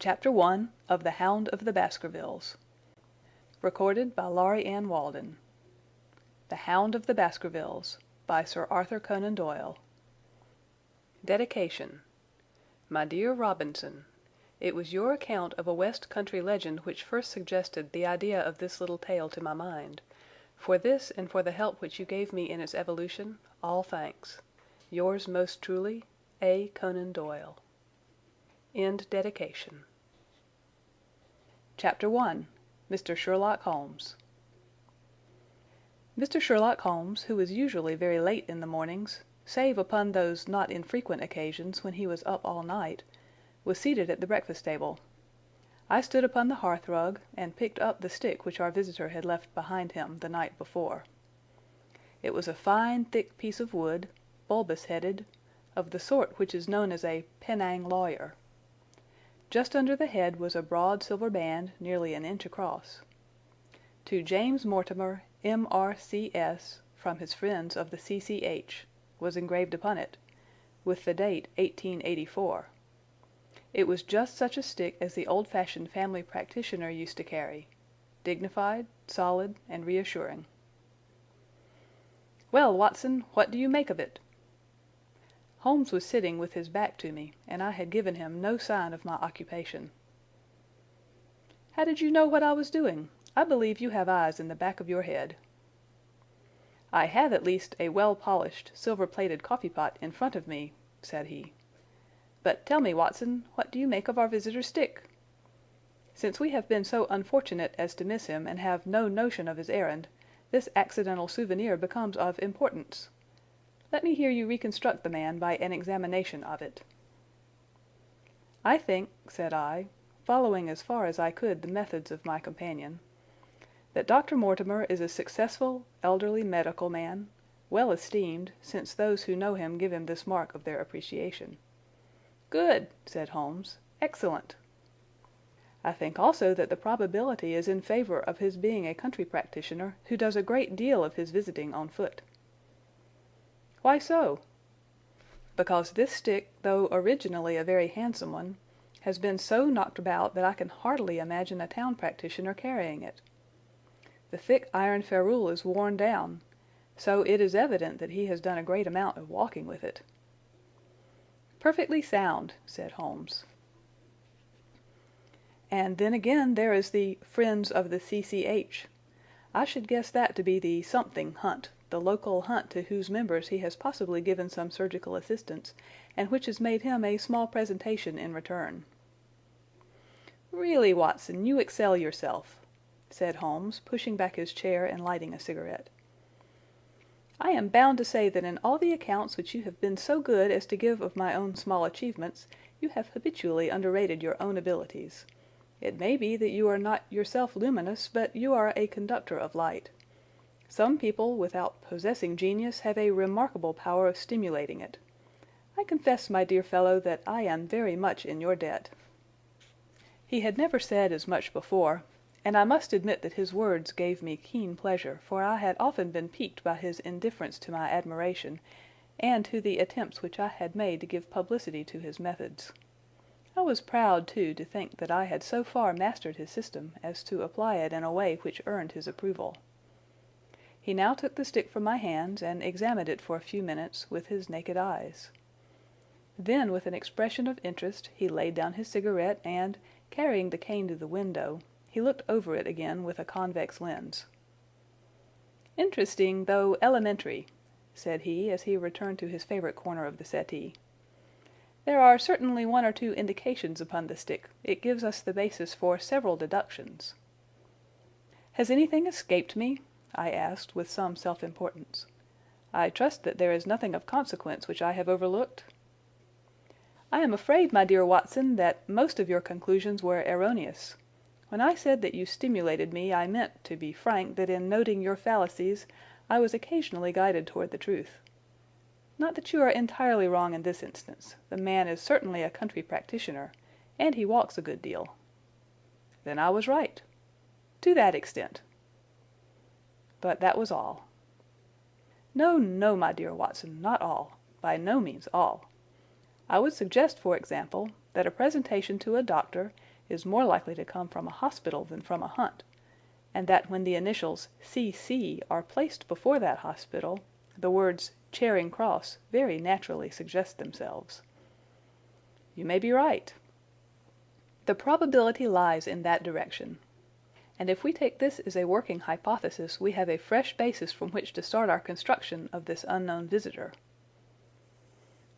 Chapter 1 of The Hound of the Baskervilles. Recorded by Laurie Ann Walden. The Hound of the Baskervilles by Sir Arthur Conan Doyle. Dedication. My dear Robinson, it was your account of a West Country legend which first suggested the idea of this little tale to my mind. For this and for the help which you gave me in its evolution, all thanks. Yours most truly, A. Conan Doyle. End dedication. Chapter 1. Mr. Sherlock Holmes. Mr. Sherlock Holmes, who was usually very late in the mornings, save upon those not infrequent occasions when he was up all night, was seated at the breakfast table. I stood upon the hearth-rug and picked up the stick which our visitor had left behind him the night before. It was a fine, thick piece of wood, bulbous-headed, of the sort which is known as a Penang lawyer. Just under the head was a broad silver band nearly an inch across. To James Mortimer, M.R.C.S., from his friends of the C.C.H., was engraved upon it, with the date 1884. It was just such a stick as the old-fashioned family practitioner used to carry, dignified, solid, and reassuring. "Well, Watson, what do you make of it?" Holmes was sitting with his back to me, and I had given him no sign of my occupation. "How did you know what I was doing? I believe you have eyes in the back of your head." "I have at least a well-polished, silver-plated coffee-pot in front of me," said he. "But tell me, Watson, what do you make of our visitor's stick? Since we have been so unfortunate as to miss him and have no notion of his errand, this accidental souvenir becomes of importance. Let me hear you reconstruct the man by an examination of it." "I think," said I, following as far as I could the methods of my companion, "that Dr. Mortimer is a successful, elderly medical man, well esteemed, since those who know him give him this mark of their appreciation." "Good!" said Holmes. "Excellent!" "I think also that the probability is in favor of his being a country practitioner who does a great deal of his visiting on foot." "Why so?" "Because this stick, though originally a very handsome one, has been so knocked about that I can hardly imagine a town practitioner carrying it. The thick iron ferrule is worn down, so it is evident that he has done a great amount of walking with it." "Perfectly sound," said Holmes. "And then again there is the Friends of the C.C.H. I should guess that to be the something hunt, the local hunt to whose members he has possibly given some surgical assistance, and which has made him a small presentation in return." "Really, Watson, you excel yourself," said Holmes, pushing back his chair and lighting a cigarette. "I am bound to say that in all the accounts which you have been so good as to give of my own small achievements, you have habitually underrated your own abilities. It may be that you are not yourself luminous, but you are a conductor of light. Some people, without possessing genius, have a remarkable power of stimulating it. I confess, my dear fellow, that I am very much in your debt." He had never said as much before, and I must admit that his words gave me keen pleasure, for I had often been piqued by his indifference to my admiration, and to the attempts which I had made to give publicity to his methods. I was proud, too, to think that I had so far mastered his system as to apply it in a way which earned his approval. He now took the stick from my hands and examined it for a few minutes with his naked eyes. Then, with an expression of interest, he laid down his cigarette and, carrying the cane to the window, he looked over it again with a convex lens. "Interesting, though elementary," said he as he returned to his favorite corner of the settee. "There are certainly one or two indications upon the stick. It gives us the basis for several deductions." "Has anything escaped me?" I asked with some self-importance. "I trust that there is nothing of consequence which I have overlooked?" "I am afraid, my dear Watson, that most of your conclusions were erroneous. When I said that you stimulated me, I meant, to be frank, that in noting your fallacies I was occasionally guided toward the truth. Not that you are entirely wrong in this instance. The man is certainly a country practitioner, and he walks a good deal." "Then I was right." "To that extent." But that was all. "No, no, my dear Watson, not all. By no means all. I would suggest, for example, that a presentation to a doctor is more likely to come from a hospital than from a hunt, and that when the initials C.C. are placed before that hospital, the words Charing Cross very naturally suggest themselves. You may be right. The probability lies in that direction. And if we take this as a working hypothesis, we have a fresh basis from which to start our construction of this unknown visitor.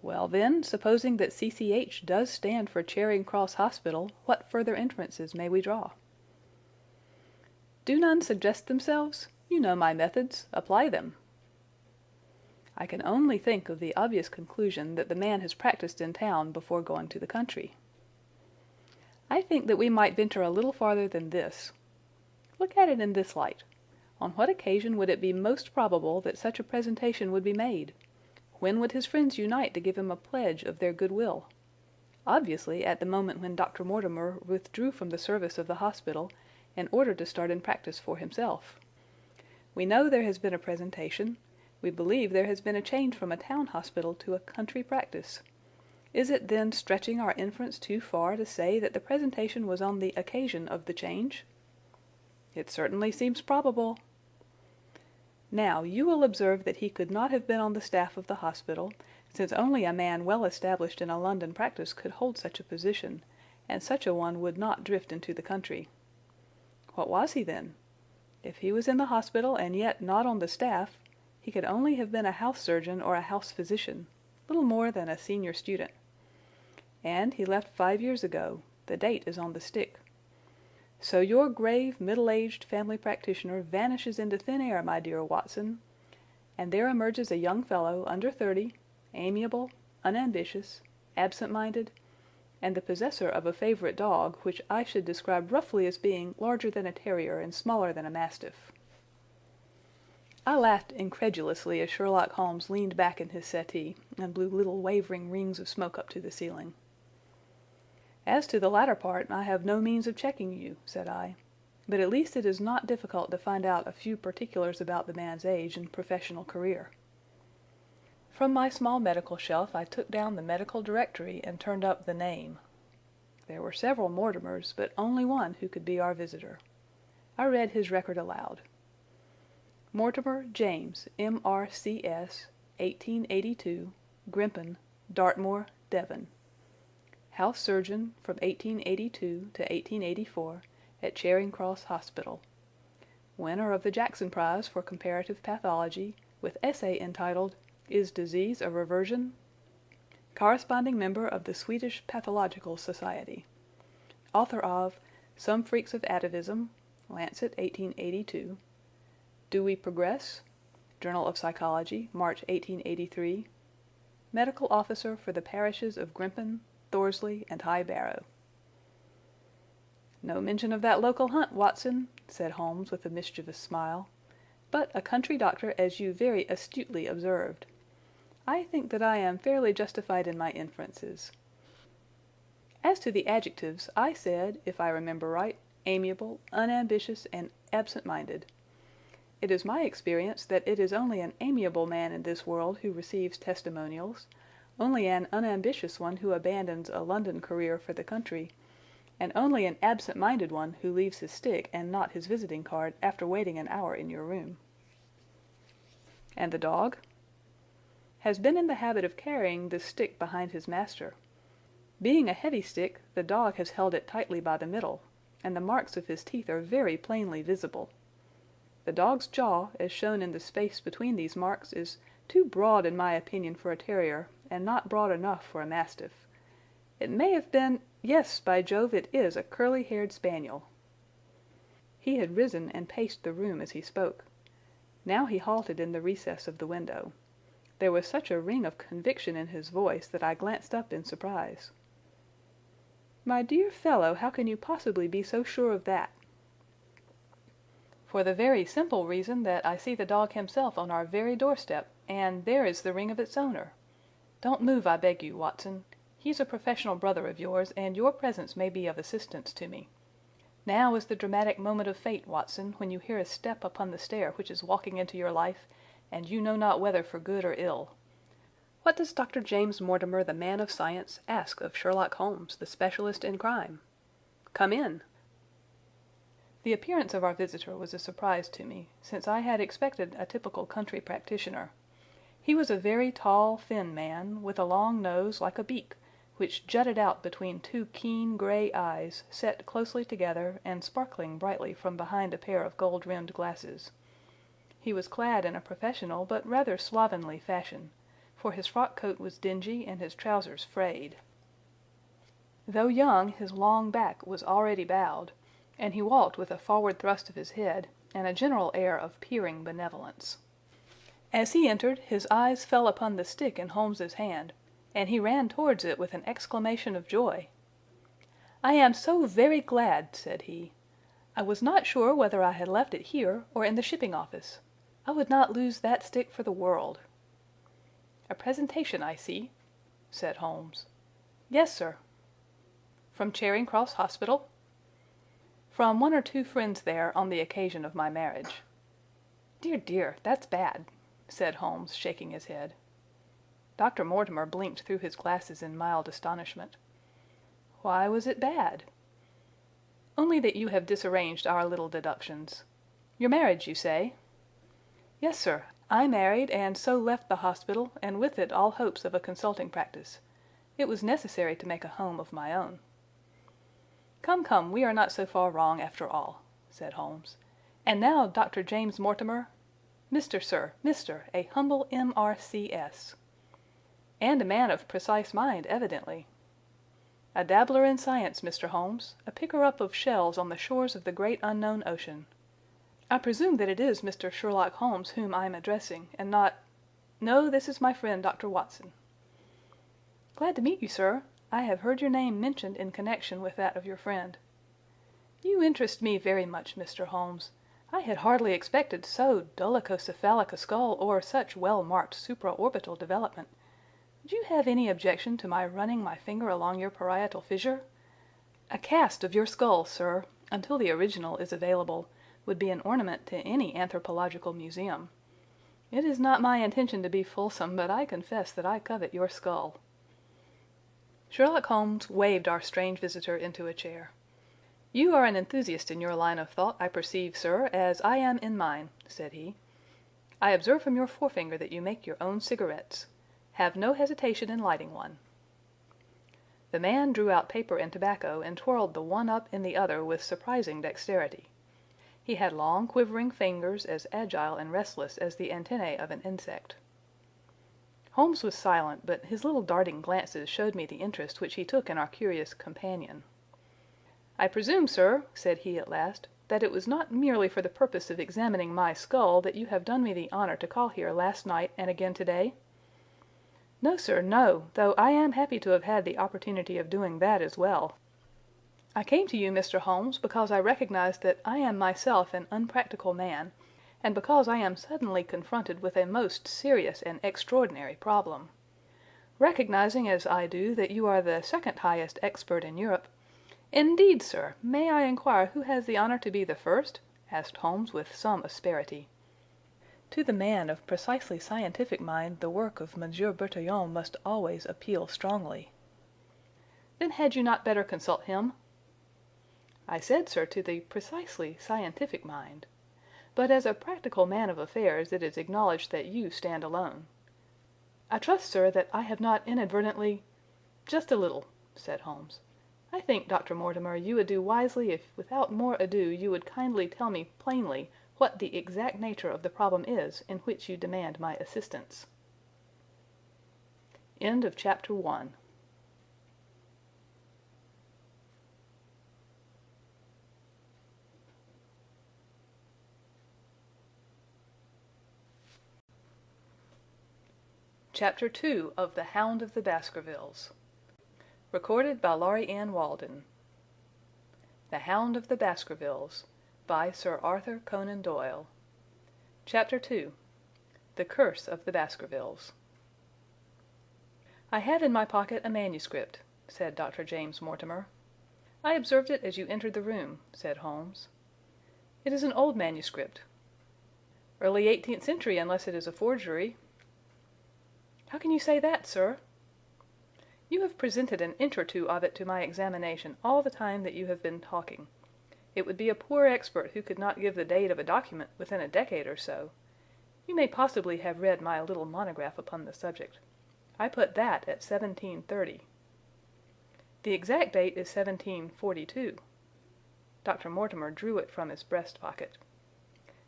Well then, supposing that CCH does stand for Charing Cross Hospital, what further inferences may we draw? Do none suggest themselves? You know my methods. Apply them. I can only think of the obvious conclusion that the man has practiced in town before going to the country. I think that we might venture a little farther than this. Look at it in this light. On what occasion would it be most probable that such a presentation would be made? When would his friends unite to give him a pledge of their goodwill? Obviously, at the moment when Dr. Mortimer withdrew from the service of the hospital in order to start in practice for himself. We know there has been a presentation. We believe there has been a change from a town hospital to a country practice. Is it then stretching our inference too far to say that the presentation was on the occasion of the change? It certainly seems probable. Now, you will observe that he could not have been on the staff of the hospital, since only a man well established in a London practice could hold such a position, and such a one would not drift into the country. What was he then? If he was in the hospital and yet not on the staff, he could only have been a house surgeon or a house physician, little more than a senior student. And he left 5 years ago. The date is on the stick. So your grave, middle-aged family practitioner vanishes into thin air, my dear Watson, and there emerges a young fellow under 30, amiable, unambitious, absent-minded, and the possessor of a favorite dog which I should describe roughly as being larger than a terrier and smaller than a mastiff. I laughed incredulously as Sherlock Holmes leaned back in his settee and blew little wavering rings of smoke up to the ceiling. "As to the latter part, I have no means of checking you," said I, "but at least it is not difficult to find out a few particulars about the man's age and professional career." From my small medical shelf I took down the medical directory and turned up the name. There were several Mortimers, but only one who could be our visitor. I read his record aloud. Mortimer James, M.R.C.S., 1882, Grimpen, Dartmoor, Devon. House surgeon from 1882 to 1884 at Charing Cross Hospital. Winner of the Jackson Prize for Comparative Pathology, with essay entitled, "Is Disease a Reversion?" Corresponding member of the Swedish Pathological Society. Author of Some Freaks of Atavism, Lancet, 1882. Do We Progress? Journal of Psychology, March 1883. Medical Officer for the parishes of Grimpen, Thorsley, and High Barrow. "No mention of that local hunt, Watson," said Holmes with a mischievous smile, "but a country doctor, as you very astutely observed. I think that I am fairly justified in my inferences. As to the adjectives, I said, if I remember right, amiable, unambitious, and absent-minded. It is my experience that it is only an amiable man in this world who receives testimonials, only an unambitious one who abandons a London career for the country, and only an absent-minded one who leaves his stick and not his visiting card after waiting an hour in your room." "And the dog?" "Has been in the habit of carrying this stick behind his master. Being a heavy stick, the dog has held it tightly by the middle, and the marks of his teeth are very plainly visible. The dog's jaw, as shown in the space between these marks, is too broad in my opinion for a terrier, and not broad enough for a mastiff. It may have been—yes, by Jove, it is a curly-haired spaniel." He had risen and paced the room as he spoke. Now he halted in the recess of the window. There was such a ring of conviction in his voice that I glanced up in surprise. "My dear fellow, how can you possibly be so sure of that?" "For the very simple reason that I see the dog himself on our very doorstep, and there is the ring of its owner. Don't move, I beg you, Watson. He's a professional brother of yours, and your presence may be of assistance to me. Now is the dramatic moment of fate, Watson, when you hear a step upon the stair which is walking into your life, and you know not whether for good or ill. What does Dr. James Mortimer, the man of science, ask of Sherlock Holmes, the specialist in crime? Come in." The appearance of our visitor was a surprise to me, since I had expected a typical country practitioner. He was a very tall, thin man, with a long nose like a beak, which jutted out between two keen grey eyes set closely together and sparkling brightly from behind a pair of gold-rimmed glasses. He was clad in a professional but rather slovenly fashion, for his frock coat was dingy and his trousers frayed. Though young, his long back was already bowed, and he walked with a forward thrust of his head and a general air of peering benevolence. As he entered, his eyes fell upon the stick in Holmes's hand, and he ran towards it with an exclamation of joy. "I am so very glad," said he. "I was not sure whether I had left it here or in the shipping office. I would not lose that stick for the world." "A presentation, I see," said Holmes. "Yes, sir." "From Charing Cross Hospital?" "From one or two friends there on the occasion of my marriage." "Dear, dear, that's bad," said Holmes, shaking his head. Dr. Mortimer blinked through his glasses in mild astonishment. "Why was it bad?" "Only that you have disarranged our little deductions. Your marriage, you say?" "Yes, sir. I married, and so left the hospital, and with it all hopes of a consulting practice. It was necessary to make a home of my own." "Come, come, we are not so far wrong after all," said Holmes. "And now, Dr. James Mortimer—" "Mr. Sir, Mr. A humble M.R.C.S." "And a man of precise mind, evidently." "A dabbler in science, Mr. Holmes, a picker-up of shells on the shores of the great unknown ocean. I presume that it is Mr. Sherlock Holmes whom I am addressing, and not— No, this is my friend Dr. Watson." "Glad to meet you, sir. I have heard your name mentioned in connection with that of your friend." "You interest me very much, Mr. Holmes. I had hardly expected so dolichocephalic a skull or such well-marked supraorbital development. Would you have any objection to my running my finger along your parietal fissure? A cast of your skull, sir, until the original is available, would be an ornament to any anthropological museum. It is not my intention to be fulsome, but I confess that I covet your skull." Sherlock Holmes waved our strange visitor into a chair. "You are an enthusiast in your line of thought, I perceive, sir, as I am in mine," said he. "I observe from your forefinger that you make your own cigarettes. Have no hesitation in lighting one." The man drew out paper and tobacco and twirled the one up in the other with surprising dexterity. He had long, quivering fingers as agile and restless as the antennae of an insect. Holmes was silent, but his little darting glances showed me the interest which he took in our curious companion. "I presume, sir," said he at last, "that it was not merely for the purpose of examining my skull that you have done me the honor to call here last night and again today?" "No, sir, no, though I am happy to have had the opportunity of doing that as well. I came to you, Mr. Holmes, because I recognize that I am myself an unpractical man, and because I am suddenly confronted with a most serious and extraordinary problem. Recognizing as I do that you are the second highest expert in Europe—" "Indeed, sir, may I inquire who has the honor to be the first?" asked Holmes with some asperity. To the man of precisely scientific mind the work of Monsieur Bertillon must always appeal strongly. "Then had you not better consult him?" "I said, sir, to the precisely scientific mind. But as a practical man of affairs it is acknowledged that you stand alone. I trust, sir, that I have not inadvertently—" "Just a little," said Holmes. "I think, Dr. Mortimer, you would do wisely if without more ado you would kindly tell me plainly what the exact nature of the problem is in which you demand my assistance." End of Chapter 1. Chapter 2 of The Hound of the Baskervilles. Recorded by Laurie Ann Walden. The Hound of the Baskervilles, by Sir Arthur Conan Doyle. Chapter 2. The Curse of the Baskervilles. "I have in my pocket a manuscript," said Dr. James Mortimer. "I observed it as you entered the room," said Holmes. "It is an old manuscript." "Early 18th century, unless it is a forgery." "How can you say that, sir?" You have presented an inch or two of it to my examination all the time that you have been talking. It would be a poor expert who could not give the date of a document within a decade or so. You may possibly have read my little monograph upon the subject. I put that at 1730. The exact date is 1742. Dr. Mortimer drew it from his breast pocket.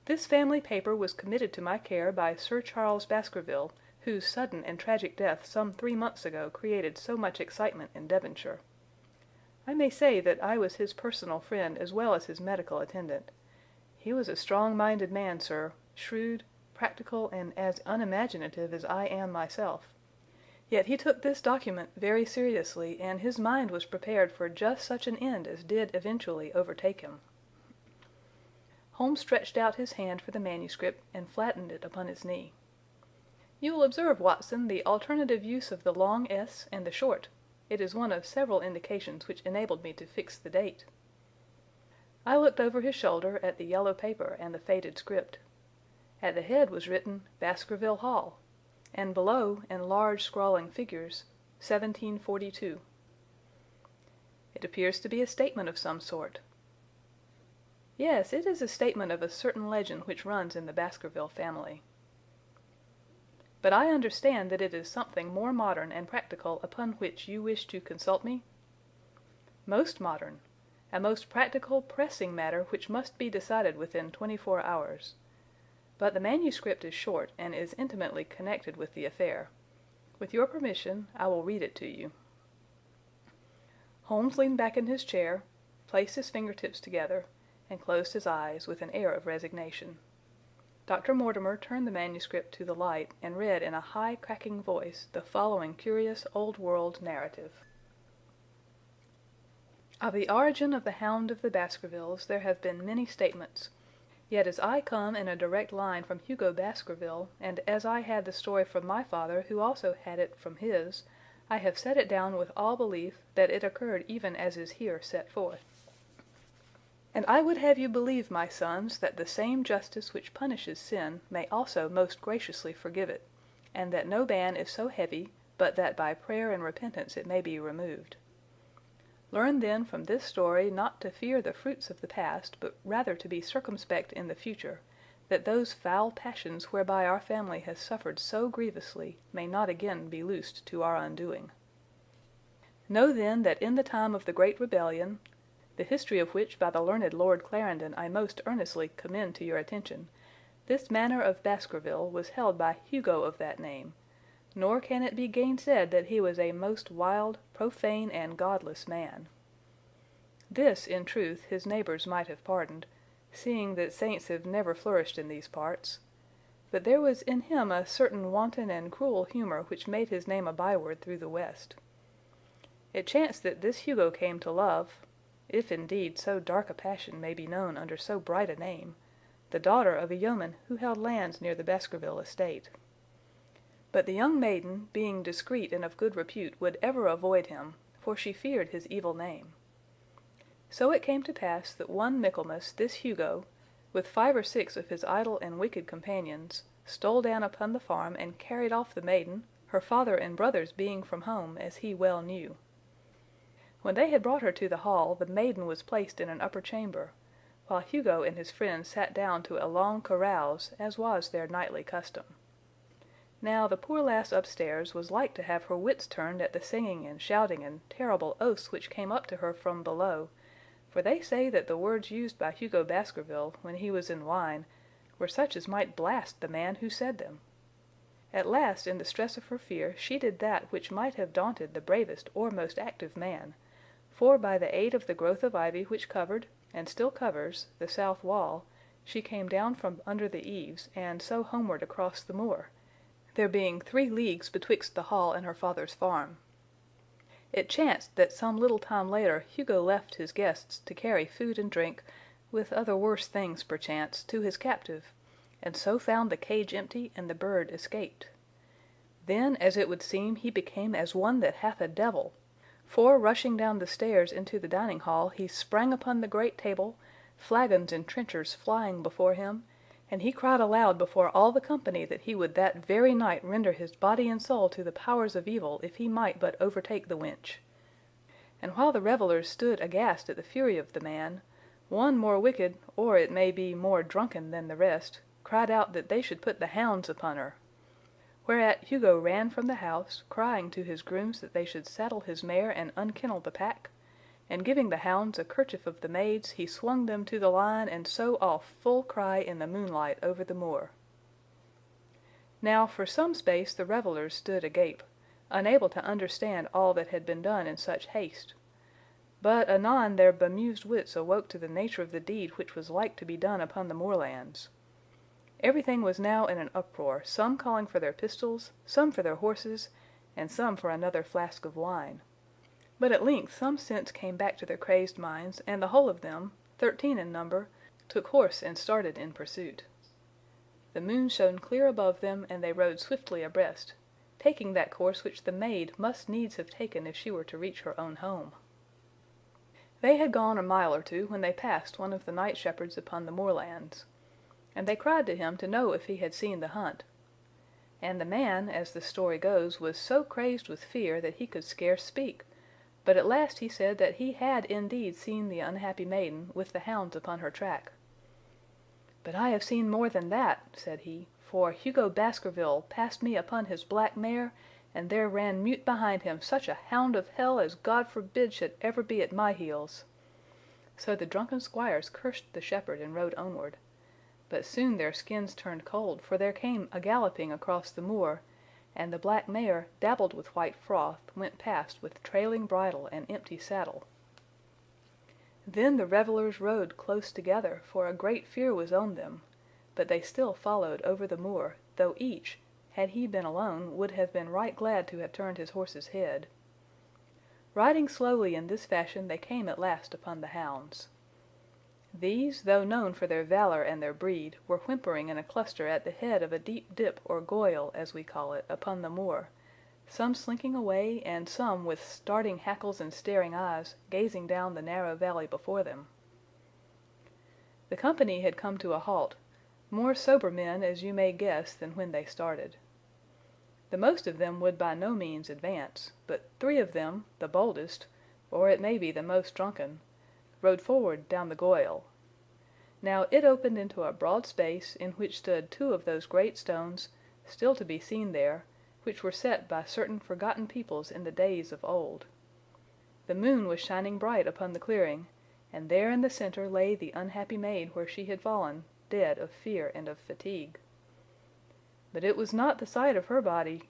This family paper was committed to my care by Sir Charles Baskerville, whose sudden and tragic death some 3 months ago created so much excitement in Devonshire. I may say that I was his personal friend as well as his medical attendant. He was a strong-minded man, sir, shrewd, practical, and as unimaginative as I am myself. Yet he took this document very seriously, and his mind was prepared for just such an end as did eventually overtake him. Holmes stretched out his hand for the manuscript and flattened it upon his knee. You will observe, Watson, the alternative use of the long S and the short. It is one of several indications which enabled me to fix the date. I looked over his shoulder at the yellow paper and the faded script. At the head was written Baskerville Hall, and below, in large scrawling figures, 1742. It appears to be a statement of some sort. Yes, it is a statement of a certain legend which runs in the Baskerville family. But I understand that it is something more modern and practical upon which you wish to consult me? Most modern. A most practical, pressing matter which must be decided within 24 hours. But the manuscript is short and is intimately connected with the affair. With your permission, I will read it to you. Holmes leaned back in his chair, placed his fingertips together, and closed his eyes with an air of resignation. Dr. Mortimer turned the manuscript to the light and read in a high, cracking voice the following curious old-world narrative. Of the origin of the Hound of the Baskervilles there have been many statements. Yet as I come in a direct line from Hugo Baskerville, and as I had the story from my father, who also had it from his, I have set it down with all belief that it occurred even as is here set forth. And I would have you believe, my sons, that the same justice which punishes sin may also most graciously forgive it, and that no ban is so heavy but that by prayer and repentance it may be removed. Learn then from this story not to fear the fruits of the past, but rather to be circumspect in the future, that those foul passions whereby our family has suffered so grievously may not again be loosed to our undoing. Know then that in the time of the great rebellion, the history of which by the learned Lord Clarendon I most earnestly commend to your attention, this manor of Baskerville was held by Hugo of that name, nor can it be gainsaid that he was a most wild, profane, and godless man. This, in truth, his neighbours might have pardoned, seeing that saints have never flourished in these parts, but there was in him a certain wanton and cruel humour which made his name a byword through the West. It chanced that this Hugo came to love, if indeed so dark a passion may be known under so bright a name, the daughter of a yeoman who held lands near the Baskerville estate. But the young maiden, being discreet and of good repute, would ever avoid him, for she feared his evil name. So it came to pass that one Michaelmas this Hugo, with 5 or 6 of his idle and wicked companions, stole down upon the farm and carried off the maiden, her father and brothers being from home, as he well knew. When they had brought her to the hall, the maiden was placed in an upper chamber, while Hugo and his friends sat down to a long carouse, as was their nightly custom. Now the poor lass upstairs was like to have her wits turned at the singing and shouting and terrible oaths which came up to her from below, for they say that the words used by Hugo Baskerville, when he was in wine, were such as might blast the man who said them. At last, in the stress of her fear, she did that which might have daunted the bravest or most active man, for by the aid of the growth of ivy which covered, and still covers, the south wall, she came down from under the eaves, and so homeward across the moor, there being 3 leagues betwixt the hall and her father's farm. It chanced that some little time later Hugo left his guests to carry food and drink, with other worse things perchance, to his captive, and so found the cage empty and the bird escaped. Then, as it would seem, he became as one that hath a devil, for, rushing down the stairs into the dining-hall, he sprang upon the great table, flagons and trenchers flying before him, And he cried aloud before all the company that he would that very night render his body and soul to the powers of evil if he might but overtake the wench. And while the revellers stood aghast at the fury of the man, one more wicked, or it may be more drunken than the rest, cried out that they should put the hounds upon her. Whereat Hugo ran from the house, crying to his grooms that they should saddle his mare and unkennel the pack, and giving the hounds a kerchief of the maid's, he swung them to the line and so off full cry in the moonlight over the moor. Now for some space the revellers stood agape, unable to understand all that had been done in such haste. But anon their bemused wits awoke to the nature of the deed which was like to be done upon the moorlands. Everything was now in an uproar, some calling for their pistols, some for their horses, and some for another flask of wine. But at length some sense came back to their crazed minds, and the whole of them, 13 in number, took horse and started in pursuit. The moon shone clear above them, and they rode swiftly abreast, taking that course which the maid must needs have taken if she were to reach her own home. They had gone a mile or two when they passed one of the night shepherds upon the moorlands, and they cried to him to know if he had seen the hunt. And the man, as the story goes, was so crazed with fear that he could scarce speak, but at last he said that he had indeed seen the unhappy maiden with the hounds upon her track. "But I have seen more than that," said he, "for Hugo Baskerville passed me upon his black mare, and there ran mute behind him such a hound of hell as God forbid should ever be at my heels." So the drunken squires cursed the shepherd and rode onward. But soon their skins turned cold, for there came a galloping across the moor, and the black mare, dabbled with white froth, went past with trailing bridle and empty saddle. Then the revellers rode close together, for a great fear was on them, but they still followed over the moor, though each, had he been alone, would have been right glad to have turned his horse's head. Riding slowly in this fashion they came at last upon the hounds. These, though known for their valor and their breed, were whimpering in a cluster at the head of a deep dip or goyle, as we call it, upon the moor, some slinking away, and some with starting hackles and staring eyes, gazing down the narrow valley before them. The company had come to a halt, more sober men, as you may guess, than when they started. The most of them would by no means advance, but 3 of them, the boldest, or it may be the most drunken, rode forward down the goyle. Now it opened into a broad space, in which stood 2 of those great stones, still to be seen there, which were set by certain forgotten peoples in the days of old. The moon was shining bright upon the clearing, and there in the center lay the unhappy maid where she had fallen, dead of fear and of fatigue. But it was not the sight of her body,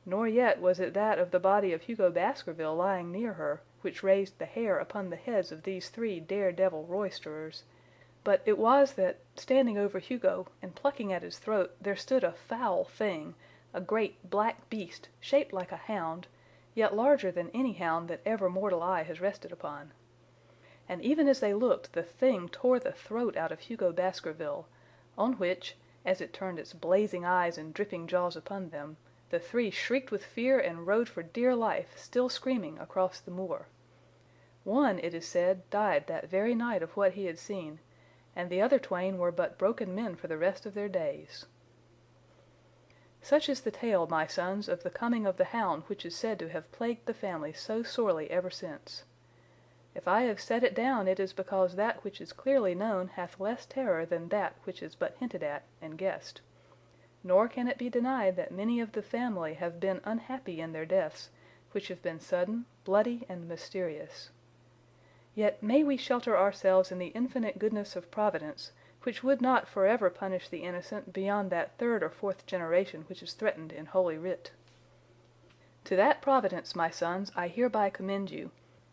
nor yet was it that of the body of Hugo Baskerville lying near her, which raised the hair upon the heads of these 3 dare-devil roisterers, but it was that, standing over Hugo and plucking at his throat, there stood a foul thing, a great black beast, shaped like a hound, yet larger than any hound that ever mortal eye has rested upon. And even as they looked, the thing tore the throat out of Hugo Baskerville, on which, as it turned its blazing eyes and dripping jaws upon them, the 3 shrieked with fear and rode for dear life, still screaming, across the moor. One, it is said, died that very night of what he had seen, and the other twain were but broken men for the rest of their days. Such is the tale, my sons, of the coming of the hound which is said to have plagued the family so sorely ever since. If I have set it down, it is because that which is clearly known hath less terror than that which is but hinted at and guessed. Nor can it be denied that many of the family have been unhappy in their deaths, which have been sudden, bloody, and mysterious. Yet may we shelter ourselves in the infinite goodness of Providence, which would not forever punish the innocent beyond that 3rd or 4th generation which is threatened in Holy Writ. To that Providence, my sons, I hereby commend you,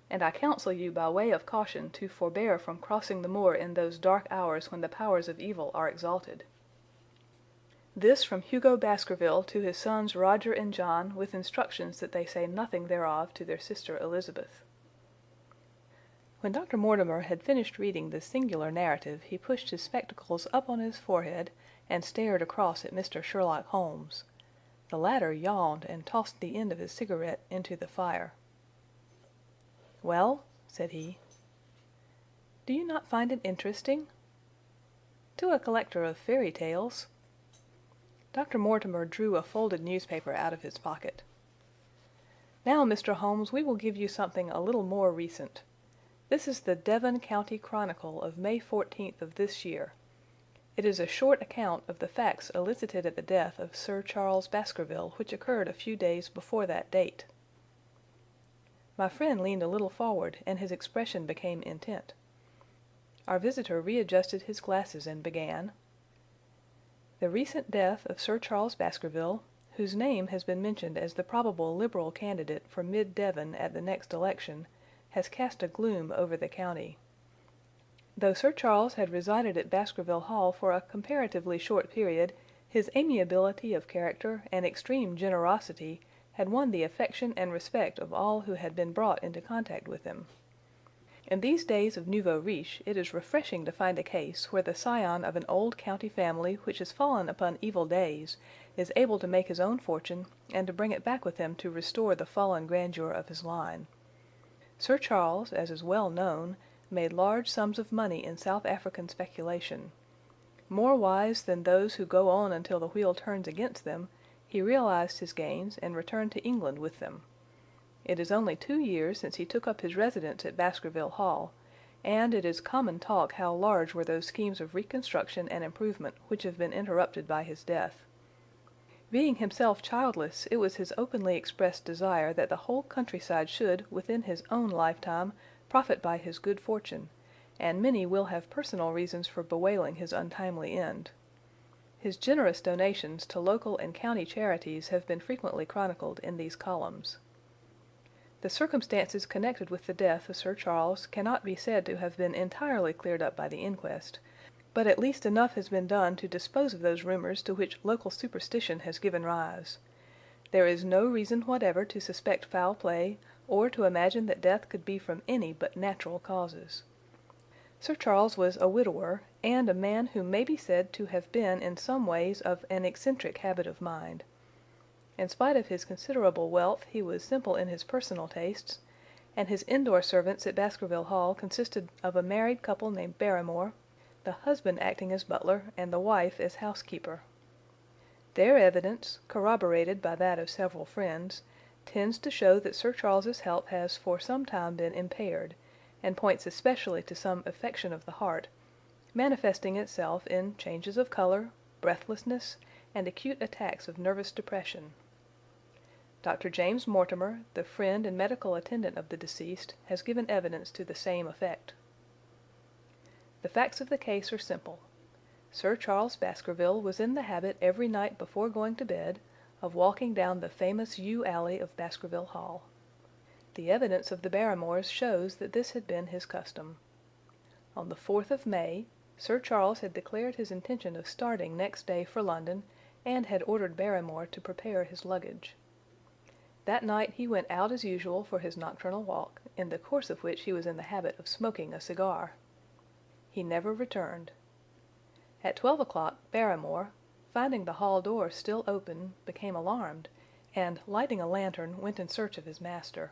and I counsel you by way of caution to forbear from crossing the moor in those dark hours when the powers of evil are exalted. This from Hugo Baskerville to his sons Roger and John, with instructions that they say nothing thereof to their sister Elizabeth. When Dr. Mortimer had finished reading this singular narrative, he pushed his spectacles up on his forehead and stared across at Mr. Sherlock Holmes. The latter yawned and tossed the end of his cigarette into the fire. "Well?" said he. "Do you not find it interesting?" To a collector of fairy tales." Dr. Mortimer drew a folded newspaper out of his pocket. "Now, Mr. Holmes, we will give you something a little more recent. This is the Devon County Chronicle of May 14th of this year. It is a short account of the facts elicited at the death of Sir Charles Baskerville, which occurred a few days before that date." My friend leaned a little forward, and his expression became intent. Our visitor readjusted his glasses and began: "The recent death of Sir Charles Baskerville, whose name has been mentioned as the probable Liberal candidate for Mid Devon at the next election, has cast a gloom over the county. Though Sir Charles had resided at Baskerville Hall for a comparatively short period, his amiability of character and extreme generosity had won the affection and respect of all who had been brought into contact with him. In these days of nouveau riche it is refreshing to find a case where the scion of an old county family which has fallen upon evil days is able to make his own fortune and to bring it back with him to restore the fallen grandeur of his line. Sir Charles, as is well known, made large sums of money in South African speculation. More wise than those who go on until the wheel turns against them, he realized his gains and returned to England with them. It is only 2 years since he took up his residence at Baskerville Hall, and it is common talk how large were those schemes of reconstruction and improvement which have been interrupted by his death. Being himself childless, it was his openly expressed desire that the whole countryside should, within his own lifetime, profit by his good fortune, and many will have personal reasons for bewailing his untimely end. His generous donations to local and county charities have been frequently chronicled in these columns. The circumstances connected with the death of Sir Charles cannot be said to have been entirely cleared up by the inquest, but at least enough has been done to dispose of those rumors to which local superstition has given rise. There is no reason whatever to suspect foul play, or to imagine that death could be from any but natural causes. Sir Charles was a widower, and a man who may be said to have been in some ways of an eccentric habit of mind. In spite of his considerable wealth he was simple in his personal tastes, and his indoor servants at Baskerville Hall consisted of a married couple named Barrymore, the husband acting as butler and the wife as housekeeper. Their evidence, corroborated by that of several friends, tends to show that Sir Charles's health has for some time been impaired, and points especially to some affection of the heart, manifesting itself in changes of color, breathlessness, and acute attacks of nervous depression. Dr. James Mortimer, the friend and medical attendant of the deceased, has given evidence to the same effect. The facts of the case are simple. Sir Charles Baskerville was in the habit every night before going to bed of walking down the famous yew alley of Baskerville Hall. The evidence of the Barrymores shows that this had been his custom. On the 4th of May, Sir Charles had declared his intention of starting next day for London, and had ordered Barrymore to prepare his luggage. That night he went out as usual for his nocturnal walk, in the course of which he was in the habit of smoking a cigar. He never returned. At 12 o'clock Barrymore, finding the hall door still open, became alarmed, and, lighting a lantern, went in search of his master.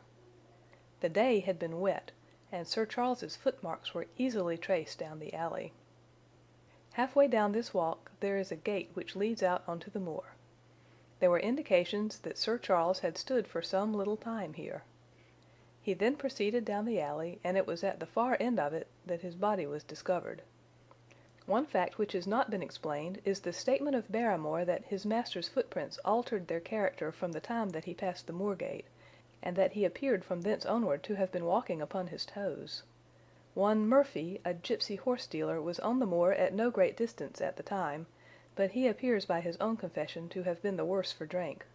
The day had been wet, and Sir Charles's footmarks were easily traced down the alley. Halfway down this walk there is a gate which leads out onto the moor. There were indications that Sir Charles had stood for some little time here. He then proceeded down the alley, and it was at the far end of it that his body was discovered. One fact which has not been explained is the statement of Barrymore that his master's footprints altered their character from the time that he passed the moor gate, and that he appeared from thence onward to have been walking upon his toes. One Murphy, a gipsy horse dealer, was on the moor at no great distance at the time, but he appears by his own confession to have been the worse for drink.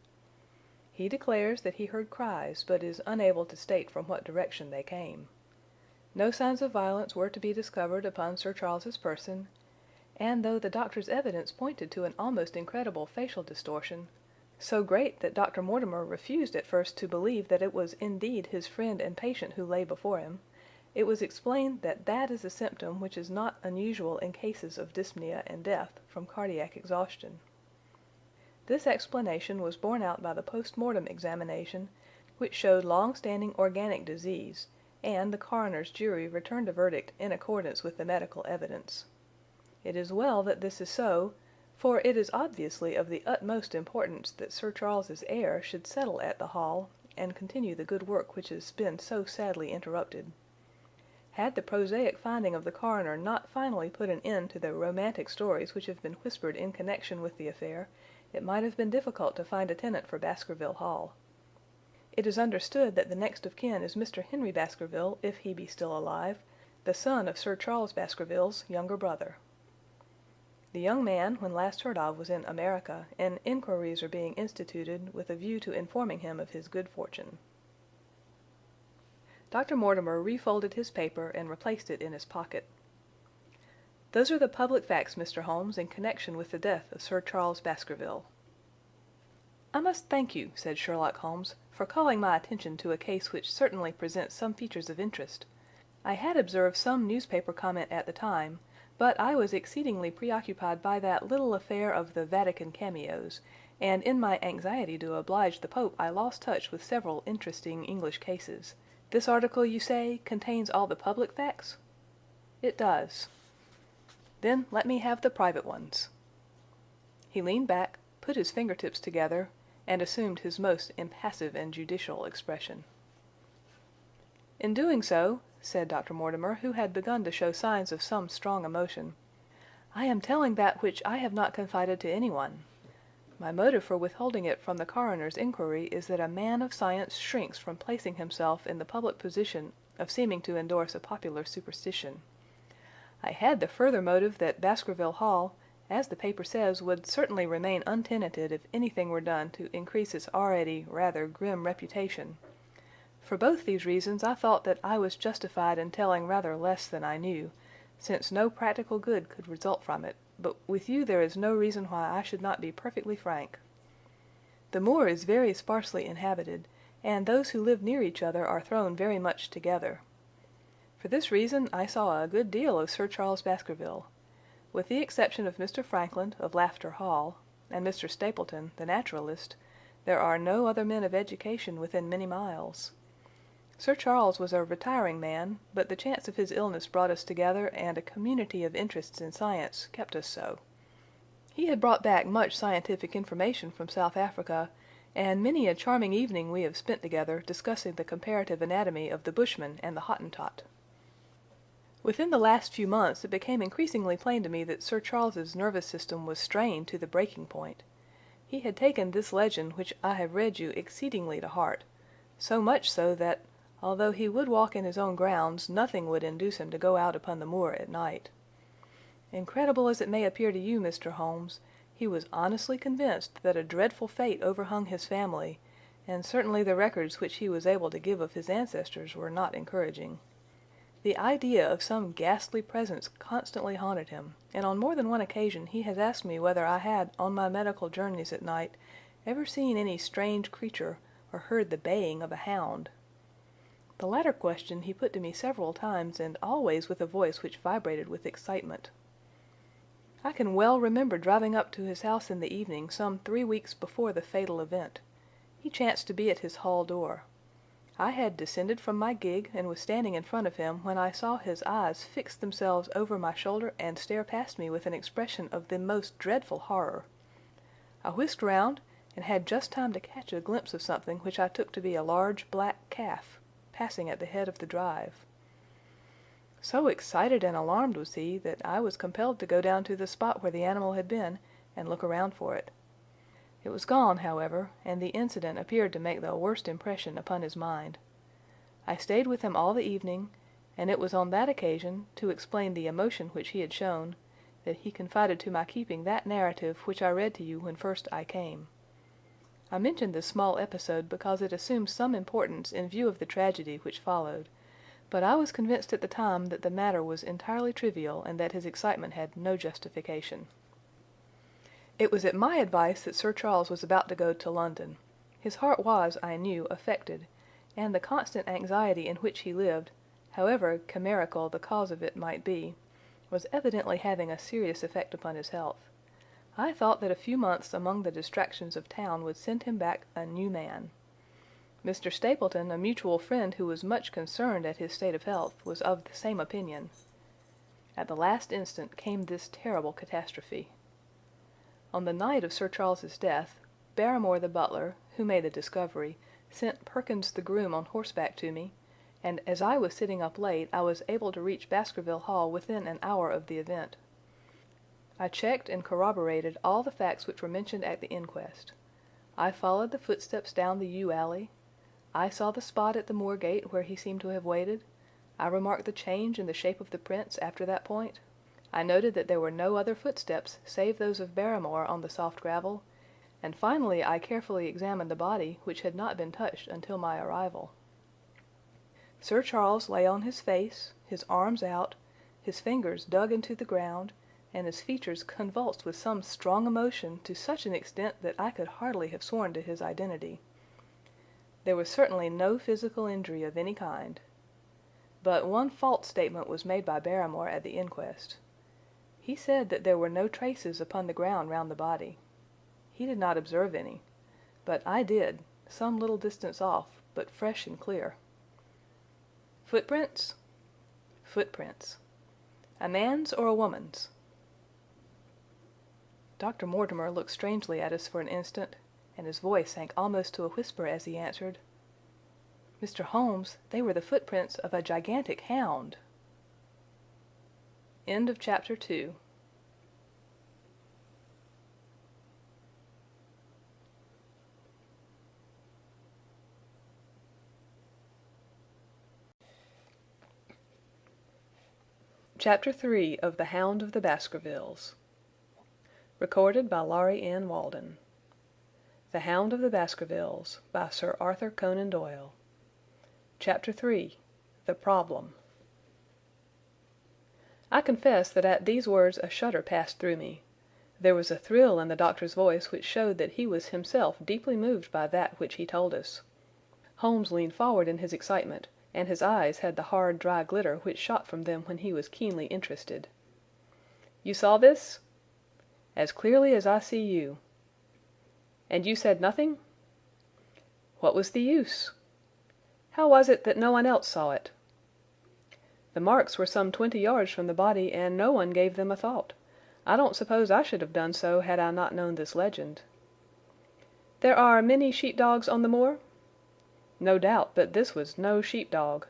He declares that he heard cries, but is unable to state from what direction they came. No signs of violence were to be discovered upon Sir Charles's person, and though the doctor's evidence pointed to an almost incredible facial distortion, so great that Dr. Mortimer refused at first to believe that it was indeed his friend and patient who lay before him, it was explained that that is a symptom which is not unusual in cases of dyspnea and death from cardiac exhaustion. This explanation was borne out by the post-mortem examination, which showed long-standing organic disease, and the coroner's jury returned a verdict in accordance with the medical evidence. It is well that this is so, for it is obviously of the utmost importance that Sir Charles's heir should settle at the Hall, and continue the good work which has been so sadly interrupted. Had the prosaic finding of the coroner not finally put an end to the romantic stories which have been whispered in connection with the affair, it might have been difficult to find a tenant for Baskerville Hall. It is understood that the next of kin is Mr. Henry Baskerville, if he be still alive, the son of Sir Charles Baskerville's younger brother. The young man, when last heard of, was in America, and inquiries are being instituted with a view to informing him of his good fortune. Dr. Mortimer refolded his paper and replaced it in his pocket. Those are the public facts, Mr. Holmes, in connection with the death of Sir Charles Baskerville. I must thank you, said Sherlock Holmes, for calling my attention to a case which certainly presents some features of interest. I had observed some newspaper comment at the time, but I was exceedingly preoccupied by that little affair of the Vatican cameos, and in my anxiety to oblige the Pope I lost touch with several interesting English cases. This article, you say, contains all the public facts? It does. Then let me have the private ones. He leaned back, put his fingertips together, and assumed his most impassive and judicial expression. In doing so, said Dr. Mortimer, who had begun to show signs of some strong emotion, I am telling that which I have not confided to anyone. My motive for withholding it from the coroner's inquiry is that a man of science shrinks from placing himself in the public position of seeming to endorse a popular superstition. I had the further motive that Baskerville Hall, as the paper says, would certainly remain untenanted if anything were done to increase its already rather grim reputation. For both these reasons I thought that I was justified in telling rather less than I knew, since no practical good could result from it, but with you there is no reason why I should not be perfectly frank. The moor is very sparsely inhabited, and those who live near each other are thrown very much together. For this reason I saw a good deal of Sir Charles Baskerville. With the exception of Mr. Frankland, of Lafter Hall, and Mr. Stapleton, the naturalist, there are no other men of education within many miles. Sir Charles was a retiring man, but the chance of his illness brought us together, and a community of interests in science kept us so. He had brought back much scientific information from South Africa, and many a charming evening we have spent together discussing the comparative anatomy of the Bushman and the Hottentot. Within the last few months it became increasingly plain to me that Sir Charles's nervous system was strained to the breaking point. He had taken this legend which I have read you exceedingly to heart, so much so that, although he would walk in his own grounds, nothing would induce him to go out upon the moor at night. Incredible as it may appear to you, Mr. Holmes, he was honestly convinced that a dreadful fate overhung his family, and certainly the records which he was able to give of his ancestors were not encouraging. The idea of some ghastly presence constantly haunted him, and on more than one occasion he has asked me whether I had, on my medical journeys at night, ever seen any strange creature or heard the baying of a hound. The latter question he put to me several times, and always with a voice which vibrated with excitement. I can well remember driving up to his house in the evening some 3 weeks before the fatal event. He chanced to be at his hall door. I had descended from my gig and was standing in front of him when I saw his eyes fix themselves over my shoulder and stare past me with an expression of the most dreadful horror. I whisked round and had just time to catch a glimpse of something which I took to be a large black calf passing at the head of the drive. So excited and alarmed was he that I was compelled to go down to the spot where the animal had been and look around for it. It was gone, however, and the incident appeared to make the worst impression upon his mind. I stayed with him all the evening, and it was on that occasion, to explain the emotion which he had shown, that he confided to my keeping that narrative which I read to you when first I came. I mention this small episode because it assumes some importance in view of the tragedy which followed, but I was convinced at the time that the matter was entirely trivial and that his excitement had no justification. It was at my advice that Sir Charles was about to go to London. His heart was, I knew, affected, and the constant anxiety in which he lived, however chimerical the cause of it might be, was evidently having a serious effect upon his health. I thought that a few months among the distractions of town would send him back a new man. Mr. Stapleton, a mutual friend who was much concerned at his state of health, was of the same opinion. At the last instant came this terrible catastrophe. On the night of Sir Charles's death, Barrymore the butler, who made the discovery, sent Perkins the groom on horseback to me, and as I was sitting up late I was able to reach Baskerville Hall within an hour of the event. I checked and corroborated all the facts which were mentioned at the inquest. I followed the footsteps down the yew alley. I saw the spot at the moor gate where he seemed to have waited. I remarked the change in the shape of the prints after that point. I noted that there were no other footsteps save those of Barrymore on the soft gravel, and finally I carefully examined the body, which had not been touched until my arrival. Sir Charles lay on his face, his arms out, his fingers dug into the ground, and his features convulsed with some strong emotion to such an extent that I could hardly have sworn to his identity. There was certainly no physical injury of any kind. But one false statement was made by Barrymore at the inquest. He said that there were no traces upon the ground round the body. He did not observe any, but I did, some little distance off, but fresh and clear. Footprints? Footprints. A man's or a woman's? Dr. Mortimer looked strangely at us for an instant, and his voice sank almost to a whisper as he answered, "Mr. Holmes, they were the footprints of a gigantic hound." End of Chapter 2. Chapter 3 of The Hound of the Baskervilles. Recorded by Laurie N. Walden. The Hound of the Baskervilles, by Sir Arthur Conan Doyle. Chapter 3. The Problem. I confess that at these words a shudder passed through me. There was a thrill in the doctor's voice which showed that he was himself deeply moved by that which he told us. Holmes leaned forward in his excitement, and his eyes had the hard, dry glitter which shot from them when he was keenly interested. "You saw this?" "As clearly as I see you." "And you said nothing?" "What was the use?" "How was it that no one else saw it?" "The marks were some 20 yards from the body, and no one gave them a thought. I don't suppose I should have done so had I not known this legend." "There are many sheep-dogs on the moor?" "No doubt, but this was no sheep-dog."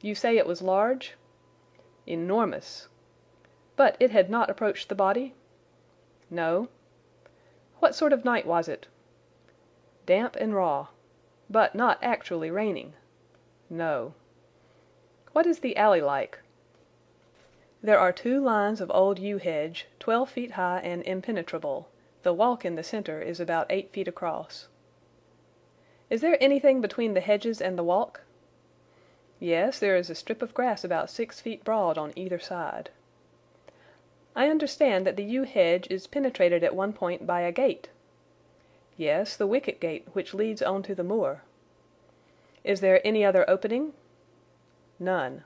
"You say it was large?" "Enormous." "But it had not approached the body?" "No." "What sort of night was it?" "Damp and raw." "But not actually raining?" "No." "What is the alley like?" "There are 2 lines of old yew hedge, 12 feet high and impenetrable. The walk in the center is about 8 feet across." "Is there anything between the hedges and the walk?" "Yes, there is a strip of grass about 6 feet broad on either side." "I understand that the yew hedge is penetrated at one point by a gate." "Yes, the wicket gate which leads on to the moor." "Is there any other opening?" "None."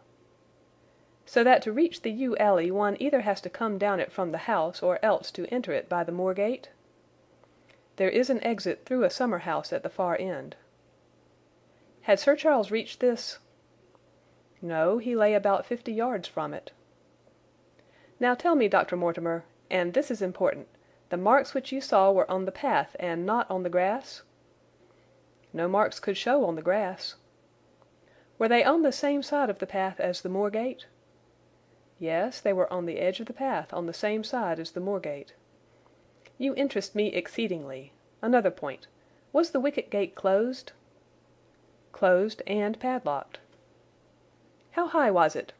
"So that to reach the yew alley one either has to come down it from the house or else to enter it by the moor gate?" "There is an exit through a summer house at the far end." "Had Sir Charles reached this?" "No, he lay about 50 yards from it." "Now tell me, Dr. Mortimer, and this is important, the marks which you saw were on the path and not on the grass?" "No marks could show on the grass." "Were they on the same side of the path as the moor gate?" "Yes, they were on the edge of the path on the same side as the moor gate." "You interest me exceedingly. Another point. Was the wicket gate closed?" "Closed and padlocked." "How high was it?"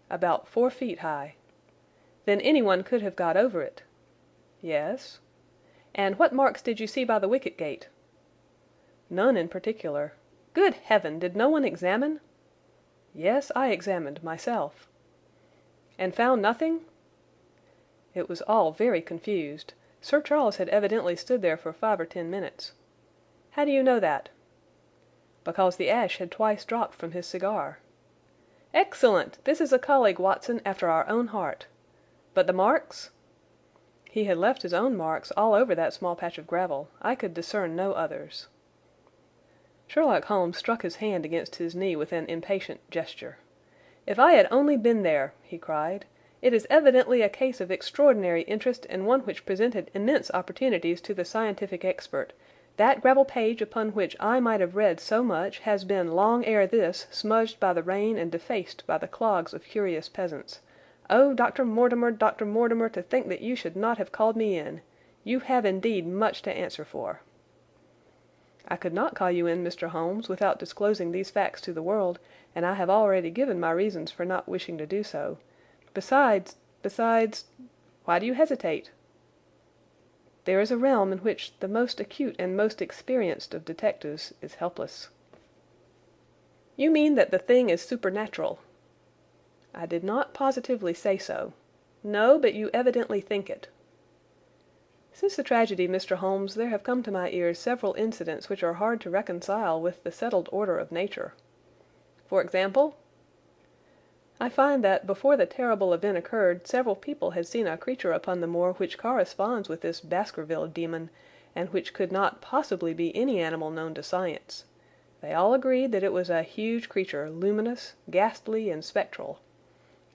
"About 4 feet high." "Then anyone could have got over it?" "Yes." "And what marks did you see by the wicket gate?" "None in particular." "Good heaven! Did no one examine?" "Yes, I examined myself." "And found nothing?" "It was all very confused. Sir Charles had evidently stood there for 5 or 10 minutes." "How do you know that?" "Because the ash had twice dropped from his cigar." "Excellent! This is a colleague, Watson, after our own heart. But the marks?" "He had left his own marks all over that small patch of gravel. I could discern no others." Sherlock Holmes struck his hand against his knee with an impatient gesture. "If I had only been there!" he cried. "It is evidently a case of extraordinary interest and one which presented immense opportunities to the scientific expert. That gravel page upon which I might have read so much has been long ere this smudged by the rain and defaced by the clogs of curious peasants. Oh, Dr. Mortimer, Dr. Mortimer, to think that you should not have called me in! You have indeed much to answer for." "I could not call you in, Mr. Holmes, without disclosing these facts to the world, and I have already given my reasons for not wishing to do so. Besides, why do you hesitate?" "There is a realm in which the most acute and most experienced of detectives is helpless." "You mean that the thing is supernatural." "I did not positively say so." "No, but you evidently think it." "Since the tragedy, Mr. Holmes, there have come to my ears several incidents which are hard to reconcile with the settled order of nature." "For example?" "I find that before the terrible event occurred several people had seen a creature upon the moor which corresponds with this Baskerville demon, and which could not possibly be any animal known to science. They all agreed that it was a huge creature, luminous, ghastly, and spectral.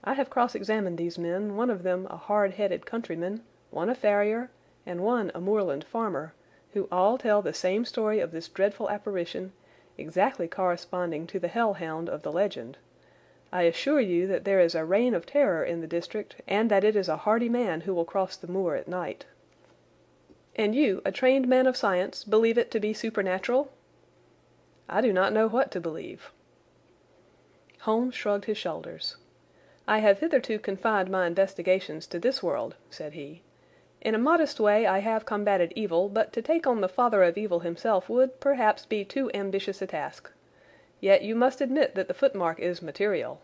I have cross-examined these men, one of them a hard-headed countryman, one a farrier, and one a moorland farmer, who all tell the same story of this dreadful apparition, exactly corresponding to the hell-hound of the legend. I assure you that there is a reign of terror in the district, and that it is a hardy man who will cross the moor at night." "And you, a trained man of science, believe it to be supernatural?" "I do not know what to believe." Holmes shrugged his shoulders. "I have hitherto confined my investigations to this world," said he. "In a modest way I have combated evil, but to take on the father of evil himself would, perhaps, be too ambitious a task. Yet you must admit that the footmark is material."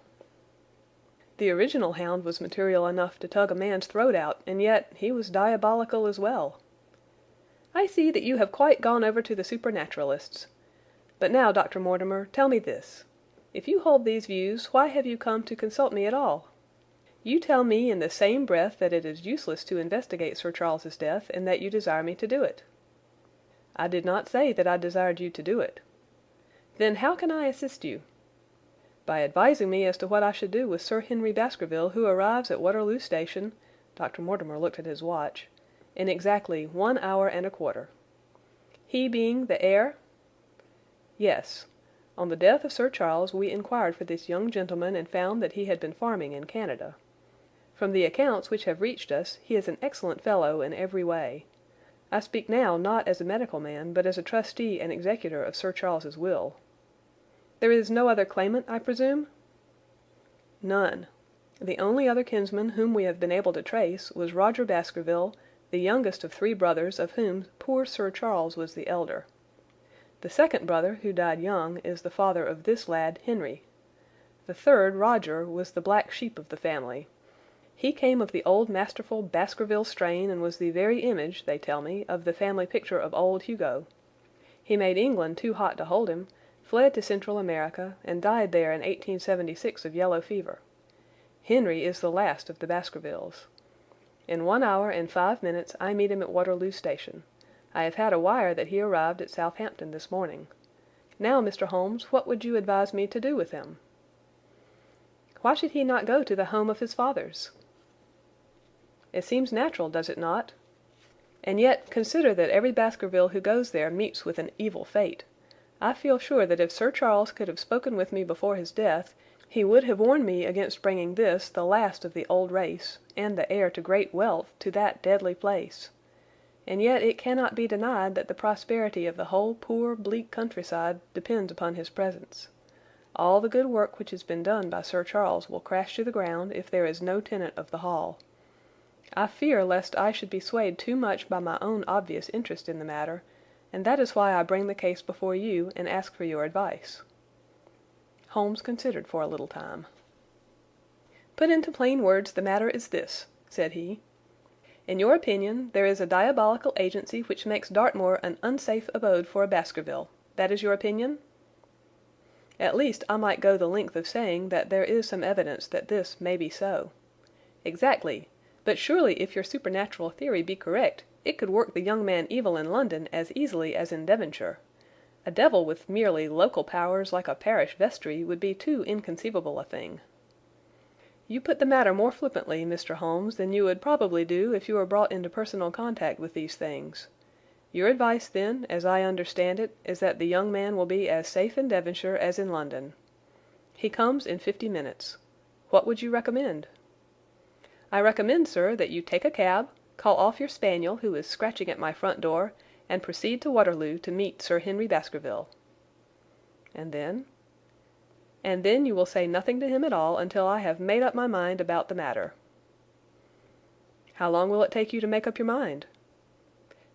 "The original hound was material enough to tug a man's throat out, and yet he was diabolical as well." "I see that you have quite gone over to the supernaturalists. But now, Dr. Mortimer, tell me this. If you hold these views, why have you come to consult me at all? You tell me in the same breath that it is useless to investigate Sir Charles's death, and that you desire me to do it." "I did not say that I desired you to do it." "Then how can I assist you?" "By advising me as to what I should do with Sir Henry Baskerville, who arrives at Waterloo Station," Dr. Mortimer looked at his watch, "in exactly 1 hour and a quarter." "He being the heir?" "Yes. On the death of Sir Charles we inquired for this young gentleman and found that he had been farming in Canada. From the accounts which have reached us he is an excellent fellow in every way. I speak now not as a medical man, but as a trustee and executor of Sir Charles's will." "There is no other claimant, I presume?" "None. The only other kinsman whom we have been able to trace was Roger Baskerville, the youngest of 3 brothers, of whom poor Sir Charles was the elder. The second brother, who died young, is the father of this lad, Henry. The third, Roger, was the black sheep of the family. He came of the old masterful Baskerville strain and was the very image, they tell me, of the family picture of old Hugo. He made England too hot to hold him, fled to Central America, and died there in 1876 of yellow fever. Henry is the last of the Baskervilles. In 1 hour and 5 minutes I meet him at Waterloo Station. I have had a wire that he arrived at Southampton this morning. Now, Mr. Holmes, what would you advise me to do with him?" "Why should he not go to the home of his fathers?" "It seems natural, does it not? And yet consider that every Baskerville who goes there meets with an evil fate. I feel sure that if Sir Charles could have spoken with me before his death, he would have warned me against bringing this, the last of the old race, and the heir to great wealth, to that deadly place. And yet it cannot be denied that the prosperity of the whole poor, bleak countryside depends upon his presence. All the good work which has been done by Sir Charles will crash to the ground if there is no tenant of the hall. I fear lest I should be swayed too much by my own obvious interest in the matter, and that is why I bring the case before you and ask for your advice." Holmes considered for a little time. "Put into plain words, the matter is this," said he. "In your opinion, there is a diabolical agency which makes Dartmoor an unsafe abode for a Baskerville. That is your opinion?" "At least I might go the length of saying that there is some evidence that this may be so." "Exactly. But surely if your supernatural theory be correct, it could work the young man evil in London as easily as in Devonshire. A devil with merely local powers like a parish vestry would be too inconceivable a thing." You put the matter more flippantly, Mr. Holmes, than you would probably do if you were brought into personal contact with these things. Your advice, then, as I understand it, is that the young man will be as safe in Devonshire as in London. He comes in 50 minutes. What would you recommend? I recommend, sir, that you take a cab, call off your spaniel who is scratching at my front door, and proceed to Waterloo to meet Sir Henry Baskerville. And then? And then you will say nothing to him at all until I have made up my mind about the matter. How long will it take you to make up your mind?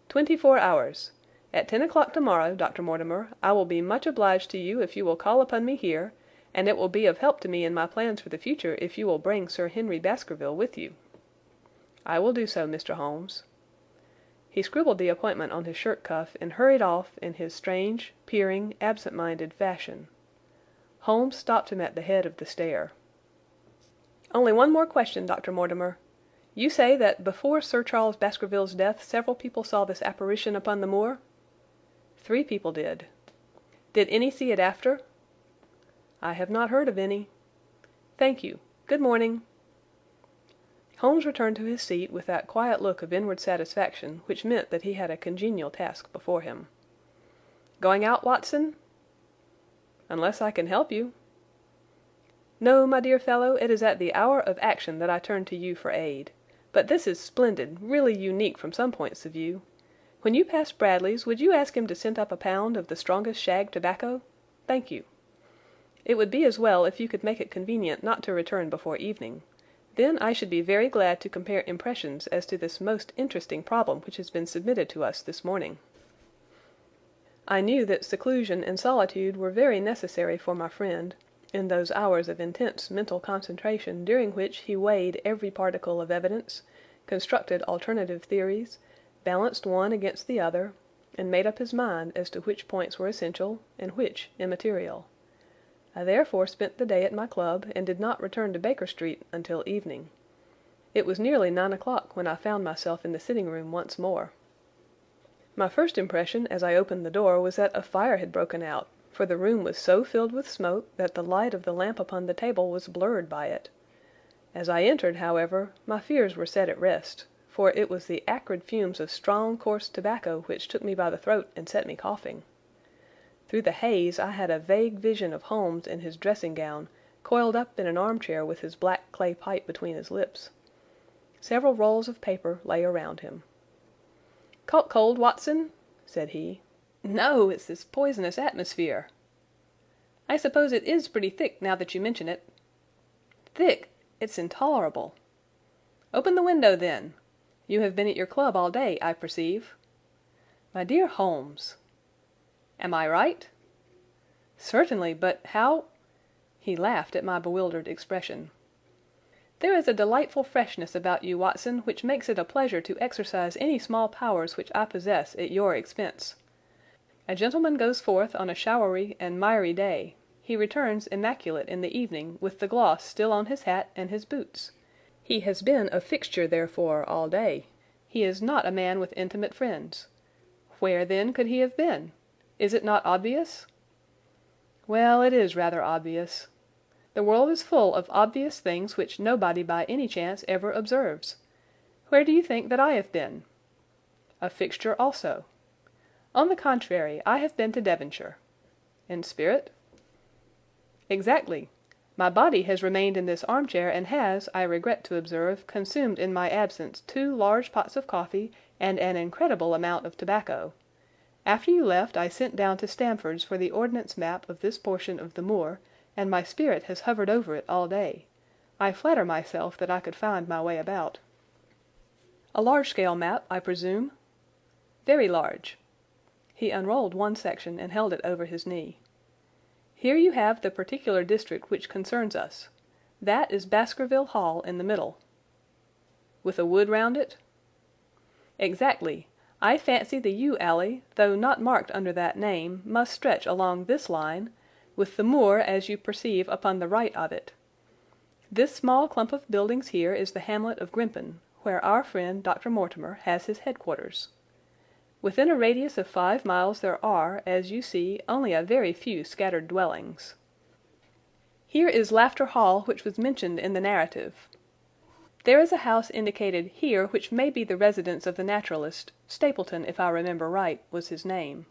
24 hours. At 10 o'clock tomorrow, Dr. Mortimer, I will be much obliged to you if you will call upon me here, and it will be of help to me in my plans for the future if you will bring Sir Henry Baskerville with you. I will do so, Mr. Holmes. He scribbled the appointment on his shirt cuff and hurried off in his strange, peering, absent-minded fashion. Holmes stopped him at the head of the stair. "Only one more question, Dr. Mortimer. You say that before Sir Charles Baskerville's death several people saw this apparition upon the moor?" "3 people did." "Did any see it after?" "I have not heard of any." "Thank you. Good morning." Holmes returned to his seat with that quiet look of inward satisfaction which meant that he had a congenial task before him. "Going out, Watson?" "Unless I can help you." "No, my dear fellow, it is at the hour of action that I turn to you for aid. But this is splendid, really unique from some points of view. When you pass Bradley's, would you ask him to send up a pound of the strongest shag tobacco? Thank you. It would be as well if you could make it convenient not to return before evening. Then I should be very glad to compare impressions as to this most interesting problem which has been submitted to us this morning." I knew that seclusion and solitude were very necessary for my friend, in those hours of intense mental concentration during which he weighed every particle of evidence, constructed alternative theories, balanced one against the other, and made up his mind as to which points were essential and which immaterial. I therefore spent the day at my club and did not return to Baker Street until evening. It was nearly 9 o'clock when I found myself in the sitting-room once more. My first impression as I opened the door was that a fire had broken out, for the room was so filled with smoke that the light of the lamp upon the table was blurred by it. As I entered, however, my fears were set at rest, for it was the acrid fumes of strong, coarse tobacco which took me by the throat and set me coughing. Through the haze I had a vague vision of Holmes in his dressing-gown, coiled up in an armchair with his black clay pipe between his lips. Several rolls of paper lay around him. "Caught cold, Watson?" said he. "No, it's this poisonous atmosphere." "I suppose it is pretty thick now that you mention it." "Thick! It's intolerable." "Open the window, then. You have been at your club all day, I perceive." "My dear Holmes!" "Am I right?" "Certainly, but how—" He laughed at my bewildered expression. "There is a delightful freshness about you, Watson, which makes it a pleasure to exercise any small powers which I possess at your expense. A gentleman goes forth on a showery and miry day. He returns immaculate in the evening with the gloss still on his hat and his boots. He has been a fixture, therefore, all day. He is not a man with intimate friends. Where, then, could he have been? Is it not obvious?" "Well, it is rather obvious. The world is full of obvious things which nobody by any chance ever observes. Where do you think that I have been?" "A fixture also." "On the contrary, I have been to Devonshire." "In spirit?" "Exactly. My body has remained in this armchair and has, I regret to observe, consumed in my absence 2 large pots of coffee and an incredible amount of tobacco. After you left I sent down to Stamford's for the ordnance map of this portion of the moor, and my spirit has hovered over it all day. I flatter myself that I could find my way about." "A large-scale map, I presume?" "Very large." He unrolled one section and held it over his knee. "Here you have the particular district which concerns us. That is Baskerville Hall in the middle." "With a wood round it?" "Exactly. I fancy the yew alley, though not marked under that name, must stretch along this line, with the moor, as you perceive, upon the right of it. This small clump of buildings here is the hamlet of Grimpen, where our friend Dr. Mortimer has his headquarters. Within a radius of 5 miles there are, as you see, only a very few scattered dwellings." Here is Laughter Hall, which was mentioned in the narrative. There is a house indicated here which may be the residence of the naturalist. Stapleton, if I remember right, was his name.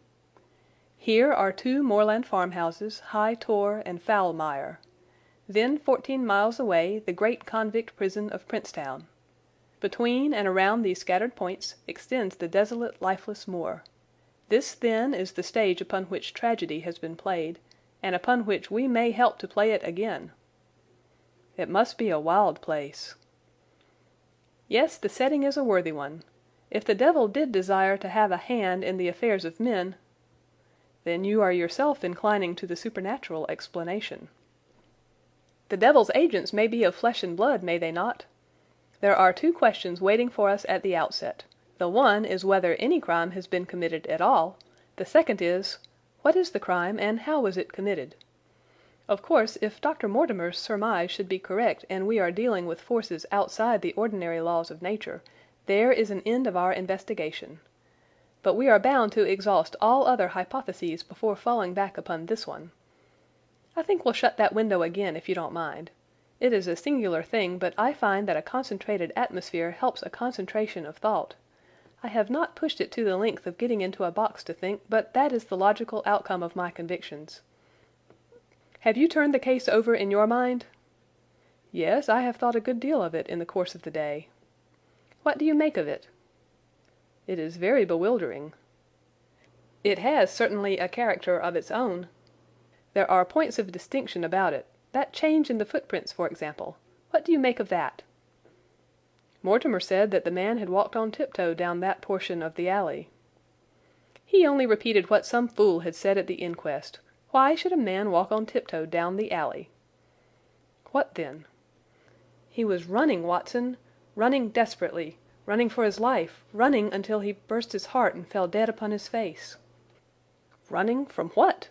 Here are 2 moorland farmhouses, High Tor and Foulmire. Then 14 miles away the great convict prison of Princetown. Between and around these scattered points extends the desolate, lifeless moor. This, then, is the stage upon which tragedy has been played, and upon which we may help to play it again. It must be a wild place. Yes, the setting is a worthy one. If the devil did desire to have a hand in the affairs of men, then you are yourself inclining to the supernatural explanation. The devil's agents may be of flesh and blood, may they not? There are 2 questions waiting for us at the outset. The one is whether any crime has been committed at all. The second is, what is the crime and how was it committed? Of course, if Dr. Mortimer's surmise should be correct and we are dealing with forces outside the ordinary laws of nature, there is an end of our investigation. But we are bound to exhaust all other hypotheses before falling back upon this one. I think we'll shut that window again if you don't mind. It is a singular thing, but I find that a concentrated atmosphere helps a concentration of thought. I have not pushed it to the length of getting into a box to think, but that is the logical outcome of my convictions. Have you turned the case over in your mind? Yes, I have thought a good deal of it in the course of the day. What do you make of it? It is very bewildering. It has certainly a character of its own. There are points of distinction about it. That change in the footprints, for example. What do you make of that? Mortimer said that the man had walked on tiptoe down that portion of the alley. He only repeated what some fool had said at the inquest. Why should a man walk on tiptoe down the alley? What then? He was running, Watson, running desperately, running for his life, running until he burst his heart and fell dead upon his face. Running from what?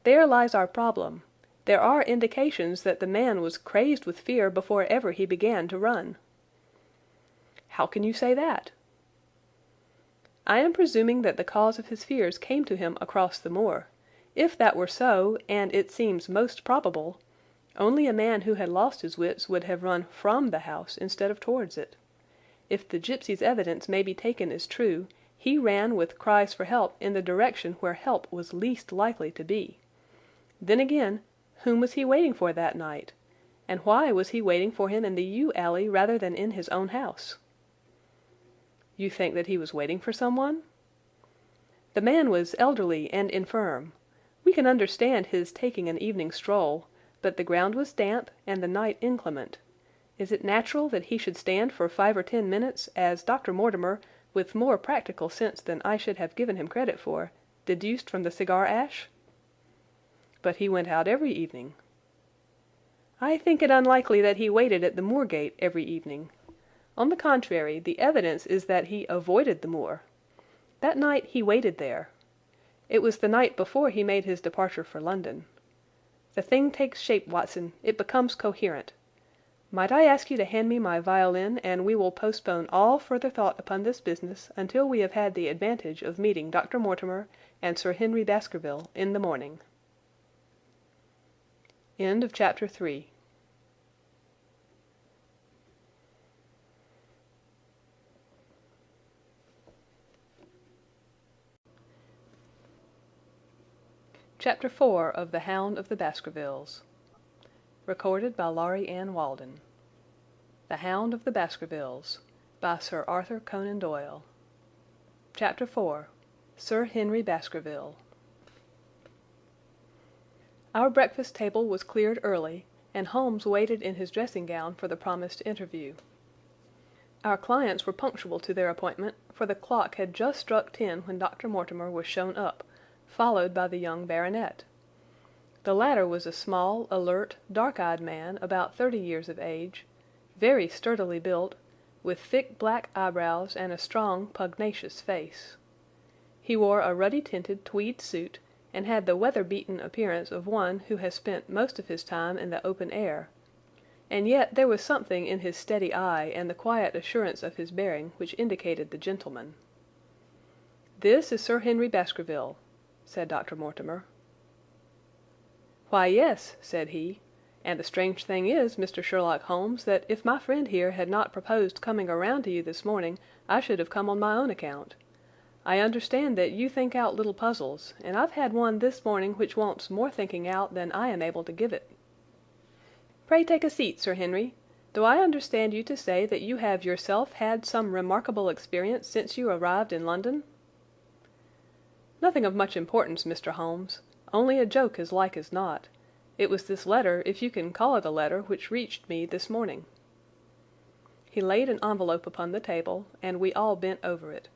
There lies our problem. There are indications that the man was crazed with fear before ever he began to run. How can you say that? I am presuming that the cause of his fears came to him across the moor. If that were so, and it seems most probable, only a man who had lost his wits would have run from the house instead of towards it. If the gypsy's evidence may be taken as true, he ran with cries for help in the direction where help was least likely to be. Then again, whom was he waiting for that night? And why was he waiting for him in the yew alley rather than in his own house? You think that he was waiting for someone? The man was elderly and infirm. We can understand his taking an evening stroll, but the ground was damp and the night inclement. Is it natural that he should stand for 5 or 10 minutes, as Dr. Mortimer, with more practical sense than I should have given him credit for, deduced from the cigar ash? But he went out every evening. I think it unlikely that he waited at the moor gate every evening. On the contrary, the evidence is that he avoided the moor. That night he waited there. It was the night before he made his departure for London. The thing takes shape, Watson. It becomes coherent. Might I ask you to hand me my violin, and we will postpone all further thought upon this business until we have had the advantage of meeting Dr. Mortimer and Sir Henry Baskerville in the morning. End of Chapter 3. Chapter 4 of The Hound of the Baskervilles. Recorded by Laurie Ann Walden. The Hound of the Baskervilles, by Sir Arthur Conan Doyle. Chapter 4. Sir Henry Baskerville. Our breakfast table was cleared early, and Holmes waited in his dressing gown for the promised interview. Our clients were punctual to their appointment, for the clock had just struck 10 when Dr. Mortimer was shown up, followed by the young baronet. The latter was a small, alert, dark-eyed man about 30 years of age, very sturdily built, with thick black eyebrows and a strong, pugnacious face. He wore a ruddy-tinted tweed suit, and had the weather-beaten appearance of one who has spent most of his time in the open air, and yet there was something in his steady eye and the quiet assurance of his bearing which indicated the gentleman. "This is Sir Henry Baskerville," said Dr. Mortimer. "Why, yes," said he, "and the strange thing is, Mr. Sherlock Holmes, that if my friend here had not proposed coming around to you this morning, I should have come on my own account. I understand that you think out little puzzles, and I've had one this morning which wants more thinking out than I am able to give it." "Pray take a seat, Sir Henry. Do I understand you to say that you have yourself had some remarkable experience since you arrived in London?" "Nothing of much importance, Mr. Holmes. Only a joke as like as not. It was this letter, if you can call it a letter, which reached me this morning." He laid an envelope upon the table, and we all bent over it.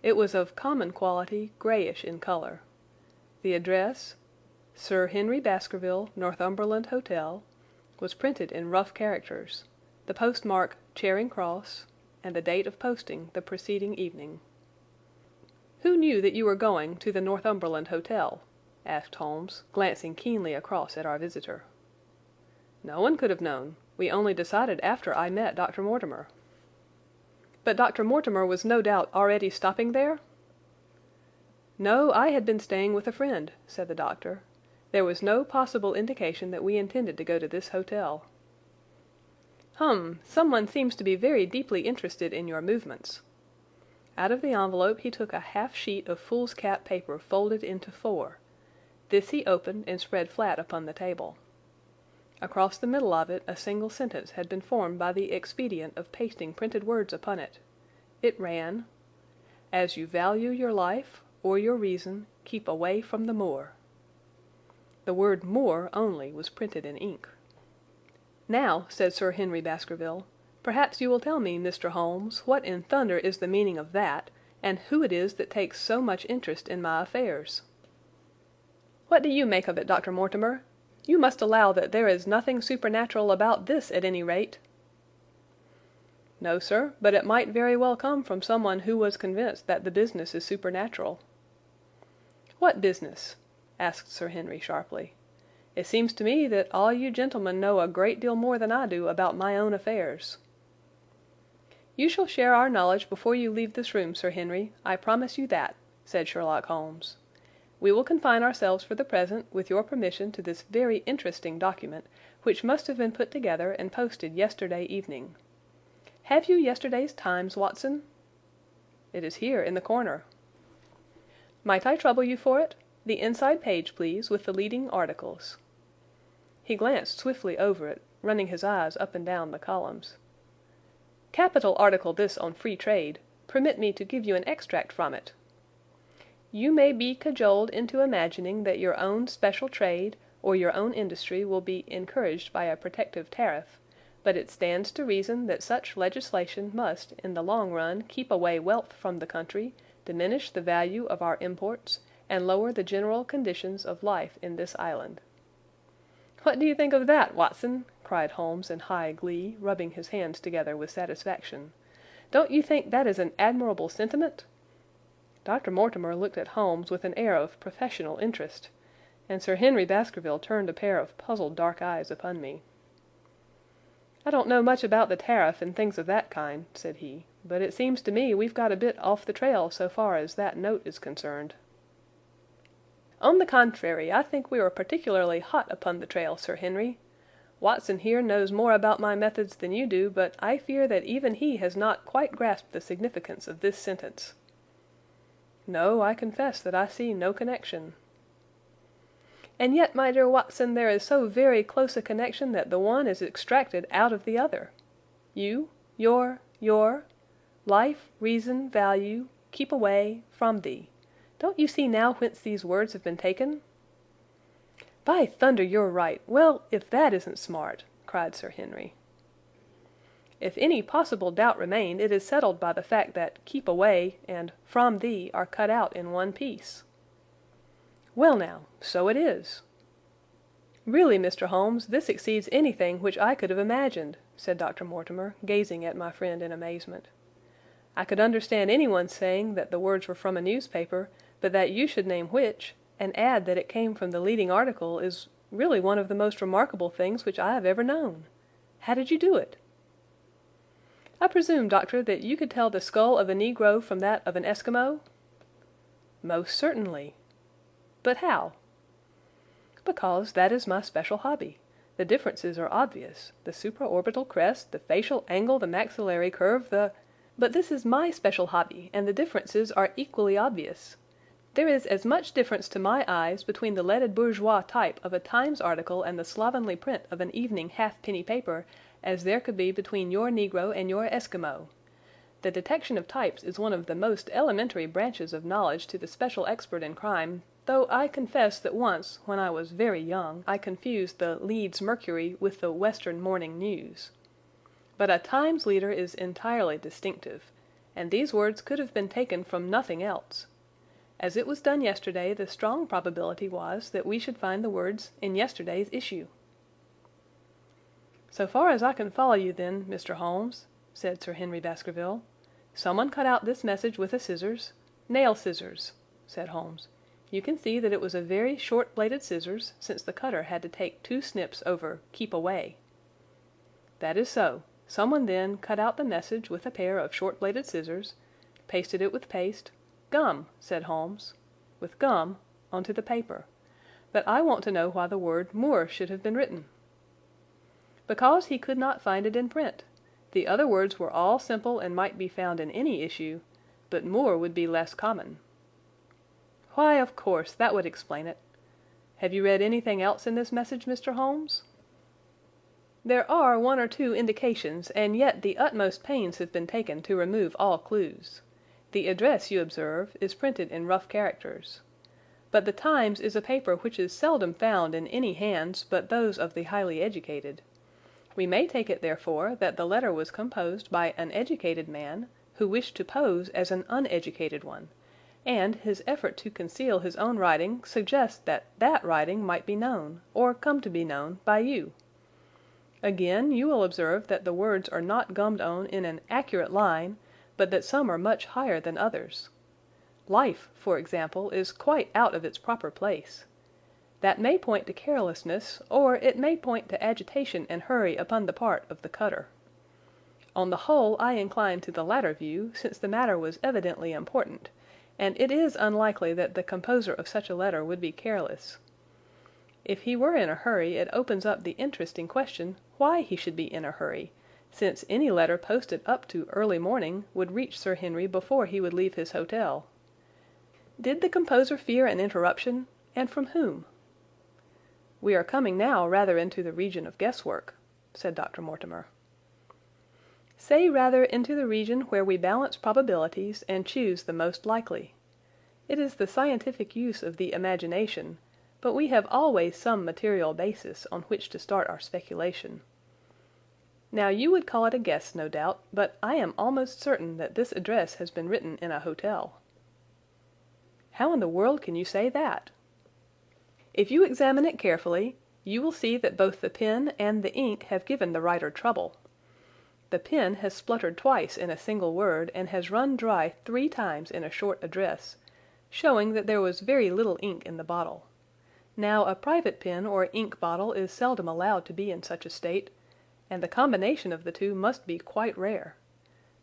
It was of common quality, grayish in colour. The address, Sir Henry Baskerville, Northumberland Hotel, was printed in rough characters, the postmark Charing Cross, and the date of posting the preceding evening. "Who knew that you were going to the Northumberland Hotel?" asked Holmes, glancing keenly across at our visitor. "No one could have known. We only decided after I met Dr. Mortimer." "But Dr. Mortimer was no doubt already stopping there?" "No, I had been staying with a friend," said the doctor. "There was no possible indication that we intended to go to this hotel." Someone seems to be very deeply interested in your movements." Out of the envelope he took a half sheet of foolscap paper folded into four. This he opened and spread flat upon the table. Across the middle of it a single sentence had been formed by the expedient of pasting printed words upon it. It ran, "As you value your life or your reason, keep away from the moor." The word moor only was printed in ink. "Now," said Sir Henry Baskerville, "perhaps you will tell me, Mr. Holmes, what in thunder is the meaning of that, and who it is that takes so much interest in my affairs." "What do you make of it, Dr. Mortimer? You must allow that there is nothing supernatural about this at any rate." "No, sir, but it might very well come from someone who was convinced that the business is supernatural." "What business?" asked Sir Henry sharply. "It seems to me that all you gentlemen know a great deal more than I do about my own affairs." "You shall share our knowledge before you leave this room, Sir Henry, I promise you that," said Sherlock Holmes. "We will confine ourselves for the present, with your permission, to this very interesting document, which must have been put together and posted yesterday evening. Have you yesterday's Times, Watson?" "It is here in the corner." "Might I trouble you for it? The inside page, please, with the leading articles." He glanced swiftly over it, running his eyes up and down the columns. "Capital article this on free trade. Permit me to give you an extract from it. 'You may be cajoled into imagining that your own special trade or your own industry will be encouraged by a protective tariff, but it stands to reason that such legislation must in the long run keep away wealth from the country, diminish the value of our imports, and lower the general conditions of life in this island.' What do you think of that, Watson?" cried Holmes in high glee, rubbing his hands together with satisfaction. "Don't you think that is an admirable sentiment?" Dr. Mortimer looked at Holmes with an air of professional interest, and Sir Henry Baskerville turned a pair of puzzled dark eyes upon me. "I don't know much about the tariff and things of that kind," said he, "but it seems to me we've got a bit off the trail so far as that note is concerned." "On the contrary, I think we are particularly hot upon the trail, Sir Henry. Watson here knows more about my methods than you do, but I fear that even he has not quite grasped the significance of this sentence." "No, I confess that I see no connection." "And yet, my dear Watson, there is so very close a connection that the one is extracted out of the other. Your life, reason, value, keep away, from thee. Don't you see now whence these words have been taken?" "By thunder, you're right. Well, if that isn't smart!" cried Sir Henry. "If any possible doubt remained, it is settled by the fact that 'keep away' and 'from thee' are cut out in one piece." "Well now, so it is." "Really, Mr. Holmes, this exceeds anything which I could have imagined," said Dr. Mortimer, gazing at my friend in amazement. "I could understand anyone saying that the words were from a newspaper, but that you should name which, and add that it came from the leading article, is really one of the most remarkable things which I have ever known. How did you do it?" "I presume, Doctor, that you could tell the skull of a Negro from that of an Eskimo?" "Most certainly." "But how?" "Because that is my special hobby. The differences are obvious. The supraorbital crest, the facial angle, the maxillary curve, the—" "But this is my special hobby, and the differences are equally obvious. There is as much difference to my eyes between the leaded bourgeois type of a Times article and the slovenly print of an evening halfpenny paper as there could be between your Negro and your Eskimo. The detection of types is one of the most elementary branches of knowledge to the special expert in crime, though I confess that once, when I was very young, I confused the Leeds Mercury with the Western Morning News. But a Times leader is entirely distinctive, and these words could have been taken from nothing else. As it was done yesterday, the strong probability was that we should find the words in yesterday's issue." "So far as I can follow you, then, Mr. Holmes," said Sir Henry Baskerville, "someone cut out this message with a scissors—" "Nail scissors," said Holmes. "You can see that it was a very short-bladed scissors, since the cutter had to take 2 snips over 'keep away.'" "That is so. Someone then cut out the message with a pair of short-bladed scissors, pasted it with paste—" "Gum," said Holmes, "with gum onto the paper. But I want to know why the word 'Moor' should have been written." "Because he could not find it in print. The other words were all simple and might be found in any issue, but 'Moor' would be less common." "Why, of course, that would explain it. Have you read anything else in this message, Mr. Holmes?" "There are 1 or 2 indications, and yet the utmost pains have been taken to remove all clues. The address, you observe, is printed in rough characters. But the Times is a paper which is seldom found in any hands but those of the highly educated. We may take it, therefore, that the letter was composed by an educated man who wished to pose as an uneducated one, and his effort to conceal his own writing suggests that that writing might be known, or come to be known, by you. Again, you will observe that the words are not gummed on in an accurate line, but that some are much higher than others. 'Life,' for example, is quite out of its proper place. That may point to carelessness, or it may point to agitation and hurry upon the part of the cutter. On the whole, I incline to the latter view, since the matter was evidently important, and it is unlikely that the composer of such a letter would be careless. If he were in a hurry, it opens up the interesting question why he should be in a hurry, since any letter posted up to early morning would reach Sir Henry before he would leave his hotel. Did the composer fear an interruption, and from whom?" "We are coming now rather into the region of guesswork," said Dr. Mortimer. "Say rather into the region where we balance probabilities and choose the most likely. It is the scientific use of the imagination, but we have always some material basis on which to start our speculation. Now you would call it a guess, no doubt, but I am almost certain that this address has been written in a hotel." "How in the world can you say that?" "If you examine it carefully, you will see that both the pen and the ink have given the writer trouble. The pen has spluttered twice in a single word and has run dry 3 times in a short address, showing that there was very little ink in the bottle. Now a private pen or ink bottle is seldom allowed to be in such a state, and the combination of the 2 must be quite rare.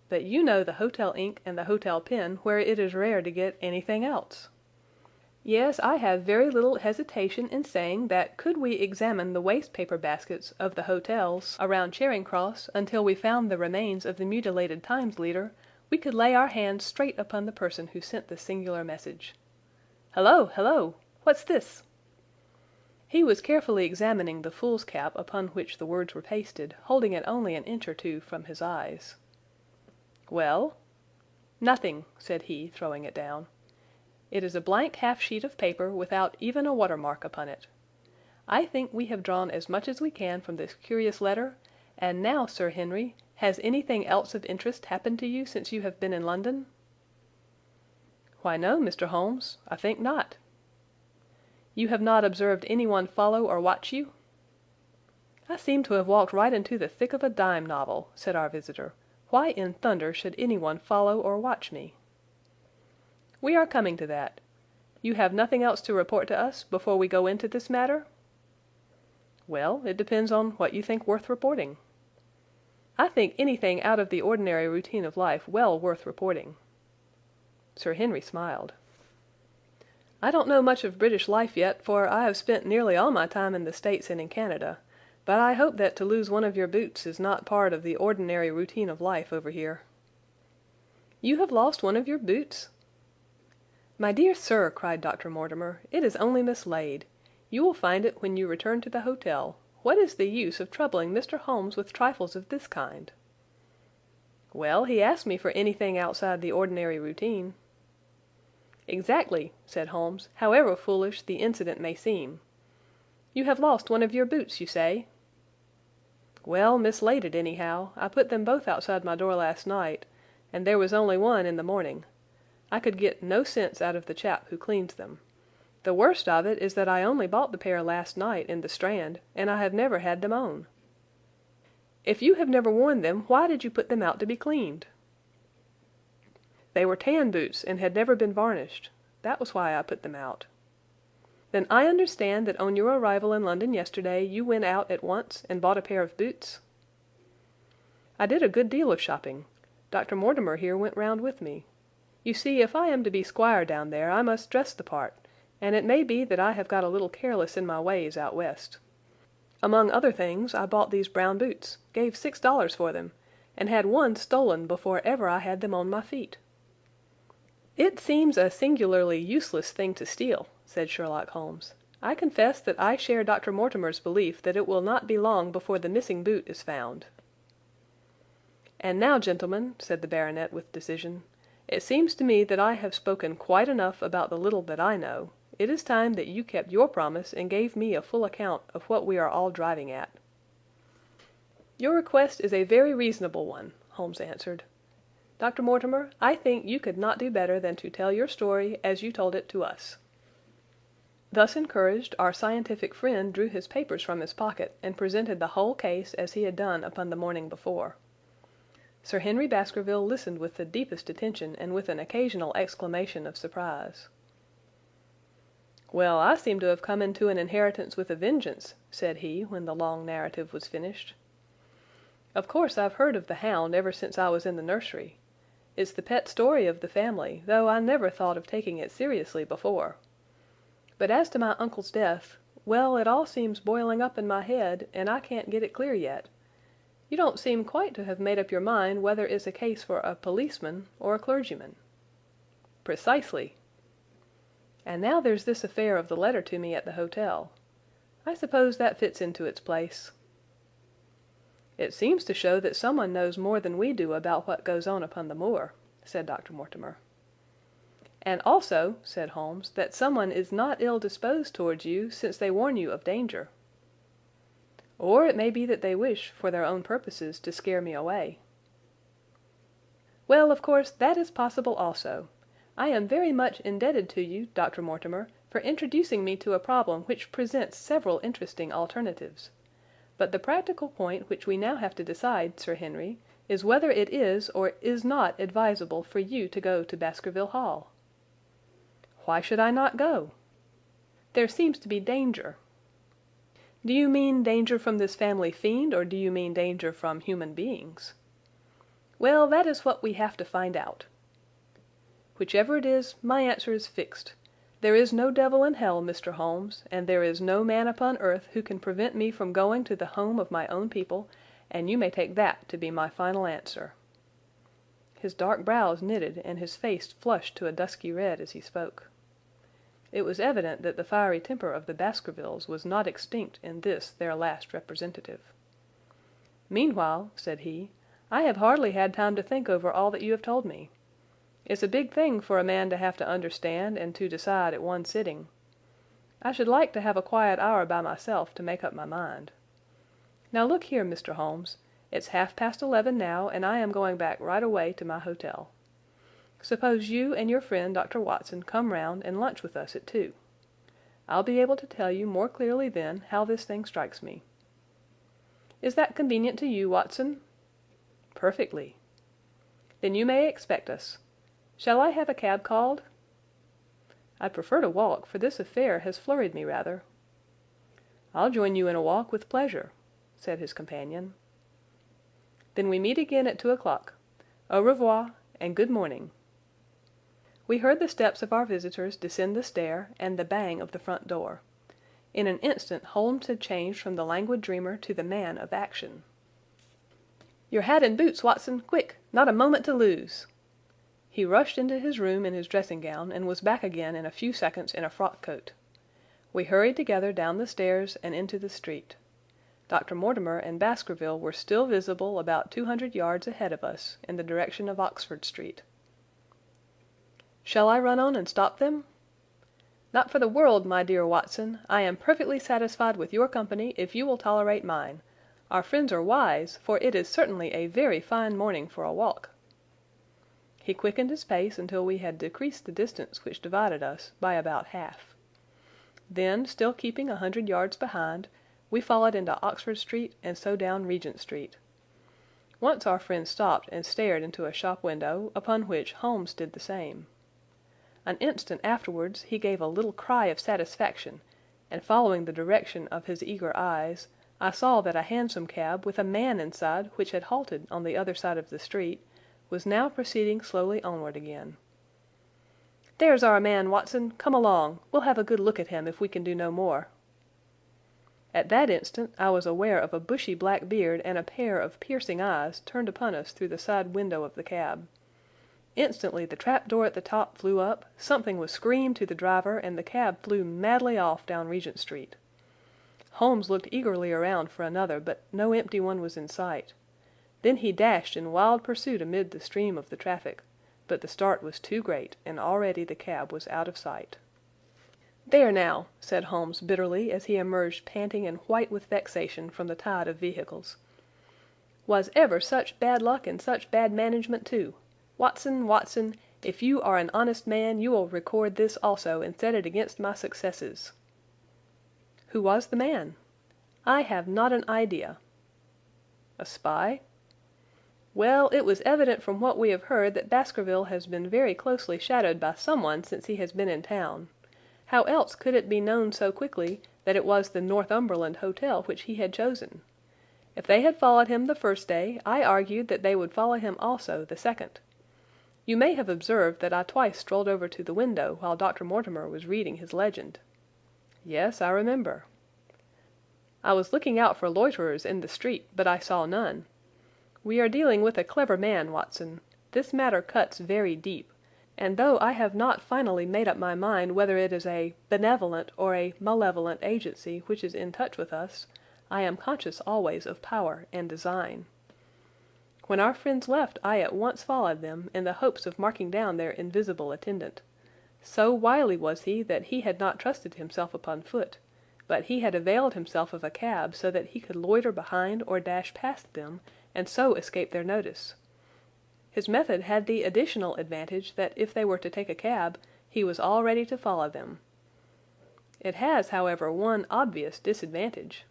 But you know the hotel ink and the hotel pen where it is rare to get anything else. Yes, I have very little hesitation in saying that could we examine the waste paper baskets of the hotels around Charing Cross until we found the remains of the mutilated Times leader, we could lay our hands straight upon the person who sent this singular message. Hello, hello! What's this?" He was carefully examining the fool's cap upon which the words were pasted, holding it only an inch or 2 from his eyes. "Well?" "Nothing," said he, throwing it down. "It is a blank half sheet of paper without even a watermark upon it. I think we have drawn as much as we can from this curious letter, and now, Sir Henry, has anything else of interest happened to you since you have been in London?" "Why, no, Mr. Holmes, I think not." "You have not observed anyone follow or watch you?" "I seem to have walked right into the thick of a dime novel," said our visitor. "Why in thunder should anyone follow or watch me?" "We are coming to that. You have nothing else to report to us before we go into this matter?" "Well, it depends on what you think worth reporting." "I think anything out of the ordinary routine of life well worth reporting." Sir Henry smiled. I don't know much of British life yet, for I have spent nearly all my time in the States and in Canada, but I hope that to lose one of your boots is not part of the ordinary routine of life over here." "You have lost one of your boots?" "My dear sir," cried Dr. Mortimer, "it is only mislaid. You will find it when you return to the hotel. What is the use of troubling Mr. Holmes with trifles of this kind?" "Well, he asked me for anything outside the ordinary routine." "Exactly," said Holmes, "however foolish the incident may seem. You have lost one of your boots, you say?" "Well, mislaid it anyhow. I put them both outside my door last night, and there was only one in the morning. I could get no sense out of the chap who cleans them. The worst of it is that I only bought the pair last night in the Strand, and I have never had them on." "If you have never worn them, why did you put them out to be cleaned?" "They were tan boots and had never been varnished. That was why I put them out." "Then I understand that on your arrival in London yesterday you went out at once and bought a pair of boots?" "I did a good deal of shopping. Dr. Mortimer here went round with me. You see, if I am to be squire down there I must dress the part, and it may be that I have got a little careless in my ways out west. Among other things I bought these brown boots, gave $6 for them, and had one stolen before ever I had them on my feet." "It seems a singularly useless thing to steal," said Sherlock Holmes. "I confess that I share Dr. Mortimer's belief that it will not be long before the missing boot is found." "And now, gentlemen," said the baronet with decision, "it seems to me that I have spoken quite enough about the little that I know. It is time that you kept your promise and gave me a full account of what we are all driving at." "Your request is a very reasonable one," Holmes answered. "Dr. Mortimer, I think you could not do better than to tell your story as you told it to us." Thus encouraged, our scientific friend drew his papers from his pocket and presented the whole case as he had done upon the morning before. Sir Henry Baskerville listened with the deepest attention and with an occasional exclamation of surprise. "Well, I seem to have come into an inheritance with a vengeance," said he when the long narrative was finished. "Of course I've heard of the Hound ever since I was in the nursery. It's the pet story of the family, though I never thought of taking it seriously before. But as to my uncle's death, well, it all seems boiling up in my head, and I can't get it clear yet. You don't seem quite to have made up your mind whether it's a case for a policeman or a clergyman." "Precisely." "And now there's this affair of the letter to me at the hotel. I suppose that fits into its place." "It seems to show that someone knows more than we do about what goes on upon the moor," said Dr. Mortimer. "And also," said Holmes, "that someone is not ill disposed towards you, since they warn you of danger." "Or it may be that they wish, for their own purposes, to scare me away." "Well, of course, that is possible also. I am very much indebted to you, Dr. Mortimer, for introducing me to a problem which presents several interesting alternatives. But the practical point which we now have to decide, Sir Henry, is whether it is or is not advisable for you to go to Baskerville Hall." "Why should I not go?" "There seems to be danger." "Do you mean danger from this family fiend, or do you mean danger from human beings?" "Well, that is what we have to find out." "Whichever it is, my answer is fixed. There is no devil in hell, Mr. Holmes, and there is no man upon earth who can prevent me from going to the home of my own people, and you may take that to be my final answer." His dark brows knitted and his face flushed to a dusky red as he spoke. It was evident that the fiery temper of the Baskervilles was not extinct in this their last representative. "Meanwhile," said he, "I have hardly had time to think over all that you have told me. It's a big thing for a man to have to understand and to decide at one sitting. I should like to have a quiet hour by myself to make up my mind. Now look here, Mr. Holmes, it's 11:30 now, and I am going back right away to my hotel. Suppose you and your friend Dr. Watson come round and lunch with us at 2. I'll be able to tell you more clearly then how this thing strikes me. Is that convenient to you, Watson?" "Perfectly." "Then you may expect us. Shall I have a cab called?" "I'd prefer to walk, for this affair has flurried me rather." "I'll join you in a walk with pleasure," said his companion. "Then we meet again at 2 o'clock. Au revoir, and good morning." We heard the steps of our visitors descend the stair and the bang of the front door. In an instant Holmes had changed from the languid dreamer to the man of action. "Your hat and boots, Watson! Quick! Not a moment to lose!" He rushed into his room in his dressing gown and was back again in a few seconds in a frock coat. We hurried together down the stairs and into the street. Dr. Mortimer and Baskerville were still visible about 200 yards ahead of us in the direction of Oxford Street. "Shall I run on and stop them?" "Not for the world, my dear Watson. I am perfectly satisfied with your company if you will tolerate mine. Our friends are wise, for it is certainly a very fine morning for a walk." He quickened his pace until we had decreased the distance which divided us by about half. Then, still keeping 100 yards behind, we followed into Oxford Street and so down Regent Street. Once our friend stopped and stared into a shop window, upon which Holmes did the same. An instant afterwards he gave a little cry of satisfaction, and following the direction of his eager eyes, I saw that a hansom cab with a man inside which had halted on the other side of the street was now proceeding slowly onward again. "There's our man, Watson. Come along. We'll have a good look at him if we can do no more." At that instant I was aware of a bushy black beard and a pair of piercing eyes turned upon us through the side window of the cab. Instantly the trap door at the top flew up, something was screamed to the driver, and the cab flew madly off down Regent Street. Holmes looked eagerly around for another, but no empty one was in sight. Then he dashed in wild pursuit amid the stream of the traffic, but the start was too great, and already the cab was out of sight. "There now," said Holmes bitterly as he emerged panting and white with vexation from the tide of vehicles. "Was ever such bad luck and such bad management too? Watson, Watson, if you are an honest man you will record this also and set it against my successes." "Who was the man?" "I have not an idea." "A spy?" "Well, it was evident from what we have heard that Baskerville has been very closely shadowed by someone since he has been in town. How else could it be known so quickly that it was the Northumberland Hotel which he had chosen? If they had followed him the first day, I argued that they would follow him also the second. You may have observed that I twice strolled over to the window while Dr. Mortimer was reading his legend." "Yes, I remember." "I was looking out for loiterers in the street, but I saw none. We are dealing with a clever man, Watson. This matter cuts very deep, and though I have not finally made up my mind whether it is a benevolent or a malevolent agency which is in touch with us, I am conscious always of power and design. When our friends left I at once followed them in the hopes of marking down their invisible attendant. So wily was he that he had not trusted himself upon foot, but he had availed himself of a cab so that he could loiter behind or dash past them and so escape their notice. His method had the additional advantage that if they were to take a cab, he was all ready to follow them. It has, however, one obvious disadvantage."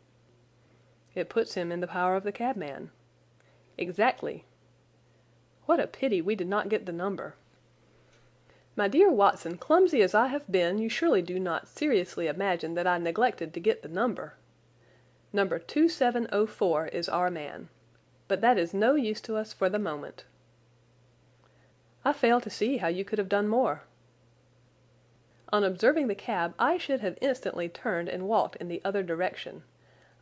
"It puts him in the power of the cabman." "Exactly." "What a pity we did not get the number." "My dear Watson, clumsy as I have been, you surely do not seriously imagine that I neglected to get the number. Number 2704 is our man. But that is no use to us for the moment." "I fail to see how you could have done more." "On observing the cab I should have instantly turned and walked in the other direction.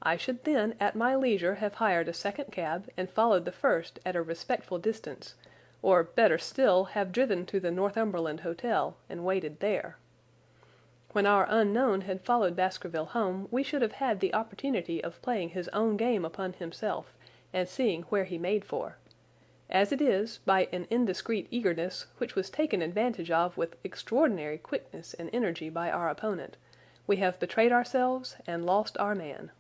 I should then at my leisure have hired a second cab and followed the first at a respectful distance, or better still have driven to the Northumberland Hotel and waited there. When our unknown had followed Baskerville home we should have had the opportunity of playing his own game upon himself and seeing where he made for. As it is, by an indiscreet eagerness, which was taken advantage of with extraordinary quickness and energy by our opponent, we have betrayed ourselves and lost our man."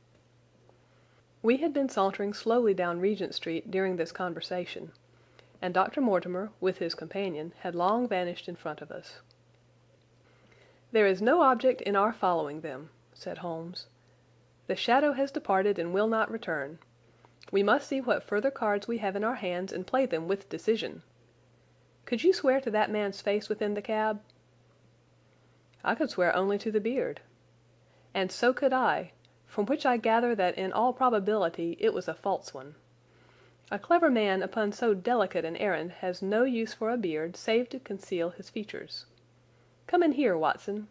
We had been sauntering slowly down Regent Street during this conversation, and Dr. Mortimer, with his companion, had long vanished in front of us. "There is no object in our following them," said Holmes. "The shadow has departed and will not return. We must see what further cards we have in our hands and play them with decision. Could you swear to that man's face within the cab?" "I could swear only to the beard." "And so could I, from which I gather that in all probability it was a false one. A clever man upon so delicate an errand has no use for a beard save to conceal his features. Come in here, Watson."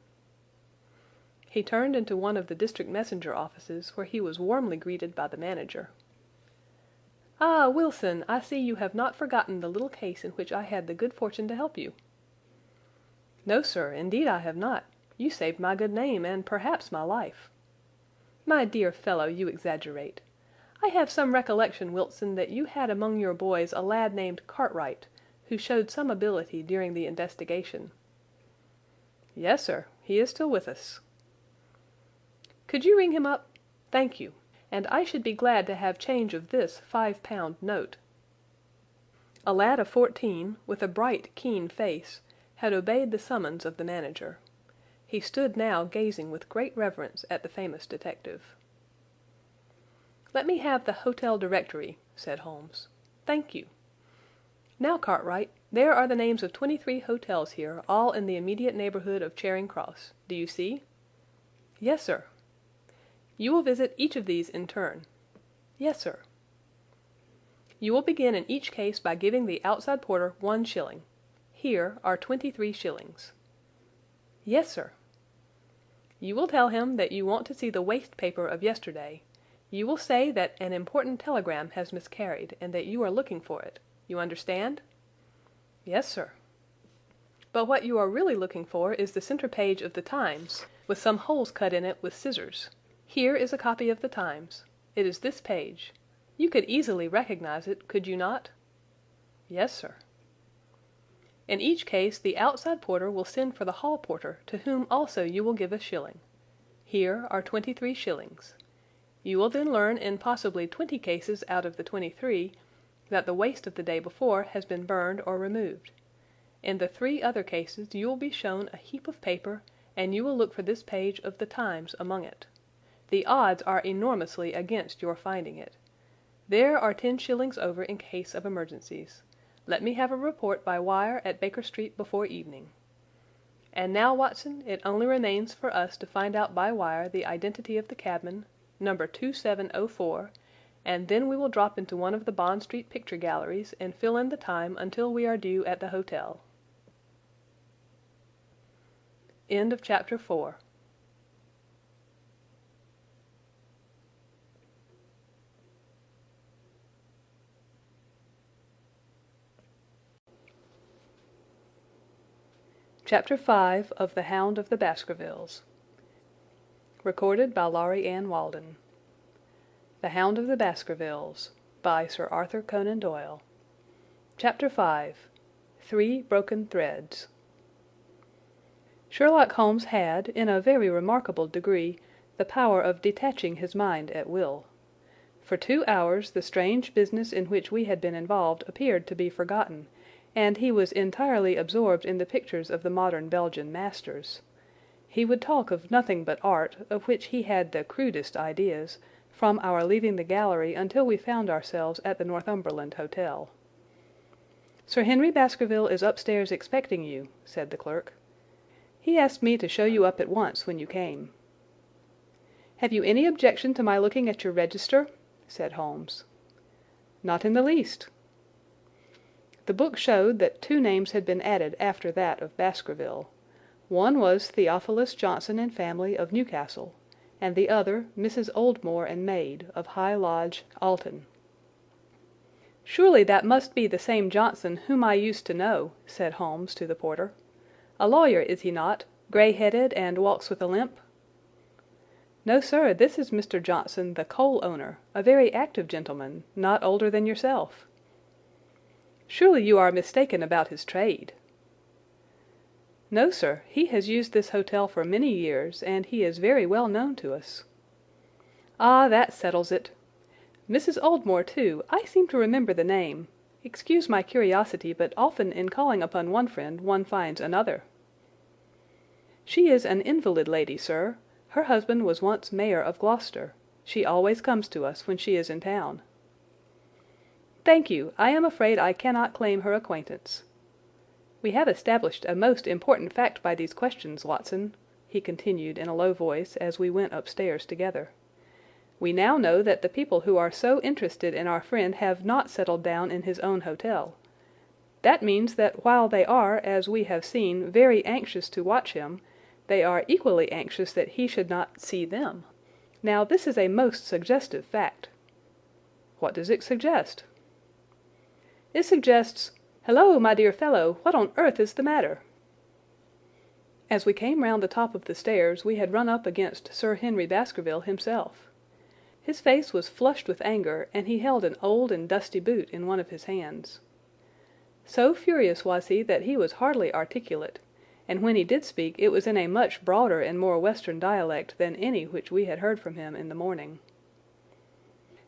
He turned into one of the district messenger offices, where he was warmly greeted by the manager. "Ah, Wilson, I see you have not forgotten the little case in which I had the good fortune to help you." "No, sir, indeed I have not. You saved my good name and perhaps my life." "My dear fellow, you exaggerate. I have some recollection, Wilson, that you had among your boys a lad named Cartwright, who showed some ability during the investigation." "Yes, sir, he is still with us." "Could you ring him up? Thank you. And I should be glad to have change of this £5 note." A lad of 14, with a bright, keen face, had obeyed the summons of the manager. He stood now gazing with great reverence at the famous detective. "Let me have the hotel directory," said Holmes. "Thank you. Now, Cartwright, there are the names of 23 hotels here, all in the immediate neighbourhood of Charing Cross. Do you see?" "Yes, sir." "You will visit each of these in turn." "Yes, sir." "You will begin in each case by giving the outside porter 1 shilling. Here are 23 shillings." "Yes, sir." "You will tell him that you want to see the waste paper of yesterday. You will say that an important telegram has miscarried, and that you are looking for it. You understand?" "Yes, sir." "But what you are really looking for is the centre page of the Times, with some holes cut in it with scissors. Here is a copy of the Times. It is this page. You could easily recognize it, could you not?" "Yes, sir." "In each case the outside porter will send for the hall porter, to whom also you will give 1 shilling. Here are 23 shillings. You will then learn in possibly 20 cases out of the 23 that the waste of the day before has been burned or removed. In the 3 other cases you will be shown a heap of paper, and you will look for this page of the Times among it. The odds are enormously against your finding it. There are 10 shillings over in case of emergencies. Let me have a report by wire at Baker Street before evening. And now, Watson, it only remains for us to find out by wire the identity of the cabman, number 2704, and then we will drop into one of the Bond Street picture galleries and fill in the time until we are due at the hotel." End of Chapter 4. Chapter 5 of The Hound of the Baskervilles. Recorded by Laurie Ann Walden. The Hound of the Baskervilles, by Sir Arthur Conan Doyle. Chapter 5. 3 Broken Threads. Sherlock Holmes had, in a very remarkable degree, the power of detaching his mind at will. For 2 hours the strange business in which we had been involved appeared to be forgotten, and he was entirely absorbed in the pictures of the modern Belgian masters. He would talk of nothing but art, of which he had the crudest ideas, from our leaving the gallery until we found ourselves at the Northumberland Hotel. "Sir Henry Baskerville is upstairs expecting you," said the clerk. "He asked me to show you up at once when you came." "Have you any objection to my looking at your register?" said Holmes. "Not in the least." The book showed that 2 names had been added after that of Baskerville. One was Theophilus Johnson and family, of Newcastle, and the other Mrs. Oldmore and maid, of High Lodge, Alton. "Surely that must be the same Johnson whom I used to know," said Holmes to the porter. "A lawyer, is he not, grey-headed and walks with a limp?" "No, sir, this is Mr. Johnson, the coal owner, a very active gentleman, not older than yourself." "Surely you are mistaken about his trade." "No, sir, he has used this hotel for many years, and he is very well known to us." "Ah, that settles it. Mrs. Oldmore, too, I seem to remember the name. Excuse my curiosity, but often in calling upon one friend one finds another." "She is an invalid lady, sir. Her husband was once Mayor of Gloucester. She always comes to us when she is in town." "Thank you. I am afraid I cannot claim her acquaintance. We have established a most important fact by these questions, Watson," he continued in a low voice as we went upstairs together. We now know that the people who are so interested in our friend have not settled down in his own hotel. That means that while they are, as we have seen, very anxious to watch him, they are equally anxious that he should not see them. Now, this is a most suggestive fact. What does it suggest? It suggests, "Hello, my dear fellow, what on earth is the matter?" As we came round the top of the stairs, we had run up against Sir Henry Baskerville himself. His face was flushed with anger, and he held an old and dusty boot in one of his hands. So furious was he that he was hardly articulate, and when he did speak it was in a much broader and more western dialect than any which we had heard from him in the morning.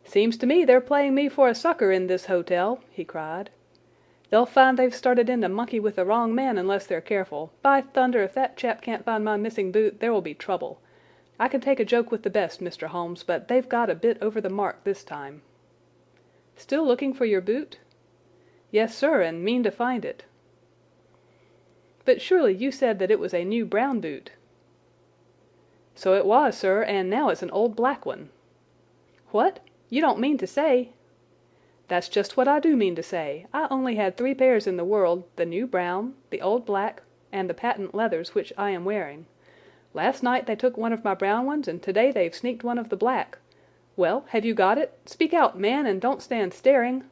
"Seems to me they're playing me for a sucker in this hotel," he cried. "They'll find they've started in to monkey with the wrong man unless they're careful. By thunder, if that chap can't find my missing boot, there will be trouble. I can take a joke with the best, Mr. Holmes, but they've got a bit over the mark this time." "Still looking for your boot?" "Yes, sir, and mean to find it." "But surely you said that it was a new brown boot." "So it was, sir, and now it's an old black one." "What? You don't mean to say—" "That's just what I do mean to say. I only had 3 pairs in the world, the new brown, the old black, and the patent leathers which I am wearing. Last night they took one of my brown ones, and today they've sneaked one of the black. Well, have you got it? Speak out, man, and don't stand staring."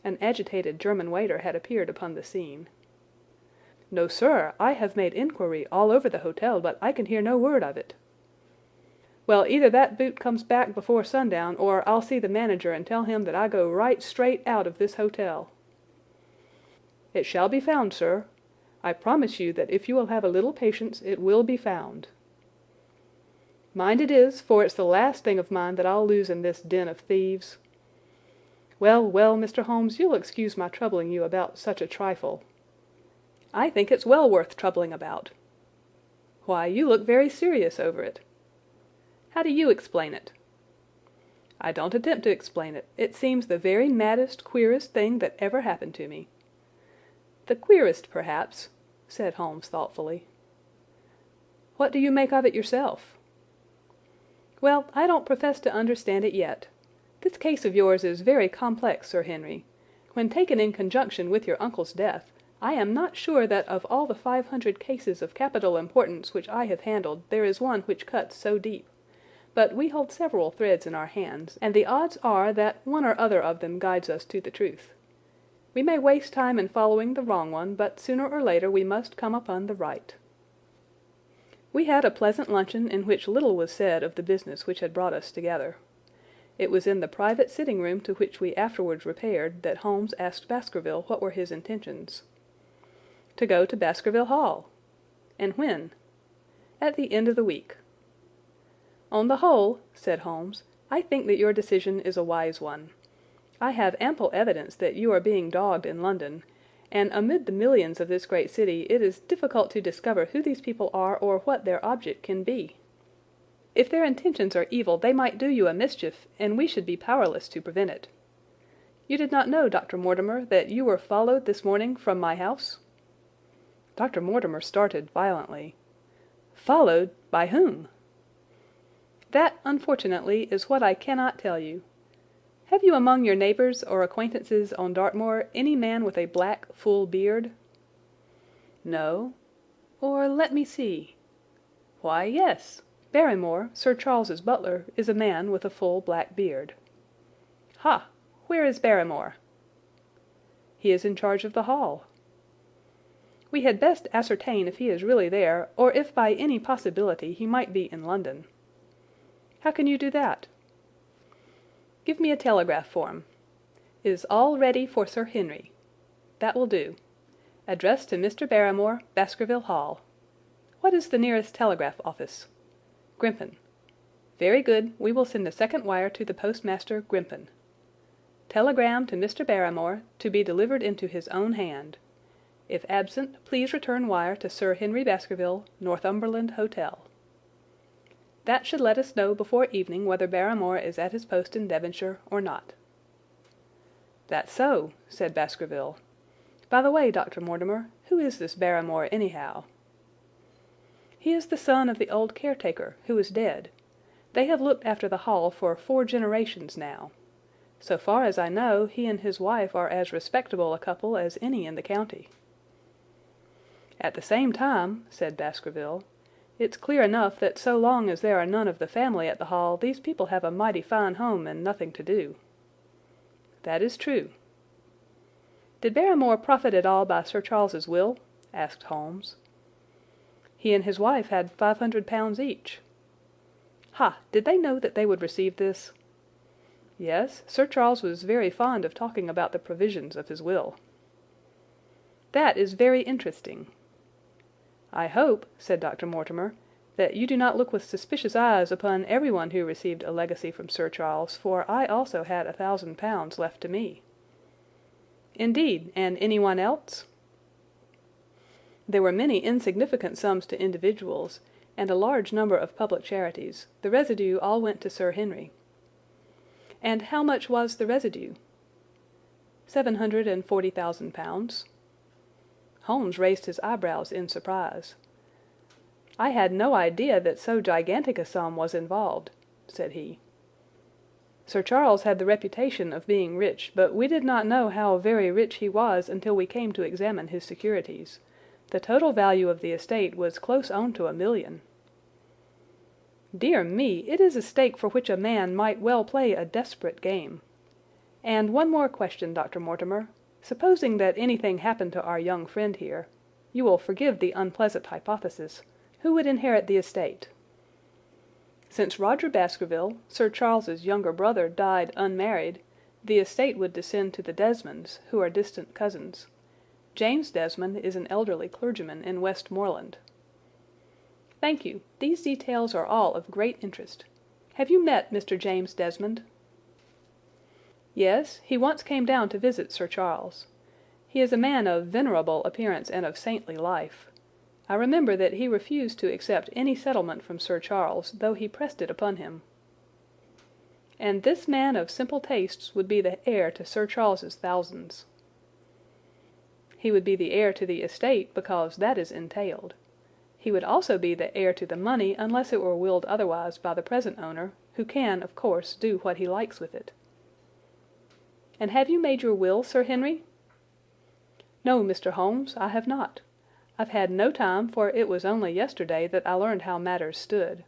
An agitated German waiter had appeared upon the scene. "No, sir, I have made inquiry all over the hotel, but I can hear no word of it." "Well, either that boot comes back before sundown, or I'll see the manager and tell him that I go right straight out of this hotel." "It shall be found, sir. I promise you that if you will have a little patience, it will be found." "Mind it is, for it's the last thing of mine that I'll lose in this den of thieves. Well, well, Mr. Holmes, you'll excuse my troubling you about such a trifle." "I think it's well worth troubling about." "Why, you look very serious over it." "How do you explain it?" "I don't attempt to explain it. It seems the very maddest, queerest thing that ever happened to me." "The queerest, perhaps," said Holmes thoughtfully. "What do you make of it yourself?" "Well, I don't profess to understand it yet. This case of yours is very complex, Sir Henry. When taken in conjunction with your uncle's death, I am not sure that of all the 500 cases of capital importance which I have handled there is one which cuts so deep. But we hold several threads in our hands, and the odds are that one or other of them guides us to the truth. We may waste time in following the wrong one, but sooner or later we must come upon the right." We had a pleasant luncheon in which little was said of the business which had brought us together. It was in the private sitting-room to which we afterwards repaired that Holmes asked Baskerville what were his intentions. To go to Baskerville Hall. And when? At the end of the week. "On the whole," said Holmes, "I think that your decision is a wise one. I have ample evidence that you are being dogged in London, and amid the millions of this great city it is difficult to discover who these people are or what their object can be. If their intentions are evil they might do you a mischief, and we should be powerless to prevent it. You did not know, Dr. Mortimer, that you were followed this morning from my house?" Dr. Mortimer started violently. "Followed? By whom?" "That, unfortunately, is what I cannot tell you. Have you among your neighbours or acquaintances on Dartmoor any man with a black, full beard?" "No. Or let me see. Why, yes. Barrymore, Sir Charles's butler, is a man with a full black beard." "Ha! Where is Barrymore?" "He is in charge of the hall." "We had best ascertain if he is really there, or if by any possibility he might be in London." "How can you do that?" "Give me a telegraph form. 'Is all ready for Sir Henry.' That will do. Address to Mr. Barrymore, Baskerville Hall. What is the nearest telegraph office?" "Grimpen." "Very good. We will send a second wire to the postmaster, Grimpen. Telegram to Mr. Barrymore, to be delivered into his own hand. If absent, please return wire to Sir Henry Baskerville, Northumberland Hotel." That should let us know before evening whether Barrymore is at his post in Devonshire or not. "That's so," said Baskerville. "By the way, Dr. Mortimer, who is this Barrymore, anyhow?" "He is the son of the old caretaker, who is dead. They have looked after the Hall for 4 generations now. So far as I know, he and his wife are as respectable a couple as any in the county." "At the same time," said Baskerville, "it's clear enough that so long as there are none of the family at the Hall, these people have a mighty fine home and nothing to do." "That is true." "Did Barrymore profit at all by Sir Charles's will?" asked Holmes. "He and his wife had £500 each." "Ha! Did they know that they would receive this?" "Yes, Sir Charles was very fond of talking about the provisions of his will." "That is very interesting." "I hope," said Dr. Mortimer, "that you do not look with suspicious eyes upon everyone who received a legacy from Sir Charles, for I also had £1,000 left to me." "Indeed, and anyone else?" "There were many insignificant sums to individuals, and a large number of public charities. The residue all went to Sir Henry." "And how much was the residue?" £740,000. Holmes raised his eyebrows in surprise. "I had no idea that so gigantic a sum was involved," said he. "Sir Charles had the reputation of being rich, but we did not know how very rich he was until we came to examine his securities. The total value of the estate was close on to £1 million." "Dear me, it is a stake for which a man might well play a desperate game. And one more question, Dr. Mortimer. Supposing that anything happened to our young friend here—you will forgive the unpleasant hypothesis—who would inherit the estate?" "Since Roger Baskerville, Sir Charles's younger brother, died unmarried, the estate would descend to the Desmonds, who are distant cousins. James Desmond is an elderly clergyman in Westmoreland." "Thank you. These details are all of great interest. Have you met Mr. James Desmond?" "Yes, he once came down to visit Sir Charles. He is a man of venerable appearance and of saintly life. I remember that he refused to accept any settlement from Sir Charles, though he pressed it upon him." "And this man of simple tastes would be the heir to Sir Charles's thousands." "He would be the heir to the estate because that is entailed. He would also be the heir to the money unless it were willed otherwise by the present owner, who can, of course, do what he likes with it." "And have you made your will, Sir Henry?" "No, Mr. Holmes, I have not. I've had no time, for it was only yesterday that I learned how matters stood.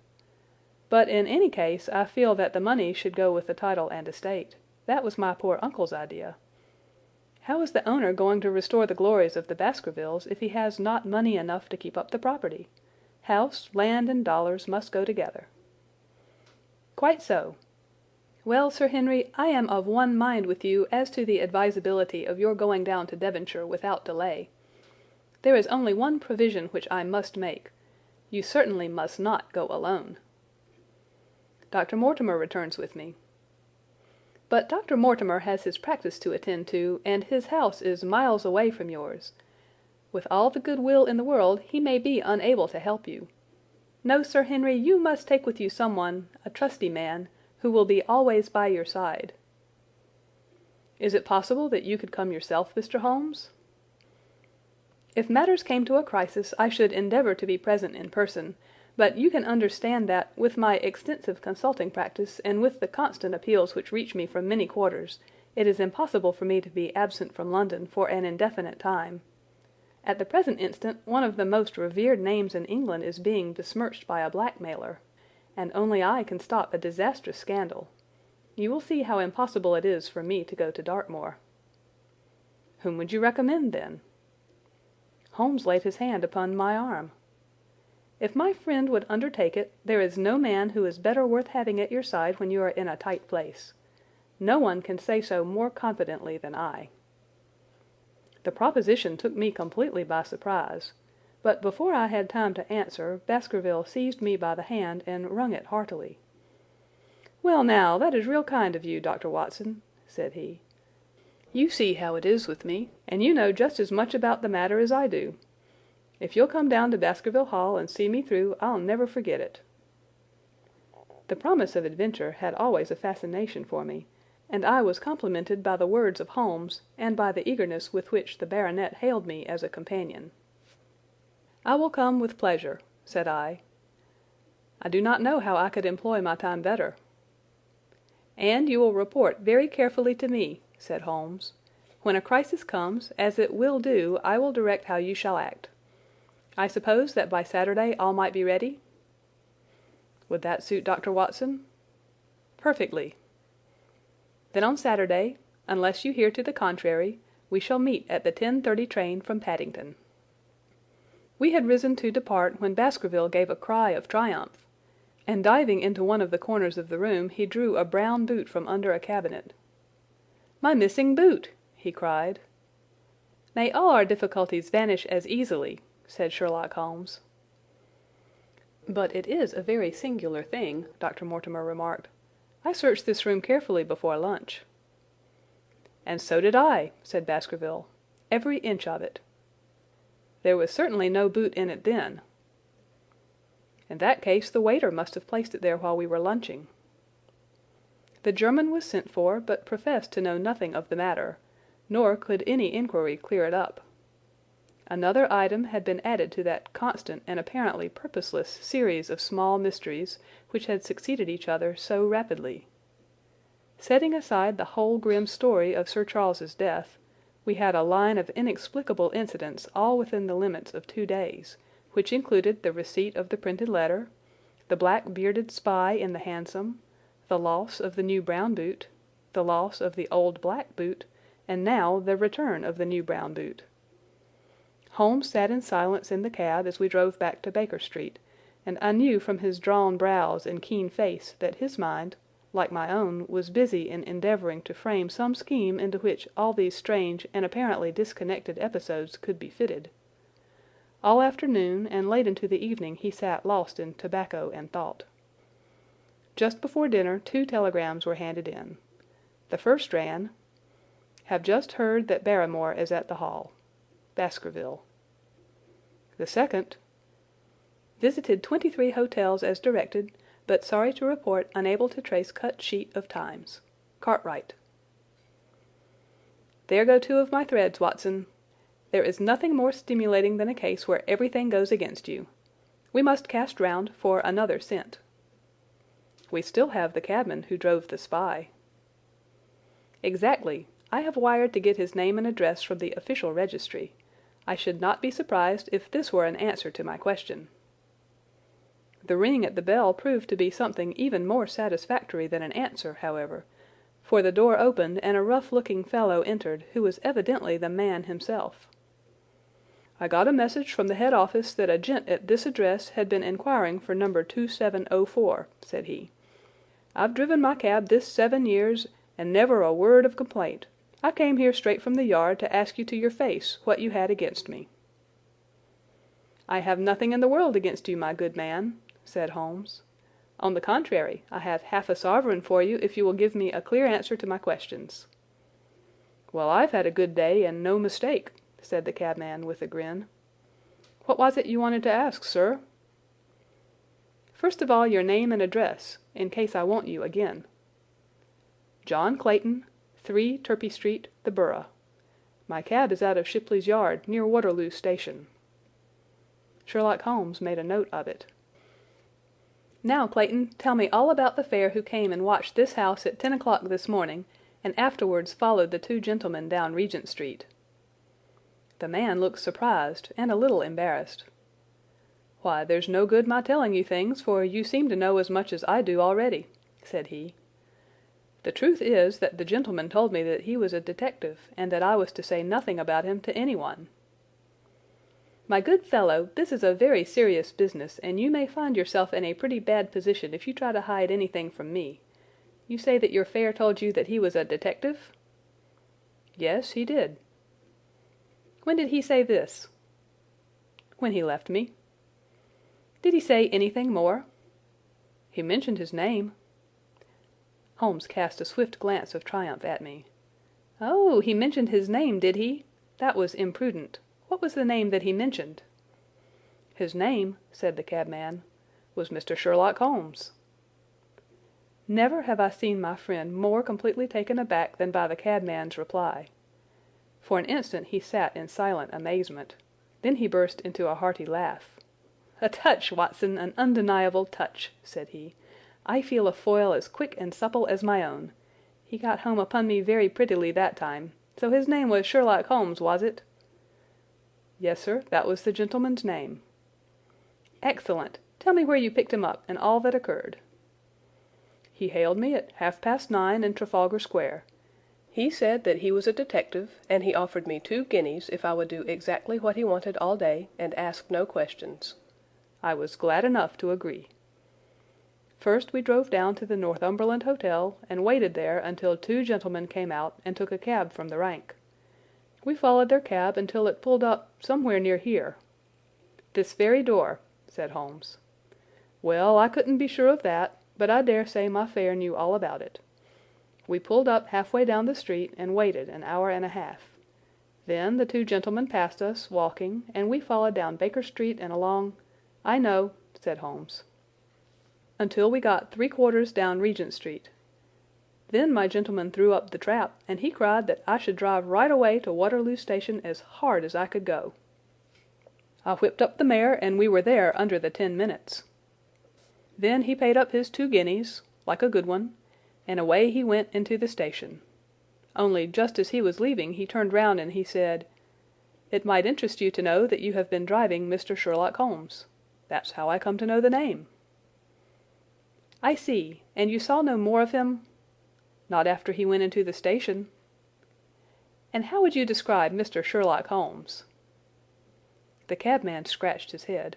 But in any case I feel that the money should go with the title and estate. That was my poor uncle's idea. How is the owner going to restore the glories of the Baskervilles if he has not money enough to keep up the property? House, land, and dollars must go together." "Quite so. Well, Sir Henry, I am of one mind with you as to the advisability of your going down to Devonshire without delay. There is only one provision which I must make. You certainly must not go alone." "Dr. Mortimer returns with me." "But Dr. Mortimer has his practice to attend to, and his house is miles away from yours. With all the good will in the world, he may be unable to help you. No, Sir Henry, you must take with you someone, a trusty man, who will be always by your side." "Is it possible that you could come yourself, Mr. Holmes?" "If matters came to a crisis, I should endeavour to be present in person, but you can understand that, with my extensive consulting practice and with the constant appeals which reach me from many quarters, it is impossible for me to be absent from London for an indefinite time. At the present instant one of the most revered names in England is being besmirched by a blackmailer, and only I can stop a disastrous scandal. You will see how impossible it is for me to go to Dartmoor." "Whom would you recommend, then?" Holmes laid his hand upon my arm. "If my friend would undertake it, there is no man who is better worth having at your side when you are in a tight place. No one can say so more confidently than I." The proposition took me completely by surprise, but before I had time to answer, Baskerville seized me by the hand and wrung it heartily. "Well now, that is real kind of you, Dr. Watson," said he. "You see how it is with me, and you know just as much about the matter as I do. If you'll come down to Baskerville Hall and see me through, I'll never forget it." The promise of adventure had always a fascination for me, and I was complimented by the words of Holmes and by the eagerness with which the baronet hailed me as a companion. "I will come with pleasure," said I. I do not know how I could employ my time better." "And you will report very carefully to me," said Holmes. "When a crisis comes, as it will do, I will direct how you shall act. I suppose that by Saturday all might be ready?" "Would that suit Dr. Watson?" "Perfectly." "Then on Saturday, unless you hear to the contrary, we shall meet at the 10:30 train from Paddington." We had risen to depart when Baskerville gave a cry of triumph, and diving into one of the corners of the room he drew a brown boot from under a cabinet. "My missing boot!" he cried. "May all our difficulties vanish as easily," said Sherlock Holmes. "But it is a very singular thing," Dr. Mortimer remarked. "I searched this room carefully before lunch." "And so did I," said Baskerville. "Every inch of it." "There was certainly no boot in it then." "In that case the waiter must have placed it there while we were lunching." The German was sent for, but professed to know nothing of the matter, nor could any inquiry clear it up. Another item had been added to that constant and apparently purposeless series of small mysteries which had succeeded each other so rapidly. Setting aside the whole grim story of Sir Charles's death, we had a line of inexplicable incidents all within the limits of 2 days, which included the receipt of the printed letter, the black bearded spy in the hansom, the loss of the new brown boot, the loss of the old black boot, and now the return of the new brown boot. Holmes sat in silence in the cab as we drove back to Baker Street, and I knew from his drawn brows and keen face that his mind, like my own, was busy in endeavouring to frame some scheme into which all these strange and apparently disconnected episodes could be fitted. All afternoon and late into the evening he sat lost in tobacco and thought. Just before dinner 2 telegrams were handed in. The first ran, "Have just heard that Barrymore is at the Hall. Baskerville." The second, "Visited 23 hotels as directed, but sorry to report unable to trace cut sheet of Times. Cartwright." "There go 2 of my threads, Watson. There is nothing more stimulating than a case where everything goes against you. We must cast round for another scent." "We still have the cabman who drove the spy." "Exactly. I have wired to get his name and address from the official registry. I should not be surprised if this were an answer to my question." The ring at the bell proved to be something even more satisfactory than an answer, however, for the door opened and a rough-looking fellow entered who was evidently the man himself. "I got a message from the head office that a gent at this address had been inquiring for number 2704, said he. "I've driven my cab this 7 years, and never a word of complaint. I came here straight from the yard to ask you to your face what you had against me." "I have nothing in the world against you, my good man," said Holmes. "On the contrary, I have half a sovereign for you if you will give me a clear answer to my questions." "Well, I've had a good day and no mistake," said the cabman with a grin. "What was it you wanted to ask, sir?" "First of all, your name and address, in case I want you again." "John Clayton, 3 Turpey Street, the Borough. My cab is out of Shipley's Yard, near Waterloo Station." Sherlock Holmes made a note of it. "Now, Clayton, tell me all about the fare who came and watched this house at 10 o'clock this morning, and afterwards followed the 2 gentlemen down Regent Street." The man looked surprised and a little embarrassed. "Why, there's no good my telling you things, for you seem to know as much as I do already," said he. "The truth is that the gentleman told me that he was a detective, and that I was to say nothing about him to anyone." "My good fellow, this is a very serious business, and you may find yourself in a pretty bad position if you try to hide anything from me. You say that your fare told you that he was a detective?" "Yes, he did." "When did he say this?" "When he left me." "Did he say anything more?" "He mentioned his name." Holmes cast a swift glance of triumph at me. "Oh, he mentioned his name, did he? That was imprudent. What was the name that he mentioned?" "His name," said the cabman, "was Mr. Sherlock Holmes." Never have I seen my friend more completely taken aback than by the cabman's reply. For an instant he sat in silent amazement. Then he burst into a hearty laugh. "A touch, Watson, an undeniable touch," said he. "I feel a foil as quick and supple as my own. He got home upon me very prettily that time. So his name was Sherlock Holmes, was it?" "Yes, sir, that was the gentleman's name." "Excellent. Tell me where you picked him up, and all that occurred." "He hailed me at 9:30 in Trafalgar Square. He said that he was a detective, and he offered me 2 guineas if I would do exactly what he wanted all day, and ask no questions. I was glad enough to agree. First we drove down to the Northumberland Hotel, and waited there until 2 gentlemen came out and took a cab from the rank. We followed their cab until it pulled up somewhere near here." "This very door," said Holmes. "Well, I couldn't be sure of that, but I dare say my fare knew all about it. We pulled up halfway down the street and waited an hour and a half. Then the 2 gentlemen passed us, walking, and we followed down Baker Street and along—" "I know," said Holmes. "Until we got 3/4 down Regent Street. Then my gentleman threw up the trap, and he cried that I should drive right away to Waterloo Station as hard as I could go. I whipped up the mare, and we were there under the 10 minutes. Then he paid up his 2 guineas, like a good one, and away he went into the station. Only just as he was leaving he turned round and he said, 'It might interest you to know that you have been driving Mr. Sherlock Holmes. That's how I come to know the name.'" "I see. And you saw no more of him?" "Not after he went into the station." "And how would you describe Mr. Sherlock Holmes?" The cabman scratched his head.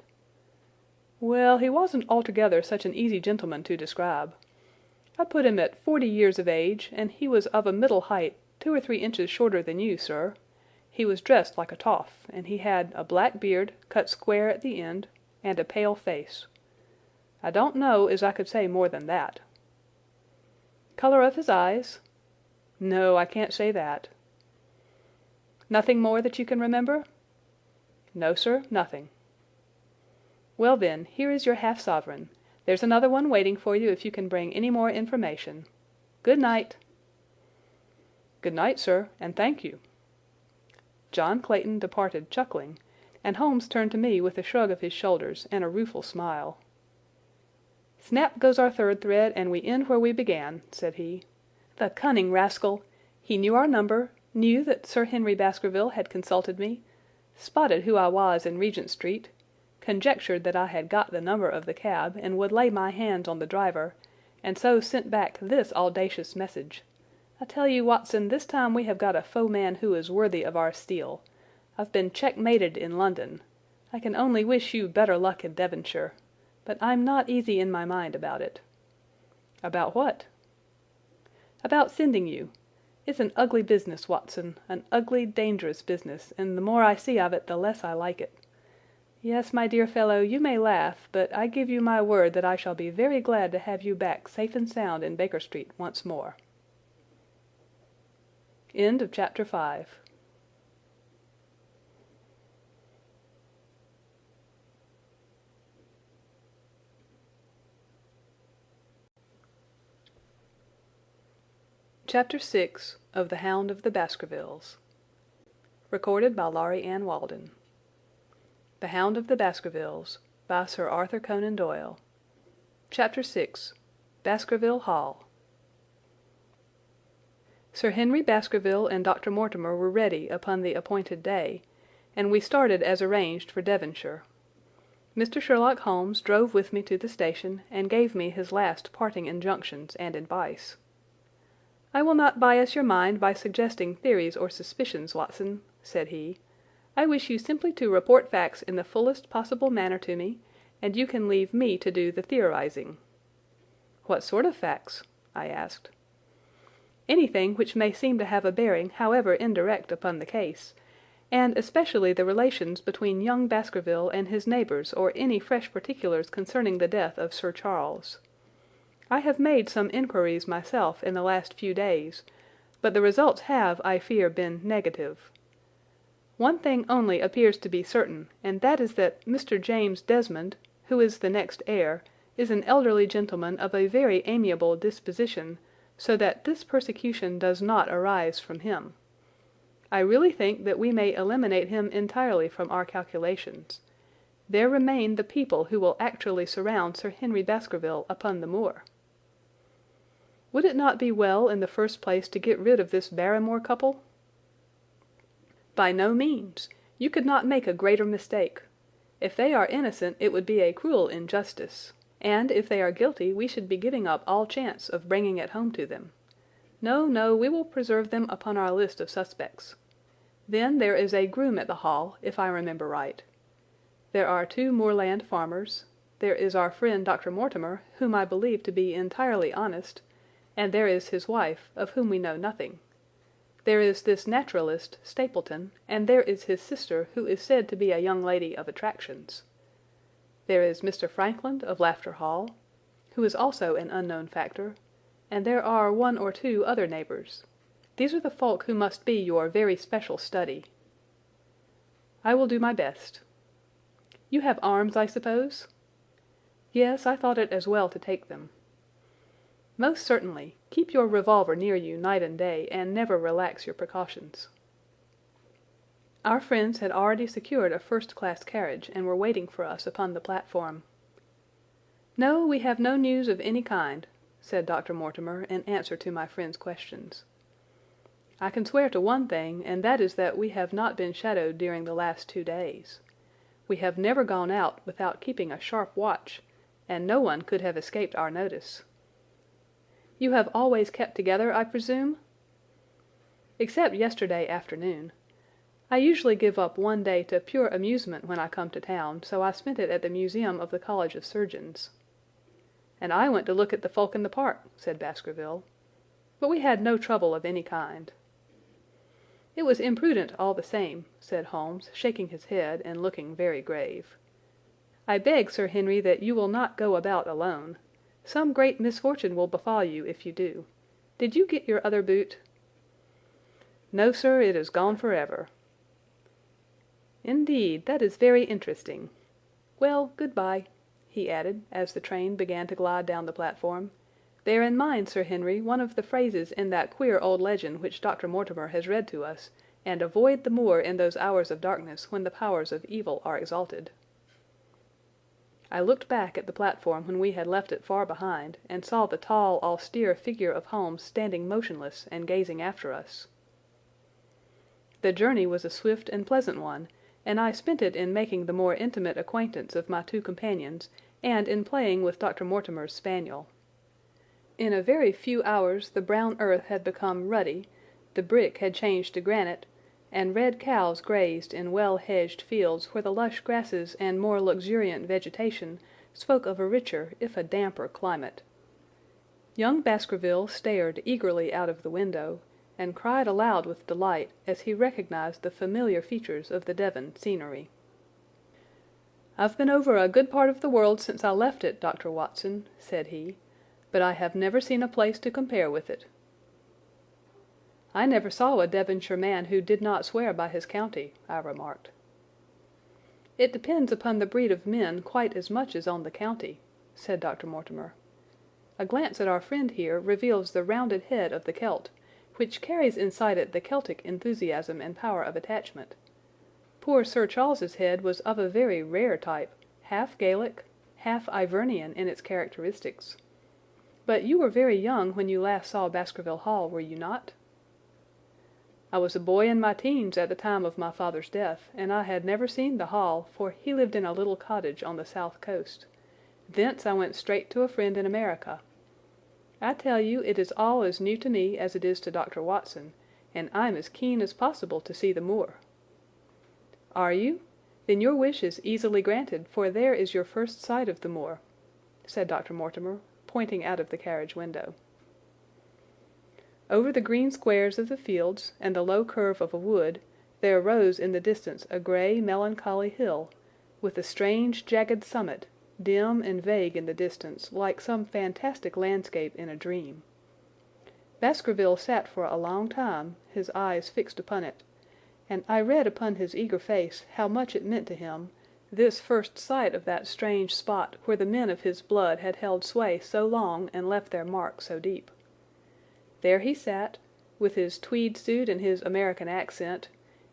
"Well, he wasn't altogether such an easy gentleman to describe. I'd put him at 40 years of age, and he was of a middle height, 2 or 3 inches shorter than you, sir. He was dressed like a toff, and he had a black beard, cut square at the end, and a pale face. I don't know as I could say more than that." "Colour of his eyes?" "No, I can't say that." "Nothing more that you can remember?" "No, sir, nothing." "Well, then, here is your half-sovereign. There's another one waiting for you if you can bring any more information. Good night." "Good night, sir, and thank you." John Clayton departed chuckling, and Holmes turned to me with a shrug of his shoulders and a rueful smile. "Snap goes our third thread, and we end where we began," said he. "The cunning rascal! He knew our number, knew that Sir Henry Baskerville had consulted me, spotted who I was in Regent Street, conjectured that I had got the number of the cab and would lay my hands on the driver, and so sent back this audacious message. I tell you, Watson, this time we have got a foeman who is worthy of our steel. I've been checkmated in London. I can only wish you better luck in Devonshire, but I'm not easy in my mind about it." "About what?" "About sending you. It's an ugly business, Watson, an ugly, dangerous business, and the more I see of it the less I like it. Yes, my dear fellow, you may laugh, but I give you my word that I shall be very glad to have you back safe and sound in Baker Street once more." End of Chapter 5. Chapter 6 of The Hound of the Baskervilles. Recorded by Laurie Ann Walden. The Hound of the Baskervilles, by Sir Arthur Conan Doyle. Chapter 6. Baskerville Hall. Sir Henry Baskerville and Dr. Mortimer were ready upon the appointed day, and we started as arranged for Devonshire. Mr. Sherlock Holmes drove with me to the station and gave me his last parting injunctions and advice. "I will not bias your mind by suggesting theories or suspicions, Watson," said he. "I wish you simply to report facts in the fullest possible manner to me, and you can leave me to do the theorizing." "What sort of facts?" I asked. "Anything which may seem to have a bearing, however indirect, upon the case, and especially the relations between young Baskerville and his neighbours, or any fresh particulars concerning the death of Sir Charles. I have made some inquiries myself in the last few days, but the results have, I fear, been negative. One thing only appears to be certain, and that is that Mr. James Desmond, who is the next heir, is an elderly gentleman of a very amiable disposition, so that this persecution does not arise from him. I really think that we may eliminate him entirely from our calculations. There remain the people who will actually surround Sir Henry Baskerville upon the moor. Would it not be well in the first place to get rid of this Barrymore couple? By no means. You could not make a greater mistake. If they are innocent, it would be a cruel injustice, and if they are guilty, we should be giving up all chance of bringing it home to them. No, no, we will preserve them upon our list of suspects. Then there is a groom at the Hall, if I remember right. There are 2 moorland farmers. There is our friend Dr. Mortimer, whom I believe to be entirely honest, and there is his wife, of whom we know nothing. There is this naturalist, Stapleton, and there is his sister, who is said to be a young lady of attractions. There is Mr. Frankland of Lafter Hall, who is also an unknown factor, and there are 1 or 2 other neighbors. These are the folk who must be your very special study. I will do my best. You have arms, I suppose? Yes, I thought it as well to take them. Most certainly. Keep your revolver near you night and day, and never relax your precautions. Our friends had already secured a first-class carriage and were waiting for us upon the platform. "No, we have no news of any kind," said Dr. Mortimer in answer to my friend's questions. "I can swear to one thing, and that is that we have not been shadowed during the last 2 days. We have never gone out without keeping a sharp watch, and no one could have escaped our notice." "You have always kept together, I presume?" "Except yesterday afternoon. I usually give up one day to pure amusement when I come to town, so I spent it at the museum of the College of Surgeons." "And I went to look at the folk in the park," said Baskerville. "But we had no trouble of any kind." "It was imprudent all the same," said Holmes, shaking his head and looking very grave. "I beg, Sir Henry, that you will not go about alone. Some great misfortune will befall you if you do. Did you get your other boot?" "No, sir, it is gone forever." "Indeed, that is very interesting. Well, good-bye," he added, as the train began to glide down the platform. "Bear in mind, Sir Henry, one of the phrases in that queer old legend which Dr. Mortimer has read to us, and avoid the moor in those hours of darkness when the powers of evil are exalted." I looked back at the platform when we had left it far behind, and saw the tall, austere figure of Holmes standing motionless and gazing after us. The journey was a swift and pleasant one, and I spent it in making the more intimate acquaintance of my 2 companions and in playing with Dr. Mortimer's spaniel. In a very few hours the brown earth had become ruddy, the brick had changed to granite, and red cows grazed in well-hedged fields where the lush grasses and more luxuriant vegetation spoke of a richer, if a damper, climate. Young Baskerville stared eagerly out of the window, and cried aloud with delight as he recognized the familiar features of the Devon scenery. "I've been over a good part of the world since I left it, Dr. Watson," said he, "but I have never seen a place to compare with it." "I never saw a Devonshire man who did not swear by his county," I remarked. "It depends upon the breed of men quite as much as on the county," said Dr. Mortimer. "A glance at our friend here reveals the rounded head of the Celt, which carries inside it the Celtic enthusiasm and power of attachment. Poor Sir Charles's head was of a very rare type, half Gaelic, half Ivernian in its characteristics. But you were very young when you last saw Baskerville Hall, were you not?" "I was a boy in my teens at the time of my father's death, and I had never seen the Hall, for he lived in a little cottage on the south coast. Thence I went straight to a friend in America. I tell you it is all as new to me as it is to Dr. Watson, and I'm as keen as possible to see the moor." "Are you? Then your wish is easily granted, for there is your first sight of the moor," said Dr. Mortimer, pointing out of the carriage window. Over the green squares of the fields and the low curve of a wood there rose in the distance a grey, melancholy hill, with a strange, jagged summit, dim and vague in the distance, like some fantastic landscape in a dream. Baskerville sat for a long time, his eyes fixed upon it, and I read upon his eager face how much it meant to him, this first sight of that strange spot where the men of his blood had held sway so long and left their mark so deep. There he sat, with his tweed suit and his American accent,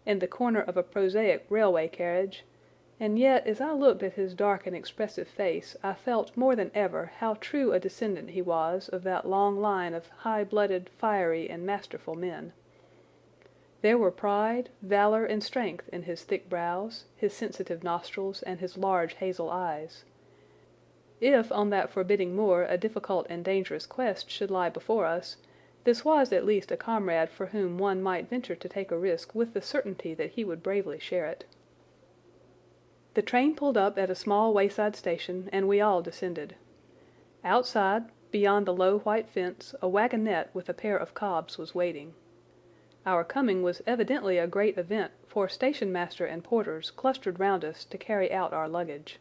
in the corner of a prosaic railway carriage, And yet, as I looked at his dark and expressive face, I felt more than ever how true a descendant he was of that long line of high-blooded, fiery, and masterful men. There were pride, valor, and strength in his thick brows, his sensitive nostrils, and his large hazel eyes. If on that forbidding moor a difficult and dangerous quest should lie before us, this was at least a comrade for whom one might venture to take a risk with the certainty that he would bravely share it. The train pulled up at a small wayside station, and we all descended. Outside, beyond the low white fence, a wagonette with a pair of cobs was waiting. Our coming was evidently a great event, for station master and porters clustered round us to carry out our luggage.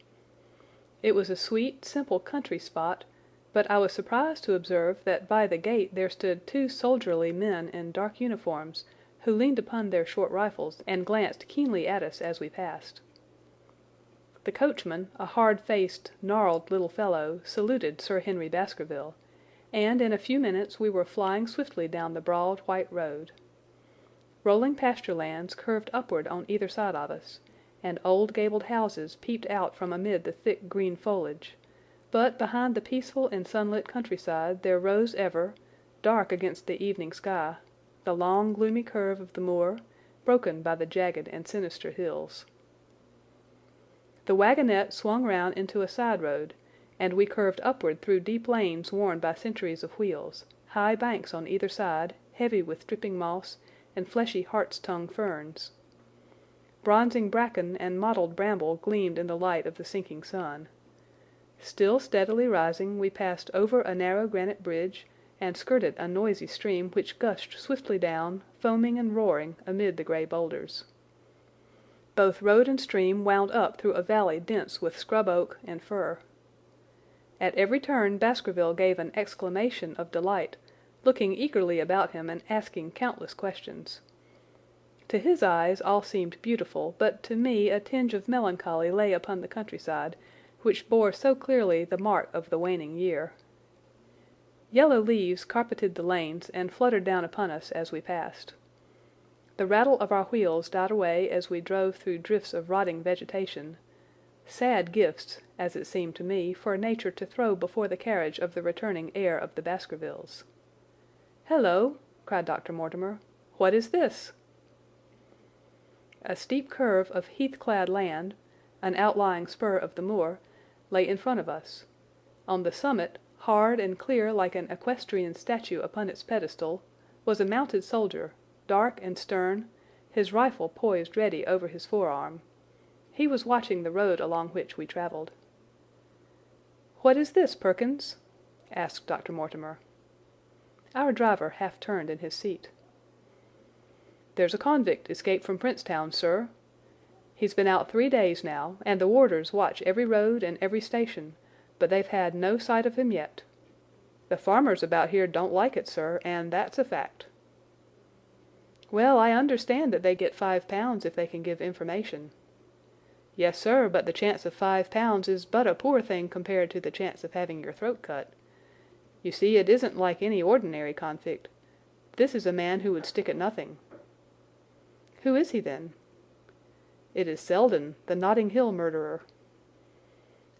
It was a sweet, simple country spot, but I was surprised to observe that by the gate there stood 2 soldierly men in dark uniforms, who leaned upon their short rifles and glanced keenly at us as we passed. The coachman, a hard-faced, gnarled little fellow, saluted Sir Henry Baskerville, and in a few minutes we were flying swiftly down the broad white road. Rolling pasture lands curved upward on either side of us, and old gabled houses peeped out from amid the thick green foliage, but behind the peaceful and sunlit countryside there rose ever, dark against the evening sky, the long gloomy curve of the moor, broken by the jagged and sinister hills. The wagonette swung round into a side road, and we curved upward through deep lanes worn by centuries of wheels, high banks on either side, heavy with dripping moss and fleshy hart's-tongue ferns. Bronzing bracken and mottled bramble gleamed in the light of the sinking sun. Still steadily rising, we passed over a narrow granite bridge, and skirted a noisy stream which gushed swiftly down, foaming and roaring, amid the grey boulders. Both road and stream wound up through a valley dense with scrub oak and fir. At every turn Baskerville gave an exclamation of delight, looking eagerly about him and asking countless questions. To his eyes all seemed beautiful, but to me a tinge of melancholy lay upon the countryside, which bore so clearly the mark of the waning year. Yellow leaves carpeted the lanes and fluttered down upon us as we passed. The rattle of our wheels died away as we drove through drifts of rotting vegetation, sad gifts, as it seemed to me, for nature to throw before the carriage of the returning heir of the Baskervilles. "Hello!" cried Dr. Mortimer. "What is this?" A steep curve of heath-clad land, an outlying spur of the moor, lay in front of us. On the summit, hard and clear like an equestrian statue upon its pedestal, was a mounted soldier, dark and stern, his rifle poised ready over his forearm. He was watching the road along which we travelled. "What is this, Perkins?" asked Dr. Mortimer. Our driver half turned in his seat. "There's a convict escaped from Princetown, sir. He's been out 3 days now, and the warders watch every road and every station, but they've had no sight of him yet. The farmers about here don't like it, sir, and that's a fact." "Well, I understand that they get £5 if they can give information." "Yes, sir, but the chance of £5 is but a poor thing compared to the chance of having your throat cut. You see, it isn't like any ordinary convict. This is a man who would stick at nothing." "Who is he, then?" "It is Selden, the Notting Hill murderer."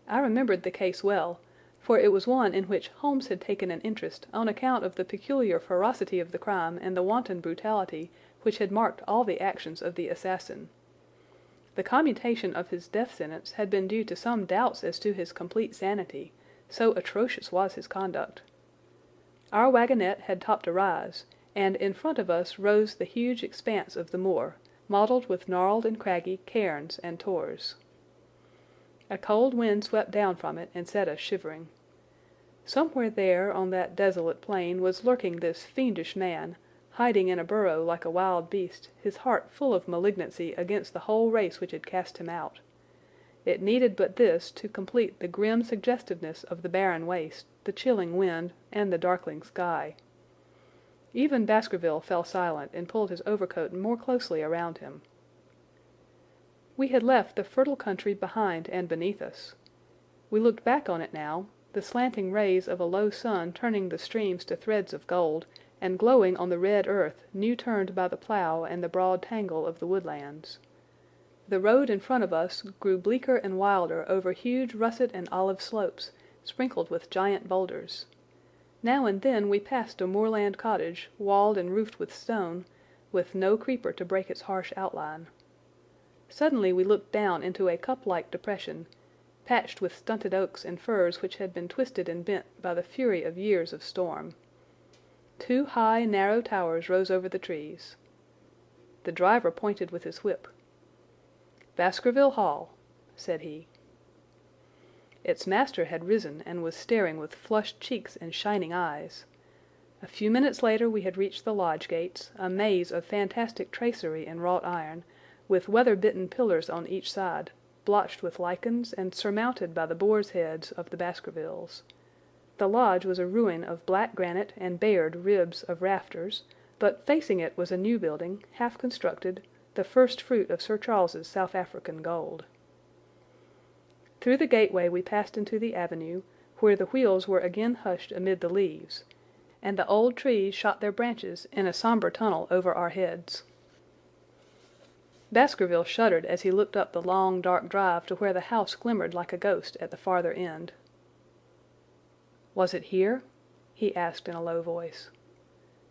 I remembered the case well, for it was one in which Holmes had taken an interest on account of the peculiar ferocity of the crime and the wanton brutality which had marked all the actions of the assassin. The commutation of his death sentence had been due to some doubts as to his complete sanity, so atrocious was his conduct. Our wagonette had topped a rise, and in front of us rose the huge expanse of the moor, mottled with gnarled and craggy cairns and tors. A cold wind swept down from it and set us shivering. Somewhere there, on that desolate plain, was lurking this fiendish man, hiding in a burrow like a wild beast, his heart full of malignancy against the whole race which had cast him out. It needed but this to complete the grim suggestiveness of the barren waste, the chilling wind, and the darkling sky. Even Baskerville fell silent and pulled his overcoat more closely around him. We had left the fertile country behind and beneath us. We looked back on it now, the slanting rays of a low sun turning the streams to threads of gold, and glowing on the red earth new turned by the plough and the broad tangle of the woodlands. The road in front of us grew bleaker and wilder over huge russet and olive slopes, sprinkled with giant boulders. Now and then we passed a moorland cottage, walled and roofed with stone, with no creeper to break its harsh outline. Suddenly we looked down into a cup-like depression, patched with stunted oaks and firs which had been twisted and bent by the fury of years of storm. 2 high, narrow towers rose over the trees. The driver pointed with his whip. "Baskerville Hall," said he. Its master had risen and was staring with flushed cheeks and shining eyes. A few minutes later we had reached the lodge gates, a maze of fantastic tracery in wrought iron, with weather-bitten pillars on each side, blotched with lichens and surmounted by the boar's heads of the Baskervilles. The lodge was a ruin of black granite and bared ribs of rafters, but facing it was a new building, half constructed, the first fruit of Sir Charles's South African gold. Through the gateway we passed into the avenue, where the wheels were again hushed amid the leaves, and the old trees shot their branches in a sombre tunnel over our heads. Baskerville shuddered as he looked up the long, dark drive to where the house glimmered like a ghost at the farther end. "Was it here?" he asked in a low voice.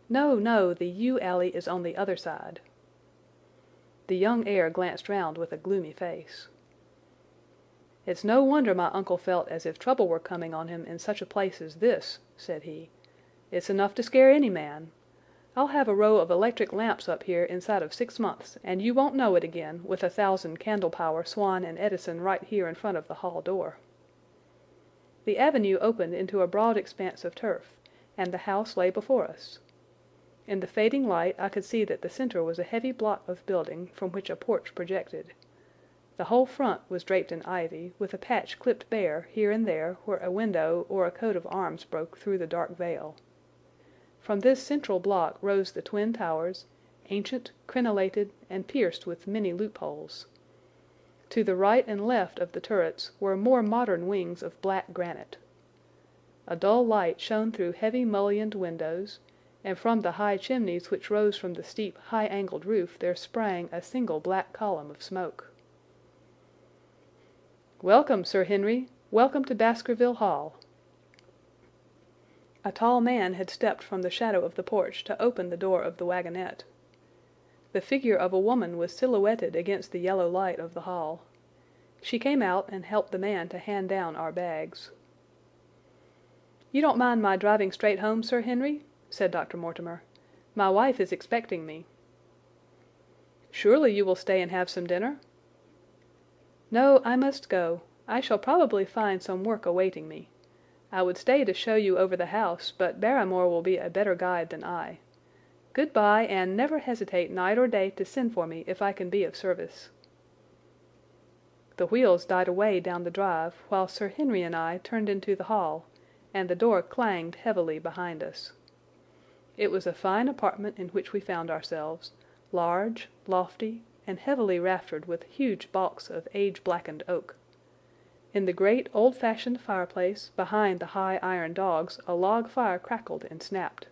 "No, no, the yew alley is on the other side." The young heir glanced round with a gloomy face. "It's no wonder my uncle felt as if trouble were coming on him in such a place as this," said he. "It's enough to scare any man. I'll have a row of electric lamps up here inside of 6 months, and you won't know it again, with 1,000 candle-power Swan and Edison right here in front of the hall door." The avenue opened into a broad expanse of turf, and the house lay before us. In the fading light I could see that the centre was a heavy block of building from which a porch projected. The whole front was draped in ivy, with a patch clipped bare here and there where a window or a coat of arms broke through the dark veil. From this central block rose the twin towers, ancient, crenellated, and pierced with many loopholes. To the right and left of the turrets were more modern wings of black granite. A dull light shone through heavy mullioned windows, and from the high chimneys which rose from the steep, high-angled roof there sprang a single black column of smoke. "Welcome, Sir Henry! Welcome to Baskerville Hall!" A tall man had stepped from the shadow of the porch to open the door of the wagonette. The figure of a woman was silhouetted against the yellow light of the hall. She came out and helped the man to hand down our bags. "You don't mind my driving straight home, Sir Henry?" said Dr. Mortimer. "My wife is expecting me." "Surely you will stay and have some dinner?" "No, I must go. I shall probably find some work awaiting me. I would stay to show you over the house, but Barrymore will be a better guide than I. Good-bye, and never hesitate night or day to send for me if I can be of service." The wheels died away down the drive, while Sir Henry and I turned into the hall, and the door clanged heavily behind us. It was a fine apartment in which we found ourselves, large, lofty, and heavily raftered with huge baulks of age-blackened oak. In the great old-fashioned fireplace behind the high iron dogs a log fire crackled and snapped.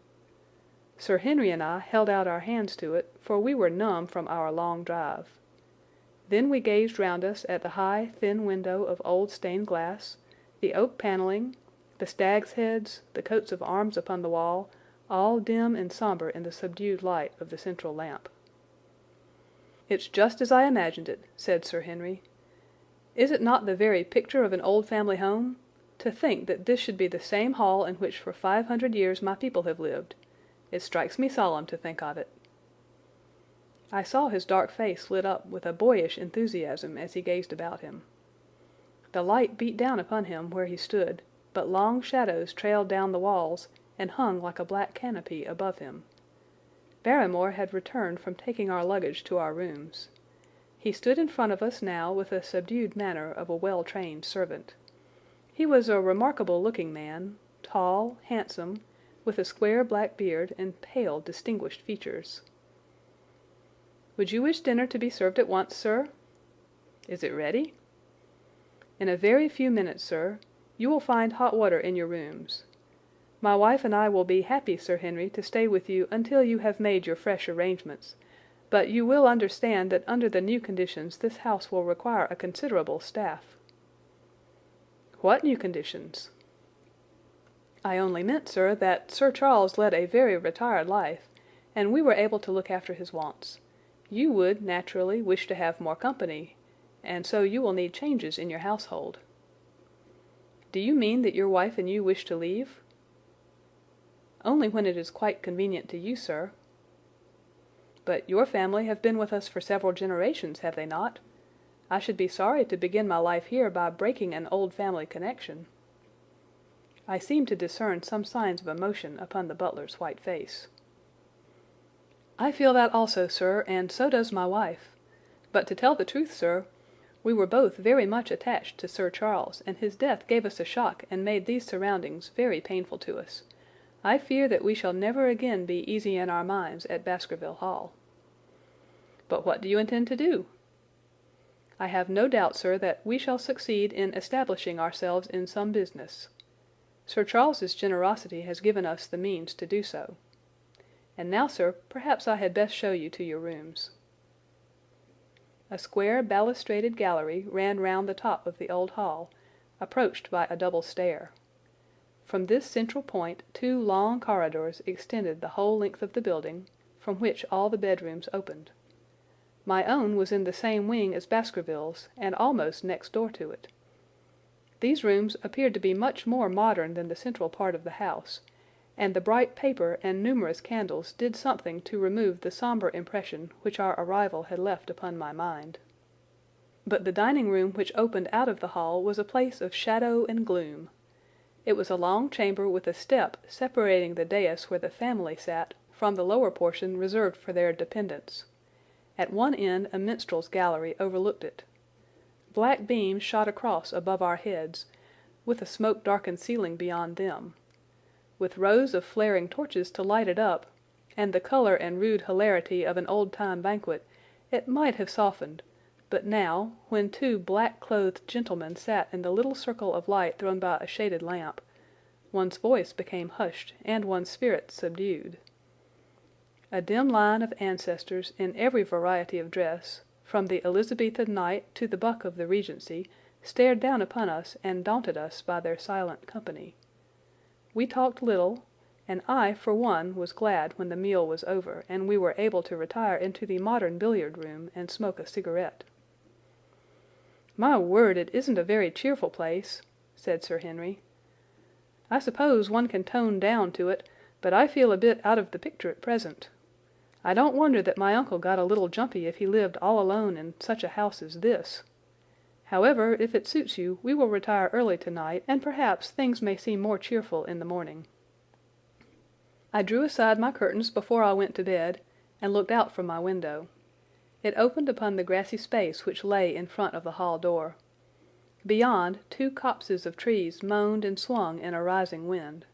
Sir Henry and I held out our hands to it, for we were numb from our long drive. Then we gazed round us at the high, thin window of old stained glass, the oak panelling, the stags' heads, the coats of arms upon the wall, all dim and sombre in the subdued light of the central lamp. "It's just as I imagined it," said Sir Henry. "Is it not the very picture of an old family home? To think that this should be the same hall in which for 500 years my people have lived. It strikes me solemn to think of it." I saw his dark face lit up with a boyish enthusiasm as he gazed about him. The light beat down upon him where he stood, but long shadows trailed down the walls and hung like a black canopy above him. Barrymore had returned from taking our luggage to our rooms. He stood in front of us now with the subdued manner of a well-trained servant. He was a remarkable-looking man, tall, handsome, with a square black beard and pale, distinguished features. "Would you wish dinner to be served at once, sir?" "Is it ready?" "In a very few minutes, sir. You will find hot water in your rooms. My wife and I will be happy, Sir Henry, to stay with you until you have made your fresh arrangements. But you will understand that under the new conditions this house will require a considerable staff." "What new conditions?" "I only meant, sir, that Sir Charles led a very retired life, and we were able to look after his wants. You would, naturally, wish to have more company, and so you will need changes in your household." "Do you mean that your wife and you wish to leave?" "Only when it is quite convenient to you, sir." "But your family have been with us for several generations, have they not? I should be sorry to begin my life here by breaking an old family connection." I seemed to discern some signs of emotion upon the butler's white face. "I feel that also, sir, and so does my wife. But to tell the truth, sir, we were both very much attached to Sir Charles, and his death gave us a shock and made these surroundings very painful to us. I fear that we shall never again be easy in our minds at Baskerville Hall." "But what do you intend to do?" "I have no doubt, sir, that we shall succeed in establishing ourselves in some business. Sir Charles's generosity has given us the means to do so. And now, sir, perhaps I had best show you to your rooms." A square balustraded gallery ran round the top of the old hall, approached by a double stair. From this central point 2 long corridors extended the whole length of the building, from which all the bedrooms opened. My own was in the same wing as Baskerville's, and almost next door to it. These rooms appeared to be much more modern than the central part of the house, and the bright paper and numerous candles did something to remove the sombre impression which our arrival had left upon my mind. But the dining room which opened out of the hall was a place of shadow and gloom. It was a long chamber with a step separating the dais where the family sat from the lower portion reserved for their dependents. At one end a minstrel's gallery overlooked it. Black beams shot across above our heads, with a smoke-darkened ceiling beyond them. With rows of flaring torches to light it up, and the colour and rude hilarity of an old-time banquet, it might have softened, but now, when 2 black-clothed gentlemen sat in the little circle of light thrown by a shaded lamp, one's voice became hushed and one's spirit subdued. A dim line of ancestors in every variety of dress, from the Elizabethan knight to the buck of the Regency, stared down upon us and daunted us by their silent company. We talked little, and I, for one, was glad when the meal was over and we were able to retire into the modern billiard room and smoke a cigarette. "My word, it isn't a very cheerful place," said Sir Henry. "I suppose one can tone down to it, but I feel a bit out of the picture at present. I don't wonder that my uncle got a little jumpy if he lived all alone in such a house as this. However, if it suits you, we will retire early tonight, and perhaps things may seem more cheerful in the morning." I drew aside my curtains before I went to bed, and looked out from my window. It opened upon the grassy space which lay in front of the hall door. Beyond, 2 copses of trees moaned and swung in a rising wind.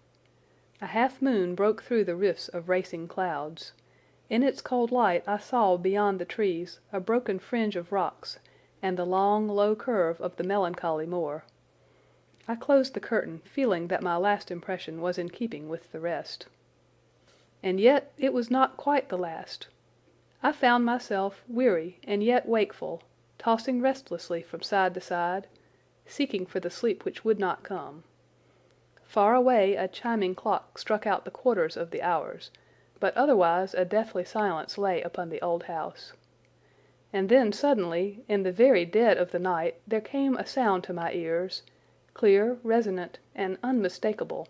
A half-moon broke through the rifts of racing clouds. In its cold light I saw beyond the trees a broken fringe of rocks, and the long, low curve of the melancholy moor. I closed the curtain, feeling that my last impression was in keeping with the rest. And yet it was not quite the last. I found myself, weary and yet wakeful, tossing restlessly from side to side, seeking for the sleep which would not come. Far away a chiming clock struck out the quarters of the hours, but otherwise a deathly silence lay upon the old house. And then suddenly, in the very dead of the night, there came a sound to my ears, clear, resonant, and unmistakable.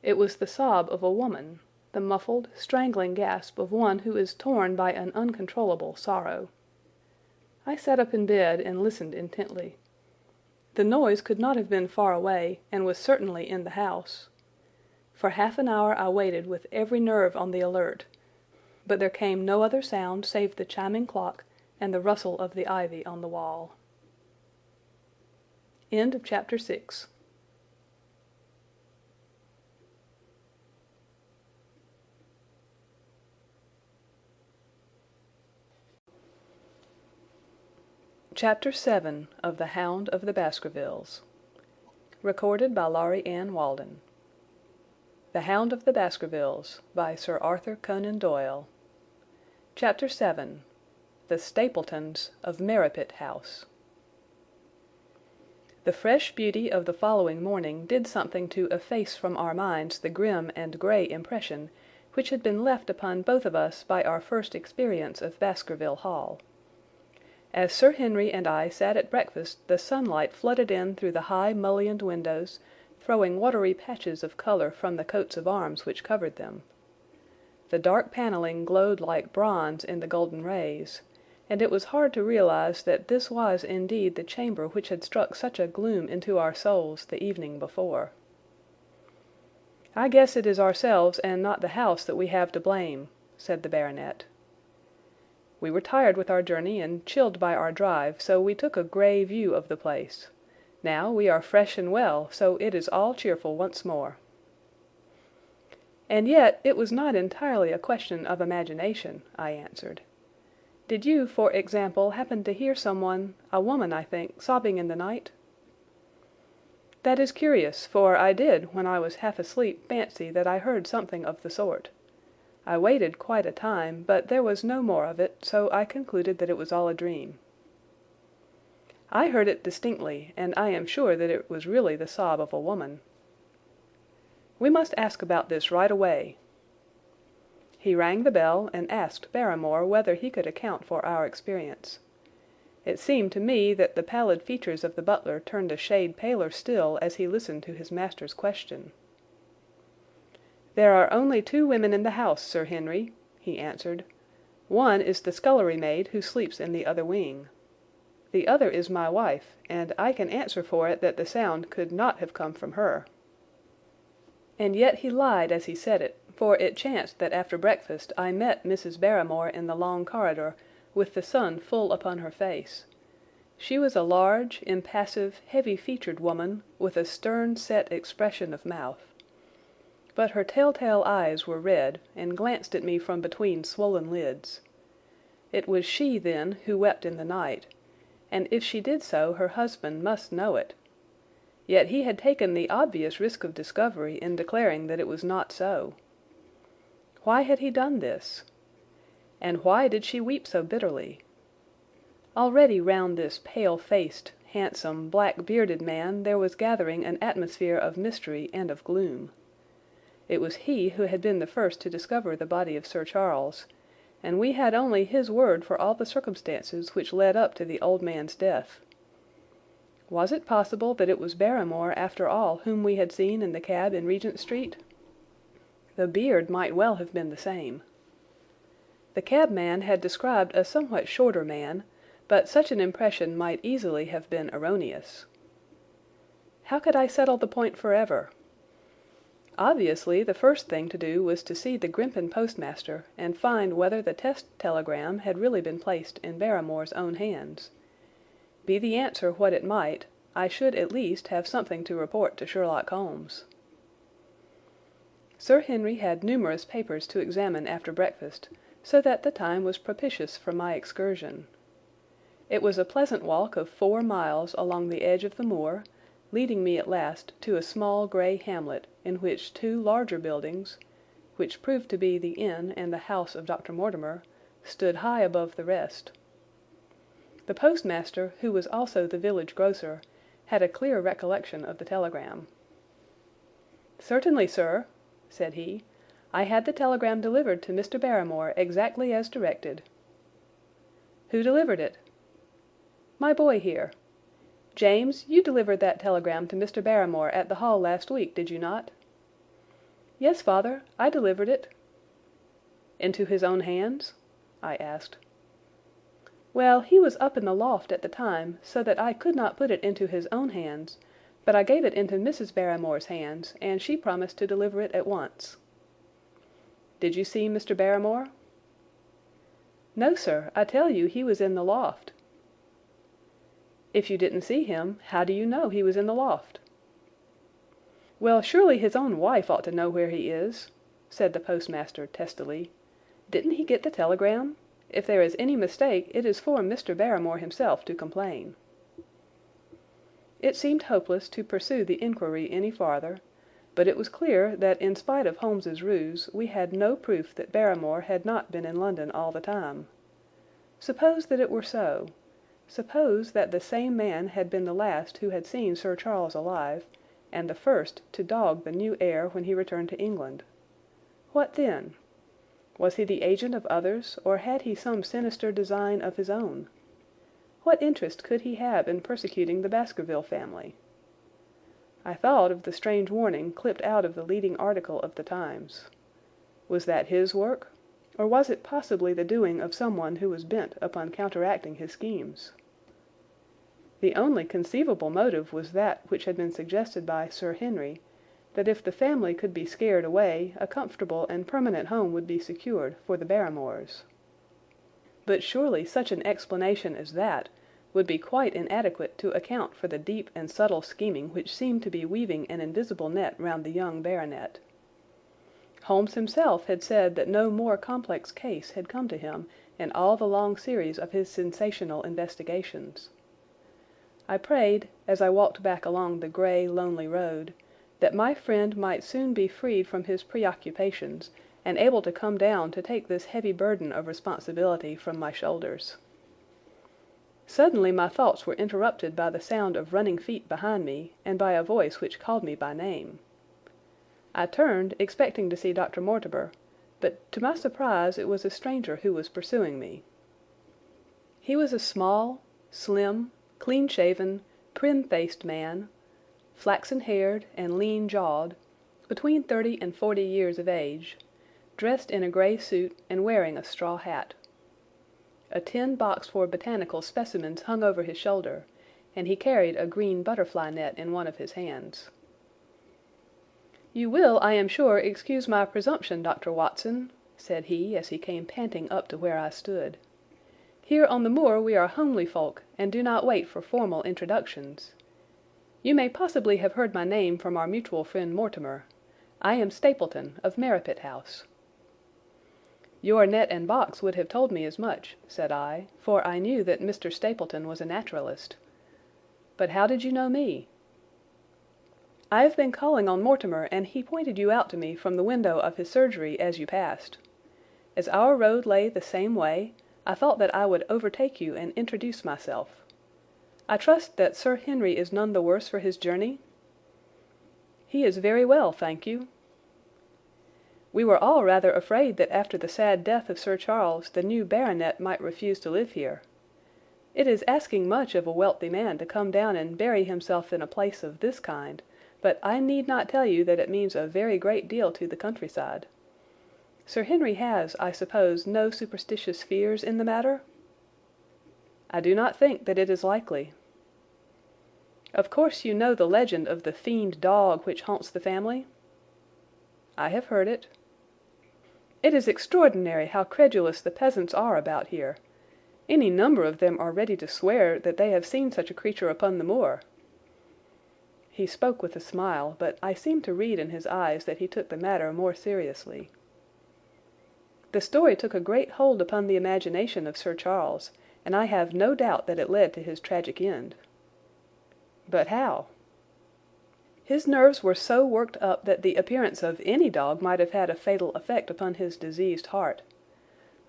It was the sob of a woman, the muffled, strangling gasp of one who is torn by an uncontrollable sorrow. I sat up in bed and listened intently. The noise could not have been far away, and was certainly in the house. For half an hour I waited with every nerve on the alert, but there came no other sound save the chiming clock and the rustle of the ivy on the wall. End of Chapter 6. Chapter 7 of The Hound of the Baskervilles. Recorded by Laurie Ann Walden. The Hound of the Baskervilles by Sir Arthur Conan Doyle. Chapter 7. The Stapletons of Merripit House. The fresh beauty of the following morning did something to efface from our minds the grim and grey impression which had been left upon both of us by our first experience of Baskerville Hall. As Sir Henry and I sat at breakfast, the sunlight flooded in through the high mullioned windows, throwing watery patches of colour from the coats of arms which covered them. The dark panelling glowed like bronze in the golden rays, and it was hard to realize that this was indeed the chamber which had struck such a gloom into our souls the evening before. "I guess it is ourselves and not the house that we have to blame," said the baronet. "We were tired with our journey and chilled by our drive, so we took a grey view of the place. Now we are fresh and well, so it is all cheerful once more." "And yet it was not entirely a question of imagination," I answered. "Did you, for example, happen to hear someone, a woman, I think, sobbing in the night?" "That is curious, for I did, when I was half asleep, fancy that I heard something of the sort. I waited quite a time, but there was no more of it, so I concluded that it was all a dream." "I heard it distinctly, and I am sure that it was really the sob of a woman." "We must ask about this right away." He rang the bell and asked Barrymore whether he could account for our experience. It seemed to me that the pallid features of the butler turned a shade paler still as he listened to his master's question. "There are only 2 women in the house, Sir Henry," he answered. "One is the scullery maid who sleeps in the other wing. The other is my wife, and I can answer for it that the sound could not have come from her." And yet he lied as he said it, for it chanced that after breakfast I met Mrs. Barrymore in the long corridor, with the sun full upon her face. She was a large, impassive, heavy-featured woman, with a stern-set expression of mouth. But her telltale eyes were red, and glanced at me from between swollen lids. It was she, then, who wept in the night, and if she did so her husband must know it. Yet he had taken the obvious risk of discovery in declaring that it was not so. Why had he done this? And why did she weep so bitterly? Already round this pale-faced, handsome, black-bearded man there was gathering an atmosphere of mystery and of gloom. It was he who had been the first to discover the body of Sir Charles, and we had only his word for all the circumstances which led up to the old man's death. Was it possible that it was Barrymore, after all, whom we had seen in the cab in Regent Street? The beard might well have been the same. The cabman had described a somewhat shorter man, but such an impression might easily have been erroneous. How could I settle the point forever? Obviously, the first thing to do was to see the Grimpen postmaster and find whether the test telegram had really been placed in Barrymore's own hands. Be the answer what it might, I should at least have something to report to Sherlock Holmes. Sir Henry had numerous papers to examine after breakfast, so that the time was propitious for my excursion. It was a pleasant walk of 4 miles along the edge of the moor, leading me at last to a small grey hamlet in which 2 larger buildings, which proved to be the inn and the house of Dr. Mortimer, stood high above the rest. The postmaster, who was also the village grocer, had a clear recollection of the telegram. "Certainly, sir," said he. "I had the telegram delivered to Mr. Barrymore exactly as directed." "Who delivered it?" "My boy here. James, you delivered that telegram to Mr. Barrymore at the Hall last week, did you not?" "Yes, father, I delivered it." "Into his own hands?" I asked. "Well, he was up in the loft at the time, so that I could not put it into his own hands, but I gave it into Mrs. Barrymore's hands, and she promised to deliver it at once." "Did you see Mr. Barrymore?" "No, sir, I tell you he was in the loft." "If you didn't see him, how do you know he was in the loft?" "Well, surely his own wife ought to know where he is," said the postmaster testily. "Didn't he get the telegram? If there is any mistake, it is for Mr. Barrymore himself to complain." It seemed hopeless to pursue the inquiry any farther, but it was clear that in spite of Holmes's ruse we had no proof that Barrymore had not been in London all the time. Suppose that it were so. Suppose that the same man had been the last who had seen Sir Charles alive, and the first to dog the new heir when he returned to England. What then? Was he the agent of others, or had he some sinister design of his own? What interest could he have in persecuting the Baskerville family? I thought of the strange warning clipped out of the leading article of the Times. Was that his work, or was it possibly the doing of someone who was bent upon counteracting his schemes? The only conceivable motive was that which had been suggested by Sir Henry, that if the family could be scared away, a comfortable and permanent home would be secured for the Barrymores. But surely such an explanation as that would be quite inadequate to account for the deep and subtle scheming which seemed to be weaving an invisible net round the young baronet. Holmes himself had said that no more complex case had come to him in all the long series of his sensational investigations. I prayed, as I walked back along the grey, lonely road, that my friend might soon be freed from his preoccupations and able to come down to take this heavy burden of responsibility from my shoulders. Suddenly my thoughts were interrupted by the sound of running feet behind me and by a voice which called me by name. I turned, expecting to see Dr. Mortimer, but to my surprise it was a stranger who was pursuing me. He was a small, slim, clean-shaven, prim-faced man, flaxen-haired and lean-jawed, between 30 and 40 years of age, dressed in a grey suit and wearing a straw hat. A tin box for botanical specimens hung over his shoulder, and he carried a green butterfly net in one of his hands. "You will, I am sure, excuse my presumption, Dr. Watson," said he as he came panting up to where I stood. "Here on the moor we are homely folk and do not wait for formal introductions. You may possibly have heard my name from our mutual friend Mortimer. I am Stapleton, of Merripit House." "Your net and box would have told me as much," said I, for I knew that Mr. Stapleton was a naturalist. "But how did you know me?" "I have been calling on Mortimer, and he pointed you out to me from the window of his surgery as you passed. As our road lay the same way, I thought that I would overtake you and introduce myself. I trust that Sir Henry is none the worse for his journey?" "He is very well, thank you." "We were all rather afraid that after the sad death of Sir Charles the new baronet might refuse to live here. It is asking much of a wealthy man to come down and bury himself in a place of this kind, but I need not tell you that it means a very great deal to the countryside. Sir Henry has, I suppose, no superstitious fears in the matter?" "I do not think that it is likely." "Of course you know the legend of the fiend dog which haunts the family?" "I have heard it." "It is extraordinary how credulous the peasants are about here. Any number of them are ready to swear that they have seen such a creature upon the moor." He spoke with a smile, but I seemed to read in his eyes that he took the matter more seriously. "The story took a great hold upon the imagination of Sir Charles, and I have no doubt that it led to his tragic end." "But how?" "His nerves were so worked up that the appearance of any dog might have had a fatal effect upon his diseased heart.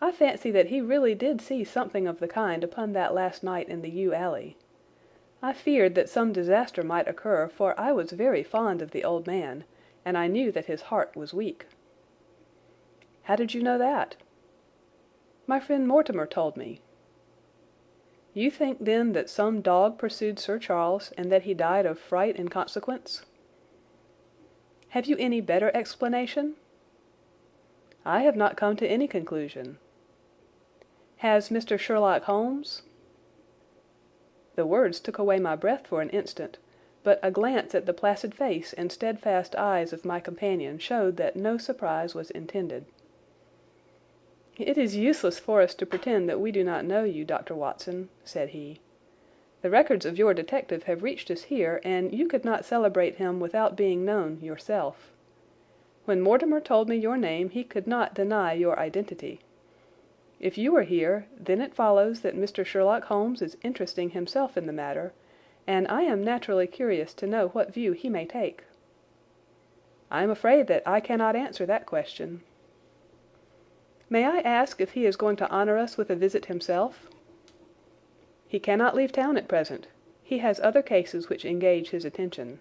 I fancy that he really did see something of the kind upon that last night in the yew alley. I feared that some disaster might occur, for I was very fond of the old man, and I knew that his heart was weak." "How did you know that?" "My friend Mortimer told me." "You think, then, that some dog pursued Sir Charles, and that he died of fright in consequence?" "Have you any better explanation?" "I have not come to any conclusion." "Has Mr. Sherlock Holmes—" The words took away my breath for an instant, but a glance at the placid face and steadfast eyes of my companion showed that no surprise was intended. "It is useless for us to pretend that we do not know you, Dr. Watson," said he. "The records of your detective have reached us here, and you could not celebrate him without being known yourself. When Mortimer told me your name he could not deny your identity. If you are here, then it follows that Mr. Sherlock Holmes is interesting himself in the matter, and I am naturally curious to know what view he may take." I am afraid that I cannot answer that question." "May I ask if he is going to honour us with a visit himself?" "He cannot leave town at present. He has other cases which engage his attention."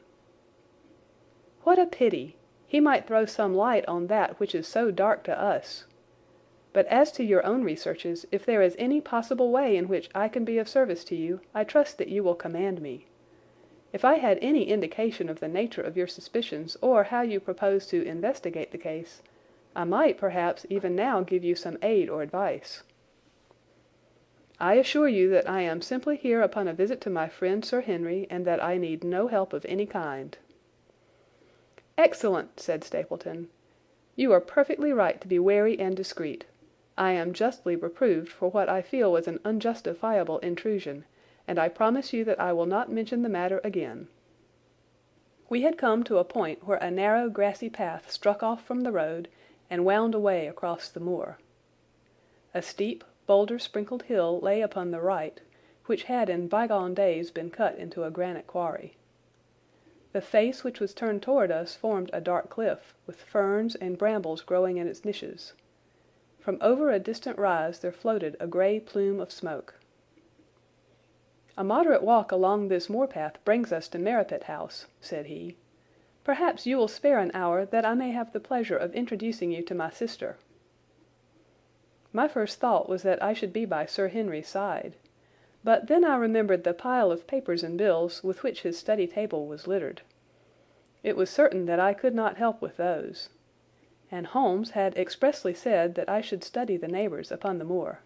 "What a pity! He might throw some light on that which is so dark to us. But as to your own researches, if there is any possible way in which I can be of service to you, I trust that you will command me. If I had any indication of the nature of your suspicions or how you propose to investigate the case, I might, perhaps, even now give you some aid or advice." "I assure you that I am simply here upon a visit to my friend Sir Henry, and that I need no help of any kind." "Excellent!" said Stapleton. "You are perfectly right to be wary and discreet. I am justly reproved for what I feel was an unjustifiable intrusion, and I promise you that I will not mention the matter again." We had come to a point where a narrow grassy path struck off from the road and wound away across the moor. A steep, boulder-sprinkled hill lay upon the right, which had in bygone days been cut into a granite quarry. The face which was turned toward us formed a dark cliff, with ferns and brambles growing in its niches. From over a distant rise there floated a grey plume of smoke. "A moderate walk along this moor path brings us to Merripit House," said he. "Perhaps you will spare an hour that I may have the pleasure of introducing you to my sister." My first thought was that I should be by Sir Henry's side, but then I remembered the pile of papers and bills with which his study table was littered. It was certain that I could not help with those, and Holmes had expressly said that I should study the neighbours upon the moor.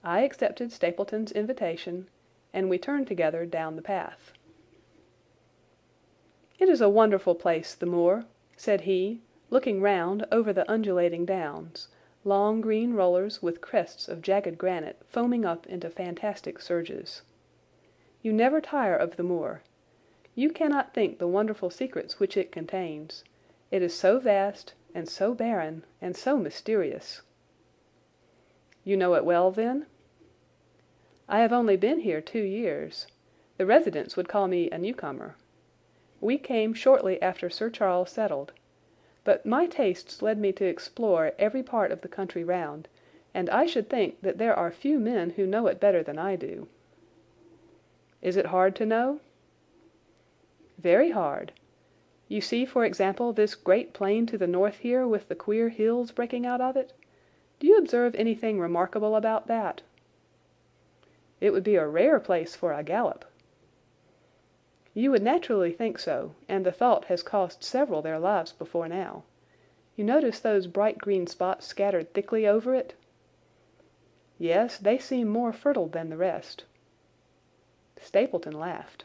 I accepted Stapleton's invitation, and we turned together down the path. "It is a wonderful place, the moor," said he, looking round over the undulating downs, long green rollers with crests of jagged granite foaming up into fantastic surges. "You never tire of the moor. You cannot think the wonderful secrets which it contains. It is so vast, and so barren, and so mysterious." "You know it well, then?" "I have only been here 2 years. The residents would call me a newcomer. We came shortly after Sir Charles settled, but my tastes led me to explore every part of the country round, and I should think that there are few men who know it better than I do." "Is it hard to know?" "Very hard. You see, for example, this great plain to the north here with the queer hills breaking out of it. Do you observe anything remarkable about that?" "It would be a rare place for a gallop." "You would naturally think so, and the thought has cost several their lives before now. You notice those bright green spots scattered thickly over it?" "Yes, they seem more fertile than the rest." Stapleton laughed.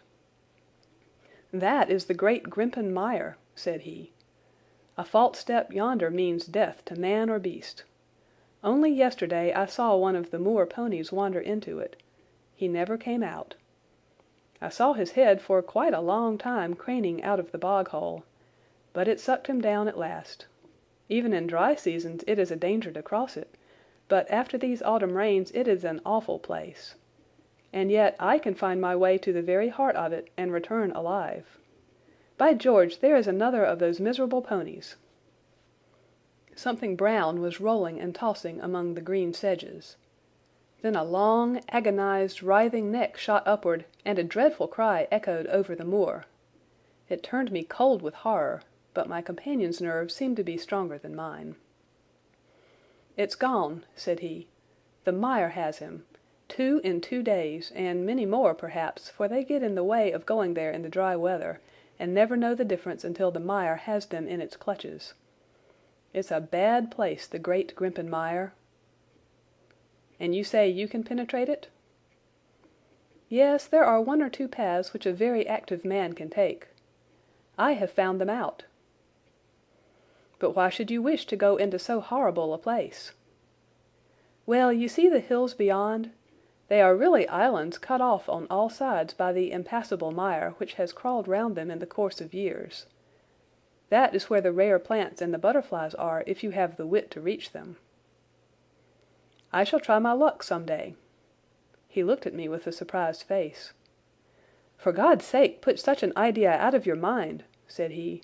"That is the great Grimpen Mire," said he. "A false step yonder means death to man or beast. Only yesterday I saw one of the moor ponies wander into it. He never came out. I saw his head for quite a long time craning out of the bog hole, but it sucked him down at last. Even in dry seasons it is a danger to cross it, but after these autumn rains it is an awful place. And yet I can find my way to the very heart of it and return alive. By George, there is another of those miserable ponies." Something brown was rolling and tossing among the green sedges. Then a long, agonized, writhing neck shot upward, and a dreadful cry echoed over the moor. It turned me cold with horror, but my companion's nerve seemed to be stronger than mine. "It's gone," said he. "The mire has him. 2 in 2 days, and many more perhaps, for they get in the way of going there in the dry weather, and never know the difference until the mire has them in its clutches. It's a bad place, the great Grimpen Mire." "And you say you can penetrate it?" "Yes, there are 1 or 2 paths which a very active man can take. I have found them out." "But why should you wish to go into so horrible a place?" "Well, you see the hills beyond? They are really islands cut off on all sides by the impassable mire which has crawled round them in the course of years. That is where the rare plants and the butterflies are if you have the wit to reach them." "I shall try my luck some day." He looked at me with a surprised face. "For God's sake, put such an idea out of your mind," said he.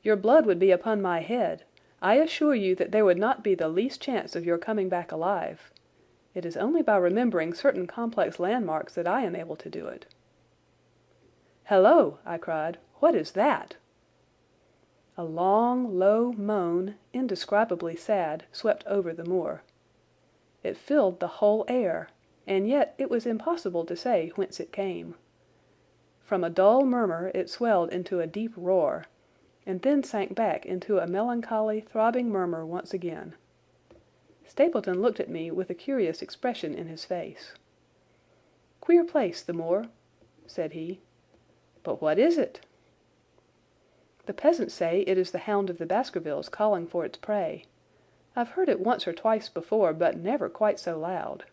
Your blood would be upon my head. I assure you that there would not be the least chance of your coming back alive. It is only by remembering certain complex landmarks that I am able to do it." "Hello!" I cried. "What is that?" A long, low moan, indescribably sad, swept over the moor. It filled the whole air, and yet it was impossible to say whence it came. From a dull murmur it swelled into a deep roar, and then sank back into a melancholy, throbbing murmur once again. Stapleton looked at me with a curious expression in his face. "Queer place, the moor," said he. "But what is it?" "The peasants say it is the hound of the Baskervilles calling for its prey. I've heard it once or twice before, but never quite so loud."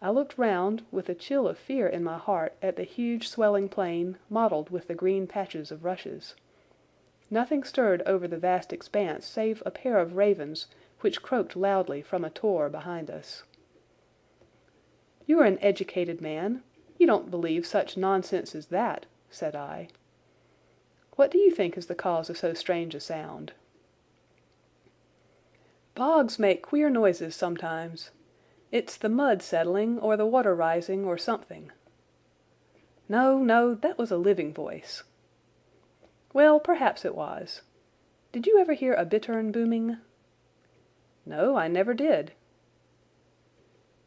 I looked round, with a chill of fear in my heart, at the huge swelling plain, mottled with the green patches of rushes. Nothing stirred over the vast expanse save a pair of ravens which croaked loudly from a tor behind us. "You are an educated man. You don't believe such nonsense as that," said I. "What do you think is the cause of so strange a sound?" "Bogs make queer noises sometimes. It's the mud settling, or the water rising, or something." "No, no, that was a living voice." "Well, perhaps it was. Did you ever hear a bittern booming?" "No, I never did."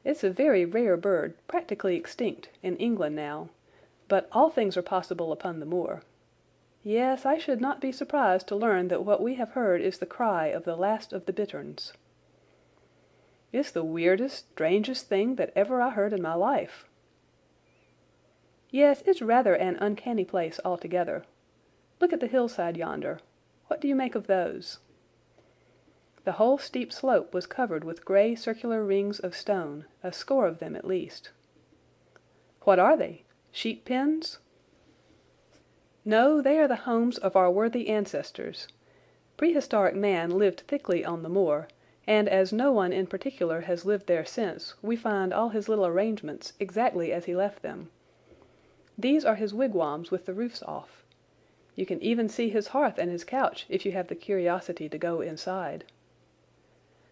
"It's a very rare bird, practically extinct, in England now, but all things are possible upon the moor. Yes, I should not be surprised to learn that what we have heard is the cry of the last of the bitterns." "It's the weirdest, strangest thing that ever I heard in my life." "Yes, it's rather an uncanny place altogether. Look at the hillside yonder. What do you make of those?" The whole steep slope was covered with grey circular rings of stone, a score of them at least. "What are they? Sheep pens?" "No, they are the homes of our worthy ancestors. Prehistoric man lived thickly on the moor, and as no one in particular has lived there since, we find all his little arrangements exactly as he left them. These are his wigwams with the roofs off. You can even see his hearth and his couch if you have the curiosity to go inside.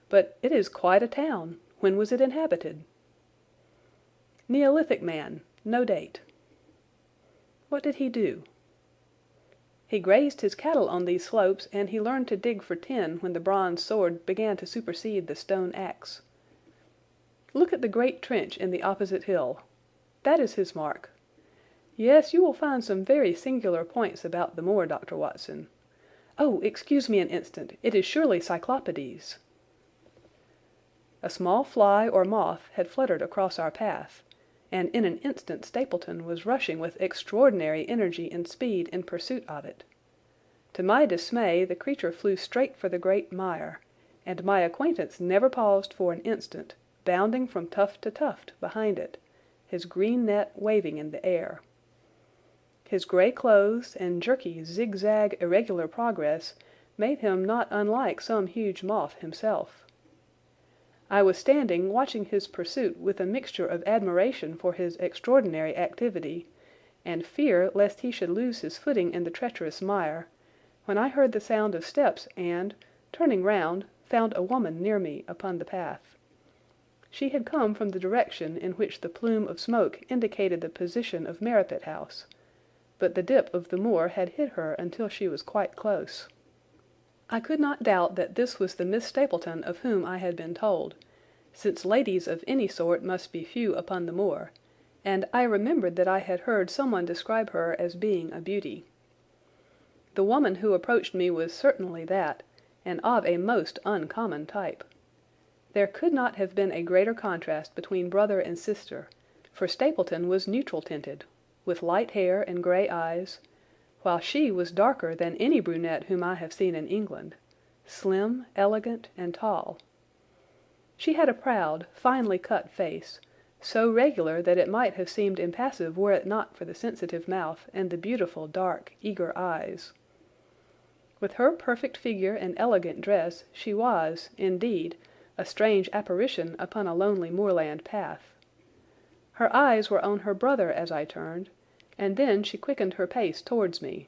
But it is quite a town. When was it inhabited?" "Neolithic man. No date." "What did he do?" "He grazed his cattle on these slopes, and he learned to dig for tin when the bronze sword began to supersede the stone axe. Look at the great trench in the opposite hill. That is his mark. Yes, you will find some very singular points about the moor, Dr. Watson. Oh, excuse me an instant. It is surely Cyclopides." A small fly or moth had fluttered across our path, and in an instant Stapleton was rushing with extraordinary energy and speed in pursuit of it. To my dismay the creature flew straight for the great mire, and my acquaintance never paused for an instant, bounding from tuft to tuft behind it, his green net waving in the air. His grey clothes and jerky, zigzag, irregular progress made him not unlike some huge moth himself. I was standing watching his pursuit with a mixture of admiration for his extraordinary activity and fear lest he should lose his footing in the treacherous mire, when I heard the sound of steps and, turning round, found a woman near me upon the path. She had come from the direction in which the plume of smoke indicated the position of Merripit House, but the dip of the moor had hid her until she was quite close. I could not doubt that this was the Miss Stapleton of whom I had been told, since ladies of any sort must be few upon the moor, and I remembered that I had heard someone describe her as being a beauty. The woman who approached me was certainly that, and of a most uncommon type. There could not have been a greater contrast between brother and sister, for Stapleton was neutral tinted, with light hair and grey eyes, while she was darker than any brunette whom I have seen in England, slim, elegant, and tall. She had a proud, finely cut face, so regular that it might have seemed impassive were it not for the sensitive mouth and the beautiful, dark, eager eyes. With her perfect figure and elegant dress she was, indeed, a strange apparition upon a lonely moorland path. Her eyes were on her brother as I turned, and then she quickened her pace towards me.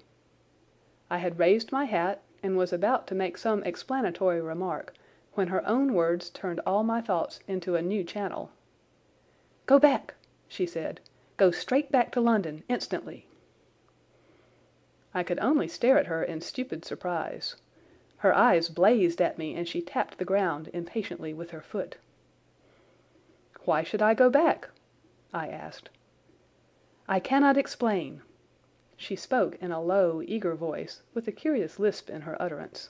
I had raised my hat and was about to make some explanatory remark when her own words turned all my thoughts into a new channel. "Go back," she said. "Go straight back to London, instantly." I could only stare at her in stupid surprise. Her eyes blazed at me and she tapped the ground impatiently with her foot. "Why should I go back?" I asked. "I cannot explain." She spoke in a low, eager voice, with a curious lisp in her utterance.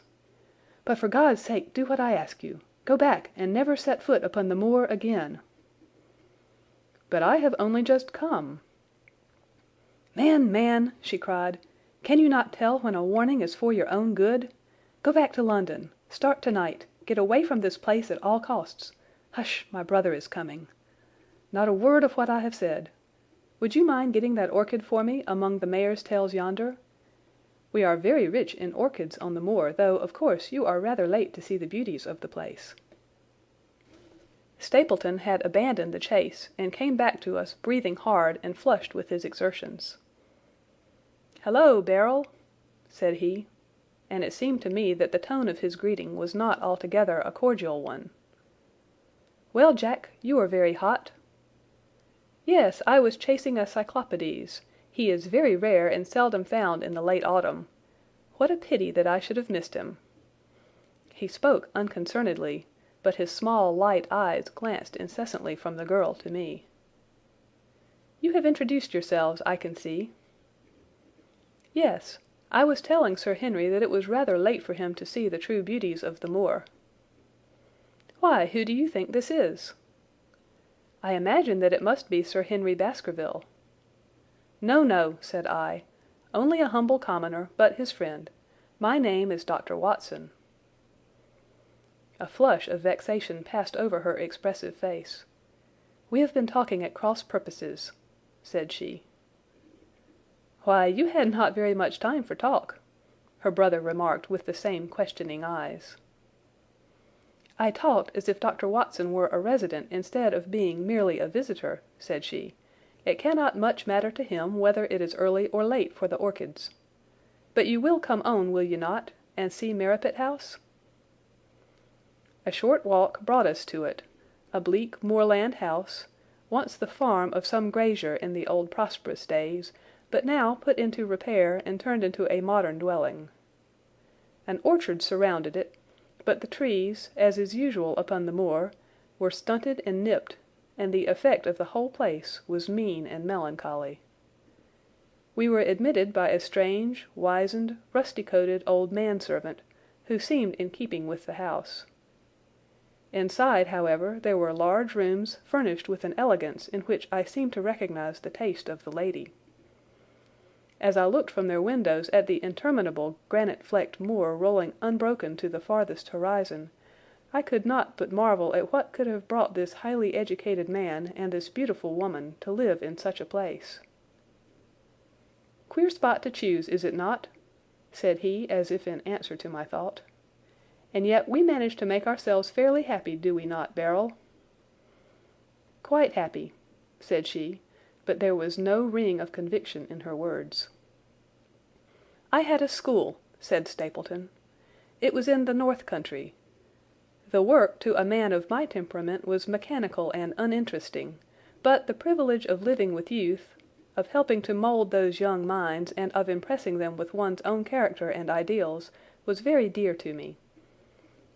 "But for God's sake do what I ask you. Go back and never set foot upon the moor again." "But I have only just come." "Man, man!" she cried, "can you not tell when a warning is for your own good? Go back to London. Start tonight. Get away from this place at all costs. Hush, my brother is coming. Not a word of what I have said. Would you mind getting that orchid for me among the mare's tails yonder? We are very rich in orchids on the moor, though of course you are rather late to see the beauties of the place." Stapleton had abandoned the chase and came back to us breathing hard and flushed with his exertions. "Hello, Beryl," said he, and it seemed to me that the tone of his greeting was not altogether a cordial one. "Well, Jack, you are very hot." "Yes, I was chasing a cyclopides. He is very rare and seldom found in the late autumn. What a pity that I should have missed him." He spoke unconcernedly, but his small, light eyes glanced incessantly from the girl to me. "You have introduced yourselves, I can see." "Yes. I was telling Sir Henry that it was rather late for him to see the true beauties of the moor." "Why, who do you think this is?" "I imagine that it must be Sir Henry Baskerville." "No, no," said I. "Only a humble commoner, but his friend. My name is Dr. Watson." A flush of vexation passed over her expressive face. "We have been talking at cross purposes," said she. "Why, you had not very much time for talk," her brother remarked with the same questioning eyes. "I talked as if Dr. Watson were a resident instead of being merely a visitor," said she. "It cannot much matter to him whether it is early or late for the orchids. But you will come on, will you not, and see Merripit House?" A short walk brought us to it, a bleak moorland house, once the farm of some grazier in the old prosperous days, but now put into repair and turned into a modern dwelling. An orchard surrounded it, but the trees, as is usual upon the moor, were stunted and nipped, and the effect of the whole place was mean and melancholy. We were admitted by a strange, wizened, rusty-coated old manservant, who seemed in keeping with the house. Inside, however, there were large rooms furnished with an elegance in which I seemed to recognize the taste of the lady. As I looked from their windows at the interminable granite-flecked moor rolling unbroken to the farthest horizon, I could not but marvel at what could have brought this highly educated man and this beautiful woman to live in such a place. "Queer spot to choose, is it not?" said he, as if in answer to my thought. "And yet we manage to make ourselves fairly happy, do we not, Beryl?" "Quite happy," said she, but there was no ring of conviction in her words. "I had a school," said Stapleton. "It was in the north country. The work to a man of my temperament was mechanical and uninteresting, but the privilege of living with youth, of helping to mould those young minds, and of impressing them with one's own character and ideals, was very dear to me.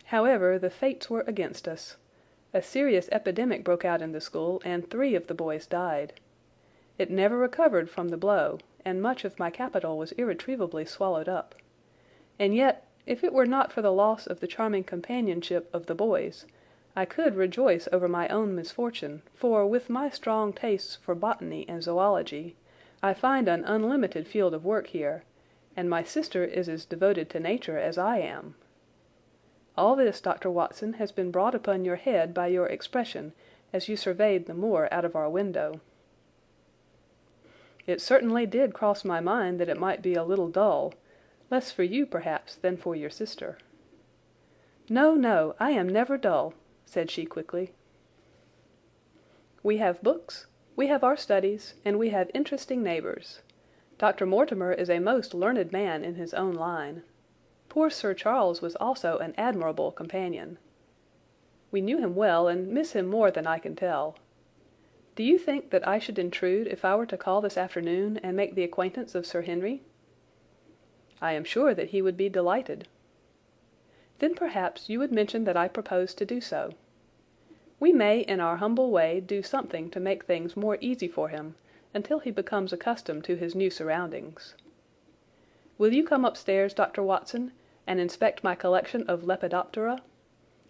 However, the fates were against us. A serious epidemic broke out in the school, and 3 of the boys died. It never recovered from the blow, and much of my capital was irretrievably swallowed up. And yet, if it were not for the loss of the charming companionship of the boys, I could rejoice over my own misfortune, for with my strong tastes for botany and zoology, I find an unlimited field of work here, and my sister is as devoted to nature as I am. All this, Dr. Watson, has been brought upon your head by your expression as you surveyed the moor out of our window." "It certainly did cross my mind that it might be a little dull, less for you, perhaps, than for your sister." "No, no, I am never dull," said she quickly. "We have books, we have our studies, and we have interesting neighbours. Dr. Mortimer is a most learned man in his own line. Poor Sir Charles was also an admirable companion. We knew him well and miss him more than I can tell. Do you think that I should intrude if I were to call this afternoon and make the acquaintance of Sir Henry? I am sure that he would be delighted. Then perhaps you would mention that I propose to do so. We may, in our humble way, do something to make things more easy for him until he becomes accustomed to his new surroundings. Will you come upstairs, Dr. Watson, and inspect my collection of Lepidoptera?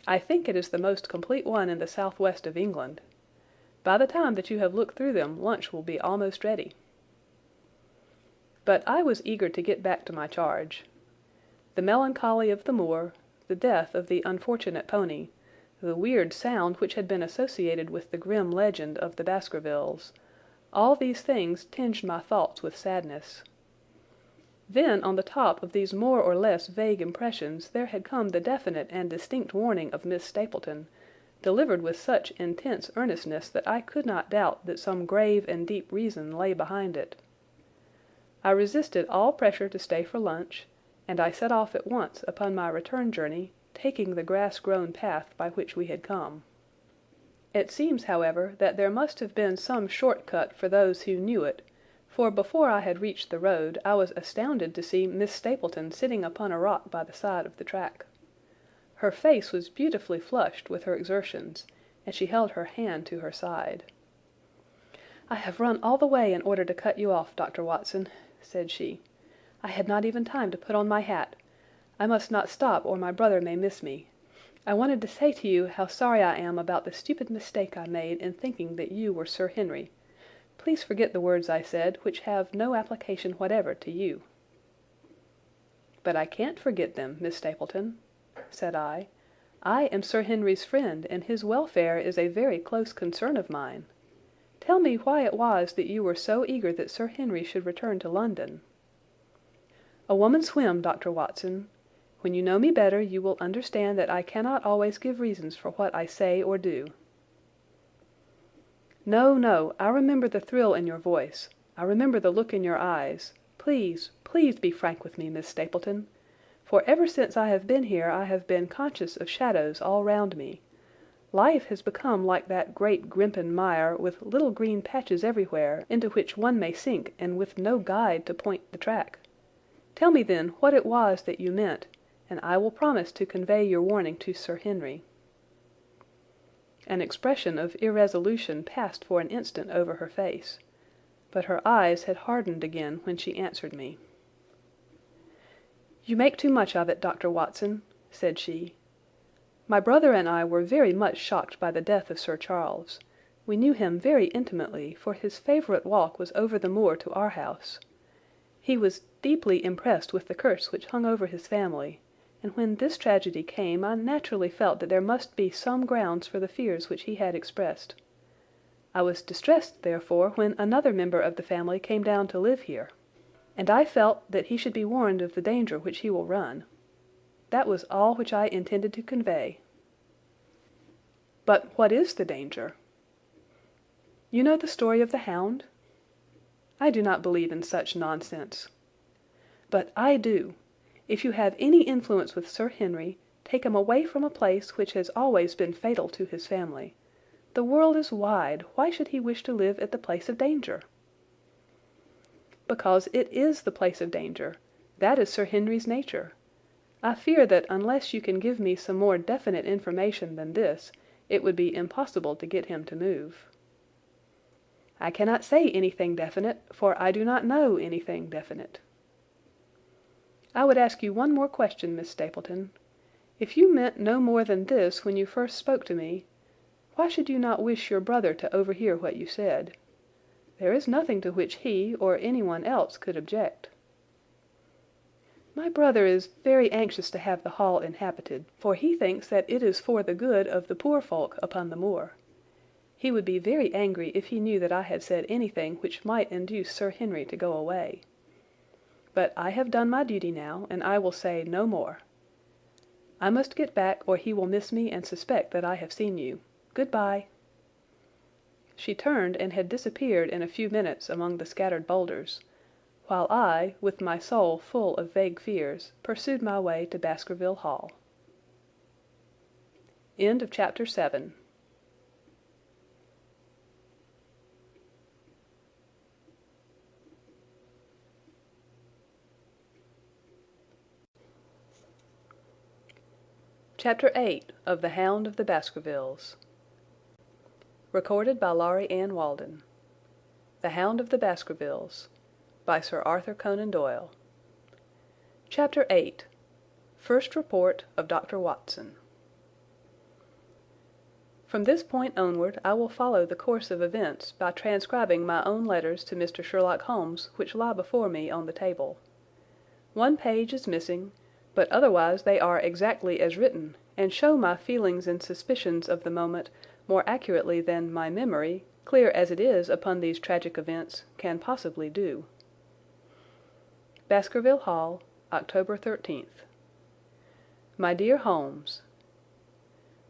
I think it is the most complete one in the southwest of England. By the time that you have looked through them, lunch will be almost ready. But I was eager to get back to my charge. The melancholy of the moor, the death of the unfortunate pony, the weird sound which had been associated with the grim legend of the Baskervilles, all these things tinged my thoughts with sadness. Then, on the top of these more or less vague impressions, there had come the definite and distinct warning of Miss Stapleton, delivered with such intense earnestness that I could not doubt that some grave and deep reason lay behind it. I resisted all pressure to stay for lunch, and I set off at once upon my return journey, taking the grass-grown path by which we had come. It seems, however, that there must have been some short-cut for those who knew it, for before I had reached the road I was astounded to see Miss Stapleton sitting upon a rock by the side of the track. Her face was beautifully flushed with her exertions, and she held her hand to her side. "I have run all the way in order to cut you off, Dr. Watson," said she. "I had not even time to put on my hat. I must not stop or my brother may miss me. I wanted to say to you how sorry I am about the stupid mistake I made in thinking that you were Sir Henry. Please forget the words I said, which have no application whatever to you." "But I can't forget them, Miss Stapleton," said I. "I am Sir Henry's friend, and his welfare is a very close concern of mine. Tell me why it was that you were so eager that Sir Henry should return to London." "A woman's whim, Dr. Watson. When you know me better you will understand that I cannot always give reasons for what I say or do." "No, no, I remember the thrill in your voice. I remember the look in your eyes. Please, please be frank with me, Miss Stapleton. For ever since I have been here I have been conscious of shadows all round me. Life has become like that great Grimpen mire, with little green patches everywhere, into which one may sink and with no guide to point the track. Tell me then what it was that you meant, and I will promise to convey your warning to Sir Henry." An expression of irresolution passed for an instant over her face, but her eyes had hardened again when she answered me. "You make too much of it, Dr. Watson," said she. "My brother and I were very much shocked by the death of Sir Charles. We knew him very intimately, for his favourite walk was over the moor to our house. He was deeply impressed with the curse which hung over his family, and when this tragedy came I naturally felt that there must be some grounds for the fears which he had expressed. I was distressed, therefore, when another member of the family came down to live here, and I felt that he should be warned of the danger which he will run. That was all which I intended to convey." "But what is the danger?" "You know the story of the Hound?" "I do not believe in such nonsense." "But I do. If you have any influence with Sir Henry, take him away from a place which has always been fatal to his family. The world is wide. Why should he wish to live at the place of danger?" "Because it is the place of danger. That is Sir Henry's nature. I fear that unless you can give me some more definite information than this, it would be impossible to get him to move." "I cannot say anything definite, for I do not know anything definite." "I would ask you one more question, Miss Stapleton. If you meant no more than this when you first spoke to me, why should you not wish your brother to overhear what you said? There is nothing to which he or anyone else could object." "My brother is very anxious to have the Hall inhabited, for he thinks that it is for the good of the poor folk upon the moor. He would be very angry if he knew that I had said anything which might induce Sir Henry to go away. But I have done my duty now, and I will say no more. I must get back, or he will miss me and suspect that I have seen you. Good-bye." She turned and had disappeared in a few minutes among the scattered boulders, while I, with my soul full of vague fears, pursued my way to Baskerville Hall. End of Chapter 7. Chapter 8 of The Hound of the Baskervilles. Recorded by Laurie Ann Walden. The Hound of the Baskervilles, by Sir Arthur Conan Doyle. Chapter 8. First Report of Dr. Watson. From this point onward I will follow the course of events by transcribing my own letters to Mr. Sherlock Holmes which lie before me on the table. One page is missing, but otherwise they are exactly as written, and show my feelings and suspicions of the moment more accurately than my memory, clear as it is upon these tragic events, can possibly do. Baskerville Hall, October 13th. My dear Holmes,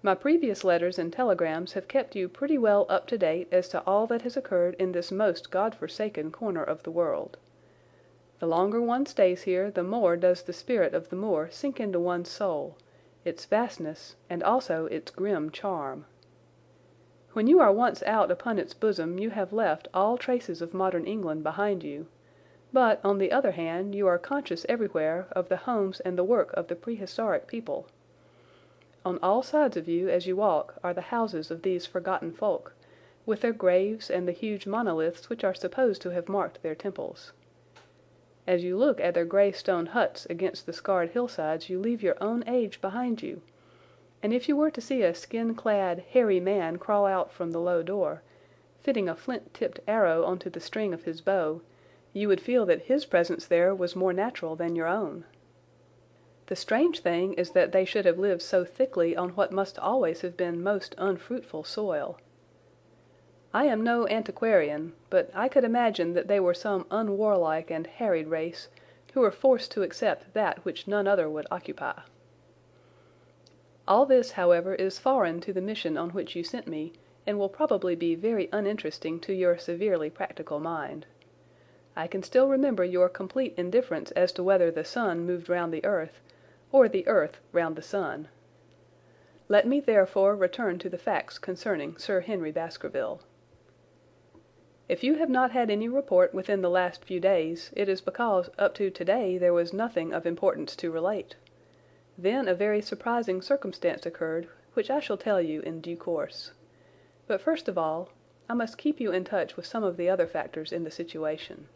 my previous letters and telegrams have kept you pretty well up to date as to all that has occurred in this most God-forsaken corner of the world. The longer one stays here, the more does the spirit of the moor sink into one's soul, its vastness, and also its grim charm. When you are once out upon its bosom, you have left all traces of modern England behind you, but, on the other hand, you are conscious everywhere of the homes and the work of the prehistoric people. On all sides of you, as you walk, are the houses of these forgotten folk, with their graves and the huge monoliths which are supposed to have marked their temples. As you look at their grey stone huts against the scarred hillsides you leave your own age behind you, and if you were to see a skin-clad, hairy man crawl out from the low door, fitting a flint-tipped arrow onto the string of his bow, you would feel that his presence there was more natural than your own. The strange thing is that they should have lived so thickly on what must always have been most unfruitful soil. I am no antiquarian, but I could imagine that they were some unwarlike and harried race who were forced to accept that which none other would occupy. All this, however, is foreign to the mission on which you sent me, and will probably be very uninteresting to your severely practical mind. I can still remember your complete indifference as to whether the sun moved round the earth, or the earth round the sun. Let me therefore return to the facts concerning Sir Henry Baskerville. If you have not had any report within the last few days, it is because up to today there was nothing of importance to relate. Then a very surprising circumstance occurred, which I shall tell you in due course. But first of all, I must keep you in touch with some of the other factors in the situation.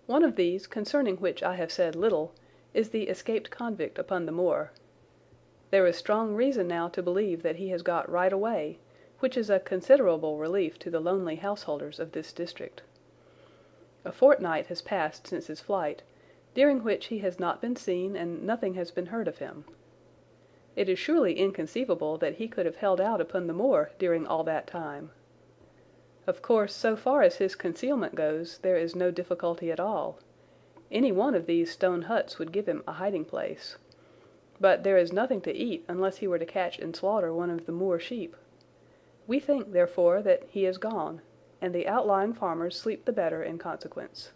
One of these, concerning which I have said little, is the escaped convict upon the moor. There is strong reason now to believe that he has got right away, which is a considerable relief to the lonely householders of this district. A fortnight has passed since his flight, during which he has not been seen and nothing has been heard of him. It is surely inconceivable that he could have held out upon the moor during all that time. Of course, so far as his concealment goes, there is no difficulty at all. Any one of these stone huts would give him a hiding place. But there is nothing to eat unless he were to catch and slaughter one of the moor sheep. We think, therefore, that he is gone, and the outlying farmers sleep the better in consequence.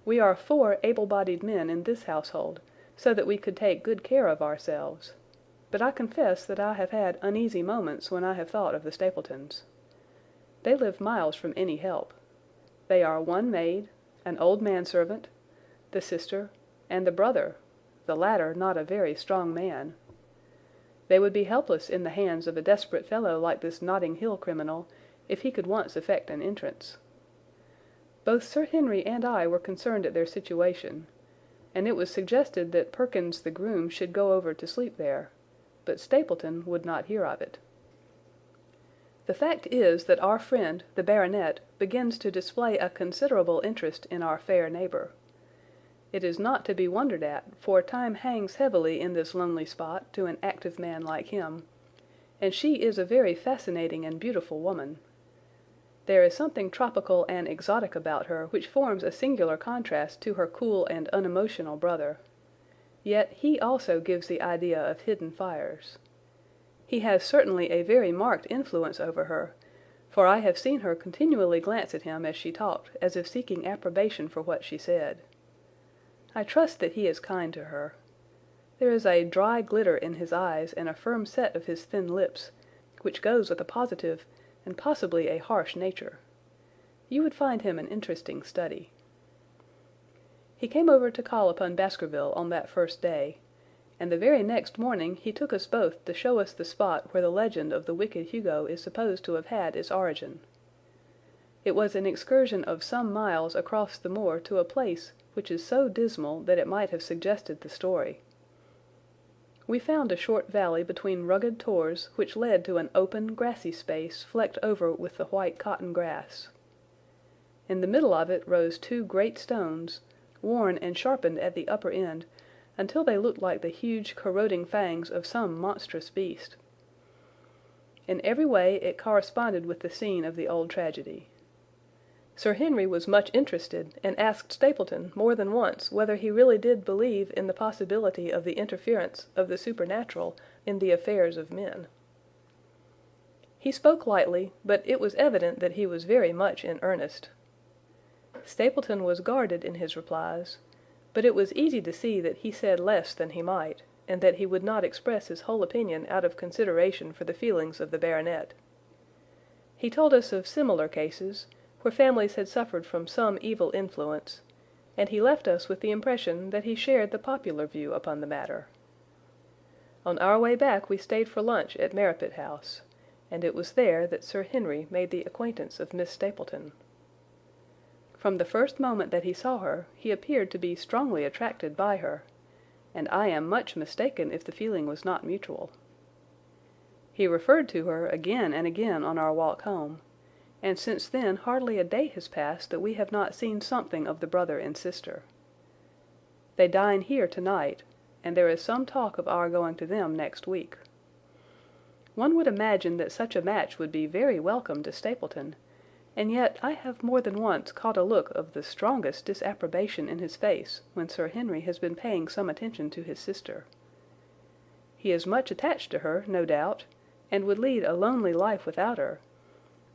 We are 4 able-bodied men in this household, so that we could take good care of ourselves, but I confess that I have had uneasy moments when I have thought of the Stapletons. They live miles from any help. They are 1 maid, an old manservant, the sister, and the brother, the latter not a very strong man. They would be helpless in the hands of a desperate fellow like this Notting Hill criminal, if he could once effect an entrance. Both Sir Henry and I were concerned at their situation, and it was suggested that Perkins the groom should go over to sleep there, but Stapleton would not hear of it. The fact is that our friend, the baronet, begins to display a considerable interest in our fair neighbour. It is not to be wondered at, for time hangs heavily in this lonely spot to an active man like him, and she is a very fascinating and beautiful woman. There is something tropical and exotic about her which forms a singular contrast to her cool and unemotional brother. Yet he also gives the idea of hidden fires. He has certainly a very marked influence over her, for I have seen her continually glance at him as she talked, as if seeking approbation for what she said. I trust that he is kind to her. There is a dry glitter in his eyes and a firm set of his thin lips, which goes with a positive and possibly a harsh nature. You would find him an interesting study. He came over to call upon Baskerville on that first day, and the very next morning he took us both to show us the spot where the legend of the wicked Hugo is supposed to have had its origin. It was an excursion of some miles across the moor to a place which is so dismal that it might have suggested the story. We found a short valley between rugged tors which led to an open, grassy space flecked over with the white cotton grass. In the middle of it rose two great stones, worn and sharpened at the upper end until they looked like the huge corroding fangs of some monstrous beast. In every way it corresponded with the scene of the old tragedy. Sir Henry was much interested and asked Stapleton more than once whether he really did believe in the possibility of the interference of the supernatural in the affairs of men. He spoke lightly, but it was evident that he was very much in earnest. Stapleton was guarded in his replies, but it was easy to see that he said less than he might, and that he would not express his whole opinion out of consideration for the feelings of the baronet. He told us of similar cases, where families had suffered from some evil influence, and he left us with the impression that he shared the popular view upon the matter. On our way back we stayed for lunch at Merripit House, and it was there that Sir Henry made the acquaintance of Miss Stapleton. From the first moment that he saw her, he appeared to be strongly attracted by her, and I am much mistaken if the feeling was not mutual. He referred to her again and again on our walk home, and since then hardly a day has passed that we have not seen something of the brother and sister. They dine here tonight, and there is some talk of our going to them next week. One would imagine that such a match would be very welcome to Stapleton, and yet I have more than once caught a look of the strongest disapprobation in his face when Sir Henry has been paying some attention to his sister. He is much attached to her, no doubt, and would lead a lonely life without her,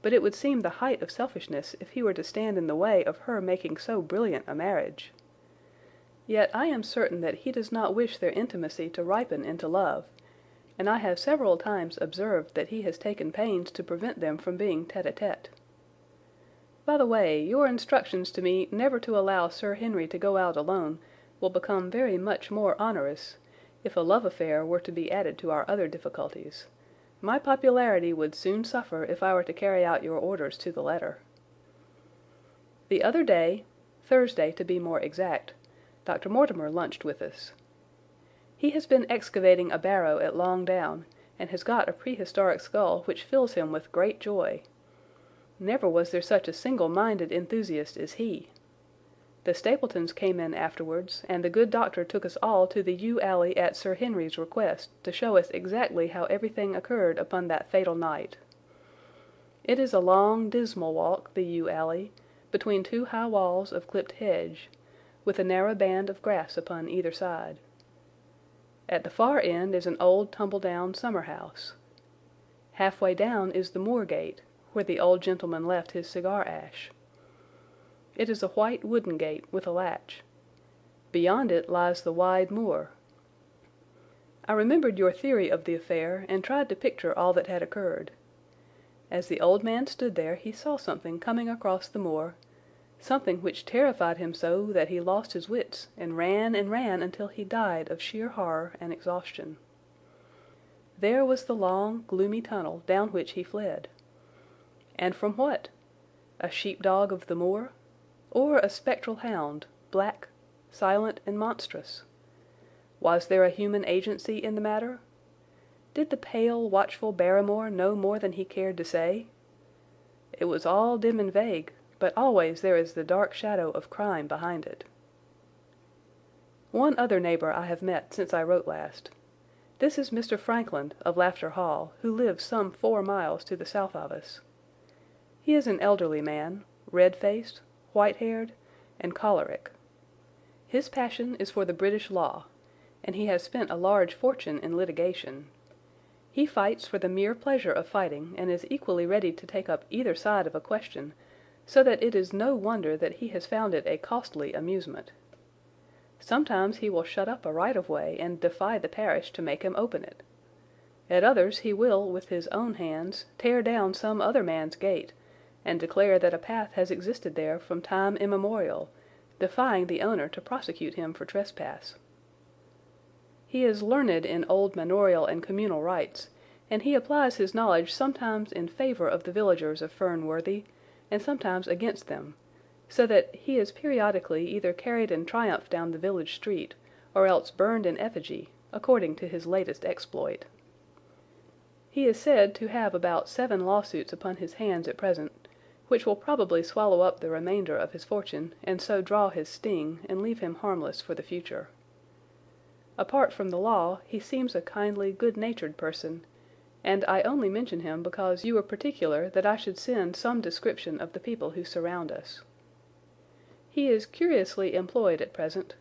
but it would seem the height of selfishness if he were to stand in the way of her making so brilliant a marriage. Yet I am certain that he does not wish their intimacy to ripen into love, and I have several times observed that he has taken pains to prevent them from being tête-à-tête. By the way, your instructions to me never to allow Sir Henry to go out alone will become very much more onerous if a love affair were to be added to our other difficulties. My popularity would soon suffer if I were to carry out your orders to the letter. The other day, Thursday to be more exact, Dr. Mortimer lunched with us. He has been excavating a barrow at Long Down, and has got a prehistoric skull which fills him with great joy. Never was there such a single-minded enthusiast as he. The Stapletons came in afterwards, and the good doctor took us all to the yew alley at Sir Henry's request to show us exactly how everything occurred upon that fatal night. It is a long, dismal walk, the yew alley, between two high walls of clipped hedge, with a narrow band of grass upon either side. At the far end is an old tumble-down summer-house. Halfway down is the moor gate, where the old gentleman left his cigar ash. It is a white wooden gate with a latch. Beyond it lies the wide moor. I remembered your theory of the affair and tried to picture all that had occurred. As the old man stood there he saw something coming across the moor, something which terrified him so that he lost his wits and ran until he died of sheer horror and exhaustion. There was the long, gloomy tunnel down which he fled. And from what? A sheep-dog of the moor? Or a spectral hound, black, silent, and monstrous? Was there a human agency in the matter? Did the pale, watchful Barrymore know more than he cared to say? It was all dim and vague, but always there is the dark shadow of crime behind it. One other neighbor I have met since I wrote last. This is Mr. Frankland of Lafter Hall, who lives some 4 miles to the south of us. He is an elderly man, red-faced, white-haired, and choleric. His passion is for the British law, and he has spent a large fortune in litigation. He fights for the mere pleasure of fighting, and is equally ready to take up either side of a question, so that it is no wonder that he has found it a costly amusement. Sometimes he will shut up a right-of-way and defy the parish to make him open it. At others he will, with his own hands, tear down some other man's gate, and declare that a path has existed there from time immemorial, defying the owner to prosecute him for trespass. He is learned in old manorial and communal rights, and he applies his knowledge sometimes in favor of the villagers of Fernworthy, and sometimes against them, so that he is periodically either carried in triumph down the village street, or else burned in effigy, according to his latest exploit. He is said to have about 7 lawsuits upon his hands at present, which will probably swallow up the remainder of his fortune, and so draw his sting, and leave him harmless for the future. Apart from the law, he seems a kindly, good-natured person, and I only mention him because you were particular that I should send some description of the people who surround us. He is curiously employed at present,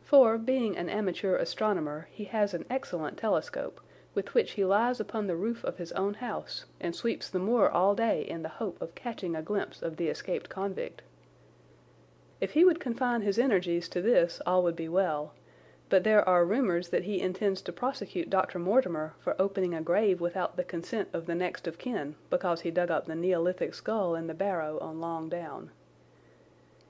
for, being an amateur astronomer, he has an excellent telescope, with which he lies upon the roof of his own house, and sweeps the moor all day in the hope of catching a glimpse of the escaped convict. If he would confine his energies to this, all would be well, but there are rumors that he intends to prosecute Dr. Mortimer for opening a grave without the consent of the next of kin, because he dug up the Neolithic skull in the barrow on Long Down.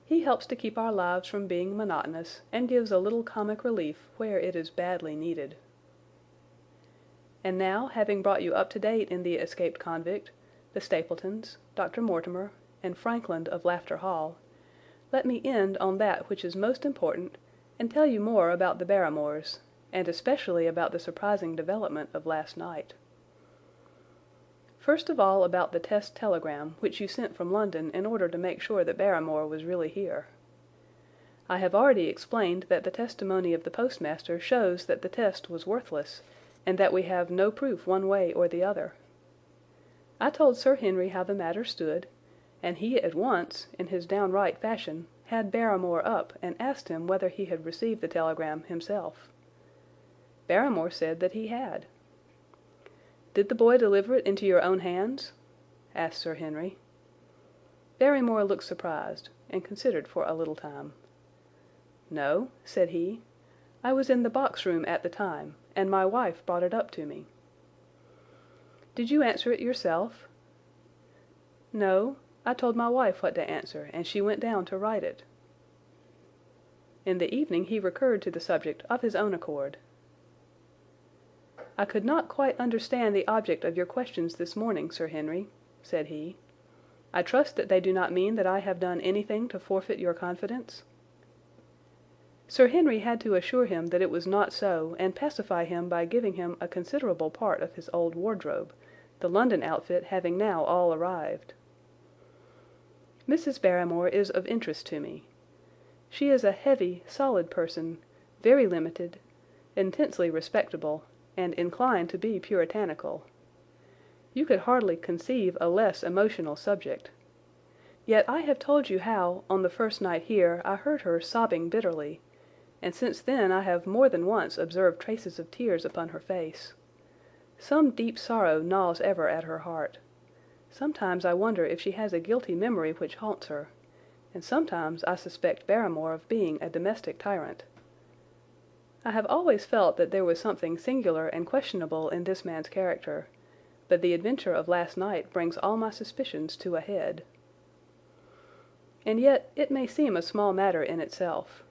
He helps to keep our lives from being monotonous, and gives a little comic relief where it is badly needed. And now, having brought you up to date in the escaped convict, the Stapletons, Dr. Mortimer, and Frankland of Laughter Hall, let me end on that which is most important, and tell you more about the Barrymores, and especially about the surprising development of last night. First of all about the test telegram which you sent from London in order to make sure that Barrymore was really here. I have already explained that the testimony of the postmaster shows that the test was worthless, and that we have no proof one way or the other. I told Sir Henry how the matter stood, and he at once, in his downright fashion, had Barrymore up and asked him whether he had received the telegram himself. Barrymore said that he had. "Did the boy deliver it into your own hands?" asked Sir Henry. Barrymore looked surprised, and considered for a little time. "No," said he. "I was in the box-room at the time, and my wife brought it up to me." "Did you answer it yourself?" "No. I told my wife what to answer, and she went down to write it." In the evening he recurred to the subject of his own accord. "I could not quite understand the object of your questions this morning, Sir Henry," said he. "I trust that they do not mean that I have done anything to forfeit your confidence?" Sir Henry had to assure him that it was not so, and pacify him by giving him a considerable part of his old wardrobe, the London outfit having now all arrived. "Mrs. Barrymore is of interest to me. She is a heavy, solid person, very limited, intensely respectable, and inclined to be puritanical. You could hardly conceive a less emotional subject. Yet I have told you how, on the first night here, I heard her sobbing bitterly, and since then I have more than once observed traces of tears upon her face. Some deep sorrow gnaws ever at her heart. Sometimes I wonder if she has a guilty memory which haunts her, and sometimes I suspect Barrymore of being a domestic tyrant. I have always felt that there was something singular and questionable in this man's character, but the adventure of last night brings all my suspicions to a head. And yet it may seem a small matter in itself.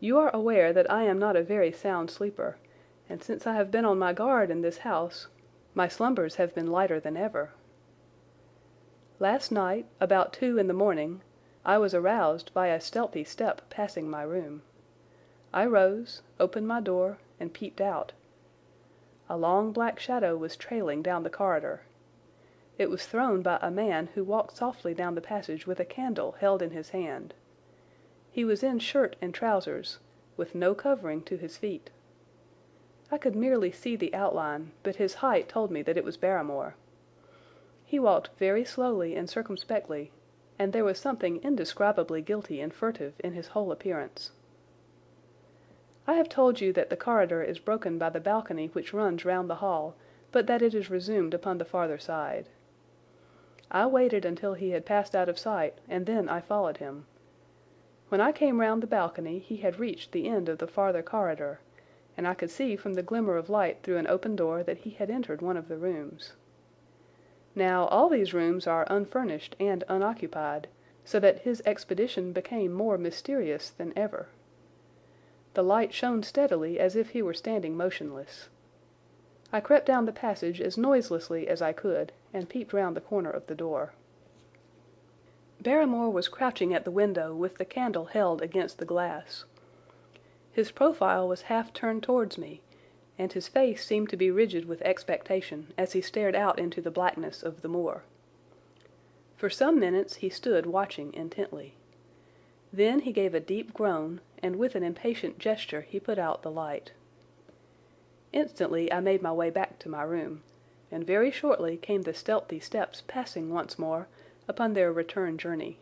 You are aware that I am not a very sound sleeper, and since I have been on my guard in this house, my slumbers have been lighter than ever. Last night, about 2 in the morning, I was aroused by a stealthy step passing my room. I rose, opened my door, and peeped out. A long black shadow was trailing down the corridor. It was thrown by a man who walked softly down the passage with a candle held in his hand. He was in shirt and trousers, with no covering to his feet. I could merely see the outline, but his height told me that it was Barrymore. He walked very slowly and circumspectly, and there was something indescribably guilty and furtive in his whole appearance. I have told you that the corridor is broken by the balcony which runs round the hall, but that it is resumed upon the farther side. I waited until he had passed out of sight, and then I followed him. When I came round the balcony he had reached the end of the farther corridor, and I could see from the glimmer of light through an open door that he had entered one of the rooms. Now, all these rooms are unfurnished and unoccupied, so that his expedition became more mysterious than ever. The light shone steadily as if he were standing motionless. I crept down the passage as noiselessly as I could, and peeped round the corner of the door. Barrymore was crouching at the window with the candle held against the glass. His profile was half turned towards me, and his face seemed to be rigid with expectation as he stared out into the blackness of the moor. For some minutes he stood watching intently. Then he gave a deep groan, and with an impatient gesture he put out the light. Instantly I made my way back to my room, and very shortly came the stealthy steps passing once more upon their return journey.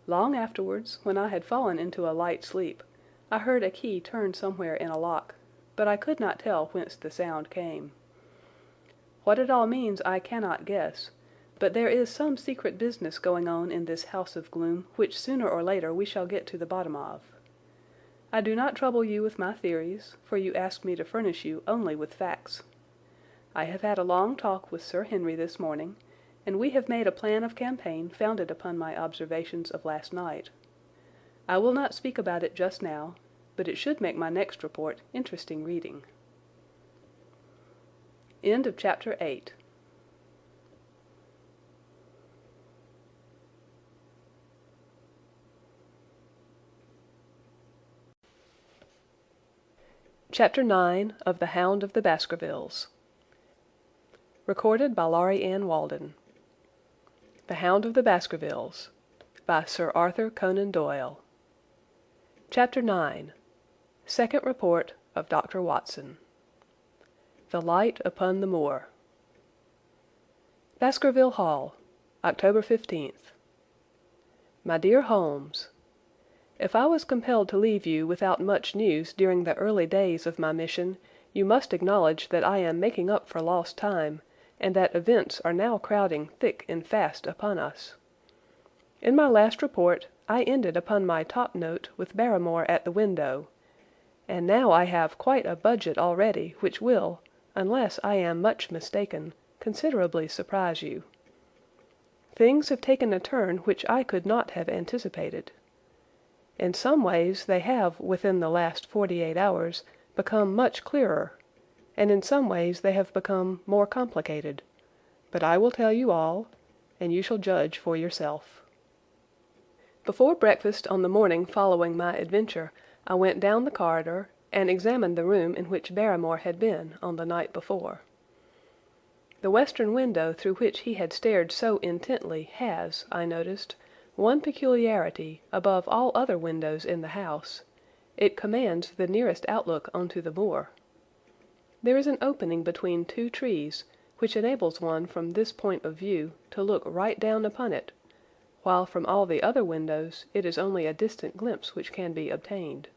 Long afterwards, when I had fallen into a light sleep, I heard a key turn somewhere in a lock, but I could not tell whence the sound came. What it all means I cannot guess, but there is some secret business going on in this house of gloom which sooner or later we shall get to the bottom of. I do not trouble you with my theories, for you ask me to furnish you only with facts. I have had a long talk with Sir Henry this morning, and we have made a plan of campaign founded upon my observations of last night. I will not speak about it just now, but it should make my next report interesting reading. End of Chapter 8. Chapter 9 of The Hound of the Baskervilles. Recorded by Laurie Ann Walden. The Hound of the Baskervilles, by Sir Arthur Conan Doyle. Chapter 9. Second Report of Dr. Watson. The Light upon the Moor. Baskerville Hall, October 15th. My dear Holmes, if I was compelled to leave you without much news during the early days of my mission, you must acknowledge that I am making up for lost time, and that events are now crowding thick and fast upon us. In my last report, I ended upon my top note with Barrymore at the window, and now I have quite a budget already which will, unless I am much mistaken, considerably surprise you. Things have taken a turn which I could not have anticipated. In some ways they have, within the last 48 hours, become much clearer, and in some ways they have become more complicated. But I will tell you all, and you shall judge for yourself. Before breakfast on the morning following my adventure, I went down the corridor and examined the room in which Barrymore had been on the night before. The western window through which he had stared so intently has, I noticed, one peculiarity above all other windows in the house. It commands the nearest outlook onto the moor. There is an opening between two trees, which enables one from this point of view to look right down upon it, while from all the other windows it is only a distant glimpse which can be obtained.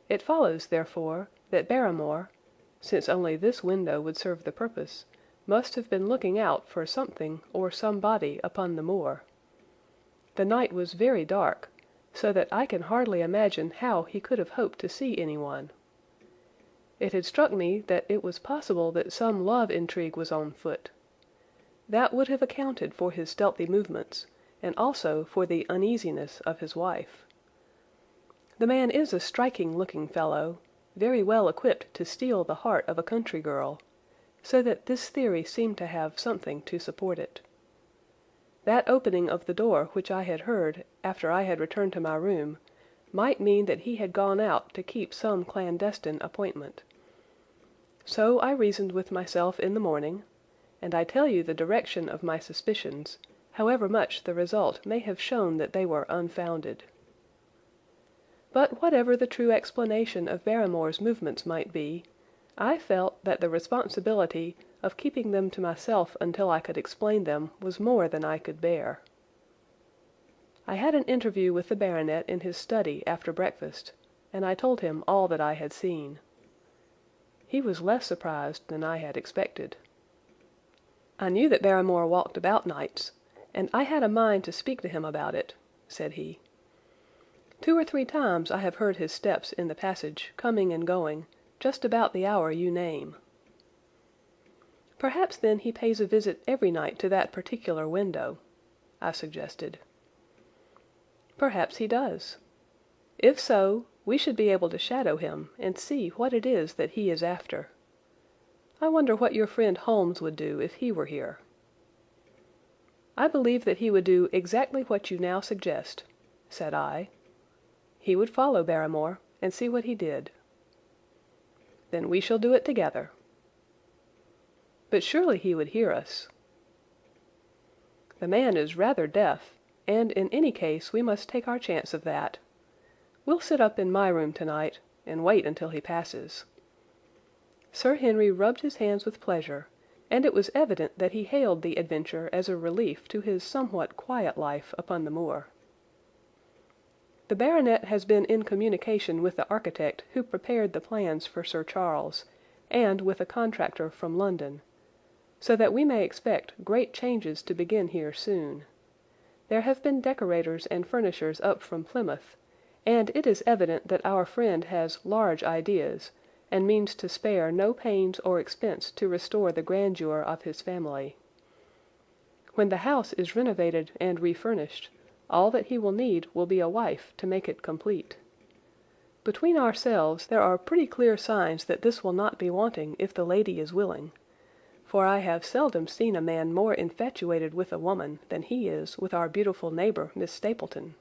It follows, therefore, that Barrymore, since only this window would serve the purpose, must have been looking out for something or somebody upon the moor. The night was very dark, so that I can hardly imagine how he could have hoped to see anyone. It had struck me that it was possible that some love intrigue was on foot. That would have accounted for his stealthy movements, and also for the uneasiness of his wife. The man is a striking-looking fellow, very well equipped to steal the heart of a country girl, so that this theory seemed to have something to support it. That opening of the door which I had heard after I had returned to my room might mean that he had gone out to keep some clandestine appointment. So I reasoned with myself in the morning, and I tell you the direction of my suspicions, however much the result may have shown that they were unfounded. But whatever the true explanation of Barrymore's movements might be, I felt that the responsibility of keeping them to myself until I could explain them was more than I could bear. I had an interview with the baronet in his study after breakfast, and I told him all that I had seen. He was less surprised than I had expected. "I knew that Barrymore walked about nights, and I had a mind to speak to him about it," said he. "2 or 3 times I have heard his steps in the passage, coming and going, just about the hour you name." "Perhaps then he pays a visit every night to that particular window," I suggested. "Perhaps he does. If so, we should be able to shadow him and see what it is that he is after. I wonder what your friend Holmes would do if he were here." "I believe that he would do exactly what you now suggest," said I. "He would follow Barrymore and see what he did." "Then we shall do it together." "But surely he would hear us." "The man is rather deaf, and in any case we must take our chance of that. We'll sit up in my room tonight and wait until he passes." Sir Henry rubbed his hands with pleasure, and it was evident that he hailed the adventure as a relief to his somewhat quiet life upon the moor. "The baronet has been in communication with the architect who prepared the plans for Sir Charles, and with a contractor from London, so that we may expect great changes to begin here soon. There have been decorators and furnishers up from Plymouth, and it is evident that our friend has large ideas, and means to spare no pains or expense to restore the grandeur of his family. When the house is renovated and refurnished, all that he will need will be a wife to make it complete. Between ourselves, there are pretty clear signs that this will not be wanting if the lady is willing, for I have seldom seen a man more infatuated with a woman than he is with our beautiful neighbour, Miss Stapleton.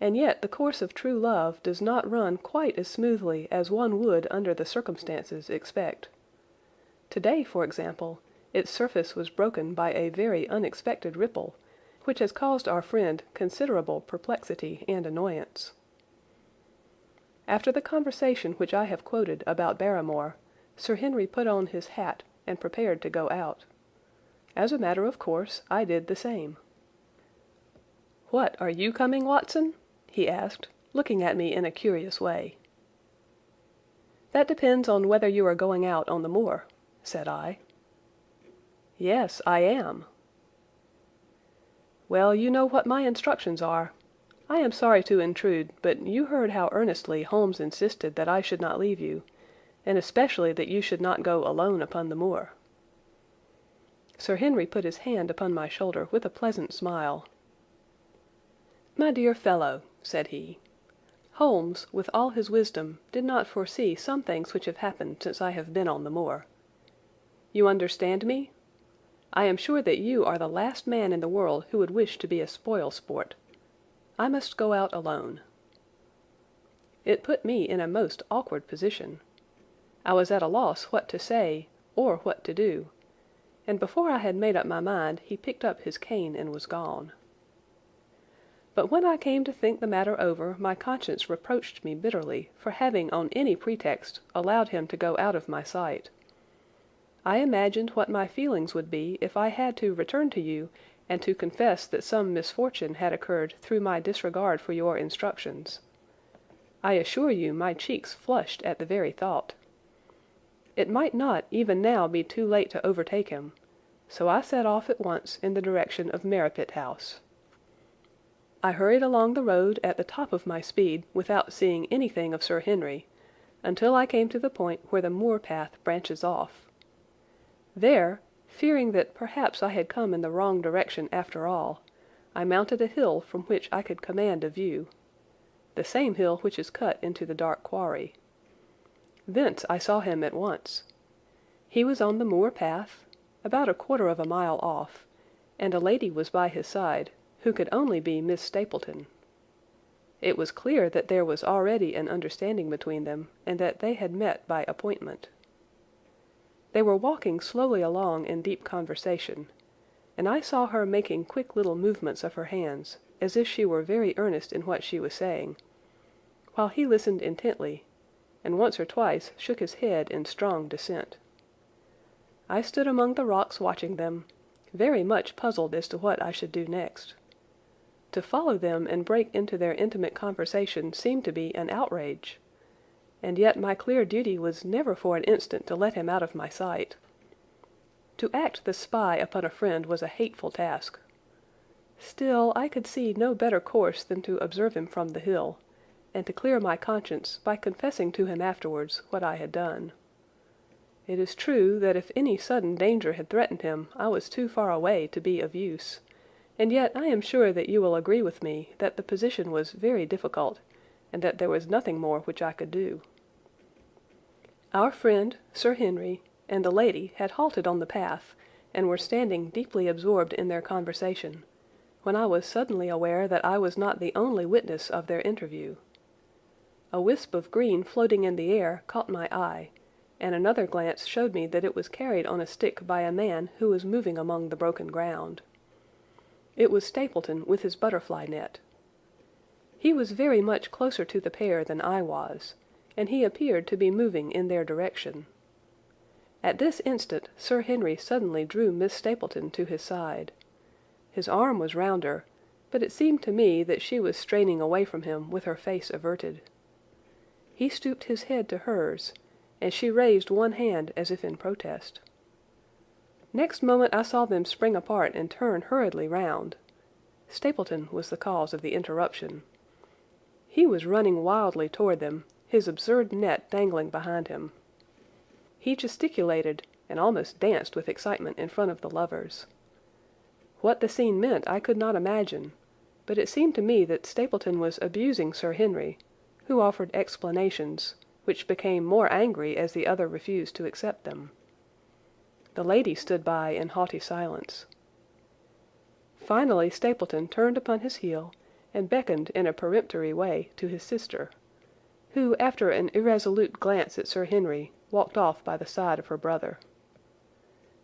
And yet the course of true love does not run quite as smoothly as one would under the circumstances expect. Today, for example, its surface was broken by a very unexpected ripple, which has caused our friend considerable perplexity and annoyance. After the conversation which I have quoted about Barrymore, Sir Henry put on his hat and prepared to go out. As a matter of course, I did the same. "What, are you coming, Watson?" he asked, looking at me in a curious way. "That depends on whether you are going out on the moor," said I. "Yes, I am." "Well, you know what my instructions are. I am sorry to intrude, but you heard how earnestly Holmes insisted that I should not leave you, and especially that you should not go alone upon the moor." Sir Henry put his hand upon my shoulder with a pleasant smile. "My dear fellow," said he, "Holmes, with all his wisdom, did not foresee some things which have happened since I have been on the moor. You understand me? I am sure that you are the last man in the world who would wish to be a spoil sport. I must go out alone." It put me in a most awkward position. I was at a loss what to say or what to do, and before I had made up my mind he picked up his cane and was gone. But when I came to think the matter over, my conscience reproached me bitterly for having on any pretext allowed him to go out of my sight. I imagined what my feelings would be if I had to return to you and to confess that some misfortune had occurred through my disregard for your instructions. I assure you my cheeks flushed at the very thought. It might not even now be too late to overtake him, so I set off at once in the direction of Merripit House. I hurried along the road at the top of my speed without seeing anything of Sir Henry, until I came to the point where the moor path branches off. There, fearing that perhaps I had come in the wrong direction after all, I mounted a hill from which I could command a view, the same hill which is cut into the dark quarry. Thence I saw him at once. He was on the moor path, about a quarter of a mile off, and a lady was by his side, who could only be Miss Stapleton. It was clear that there was already an understanding between them, and that they had met by appointment. They were walking slowly along in deep conversation, and I saw her making quick little movements of her hands, as if she were very earnest in what she was saying, while he listened intently, and once or twice shook his head in strong dissent. I stood among the rocks watching them, very much puzzled as to what I should do next. To follow them and break into their intimate conversation seemed to be an outrage. and yet my clear duty was never for an instant to let him out of my sight. To act the spy upon a friend was a hateful task. Still, I could see no better course than to observe him from the hill, and to clear my conscience by confessing to him afterwards what I had done. It is true that if any sudden danger had threatened him, I was too far away to be of use, and yet I am sure that you will agree with me that the position was very difficult, and that there was nothing more which I could do. Our friend, Sir Henry, and the lady had halted on the path, and were standing deeply absorbed in their conversation, when I was suddenly aware that I was not the only witness of their interview. A wisp of green floating in the air caught my eye, and another glance showed me that it was carried on a stick by a man who was moving among the broken ground. It was Stapleton with his butterfly net. He was very much closer to the pair than I was, and he appeared to be moving in their direction. At this instant Sir Henry suddenly drew Miss Stapleton to his side. His arm was round her, but it seemed to me that she was straining away from him with her face averted. He stooped his head to hers, and she raised one hand as if in protest. Next moment I saw them spring apart and turn hurriedly round. Stapleton was the cause of the interruption. He was running wildly toward them, his absurd net dangling behind him. He gesticulated and almost danced with excitement in front of the lovers. What the scene meant I could not imagine, but it seemed to me that Stapleton was abusing Sir Henry, who offered explanations, which became more angry as the other refused to accept them. The lady stood by in haughty silence. Finally Stapleton turned upon his heel and beckoned in a peremptory way to his sister, who, after an irresolute glance at Sir Henry, walked off by the side of her brother.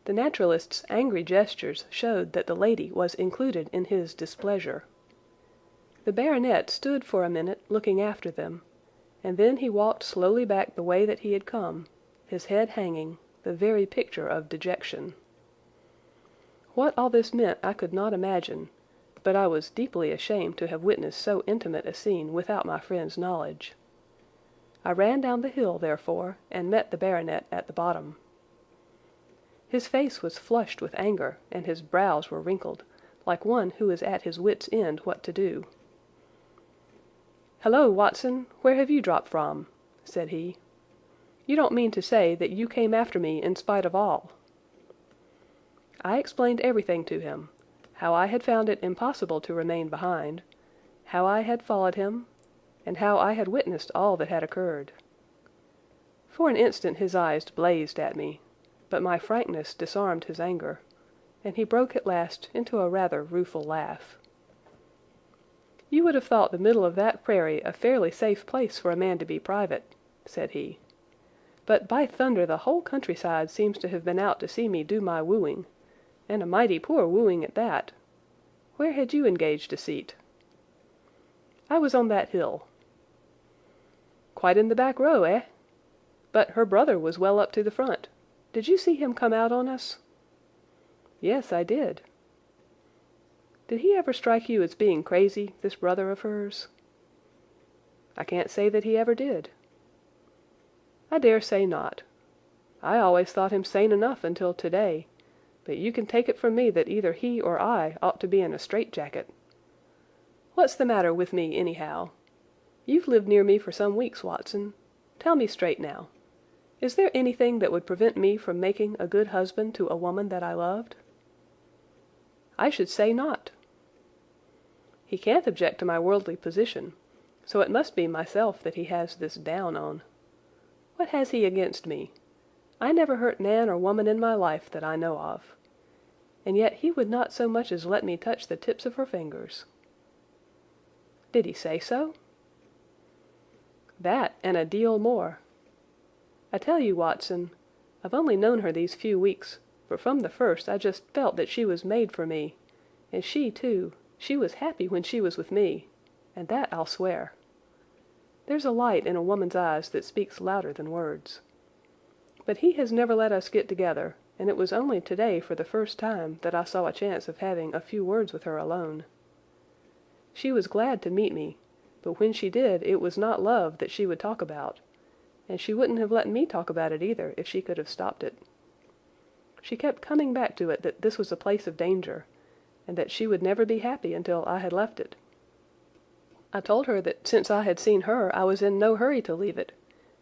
The naturalist's angry gestures showed that the lady was included in his displeasure. The baronet stood for a minute looking after them, and then he walked slowly back the way that he had come, his head hanging, the very picture of dejection. What all this meant I could not imagine, but I was deeply ashamed to have witnessed so intimate a scene without my friend's knowledge. I ran down the hill, therefore, and met the baronet at the bottom. His face was flushed with anger, and his brows were wrinkled, like one who is at his wits' end what to do. "Hello, Watson, where have you dropped from?" said he. "You don't mean to say that you came after me in spite of all?" I explained everything to him, how I had found it impossible to remain behind, how I had followed him, and how I had witnessed all that had occurred. For an instant his eyes blazed at me, but my frankness disarmed his anger, and he broke at last into a rather rueful laugh. "You would have thought the middle of that prairie a fairly safe place for a man to be private," said he. "But by thunder the whole countryside seems to have been out to see me do my wooing, and a mighty poor wooing at that. Where had you engaged a seat?" "I was on that hill." "Quite in the back row, eh? But her brother was well up to the front. Did you see him come out on us?" "Yes, I did." "Did he ever strike you as being crazy, this brother of hers?" "I can't say that he ever did." "I dare say not. I always thought him sane enough until today, but you can take it from me that either he or I ought to be in a straitjacket. What's the matter with me, anyhow? You've lived near me for some weeks, Watson. Tell me straight now. Is there anything that would prevent me from making a good husband to a woman that I loved?" "I should say not." "He can't object to my worldly position, so it must be myself that he has this down on. What has he against me? I never hurt man or woman in my life that I know of. And yet he would not so much as let me touch the tips of her fingers." "Did he say so?" "That, and a deal more. I tell you, Watson, I've only known her these few weeks, but from the first I just felt that she was made for me, and she, too, she was happy when she was with me, and that I'll swear. There's a light in a woman's eyes that speaks louder than words. But he has never let us get together, and it was only today for the first time that I saw a chance of having a few words with her alone. She was glad to meet me, but when she did it was not love that she would talk about, and she wouldn't have let me talk about it either if she could have stopped it. She kept coming back to it that this was a place of danger, and that she would never be happy until I had left it. I told her that since I had seen her I was in no hurry to leave it,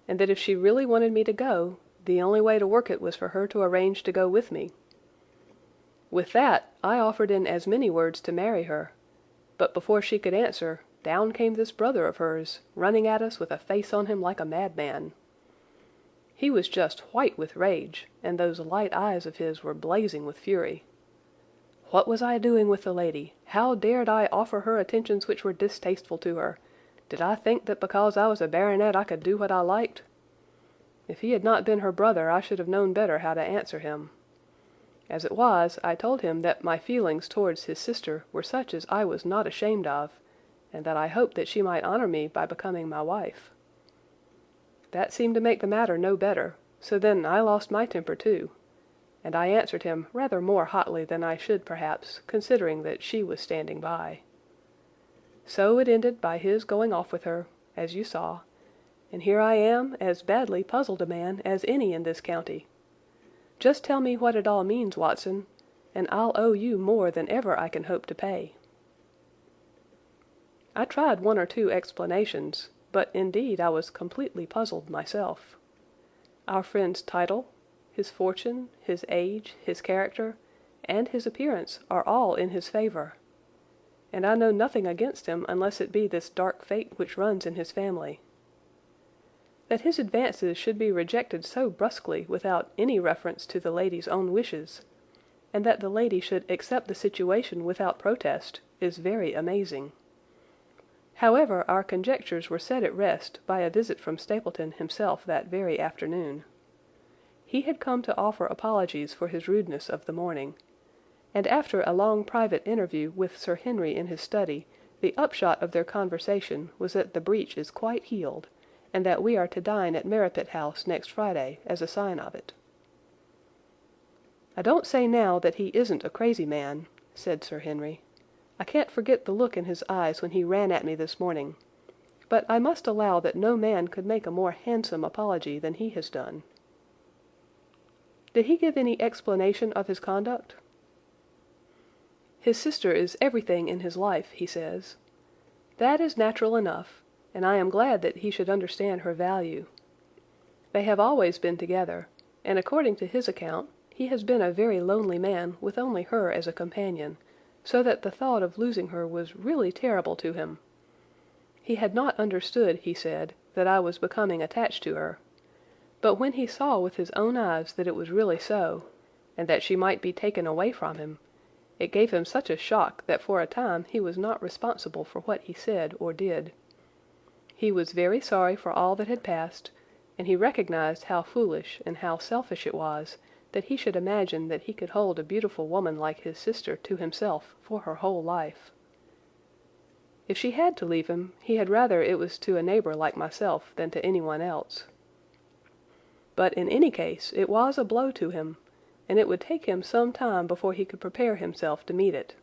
and that if she really wanted me to go, the only way to work it was for her to arrange to go with me. With that, I offered in as many words to marry her, but before she could answer, down came this brother of hers, running at us with a face on him like a madman. He was just white with rage, and those light eyes of his were blazing with fury. What was I doing with the lady? How dared I offer her attentions which were distasteful to her? Did I think that because I was a baronet I could do what I liked? If he had not been her brother I should have known better how to answer him. As it was, I told him that my feelings towards his sister were such as I was not ashamed of, and that I hoped that she might honor me by becoming my wife. That seemed to make the matter no better, so then I lost my temper too, and I answered him rather more hotly than I should perhaps, considering that she was standing by. So it ended by his going off with her, as you saw, and here I am, as badly puzzled a man as any in this county. Just tell me what it all means, Watson, and I'll owe you more than ever I can hope to pay." I tried one or two explanations, but indeed I was completely puzzled myself. Our friend's title, his fortune, his age, his character, and his appearance are all in his favour, and I know nothing against him unless it be this dark fate which runs in his family. That his advances should be rejected so brusquely without any reference to the lady's own wishes, and that the lady should accept the situation without protest, is very amazing. However, our conjectures were set at rest by a visit from Stapleton himself that very afternoon. He had come to offer apologies for his rudeness of the morning, and after a long private interview with Sir Henry in his study, the upshot of their conversation was that the breach is quite healed, and that we are to dine at Merripit House next Friday as a sign of it. "I don't say now that he isn't a crazy man," said Sir Henry. "I can't forget the look in his eyes when he ran at me this morning, but I must allow that no man could make a more handsome apology than he has done." "Did he give any explanation of his conduct?" "His sister is everything in his life, he says. That is natural enough, and I am glad that he should understand her value. They have always been together, and according to his account, he has been a very lonely man with only her as a companion, so that the thought of losing her was really terrible to him. He had not understood, he said, that I was becoming attached to her, but when he saw with his own eyes that it was really so, and that she might be taken away from him, it gave him such a shock that for a time he was not responsible for what he said or did. He was very sorry for all that had passed, and he recognized how foolish and how selfish it was that he should imagine that he could hold a beautiful woman like his sister to himself for her whole life. If she had to leave him, he had rather it was to a neighbor like myself than to anyone else. But in any case it was a blow to him, and it would take him some time before he could prepare himself to meet it.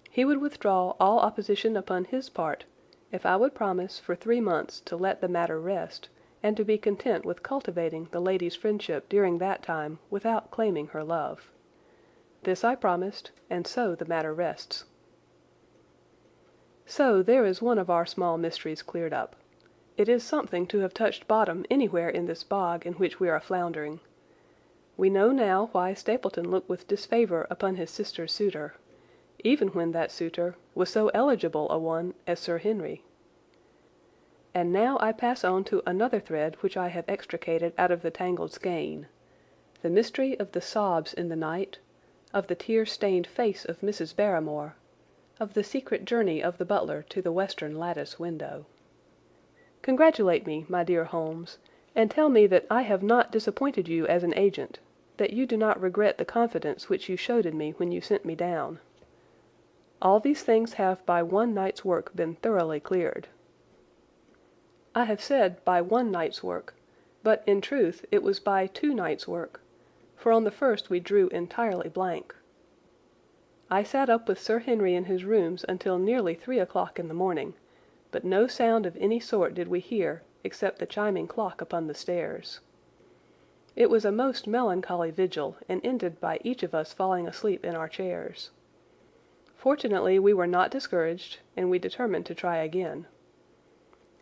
He would withdraw all opposition upon his part if I would promise for 3 months to let the matter rest, and to be content with cultivating the lady's friendship during that time without claiming her love. This I promised, and so the matter rests. So there is one of our small mysteries cleared up. It is something to have touched bottom anywhere in this bog in which we are floundering. We know now why Stapleton looked with disfavour upon his sister's suitor, even when that suitor was so eligible a one as Sir Henry. And now I pass on to another thread which I have extricated out of the tangled skein, the mystery of the sobs in the night, of the tear-stained face of Mrs. Barrymore, of the secret journey of the butler to the western lattice window. Congratulate me, my dear Holmes, and tell me that I have not disappointed you as an agent, that you do not regret the confidence which you showed in me when you sent me down. All these things have by one night's work been thoroughly cleared. I have said by one night's work, but in truth it was by 2 nights' work, for on the first we drew entirely blank. I sat up with Sir Henry in his rooms until nearly 3 o'clock in the morning, but no sound of any sort did we hear except the chiming clock upon the stairs. It was a most melancholy vigil, and ended by each of us falling asleep in our chairs. Fortunately, we were not discouraged, and we determined to try again.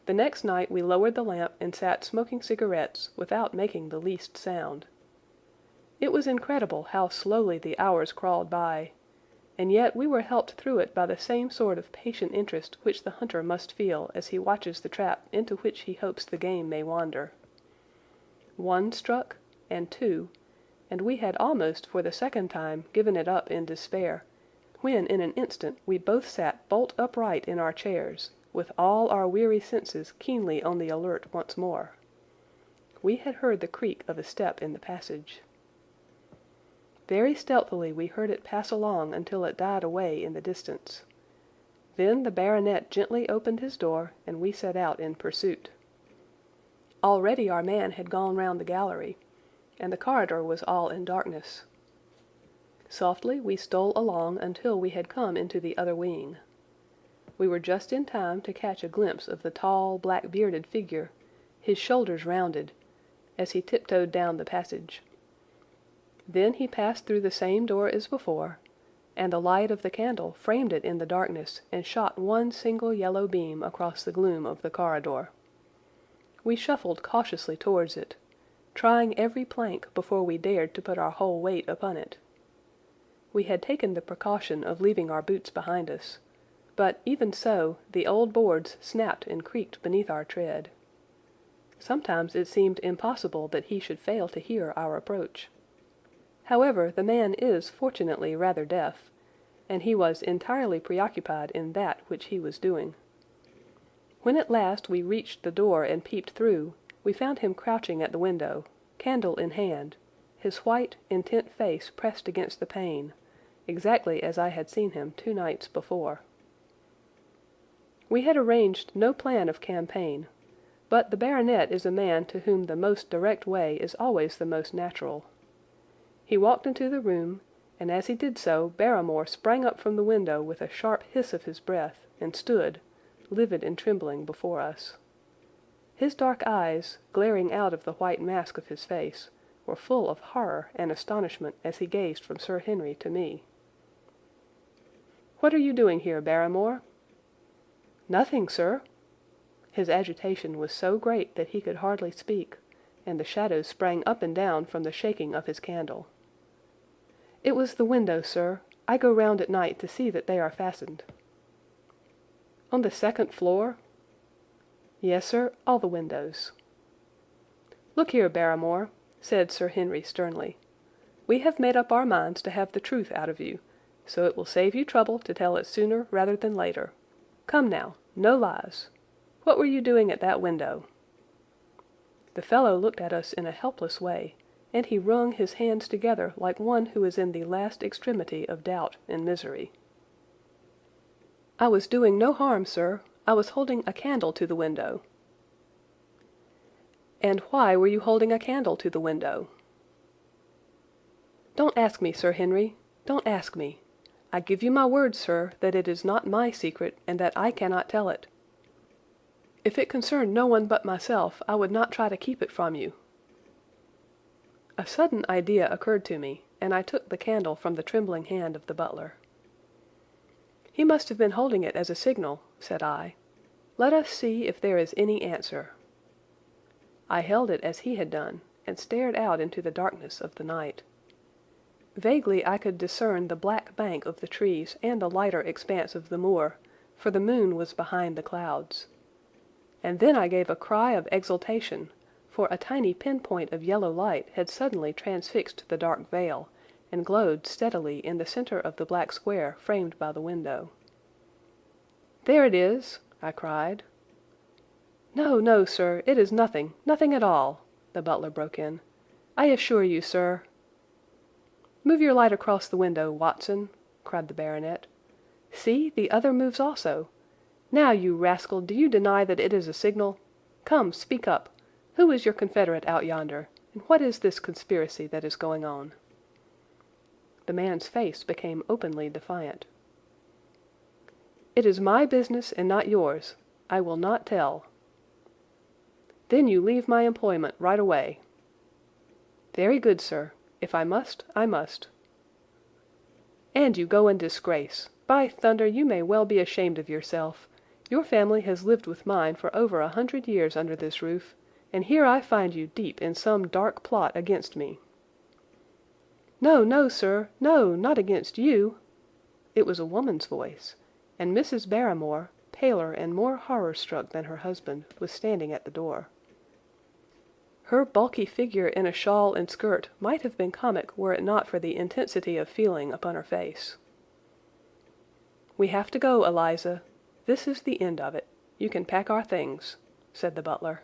The next night we lowered the lamp and sat smoking cigarettes without making the least sound. It was incredible how slowly the hours crawled by, and yet we were helped through it by the same sort of patient interest which the hunter must feel as he watches the trap into which he hopes the game may wander. 1 struck, and 2, and we had almost for the second time given it up in despair, when in an instant we both sat bolt upright in our chairs, with all our weary senses keenly on the alert once more. We had heard the creak of a step in the passage. Very stealthily we heard it pass along until it died away in the distance. Then the baronet gently opened his door, and we set out in pursuit. Already our man had gone round the gallery, and the corridor was all in darkness. Softly we stole along until we had come into the other wing. We were just in time to catch a glimpse of the tall, black-bearded figure, his shoulders rounded, as he tiptoed down the passage. Then he passed through the same door as before, and the light of the candle framed it in the darkness and shot one single yellow beam across the gloom of the corridor. We shuffled cautiously towards it, trying every plank before we dared to put our whole weight upon it. We had taken the precaution of leaving our boots behind us, but even so the old boards snapped and creaked beneath our tread. Sometimes it seemed impossible that he should fail to hear our approach. However, the man is fortunately rather deaf, and he was entirely preoccupied in that which he was doing. When at last we reached the door and peeped through, we found him crouching at the window, candle in hand, his white, intent face pressed against the pane, exactly as I had seen him 2 nights before. We had arranged no plan of campaign, but the baronet is a man to whom the most direct way is always the most natural. He walked into the room, and as he did so Barrymore sprang up from the window with a sharp hiss of his breath, and stood, livid and trembling, before us. His dark eyes, glaring out of the white mask of his face, were full of horror and astonishment as he gazed from Sir Henry to me. "What are you doing here, Barrymore?" "Nothing, sir." His agitation was so great that he could hardly speak, and the shadows sprang up and down from the shaking of his candle. "It was the window, sir. I go round at night to see that they are fastened." "On the 2nd floor?" "Yes, sir, all the windows." "Look here, Barrymore," said Sir Henry sternly. "We have made up our minds to have the truth out of you, so it will save you trouble to tell it sooner rather than later. Come now, no lies. What were you doing at that window?" The fellow looked at us in a helpless way, and he wrung his hands together like one who is in the last extremity of doubt and misery. "I was doing no harm, sir. I was holding a candle to the window." "And why were you holding a candle to the window?" "Don't ask me, Sir Henry. Don't ask me. I give you my word, sir, that it is not my secret, and that I cannot tell it. If it concerned no one but myself, I would not try to keep it from you." A sudden idea occurred to me, and I took the candle from the trembling hand of the butler. "He must have been holding it as a signal," said I. "Let us see if there is any answer." I held it as he had done, and stared out into the darkness of the night. Vaguely I could discern the black bank of the trees and the lighter expanse of the moor, for the moon was behind the clouds. And then I gave a cry of exultation, for a tiny pinpoint of yellow light had suddenly transfixed the dark veil, and glowed steadily in the centre of the black square framed by the window. "There it is!" I cried. "No, no, sir, it is nothing, nothing at all," the butler broke in. "I assure you, sir—" "Move your light across the window, Watson," cried the baronet. "See, the other moves also. Now, you rascal, do you deny that it is a signal? Come, speak up. Who is your confederate out yonder, and what is this conspiracy that is going on?" The man's face became openly defiant. "It is my business and not yours. I will not tell." "Then you leave my employment right away." "Very good, sir. If I must, I must." "And you go in disgrace. By thunder, you may well be ashamed of yourself. Your family has lived with mine for over 100 years under this roof, and here I find you deep in some dark plot against me." "No, no, sir, no, not against you." It was a woman's voice, and Mrs. Barrymore, paler and more horror-struck than her husband, was standing at the door. Her bulky figure in a shawl and skirt might have been comic were it not for the intensity of feeling upon her face. "We have to go, Eliza. This is the end of it. You can pack our things," said the butler.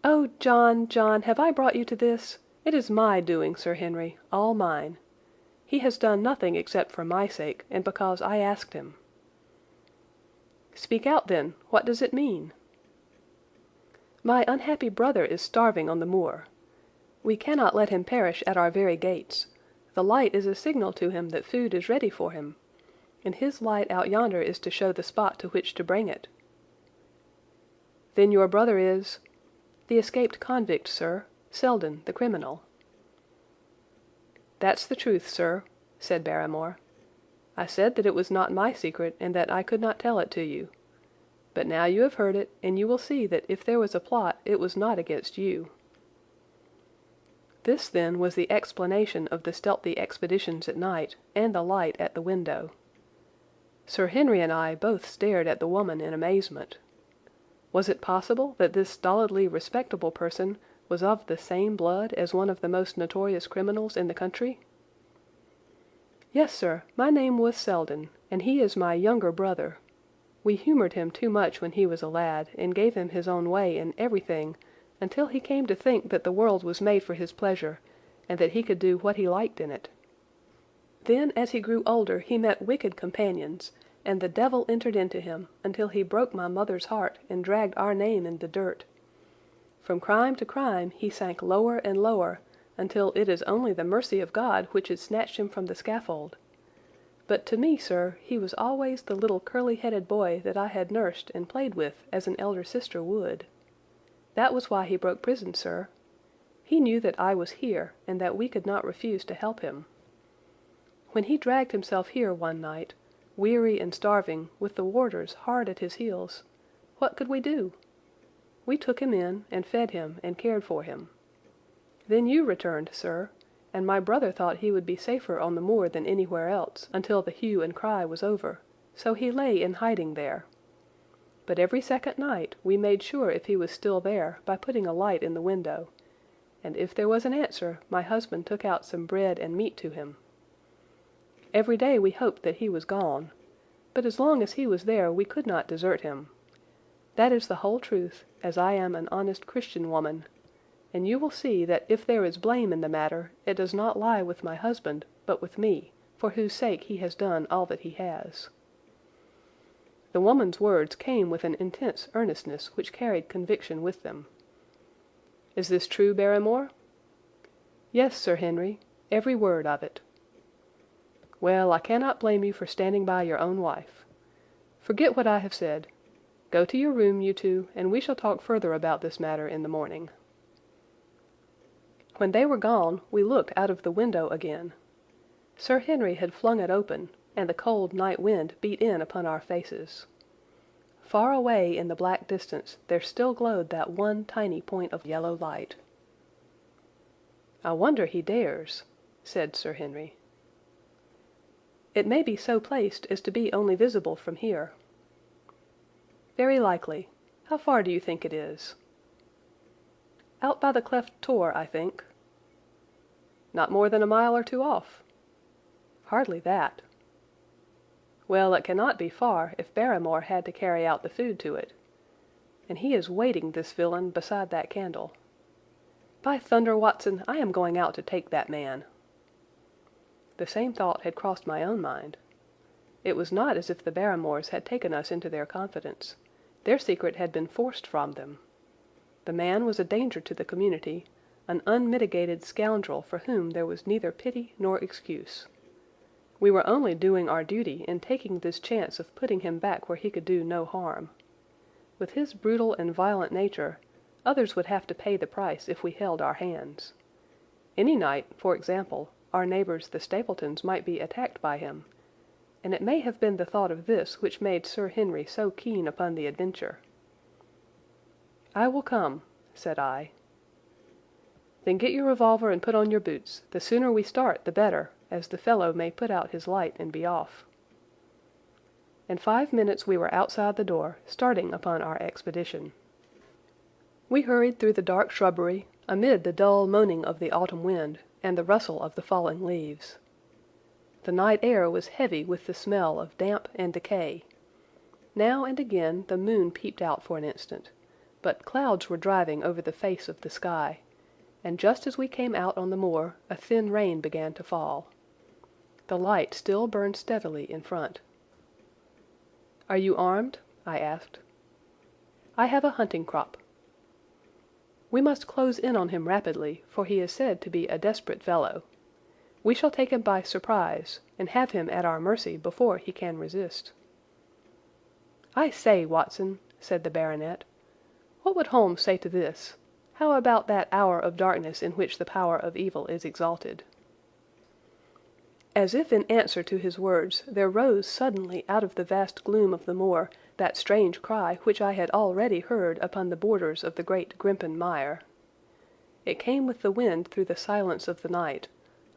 "Oh, John, John, have I brought you to this? It is my doing, Sir Henry, all mine. He has done nothing except for my sake, and because I asked him." "Speak out, then. What does it mean?" "My unhappy brother is starving on the moor. We cannot let him perish at our very gates. The light is a signal to him that food is ready for him, and his light out yonder is to show the spot to which to bring it." "Then your brother is—" "The escaped convict, sir. Selden, the criminal." "That's the truth, sir," said Barrymore. "I said that it was not my secret and that I could not tell it to you. But now you have heard it, and you will see that if there was a plot it was not against you." This, then, was the explanation of the stealthy expeditions at night and the light at the window. Sir Henry and I both stared at the woman in amazement. Was it possible that this stolidly respectable person was of the same blood as one of the most notorious criminals in the country? "Yes, sir, my name was Selden, and he is my younger brother. We humoured him too much when he was a lad, and gave him his own way in everything until he came to think that the world was made for his pleasure, and that he could do what he liked in it. Then, as he grew older, he met wicked companions, and the devil entered into him until he broke my mother's heart and dragged our name in the dirt. From crime to crime he sank lower and lower until it is only the mercy of God which has snatched him from the scaffold. But to me, sir, he was always the little curly-headed boy that I had nursed and played with as an elder sister would. That was why he broke prison, sir. He knew that I was here and that we could not refuse to help him. When he dragged himself here one night, weary and starving, with the warders hard at his heels, what could we do? We took him in and fed him and cared for him. Then you returned, sir, and my brother thought he would be safer on the moor than anywhere else until the hue and cry was over, so he lay in hiding there. But every second night we made sure if he was still there by putting a light in the window, and if there was an answer, my husband took out some bread and meat to him. Every day we hoped that he was gone, but as long as he was there we could not desert him. That is the whole truth, as I am an honest Christian woman, and you will see that if there is blame in the matter, it does not lie with my husband, but with me, for whose sake he has done all that he has." The woman's words came with an intense earnestness which carried conviction with them. "Is this true, Barrymore?" "Yes, Sir Henry, every word of it." "Well, I cannot blame you for standing by your own wife. Forget what I have said. Go to your room, you two, and we shall talk further about this matter in the morning." When they were gone, we looked out of the window again. Sir Henry had flung it open, and the cold night wind beat in upon our faces. Far away in the black distance there still glowed that one tiny point of yellow light. "I wonder he dares," said Sir Henry. "It may be so placed as to be only visible from here." "Very likely. How far do you think it is?" "Out by the cleft tor, I think." "Not more than a mile or two off?" "Hardly that." "Well, it cannot be far if Barrymore had to carry out the food to it. And he is waiting, this villain, beside that candle. By thunder, Watson, I am going out to take that man." The same thought had crossed my own mind. It was not as if the Barrymores had taken us into their confidence. Their secret had been forced from them. The man was a danger to the community, an unmitigated scoundrel for whom there was neither pity nor excuse. We were only doing our duty in taking this chance of putting him back where he could do no harm. With his brutal and violent nature, Others would have to pay the price if we held our hands. Any night, for example, our neighbours the Stapletons might be attacked by him, and it may have been the thought of this which made Sir Henry so keen upon the adventure. "I will come," said I. "Then get your revolver and put on your boots. The sooner we start the better, as the fellow may put out his light and be off." In 5 minutes we were outside the door, starting upon our expedition. We hurried through the dark shrubbery, amid the dull moaning of the autumn wind and the rustle of the falling leaves. The night air was heavy with the smell of damp and decay. Now and again the moon peeped out for an instant, but clouds were driving over the face of the sky, and just as we came out on the moor a thin rain began to fall. The light still burned steadily in front. "Are you armed?" I asked. "I have a hunting crop." "We must close in on him rapidly, for he is said to be a desperate fellow. We shall take him by surprise, and have him at our mercy before he can resist." "I say, Watson," said the baronet, "what would Holmes say to this? How about that hour of darkness in which the power of evil is exalted?" As if in answer to his words, there rose suddenly out of the vast gloom of the moor that strange cry which I had already heard upon the borders of the great Grimpen Mire. It came with the wind through the silence of the night,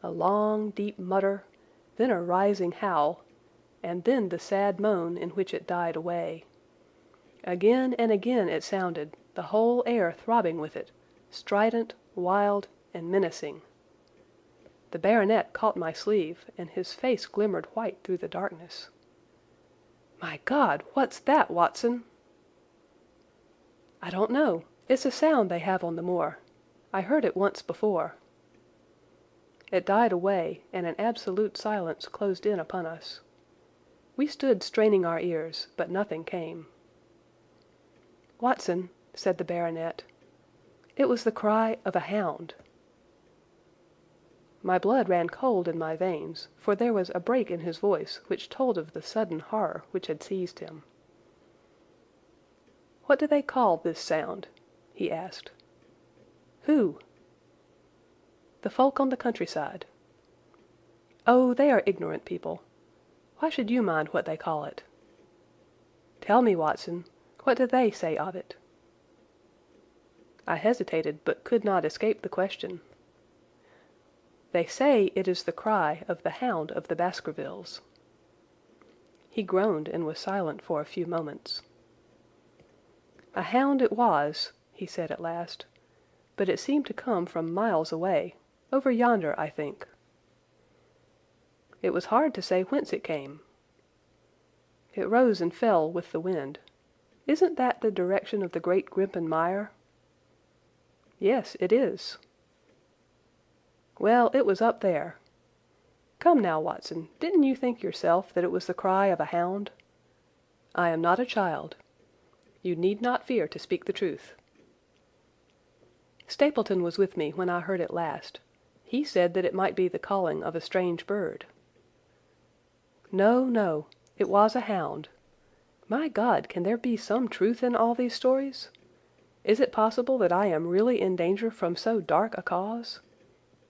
a long, deep mutter, then a rising howl, and then the sad moan in which it died away. Again and again it sounded, the whole air throbbing with it, strident, wild, and menacing. The baronet caught my sleeve, and his face glimmered white through the darkness. "My God, what's that, Watson?" "I don't know. It's a sound they have on the moor. I heard it once before." It died away, and an absolute silence closed in upon us. We stood straining our ears, but nothing came. "Watson," said the baronet, "it was the cry of a hound." My blood ran cold in my veins, for there was a break in his voice which told of the sudden horror which had seized him. "What do they call this sound?" he asked. "Who?" "The folk on the countryside." "Oh, they are ignorant people. Why should you mind what they call it?" "Tell me, Watson, what do they say of it?" I hesitated, but could not escape the question. "They say it is the cry of the Hound of the Baskervilles." He groaned and was silent for a few moments. "A hound it was," he said at last, "but it seemed to come from miles away, over yonder, I think." "It was hard to say whence it came." "It rose and fell with the wind. Isn't that the direction of the great Grimpen Mire?" "Yes, it is." "Well, it was up there. Come now, Watson, didn't you think yourself that it was the cry of a hound? I am not a child. You need not fear to speak the truth." "Stapleton was with me when I heard it last. He said that it might be the calling of a strange bird." "No, no, it was a hound. My God, can there be some truth in all these stories? Is it possible that I am really in danger from so dark a cause?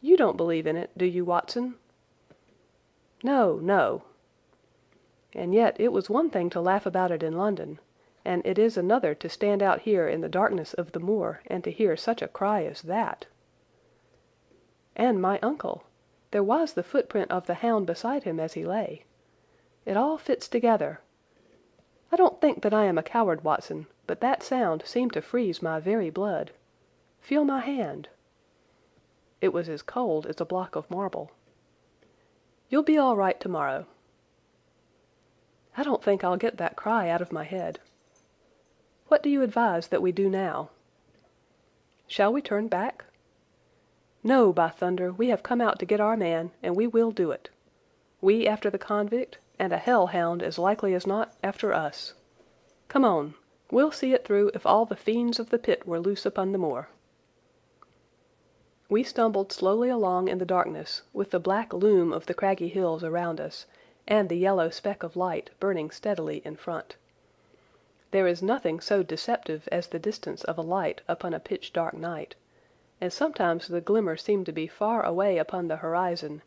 You don't believe in it, do you, Watson?" "No, no." "And yet it was one thing to laugh about it in London, and it is another to stand out here in the darkness of the moor and to hear such a cry as that." "And my uncle. There was the footprint of the hound beside him as he lay. It all fits together. I don't think that I am a coward, Watson, but that sound seemed to freeze my very blood. Feel my hand." It was as cold as a block of marble. "You'll be all right tomorrow." "I don't think I'll get that cry out of my head. What do you advise that we do now?" "Shall we turn back?" "No, by thunder, we have come out to get our man, and we will do it. We after the convict, and a hell-hound as likely as not after us. Come on, we'll see it through if all the fiends of the pit were loose upon the moor." We stumbled slowly along in the darkness, with the black loom of the craggy hills around us, and the yellow speck of light burning steadily in front. There is nothing so deceptive as the distance of a light upon a pitch-dark night, and sometimes the glimmer seemed to be far away upon the horizon,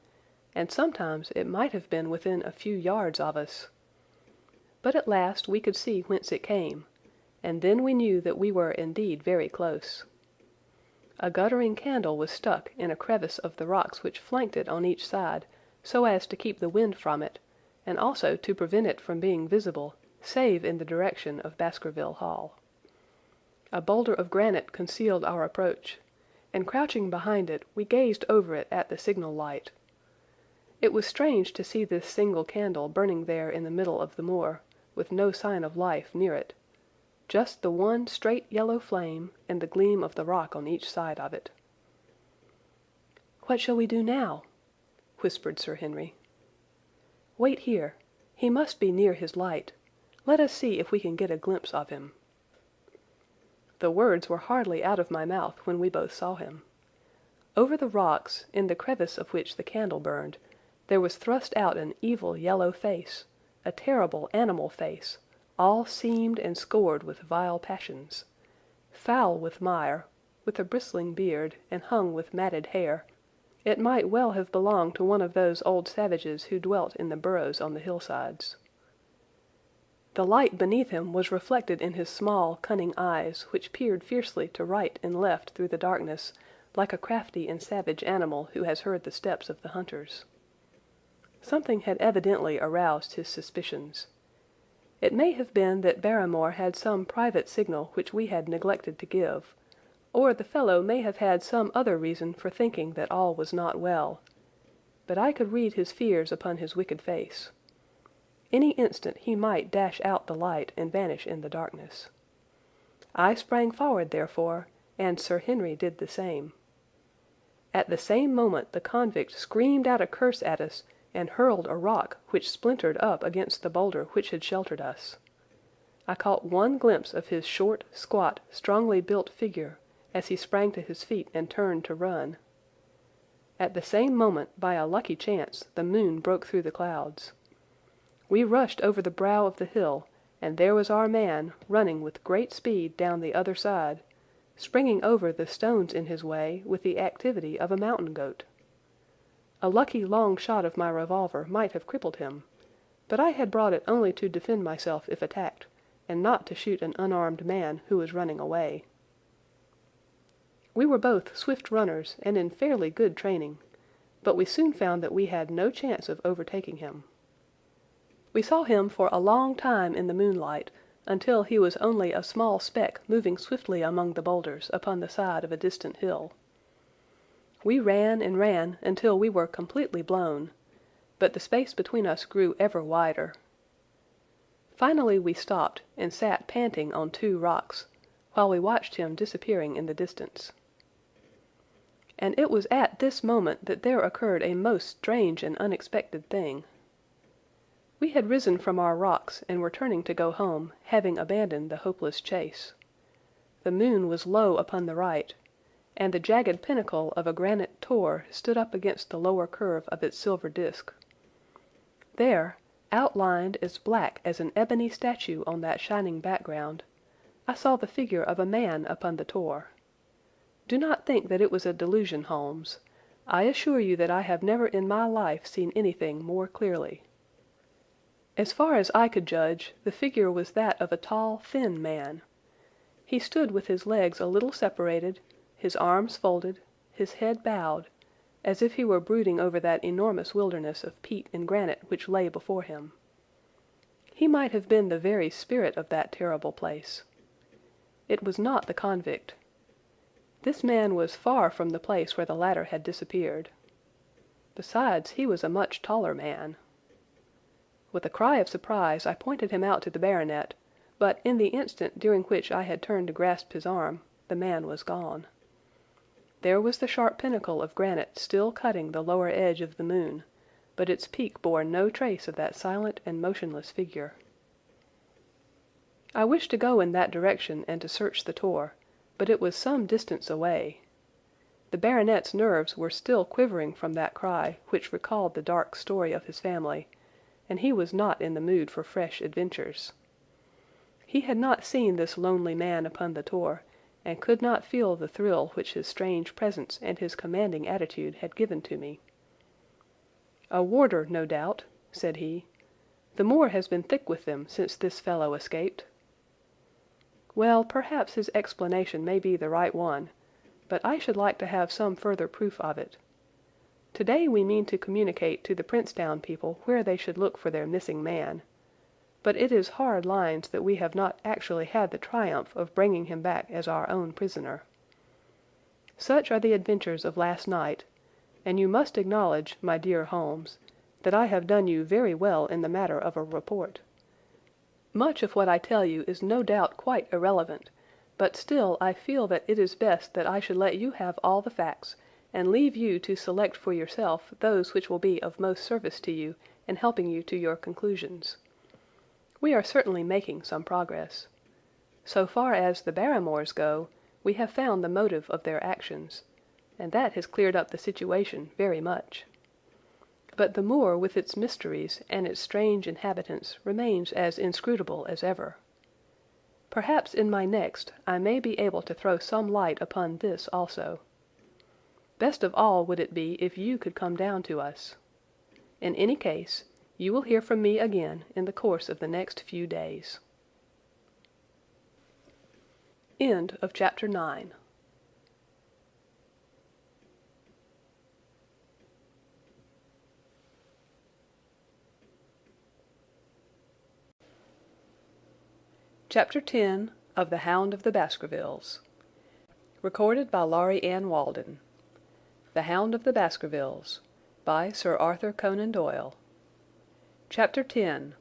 and sometimes it might have been within a few yards of us. But at last we could see whence it came, and then we knew that we were indeed very close. A guttering candle was stuck in a crevice of the rocks which flanked it on each side, so as to keep the wind from it, and also to prevent it from being visible, save in the direction of Baskerville Hall. A boulder of granite concealed our approach, and crouching behind it, we gazed over it at the signal light. It was strange to see this single candle burning there in the middle of the moor, with no sign of life near it, just the one straight yellow flame and the gleam of the rock on each side of it. "What shall we do now?" whispered Sir Henry. "Wait here. He must be near his light. Let us see if we can get a glimpse of him." The words were hardly out of my mouth when we both saw him. Over the rocks, in the crevice of which the candle burned, there was thrust out an evil yellow face, a terrible animal face, all seamed and scored with vile passions. Foul with mire, with a bristling beard, and hung with matted hair, it might well have belonged to one of those old savages who dwelt in the burrows on the hillsides. The light beneath him was reflected in his small, cunning eyes, which peered fiercely to right and left through the darkness, like a crafty and savage animal who has heard the steps of the hunters. Something had evidently aroused his suspicions. It may have been that Barrymore had some private signal which we had neglected to give, or the fellow may have had some other reason for thinking that all was not well, but I could read his fears upon his wicked face. Any instant he might dash out the light and vanish in the darkness. I sprang forward, therefore, and Sir Henry did the same. At the same moment the convict screamed out a curse at us and hurled a rock which splintered up against the boulder which had sheltered us. I caught one glimpse of his short, squat, strongly built figure as he sprang to his feet and turned to run. At the same moment, by a lucky chance, the moon broke through the clouds. We rushed over the brow of the hill, and there was our man, running with great speed down the other side, springing over the stones in his way with the activity of a mountain goat. A lucky long shot of my revolver might have crippled him, but I had brought it only to defend myself if attacked, and not to shoot an unarmed man who was running away. We were both swift runners and in fairly good training, but we soon found that we had no chance of overtaking him. We saw him for a long time in the moonlight, until he was only a small speck moving swiftly among the boulders upon the side of a distant hill. We ran and ran until we were completely blown, but the space between us grew ever wider. Finally we stopped and sat panting on two rocks, while we watched him disappearing in the distance. And it was at this moment that there occurred a most strange and unexpected thing. We had risen from our rocks and were turning to go home, having abandoned the hopeless chase. The moon was low upon the right, and the jagged pinnacle of a granite tor stood up against the lower curve of its silver disk. There, outlined as black as an ebony statue on that shining background, I saw the figure of a man upon the tor. Do not think that it was a delusion, Holmes. I assure you that I have never in my life seen anything more clearly. As far as I could judge, the figure was that of a tall, thin man. He stood with his legs a little separated, his arms folded, his head bowed, as if he were brooding over that enormous wilderness of peat and granite which lay before him. He might have been the very spirit of that terrible place. It was not the convict. This man was far from the place where the latter had disappeared. Besides, he was a much taller man. With a cry of surprise I pointed him out to the baronet, but in the instant during which I had turned to grasp his arm, the man was gone. There was the sharp pinnacle of granite still cutting the lower edge of the moon, but its peak bore no trace of that silent and motionless figure. I wished to go in that direction and to search the tor, but it was some distance away. The baronet's nerves were still quivering from that cry, which recalled the dark story of his family, and he was not in the mood for fresh adventures. He had not seen this lonely man upon the tor, and could not feel the thrill which his strange presence and his commanding attitude had given to me. "A warder, no doubt," said he. "The moor has been thick with them since this fellow escaped." Well, perhaps his explanation may be the right one, but I should like to have some further proof of it. Today we mean to communicate to the Princetown people where they should look for their missing man, but it is hard lines that we have not actually had the triumph of bringing him back as our own prisoner. Such are the adventures of last night, and you must acknowledge, my dear Holmes, that I have done you very well in the matter of a report. Much of what I tell you is no doubt quite irrelevant, but still I feel that it is best that I should let you have all the facts, and leave you to select for yourself those which will be of most service to you in helping you to your conclusions. We are certainly making some progress. So far as the Barrymores go, we have found the motive of their actions, and that has cleared up the situation very much. But the moor with its mysteries and its strange inhabitants remains as inscrutable as ever. Perhaps in my next I may be able to throw some light upon this also. Best of all would it be if you could come down to us. In any case, you will hear from me again in the course of the next few days. End of Chapter 9. Chapter 10 of The Hound of the Baskervilles. Recorded by Laurie Ann Walden. The Hound of the Baskervilles, by Sir Arthur Conan Doyle. Chapter 10.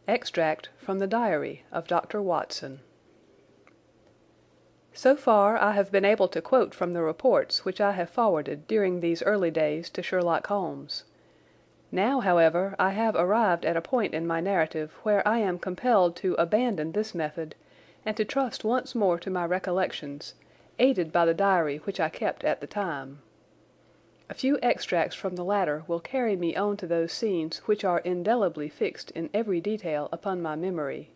Extract from the Diary of Dr. Watson. So far I have been able to quote from the reports which I have forwarded during these early days to Sherlock Holmes. Now, however, I have arrived at a point in my narrative where I am compelled to abandon this method and to trust once more to my recollections, aided by the diary which I kept at the time. A few extracts from the latter will carry me on to those scenes which are indelibly fixed in every detail upon my memory.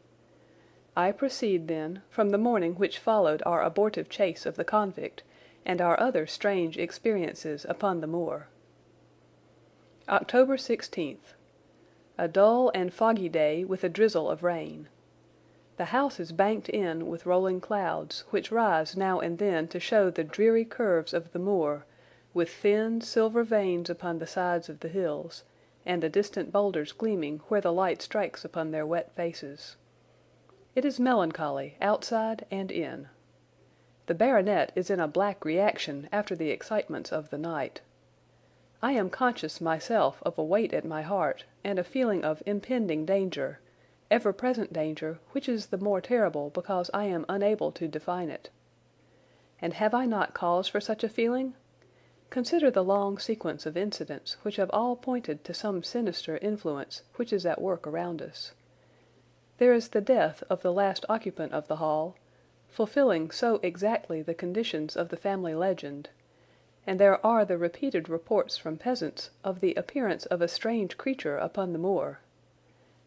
I proceed, then, from the morning which followed our abortive chase of the convict and our other strange experiences upon the moor. October 16th. A dull and foggy day with a drizzle of rain. The house is banked in with rolling clouds, which rise now and then to show the dreary curves of the moor, with thin, silver veins upon the sides of the hills, and the distant boulders gleaming where the light strikes upon their wet faces. It is melancholy, outside and in. The baronet is in a black reaction after the excitements of the night. I am conscious myself of a weight at my heart and a feeling of impending danger, ever-present danger which is the more terrible because I am unable to define it. And have I not cause for such a feeling? Consider the long sequence of incidents which have all pointed to some sinister influence which is at work around us. There is the death of the last occupant of the hall, fulfilling so exactly the conditions of the family legend, and there are the repeated reports from peasants of the appearance of a strange creature upon the moor.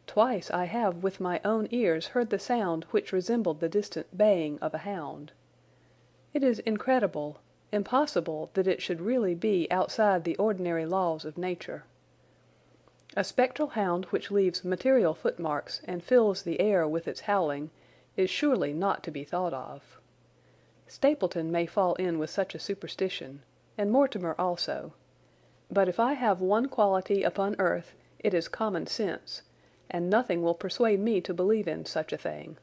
Twice I have with my own ears heard the sound which resembled the distant baying of a hound. It is incredible, impossible that it should really be outside the ordinary laws of nature. A spectral hound which leaves material footmarks and fills the air with its howling is surely not to be thought of. Stapleton may fall in with such a superstition, and Mortimer also. But if I have one quality upon earth, it is common sense, and nothing will persuade me to believe in such a thing.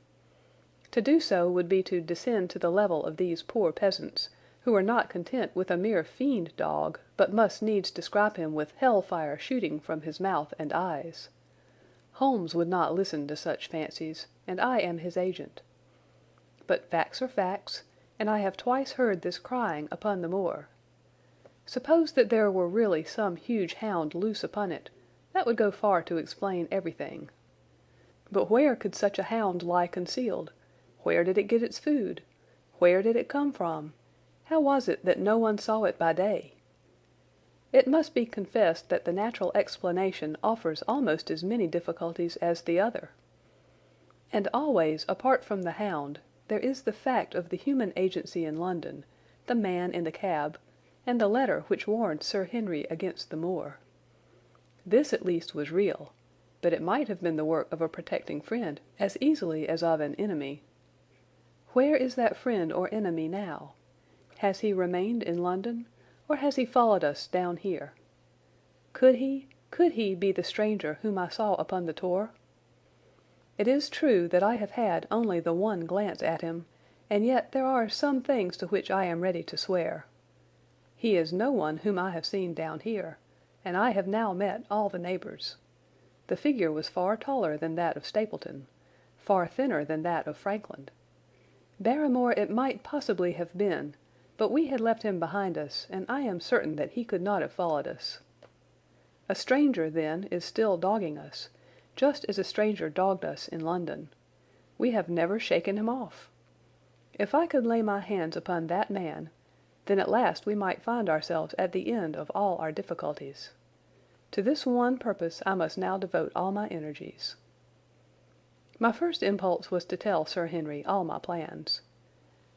To do so would be to descend to the level of these poor peasants, who are not content with a mere fiend dog, but must needs describe him with hell-fire shooting from his mouth and eyes. Holmes would not listen to such fancies, and I am his agent. But facts are facts, and I have twice heard this crying upon the moor. Suppose that there were really some huge hound loose upon it, that would go far to explain everything. But where could such a hound lie concealed? Where did it get its food? Where did it come from? How was it that no one saw it by day? It must be confessed that the natural explanation offers almost as many difficulties as the other. And always, apart from the Hound, there is the fact of the human agency in London, the man in the cab, and the letter which warned Sir Henry against the moor. This at least was real, but it might have been the work of a protecting friend as easily as of an enemy. Where is that friend or enemy now? Has he remained in London, or has he followed us down here? Could he be the stranger whom I saw upon the tor? It is true that I have had only the one glance at him, and yet there are some things to which I am ready to swear. He is no one whom I have seen down here, and I have now met all the neighbours. The figure was far taller than that of Stapleton, far thinner than that of Frankland. Barrymore it might possibly have been, but we had left him behind us, and I am certain that he could not have followed us. A stranger, then, is still dogging us, just as a stranger dogged us in London. We have never shaken him off. If I could lay my hands upon that man, then at last we might find ourselves at the end of all our difficulties. To this one purpose I must now devote all my energies. My first impulse was to tell Sir Henry all my plans.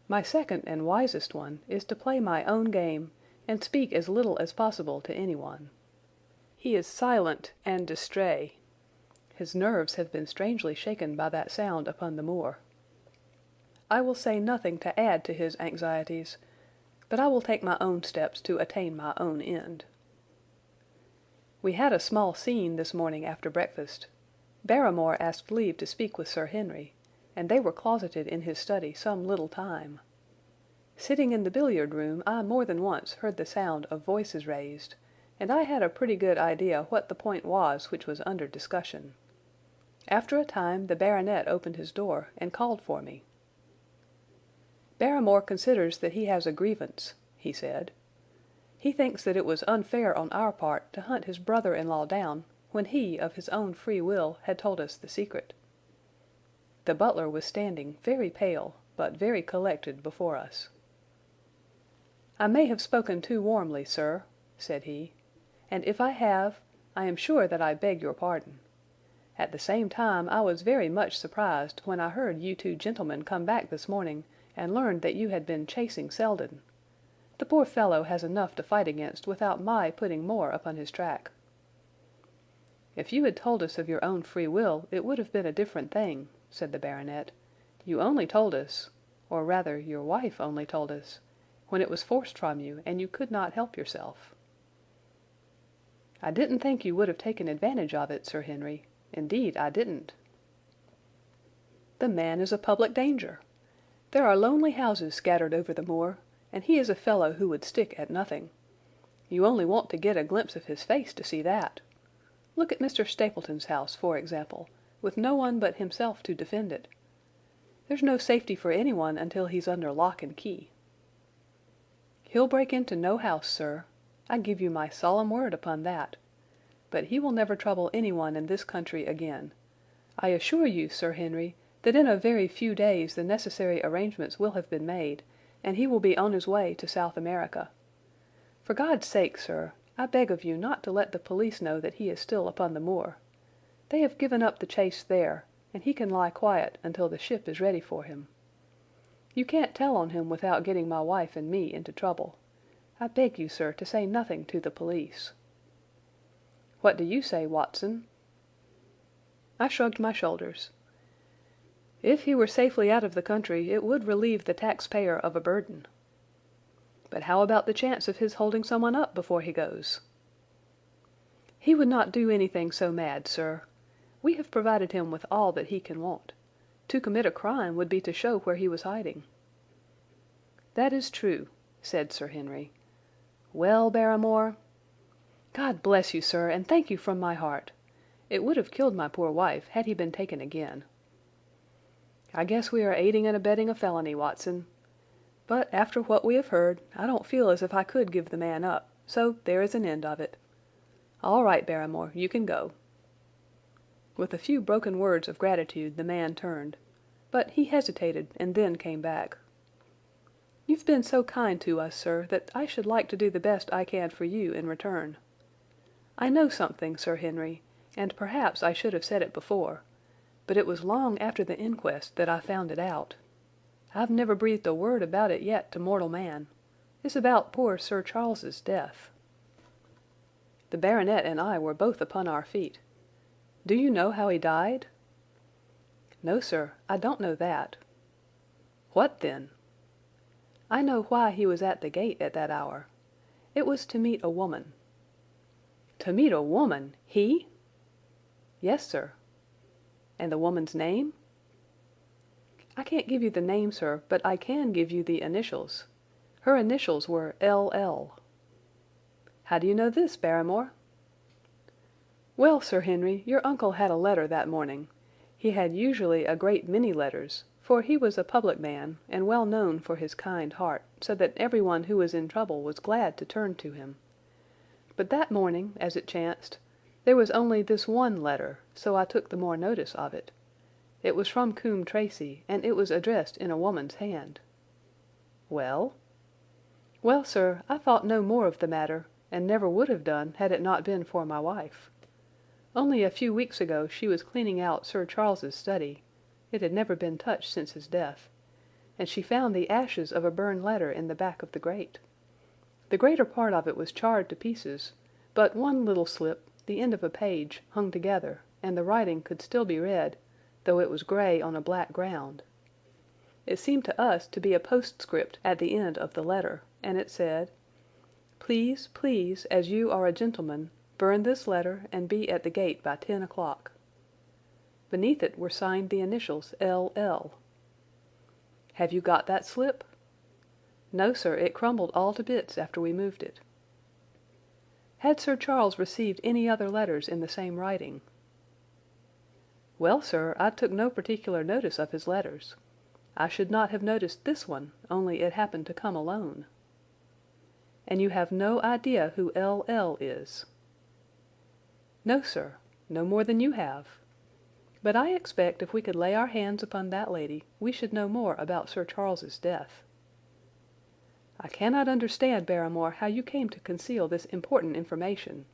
My second and wisest one is to play my own game and speak as little as possible to anyone. He is silent and distrait. His nerves have been strangely shaken by that sound upon the moor. I will say nothing to add to his anxieties, but I will take my own steps to attain my own end. We had a small scene this morning after breakfast. Barrymore asked leave to speak with Sir Henry, and they were closeted in his study some little time. Sitting in the billiard room, I more than once heard the sound of voices raised, and I had a pretty good idea what the point was which was under discussion. After a time the baronet opened his door and called for me. "Barrymore considers that he has a grievance," he said. "He thinks that it was unfair on our part to hunt his brother-in-law down when he, of his own free will, had told us the secret." The butler was standing, very pale, but very collected before us. "I may have spoken too warmly, sir," said he, "and if I have, I am sure that I beg your pardon. At the same time I was very much surprised when I heard you two gentlemen come back this morning and learned that you had been chasing Selden. The poor fellow has enough to fight against without my putting more upon his track." "If you had told us of your own free will, it would have been a different thing," said the baronet. "You only told us, or rather your wife only told us, when it was forced from you and you could not help yourself." "I didn't think you would have taken advantage of it, Sir Henry. Indeed, I didn't." "The man is a public danger. There are lonely houses scattered over the moor, and he is a fellow who would stick at nothing. You only want to get a glimpse of his face to see that. Look at Mr. Stapleton's house, for example, with no one but himself to defend it. There's no safety for anyone until he's under lock and key." "He'll break into no house, sir. I give you my solemn word upon that. But he will never trouble anyone in this country again. I assure you, Sir Henry, that in a very few days the necessary arrangements will have been made, and he will be on his way to South America. For God's sake, sir, I beg of you not to let the police know that he is still upon the moor. They have given up the chase there, and he can lie quiet until the ship is ready for him. You can't tell on him without getting my wife and me into trouble. I beg you, sir, to say nothing to the police." "What do you say, Watson?" I shrugged my shoulders. If he were safely out of the country, it would relieve the taxpayer of a burden. But how about the chance of his holding someone up before he goes? "He would not do anything so mad, sir. We have provided him with all that he can want. To commit a crime would be to show where he was hiding." "That is true," said Sir Henry. "Well, Barrymore?" "God bless you, sir, and thank you from my heart. It would have killed my poor wife had he been taken again." "I guess we are aiding and abetting a felony, Watson. But after what we have heard, I don't feel as if I could give the man up, so there is an end of it. All right, Barrymore, you can go." With a few broken words of gratitude the man turned, but he hesitated and then came back. "You've been so kind to us, sir, that I should like to do the best I can for you in return. I know something, Sir Henry, and perhaps I should have said it before, but it was long after the inquest that I found it out. I've never breathed a word about it yet to mortal man. It's about poor Sir Charles's death." The baronet and I were both upon our feet. "Do you know how he died?" "No, sir, I don't know that." "What then?" "I know why he was at the gate at that hour. It was to meet a woman." "To meet a woman! He?" "Yes, sir." "And the woman's name?" "I can't give you the name, sir, but I can give you the initials. Her initials were L.L." "How do you know this, Barrymore?" "Well, Sir Henry, your uncle had a letter that morning. He had usually a great many letters, for he was a public man and well known for his kind heart, so that everyone who was in trouble was glad to turn to him. But that morning, as it chanced, there was only this one letter, so I took the more notice of it. It was from Coombe Tracey, and it was addressed in a woman's hand." "Well?" "Well, sir, I thought no more of the matter, and never would have done had it not been for my wife. Only a few weeks ago she was cleaning out Sir Charles's study—it had never been touched since his death—and she found the ashes of a burned letter in the back of the grate. The greater part of it was charred to pieces, but one little slip, the end of a page, hung together, and the writing could still be read, though it was grey on a black ground. It seemed to us to be a postscript at the end of the letter, and it said, 'Please, please, as you are a gentleman, burn this letter and be at the gate by 10 o'clock.' Beneath it were signed the initials L.L. Have you got that slip?" "No, sir, it crumbled all to bits after we moved it." "Had Sir Charles received any other letters in the same writing?" "Well, sir, I took no particular notice of his letters. I should not have noticed this one, only it happened to come alone." "And you have no idea who L.L. is?" "No, sir, no more than you have. But I expect if we could lay our hands upon that lady we should know more about Sir Charles's death." "I cannot understand, Barrymore, how you came to conceal this important information."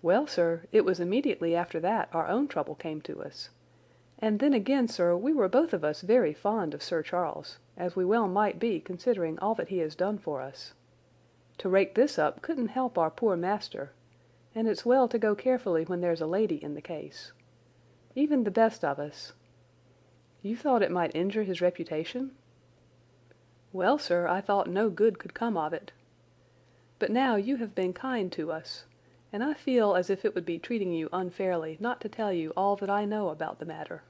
"Well, sir, it was immediately after that our own trouble came to us. And then again, sir, we were both of us very fond of Sir Charles, as we well might be considering all that he has done for us. To rake this up couldn't help our poor master, and it's well to go carefully when there's a lady in the case. Even the best of us—" "You thought it might injure his reputation?" "Well, sir, I thought no good could come of it. But now you have been kind to us, and I feel as if it would be treating you unfairly not to tell you all that I know about the matter."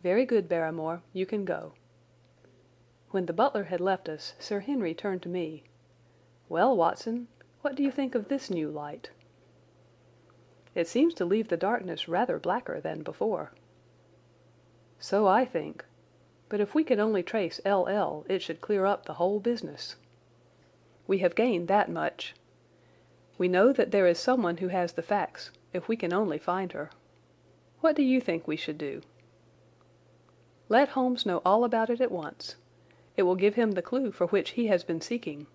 "Very good, Barrymore, you can go." When the butler had left us, Sir Henry turned to me. "Well, Watson, what do you think of this new light?" "It seems to leave the darkness rather blacker than before." "So I think. But if we could only trace L.L. it should clear up the whole business. We have gained that much. We know that there is someone who has the facts, if we can only find her. What do you think we should do?" "Let Holmes know all about it at once. It will give him the clue for which he has been seeking.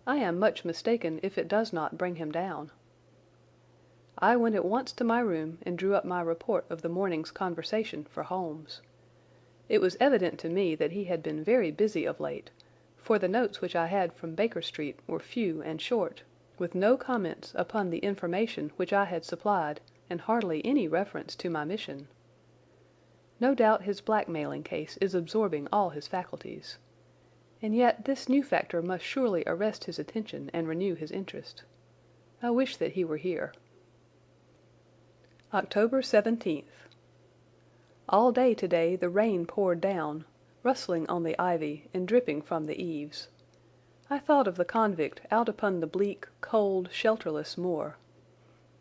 I am much mistaken if it does not bring him down." I went at once to my room and drew up my report of the morning's conversation for Holmes. It was evident to me that he had been very busy of late, for the notes which I had from Baker Street were few and short, with no comments upon the information which I had supplied and hardly any reference to my mission. No doubt his blackmailing case is absorbing all his faculties. And yet this new factor must surely arrest his attention and renew his interest. I wish that he were here. October 17th. All day today the rain poured down, rustling on the ivy and dripping from the eaves. I thought of the convict out upon the bleak, cold, shelterless moor.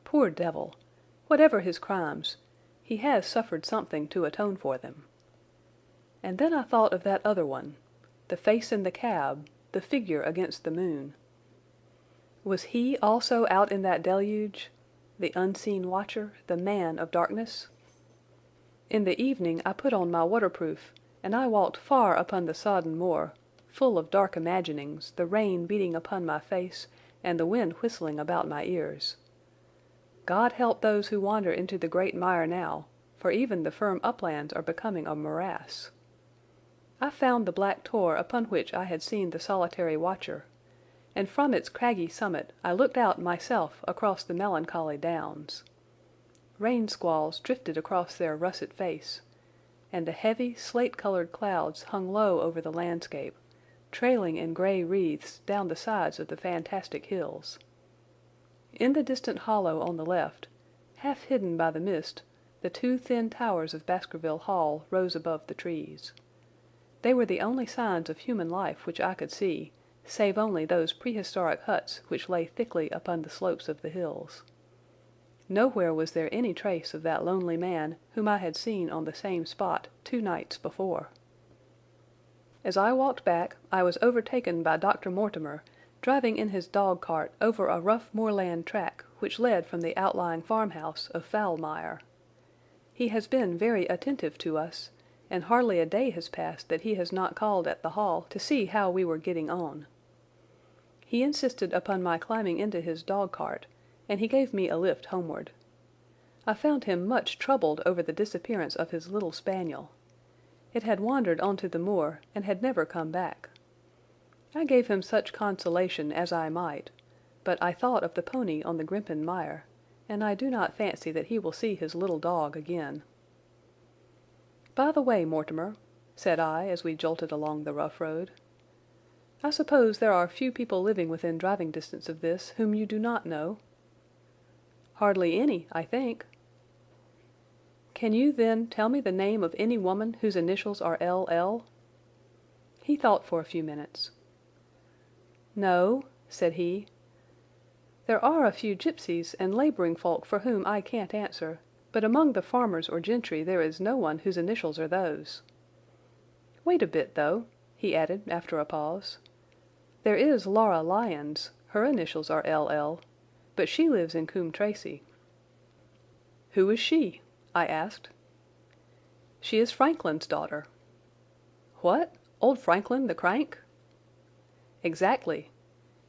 Poor devil! Whatever his crimes, he has suffered something to atone for them. And then I thought of that other one, the face in the cab, the figure against the moon. Was he also out in that deluge, the unseen watcher, the man of darkness? In the evening I put on my waterproof, and I walked far upon the sodden moor, full of dark imaginings, the rain beating upon my face and the wind whistling about my ears. God help those who wander into the great mire now, for even the firm uplands are becoming a morass. I found the black tor upon which I had seen the solitary watcher, and from its craggy summit I looked out myself across the melancholy downs. Rain squalls drifted across their russet face, and the heavy, slate-coloured clouds hung low over the landscape, trailing in grey wreaths down the sides of the fantastic hills. In the distant hollow on the left, half hidden by the mist, the two thin towers of Baskerville Hall rose above the trees. They were the only signs of human life which I could see, save only those prehistoric huts which lay thickly upon the slopes of the hills. Nowhere was there any trace of that lonely man whom I had seen on the same spot 2 nights before. As I walked back, I was overtaken by Dr. Mortimer, driving in his dog-cart over a rough moorland track which led from the outlying farmhouse of Foulmire. He has been very attentive to us, and hardly a day has passed that he has not called at the Hall to see how we were getting on. He insisted upon my climbing into his dog-cart, and he gave me a lift homeward. I found him much troubled over the disappearance of his little spaniel. It had wandered onto the moor and had never come back. I gave him such consolation as I might, but I thought of the pony on the Grimpen mire, and I do not fancy that he will see his little dog again. "By the way, Mortimer," said I as we jolted along the rough road, "I suppose there are few people living within driving distance of this whom you do not know?" "Hardly any, I think." "Can you, then, tell me the name of any woman whose initials are L.L.?" He thought for a few minutes. "No," said he. "There are a few gipsies and labouring folk for whom I can't answer, but among the farmers or gentry there is no one whose initials are those. Wait a bit, though," he added after a pause. "There is Laura Lyons. Her initials are L.L., but she lives in Coombe Tracey." "Who is she?" I asked. "She is Franklin's daughter." "What? Old Franklin the crank?" "Exactly.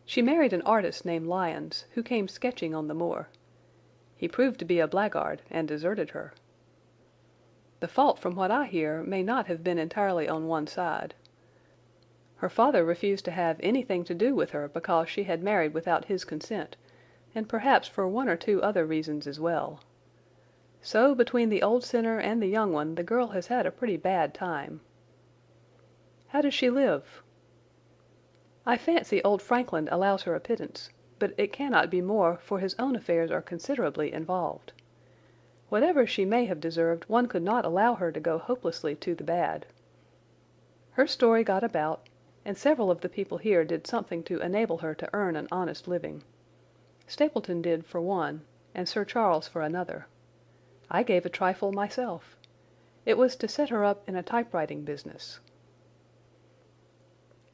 She married an artist named Lyons, who came sketching on the moor. He proved to be a blackguard and deserted her. The fault, from what I hear, may not have been entirely on one side. Her father refused to have anything to do with her because she had married without his consent, and perhaps for 1 or 2 other reasons as well. So between the old sinner and the young one the girl has had a pretty bad time." "How does she live?" "I fancy old Franklin allows her a pittance, but it cannot be more, for his own affairs are considerably involved. Whatever she may have deserved, one could not allow her to go hopelessly to the bad. Her story got about, and several of the people here did something to enable her to earn an honest living. Stapleton did for one, and Sir Charles for another. I gave a trifle myself. It was to set her up in a typewriting business."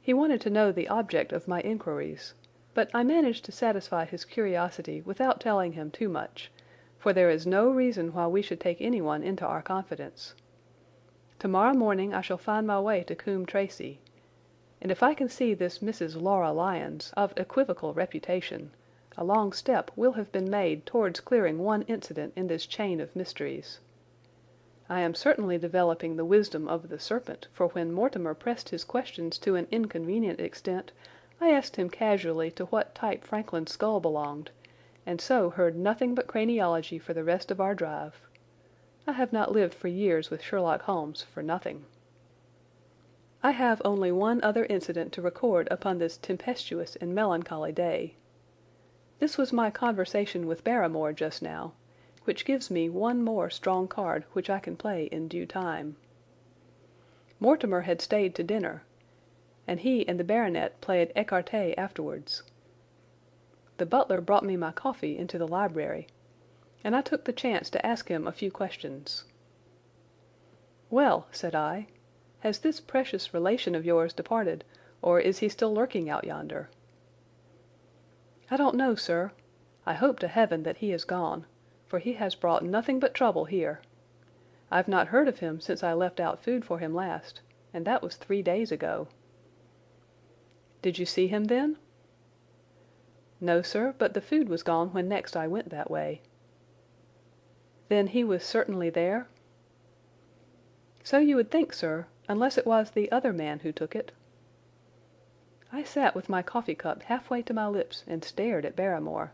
He wanted to know the object of my inquiries, but I managed to satisfy his curiosity without telling him too much, for there is no reason why we should take anyone into our confidence. Tomorrow morning I shall find my way to Coombe Tracey, and if I can see this Mrs. Laura Lyons, of equivocal reputation, a long step will have been made towards clearing one incident in this chain of mysteries. I am certainly developing the wisdom of the serpent, for when Mortimer pressed his questions to an inconvenient extent, I asked him casually to what type Franklin's skull belonged, and so heard nothing but craniology for the rest of our drive. I have not lived for years with Sherlock Holmes for nothing. I have only one other incident to record upon this tempestuous and melancholy day. This was my conversation with Barrymore just now, which gives me one more strong card which I can play in due time. Mortimer had stayed to dinner, and he and the baronet played écarté afterwards. The butler brought me my coffee into the library, and I took the chance to ask him a few questions. "Well," said I, "has this precious relation of yours departed, or is he still lurking out yonder?" "I don't know, sir. I hope to heaven that he is gone, for he has brought nothing but trouble here. I've not heard of him since I left out food for him last, and that was 3 days ago." "Did you see him then?" "No, sir, but the food was gone when next I went that way. "Then he was certainly there?" "So you would think, sir, unless it was the other man who took it." I sat with my coffee cup halfway to my lips and stared at Barrymore.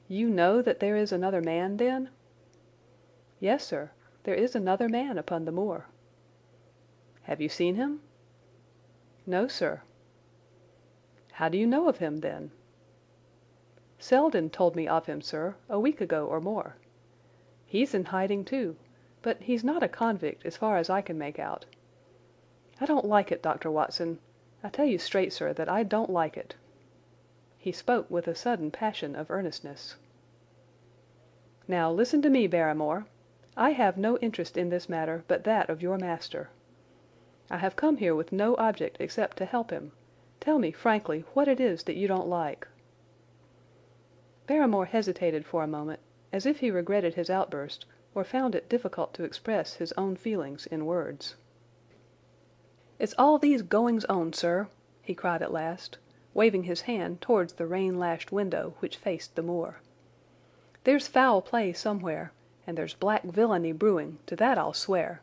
"You know that there is another man, then?" "Yes, sir, there is another man upon the moor." "Have you seen him?" "No, sir." "How do you know of him, then?" "Selden told me of him, sir, a week ago or more. He's in hiding too, but he's not a convict as far as I can make out. I don't like it, Dr. Watson. I tell you straight, sir, that I don't like it." He spoke with a sudden passion of earnestness. "Now listen to me, Barrymore. I have no interest in this matter but that of your master. I have come here with no object except to help him. Tell me frankly what it is that you don't like." Barrymore hesitated for a moment, as if he regretted his outburst or found it difficult to express his own feelings in words. "It's all these goings-on, sir," he cried at last, waving his hand towards the rain-lashed window which faced the moor. "There's foul play somewhere, and there's black villainy brewing, to that I'll swear.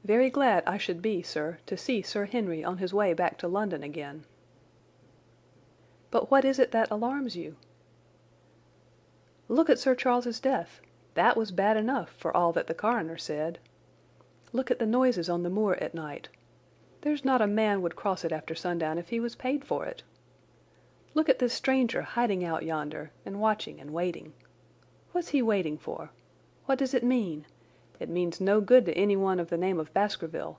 Very glad I should be, sir, to see Sir Henry on his way back to London again." "But what is it that alarms you?" "Look at Sir Charles's death. That was bad enough for all that the coroner said. Look at the noises on the moor at night. There's not a man would cross it after sundown if he was paid for it. Look at this stranger hiding out yonder, and watching and waiting. What's he waiting for? What does it mean? It means no good to anyone of the name of Baskerville,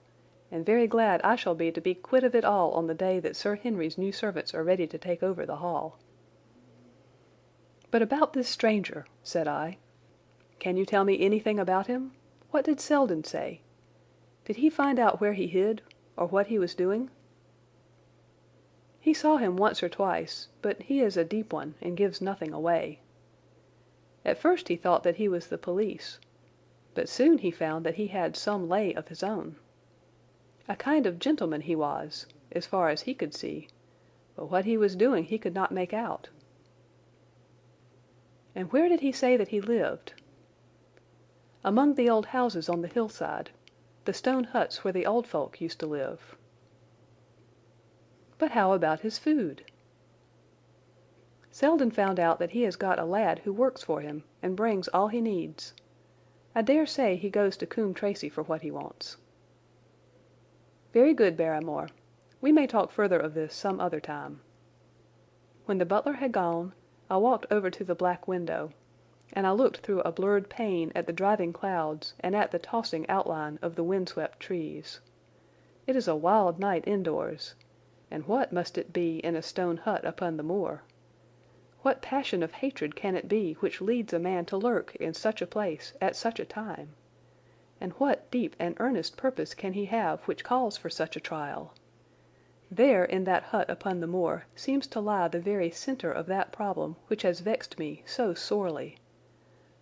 and very glad I shall be to be quit of it all on the day that Sir Henry's new servants are ready to take over the hall." "But about this stranger," said I. "Can you tell me anything about him? What did Selden say? Did he find out where he hid, or what he was doing?" "He saw him once or twice, but he is a deep one and gives nothing away. At first he thought that he was the police, but soon he found that he had some lay of his own. A kind of gentleman he was, as far as he could see, but what he was doing he could not make out." "And where did he say that he lived?" "Among the old houses on the hillside, the stone huts where the old folk used to live." "But how about his food?" "Selden found out that he has got a lad who works for him and brings all he needs. I dare say he goes to Coombe Tracey for what he wants." "Very good, Barrymore. We may talk further of this some other time." When the butler had gone, I walked over to the black window, and I looked through a blurred pane at the driving clouds and at the tossing outline of the windswept trees. It is a wild night indoors, and what must it be in a stone hut upon the moor? What passion of hatred can it be which leads a man to lurk in such a place at such a time? And what deep and earnest purpose can he have which calls for such a trial? There in that hut upon the moor seems to lie the very centre of that problem which has vexed me so sorely.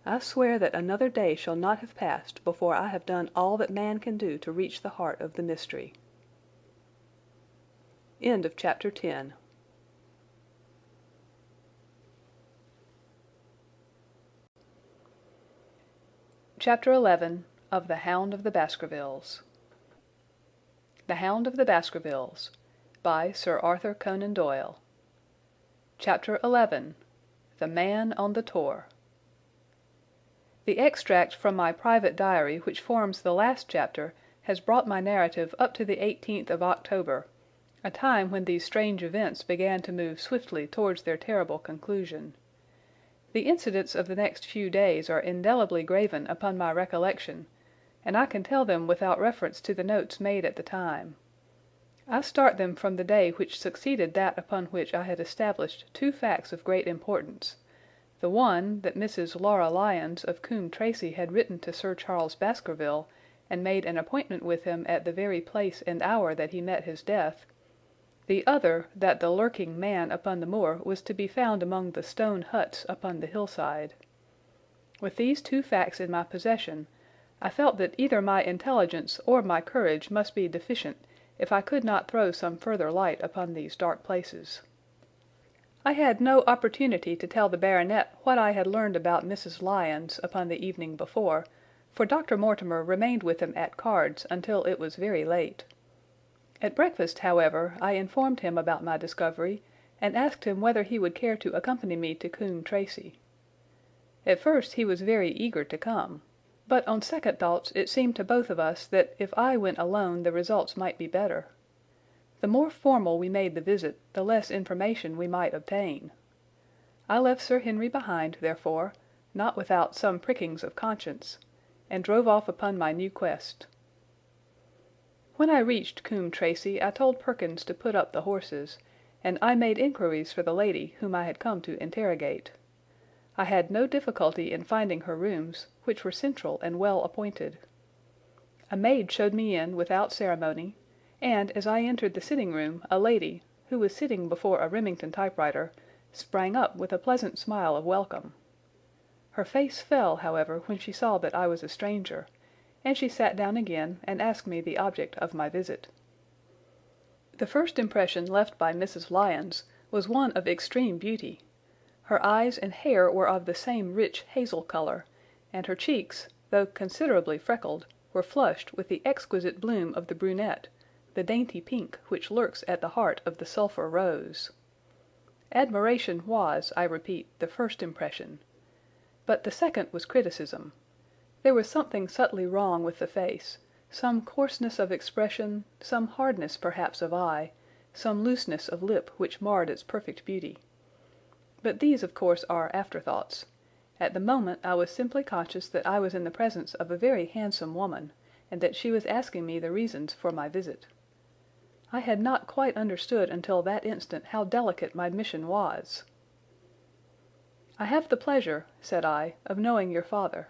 I swear that another day shall not have passed before I have done all that man can do to reach the heart of the mystery. End of Chapter 10. Chapter 11 of The Hound of the Baskervilles. The Hound of the Baskervilles by Sir Arthur Conan Doyle. Chapter 11 The Man on the Tor. The extract from my private diary which forms the last chapter has brought my narrative up to the 18th of October, a time when these strange events began to move swiftly towards their terrible conclusion. The incidents of the next few days are indelibly graven upon my recollection, and I can tell them without reference to the notes made at the time. I start them from the day which succeeded that upon which I had established two facts of great importance. The one, that Mrs. Laura Lyons of Coombe Tracey had written to Sir Charles Baskerville, and made an appointment with him at the very place and hour that he met his death. The other, that the lurking man upon the moor was to be found among the stone huts upon the hillside. With these two facts in my possession, I felt that either my intelligence or my courage must be deficient if I could not throw some further light upon these dark places. I had no opportunity to tell the baronet what I had learned about Mrs. Lyons upon the evening before, for Dr. Mortimer remained with him at cards until it was very late. At breakfast, however, I informed him about my discovery, and asked him whether he would care to accompany me to Coombe Tracey. At first he was very eager to come, but on second thoughts it seemed to both of us that if I went alone the results might be better. The more formal we made the visit, the less information we might obtain. I left Sir Henry behind, therefore, not without some prickings of conscience, and drove off upon my new quest. When I reached Coombe Tracey, I told Perkins to put up the horses, and I made inquiries for the lady whom I had come to interrogate. I had no difficulty in finding her rooms, which were central and well appointed. A maid showed me in without ceremony, and as I entered the sitting-room, a lady, who was sitting before a Remington typewriter, sprang up with a pleasant smile of welcome. Her face fell, however, when she saw that I was a stranger, and she sat down again and asked me the object of my visit. The first impression left by Mrs. Lyons was one of extreme beauty. Her eyes and hair were of the same rich hazel colour, and her cheeks, though considerably freckled, were flushed with the exquisite bloom of the brunette, the dainty pink which lurks at the heart of the sulphur rose. Admiration was, I repeat, the first impression. But the second was criticism. There was something subtly wrong with the face, some coarseness of expression, some hardness perhaps of eye, some looseness of lip which marred its perfect beauty. But these, of course, are afterthoughts. At the moment I was simply conscious that I was in the presence of a very handsome woman, and that she was asking me the reasons for my visit. I had not quite understood until that instant how delicate my mission was. "I have the pleasure," said I, "of knowing your father."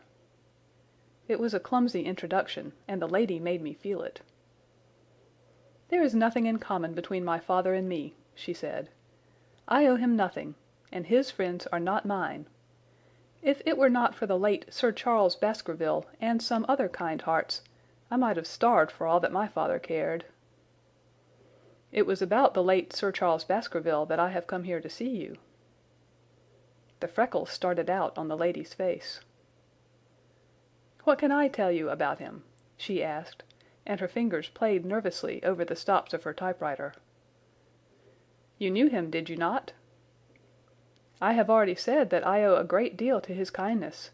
It was a clumsy introduction, and the lady made me feel it. "There is nothing in common between my father and me," she said. "I owe him nothing, and his friends are not mine. If it were not for the late Sir Charles Baskerville and some other kind hearts, I might have starved for all that my father cared." "It was about the late Sir Charles Baskerville that I have come here to see you." The freckles started out on the lady's face. "What can I tell you about him?" she asked, and her fingers played nervously over the stops of her typewriter. "You knew him, did you not?" "I have already said that I owe a great deal to his kindness.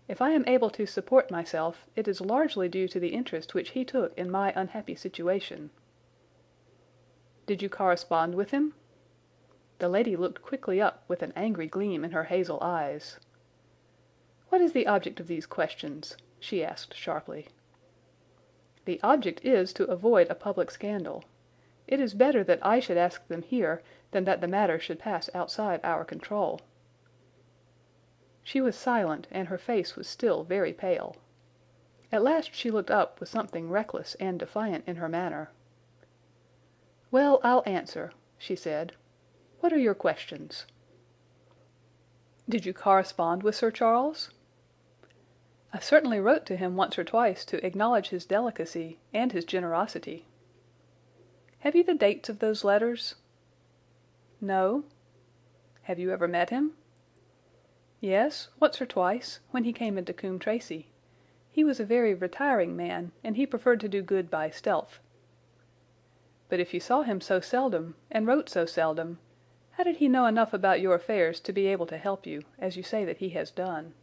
If I am able to support myself, it is largely due to the interest which he took in my unhappy situation." "Did you correspond with him?" The lady looked quickly up with an angry gleam in her hazel eyes. "What is the object of these questions?" she asked sharply. "The object is to avoid a public scandal. It is better that I should ask them here than that the matter should pass outside our control." She was silent, and her face was still very pale. At last she looked up with something reckless and defiant in her manner. "Well, I'll answer," she said. "What are your questions?" "Did you correspond with Sir Charles?" "I certainly wrote to him once or twice to acknowledge his delicacy and his generosity." "Have you the dates of those letters?" "No." "Have you ever met him?" "Yes, once or twice, when he came into Coombe Tracey. He was a very retiring man, and he preferred to do good by stealth." "But if you saw him so seldom, and wrote so seldom, how did he know enough about your affairs to be able to help you, as you say that he has done?"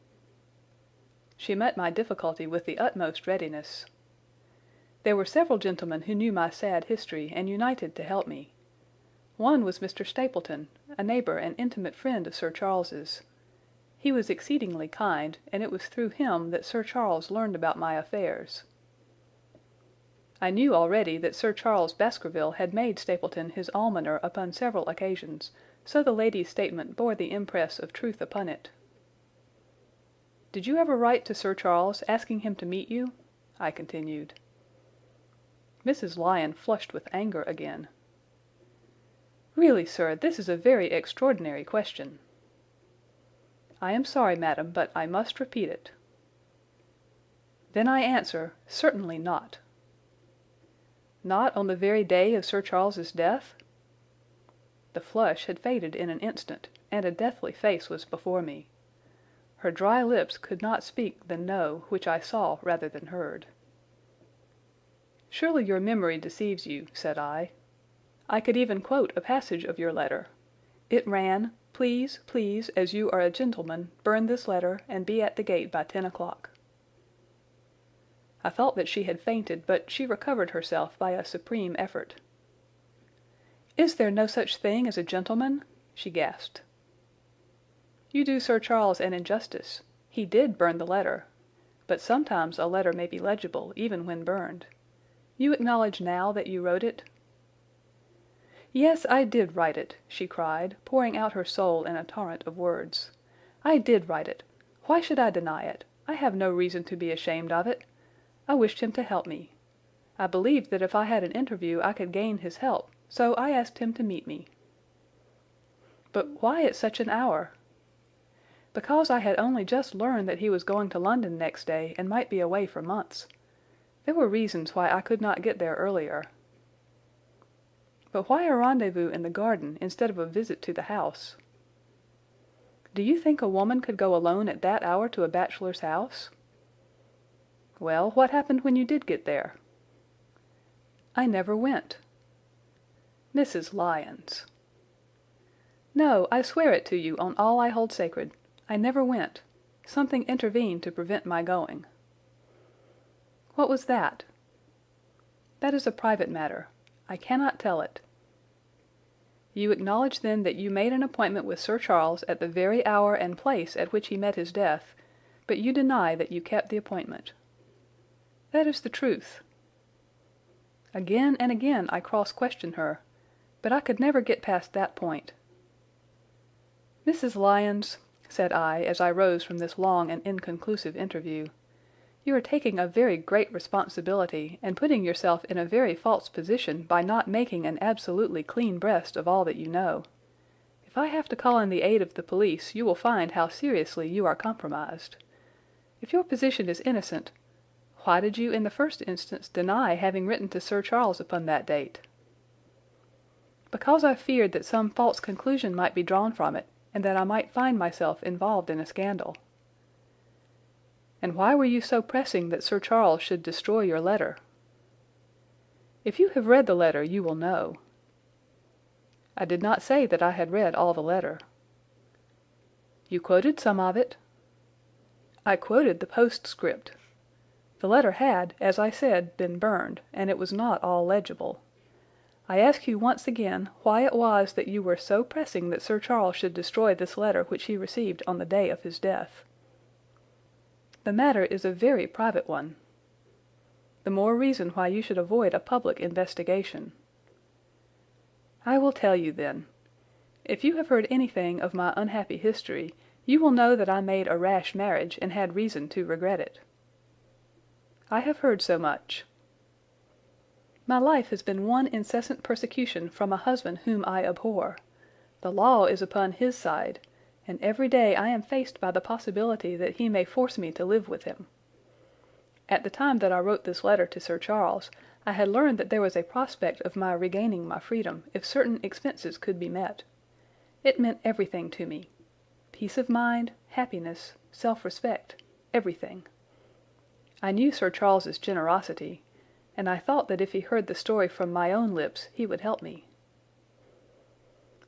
She met my difficulty with the utmost readiness. "There were several gentlemen who knew my sad history and united to help me. One was Mr. Stapleton, a neighbour and intimate friend of Sir Charles's. He was exceedingly kind, and it was through him that Sir Charles learned about my affairs. I knew already that Sir Charles Baskerville had made Stapleton his almoner upon several occasions, so the lady's statement bore the impress of truth upon it. "Did you ever write to Sir Charles asking him to meet you?" I continued. Mrs. Lyon flushed with anger again. "Really, sir, this is a very extraordinary question." "I am sorry, madam, but I must repeat it." "Then I answer, certainly not." "Not on the very day of Sir Charles's death?" The flush had faded in an instant, and a deathly face was before me. Her dry lips could not speak the "no" which I saw rather than heard. "Surely your memory deceives you," said I. "I could even quote a passage of your letter. It ran, 'Please, please, as you are a gentleman, burn this letter and be at the gate by 10 o'clock.'" I thought that she had fainted, but she recovered herself by a supreme effort. "Is there no such thing as a gentleman?" she gasped. "You do Sir Charles an injustice. He did burn the letter. But sometimes a letter may be legible even when burned. You acknowledge now that you wrote it?" "Yes, I did write it," she cried, pouring out her soul in a torrent of words. "I did write it. Why should I deny it? I have no reason to be ashamed of it. I wished him to help me. I believed that if I had an interview I could gain his help, so I asked him to meet me." "But why at such an hour?" "Because I had only just learned that he was going to London next day and might be away for months. There were reasons why I could not get there earlier." "But why a rendezvous in the garden instead of a visit to the house?" "Do you think a woman could go alone at that hour to a bachelor's house?" "Well, what happened when you did get there?" "I never went." "Mrs. Lyons!" "No, I swear it to you on all I hold sacred. I never went. Something intervened to prevent my going." "What was that?" "That is a private matter. I cannot tell it." "You acknowledge then that you made an appointment with Sir Charles at the very hour and place at which he met his death, but you deny that you kept the appointment." "That is the truth." Again and again I cross-questioned her, but I could never get past that point. "Mrs. Lyons," said I as I rose from this long and inconclusive interview, "you are taking a very great responsibility and putting yourself in a very false position by not making an absolutely clean breast of all that you know. If I have to call in the aid of the police you will find how seriously you are compromised. If your position is innocent, why did you in the first instance deny having written to Sir Charles upon that date?" "Because I feared that some false conclusion might be drawn from it, and that I might find myself involved in a scandal." "And why were you so pressing that Sir Charles should destroy your letter?" "If you have read the letter you will know." "I did not say that I had read all the letter." "You quoted some of it." "I quoted the postscript. The letter had, as I said, been burned, and it was not all legible. I ask you once again why it was that you were so pressing that Sir Charles should destroy this letter which he received on the day of his death." "The matter is a very private one." "The more reason why you should avoid a public investigation." "I will tell you then. If you have heard anything of my unhappy history, you will know that I made a rash marriage and had reason to regret it." "I have heard so much." "My life has been one incessant persecution from a husband whom I abhor. The law is upon his side, and every day I am faced by the possibility that he may force me to live with him. At the time that I wrote this letter to Sir Charles, I had learned that there was a prospect of my regaining my freedom if certain expenses could be met. It meant everything to me. Peace of mind, happiness, self-respect, everything. I knew Sir Charles's generosity, and I thought that if he heard the story from my own lips he would help me."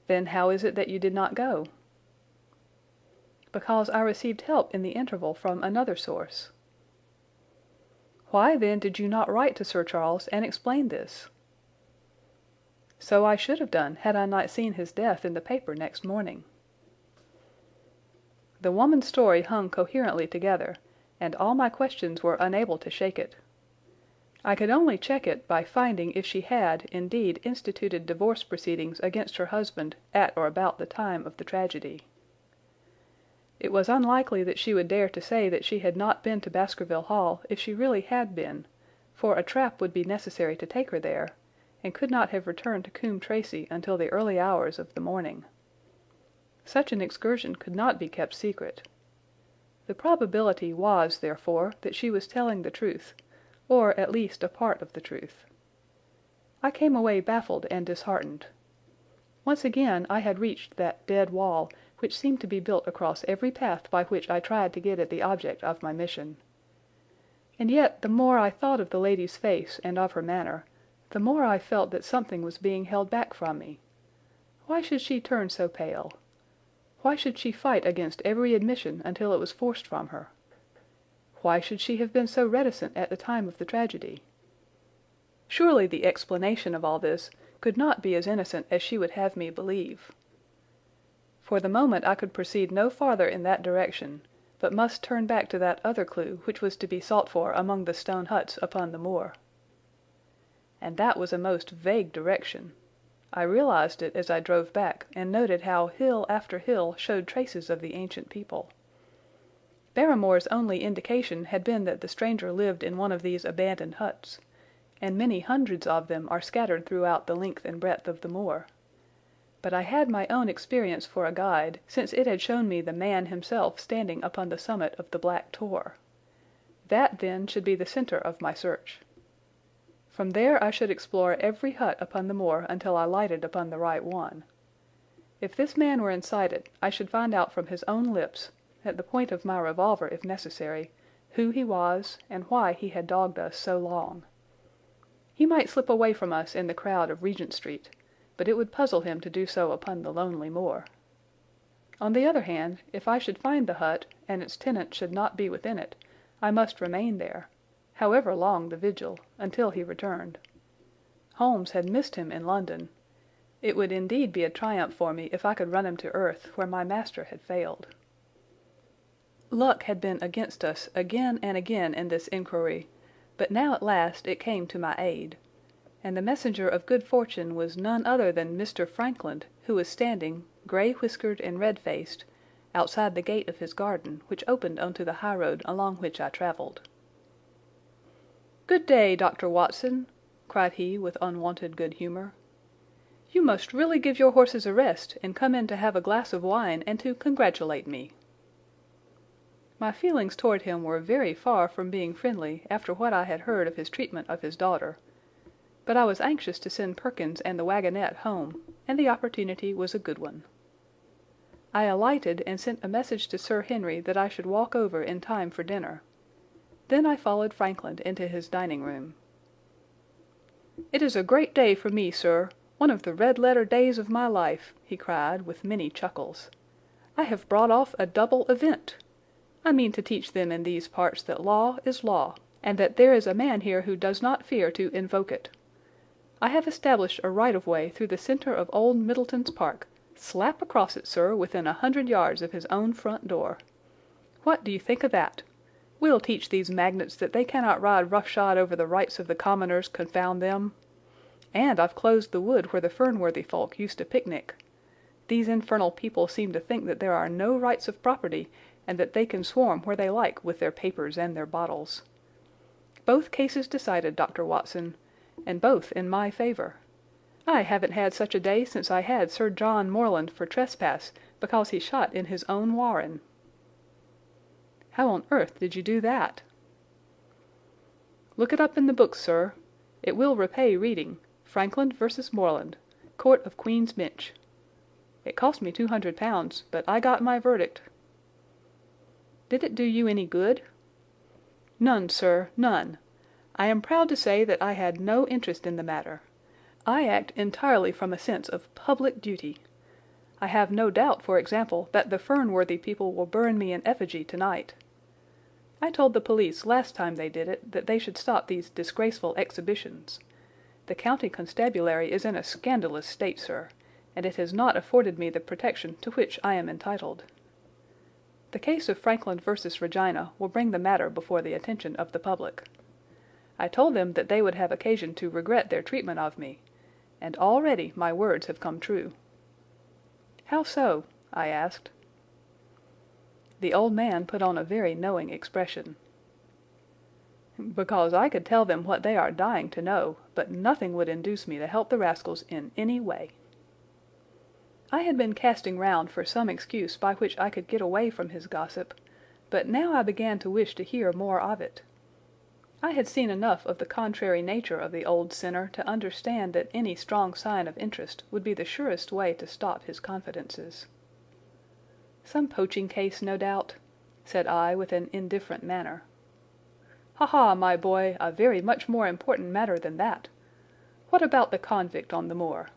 "Then how is it that you did not go?" "Because I received help in the interval from another source." "Why, then, did you not write to Sir Charles and explain this?" "So I should have done had I not seen his death in the paper next morning." The woman's story hung coherently together, and all my questions were unable to shake it. I could only check it by finding if she had, indeed, instituted divorce proceedings against her husband at or about the time of the tragedy. It was unlikely that she would dare to say that she had not been to Baskerville Hall if she really had been, for a trap would be necessary to take her there, and could not have returned to Coombe Tracey until the early hours of the morning. Such an excursion could not be kept secret. The probability was, therefore, that she was telling the truth, or at least a part of the truth. I came away baffled and disheartened. Once again I had reached that dead wall which seemed to be built across every path by which I tried to get at the object of my mission. And yet the more I thought of the lady's face and of her manner, the more I felt that something was being held back from me. Why should she turn so pale? Why should she fight against every admission until it was forced from her? Why should she have been so reticent at the time of the tragedy? Surely the explanation of all this could not be as innocent as she would have me believe. For the moment I could proceed no farther in that direction, but must turn back to that other clue which was to be sought for among the stone huts upon the moor. And that was a most vague direction. I realized it as I drove back, and noted how hill after hill showed traces of the ancient people. Barrymore's only indication had been that the stranger lived in one of these abandoned huts, and many hundreds of them are scattered throughout the length and breadth of the moor. But I had my own experience for a guide, since it had shown me the man himself standing upon the summit of the Black Tor. That, then, should be the centre of my search. From there I should explore every hut upon the moor until I lighted upon the right one. If this man were inside it, I should find out from his own lips, at the point of my revolver if necessary, who he was and why he had dogged us so long. He might slip away from us in the crowd of Regent Street, but it would puzzle him to do so upon the lonely moor. On the other hand, if I should find the hut, and its tenant should not be within it, I must remain there, however long the vigil, until he returned. Holmes had missed him in London. It would indeed be a triumph for me if I could run him to earth where my master had failed. Luck had been against us again and again in this inquiry, but now at last it came to my aid, and the messenger of good fortune was none other than Mr. Frankland, who was standing, grey-whiskered and red-faced, outside the gate of his garden, which opened onto the high road along which I travelled. "Good day, Dr. Watson," cried he with unwonted good humour. "You must really give your horses a rest and come in to have a glass of wine and to congratulate me." My feelings toward him were very far from being friendly after what I had heard of his treatment of his daughter, but I was anxious to send Perkins and the wagonette home, and the opportunity was a good one. I alighted and sent a message to Sir Henry that I should walk over in time for dinner. Then I followed Frankland into his dining-room. "It is a great day for me, sir, one of the red-letter days of my life," he cried, with many chuckles. "I have brought off a double event. I mean to teach them in these parts that law is law, and that there is a man here who does not fear to invoke it. I have established a right-of-way through the centre of old Middleton's Park, slap across it, sir, within 100 yards of his own front door. What do you think of that? We'll teach these magnates that they cannot ride roughshod over the rights of the commoners, confound them. And I've closed the wood where the Fernworthy folk used to picnic. These infernal people seem to think that there are no rights of property, and that they can swarm where they like with their papers and their bottles. Both cases decided, Dr. Watson, and both in my favour. I haven't had such a day since I had Sir John Morland for trespass because he shot in his own warren." "How on earth did you do that?" "Look it up in the books, sir. It will repay reading. Frankland v. Morland, Court of Queen's Bench. It cost me £200, but I got my verdict." "Did it do you any good?" "None, sir, none. I am proud to say that I had no interest in the matter. I act entirely from a sense of public duty. I have no doubt, for example, that the Fernworthy people will burn me in effigy tonight. I told the police last time they did it that they should stop these disgraceful exhibitions. The county constabulary is in a scandalous state, sir, and it has not afforded me the protection to which I am entitled. The case of Frankland v. Regina will bring the matter before the attention of the public. I told them that they would have occasion to regret their treatment of me, and already my words have come true." "How so?" I asked. The old man put on a very knowing expression. "Because I could tell them what they are dying to know, but nothing would induce me to help the rascals in any way." I had been casting round for some excuse by which I could get away from his gossip, but now I began to wish to hear more of it. I had seen enough of the contrary nature of the old sinner to understand that any strong sign of interest would be the surest way to stop his confidences. "Some poaching case, no doubt," said I with an indifferent manner. "Ha ha, my boy, a very much more important matter than that. What about the convict on the moor?"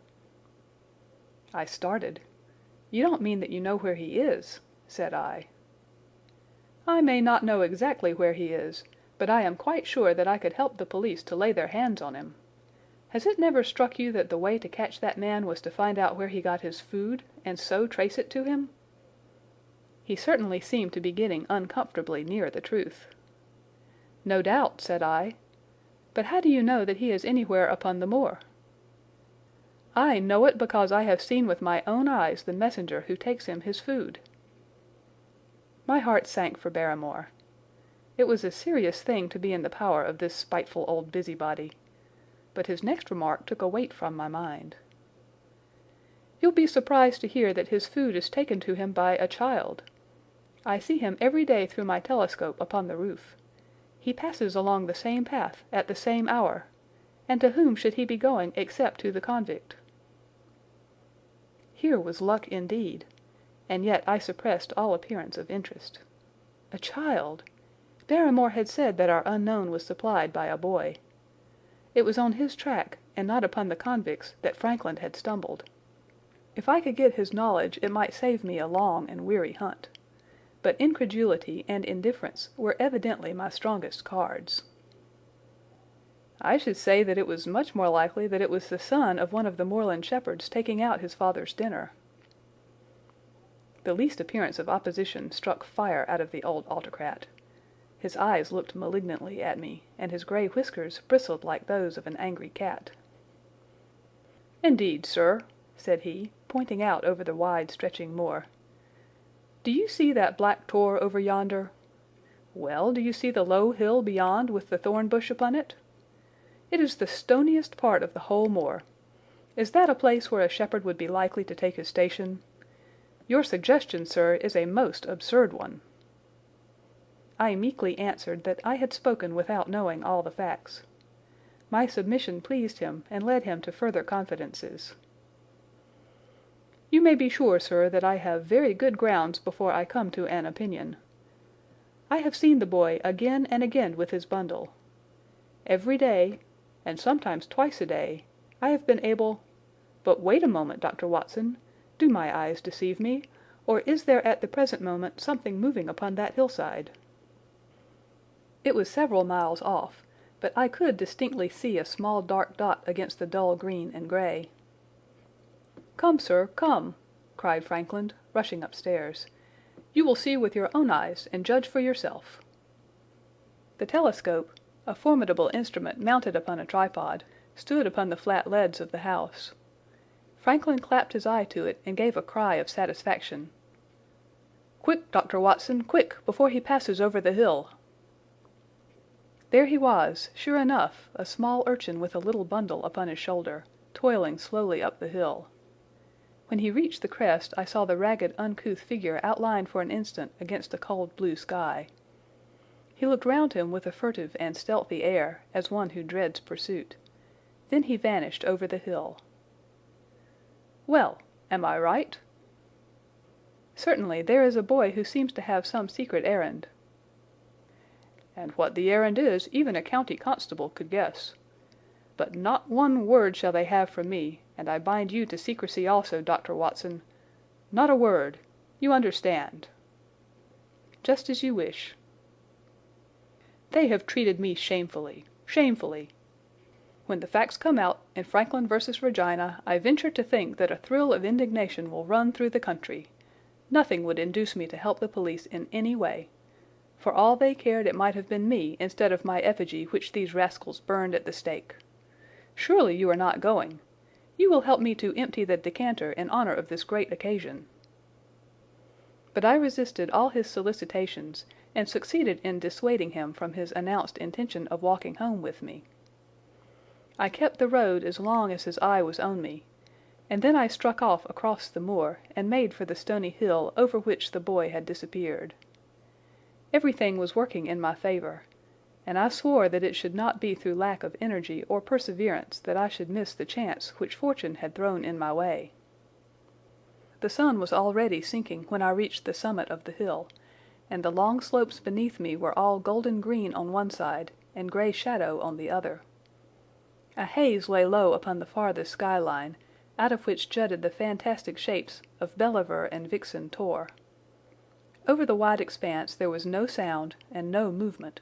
I started. "You don't mean that you know where he is?" said I. "I may not know exactly where he is, but I am quite sure that I could help the police to lay their hands on him. Has it never struck you that the way to catch that man was to find out where he got his food, and so trace it to him?" He certainly seemed to be getting uncomfortably near the truth. "No doubt," said I. "But how do you know that he is anywhere upon the moor?" "I know it because I have seen with my own eyes the messenger who takes him his food." My heart sank for Barrymore. It was a serious thing to be in the power of this spiteful old busybody. But his next remark took a weight from my mind. "You'll be surprised to hear that his food is taken to him by a child. I see him every day through my telescope upon the roof. He passes along the same path at the same hour, and to whom should he be going except to the convict?" Here was luck indeed, and yet I suppressed all appearance of interest. A child! Barrymore had said that our unknown was supplied by a boy. It was on his track, and not upon the convict's, that Frankland had stumbled. If I could get his knowledge, it might save me a long and weary hunt. But incredulity and indifference were evidently my strongest cards. "I should say that it was much more likely that it was the son of one of the moorland shepherds taking out his father's dinner." The least appearance of opposition struck fire out of the old autocrat. His eyes looked malignantly at me, and his grey whiskers bristled like those of an angry cat. "Indeed, sir," said he, pointing out over the wide-stretching moor. "Do you see that black tor over yonder? Well, do you see the low hill beyond with the thorn bush upon it? It is the stoniest part of the whole moor. Is that a place where a shepherd would be likely to take his station? Your suggestion, sir, is a most absurd one." I meekly answered that I had spoken without knowing all the facts. My submission pleased him and led him to further confidences. "You may be sure, sir, that I have very good grounds before I come to an opinion. I have seen the boy again and again with his bundle. Every day, and sometimes twice a day, I have been able— But wait a moment, Dr. Watson. Do my eyes deceive me, or is there at the present moment something moving upon that hillside?" It was several miles off, but I could distinctly see a small dark dot against the dull green and grey. "Come, sir, come!" cried Frankland, rushing upstairs. "You will see with your own eyes and judge for yourself." The telescope, a formidable instrument mounted upon a tripod, stood upon the flat leads of the house. Frankland clapped his eye to it and gave a cry of satisfaction. "Quick, Dr. Watson, quick, before he passes over the hill!" There he was, sure enough, a small urchin with a little bundle upon his shoulder, toiling slowly up the hill. When he reached the crest, I saw the ragged, uncouth figure outlined for an instant against the cold blue sky. He looked round him with a furtive and stealthy air, as one who dreads pursuit. Then he vanished over the hill. "Well, am I right?" "Certainly there is a boy who seems to have some secret errand." "And what the errand is, even a county constable could guess. But not one word shall they have from me, and I bind you to secrecy also, Dr. Watson. Not a word. You understand." "Just as you wish." "They have treated me shamefully, shamefully. When the facts come out in Frankland versus Regina, I venture to think that a thrill of indignation will run through the country. Nothing would induce me to help the police in any way. For all they cared, it might have been me instead of my effigy which these rascals burned at the stake. Surely you are not going. You will help me to empty the decanter in honor of this great occasion." But I resisted all his solicitations, and succeeded in dissuading him from his announced intention of walking home with me. I kept the road as long as his eye was on me, and then I struck off across the moor and made for the stony hill over which the boy had disappeared. Everything was working in my favour, and I swore that it should not be through lack of energy or perseverance that I should miss the chance which fortune had thrown in my way. The sun was already sinking when I reached the summit of the hill, and the long slopes beneath me were all golden green on one side and grey shadow on the other. A haze lay low upon the farthest skyline, out of which jutted the fantastic shapes of Belliver and Vixen Tor. Over the wide expanse there was no sound and no movement.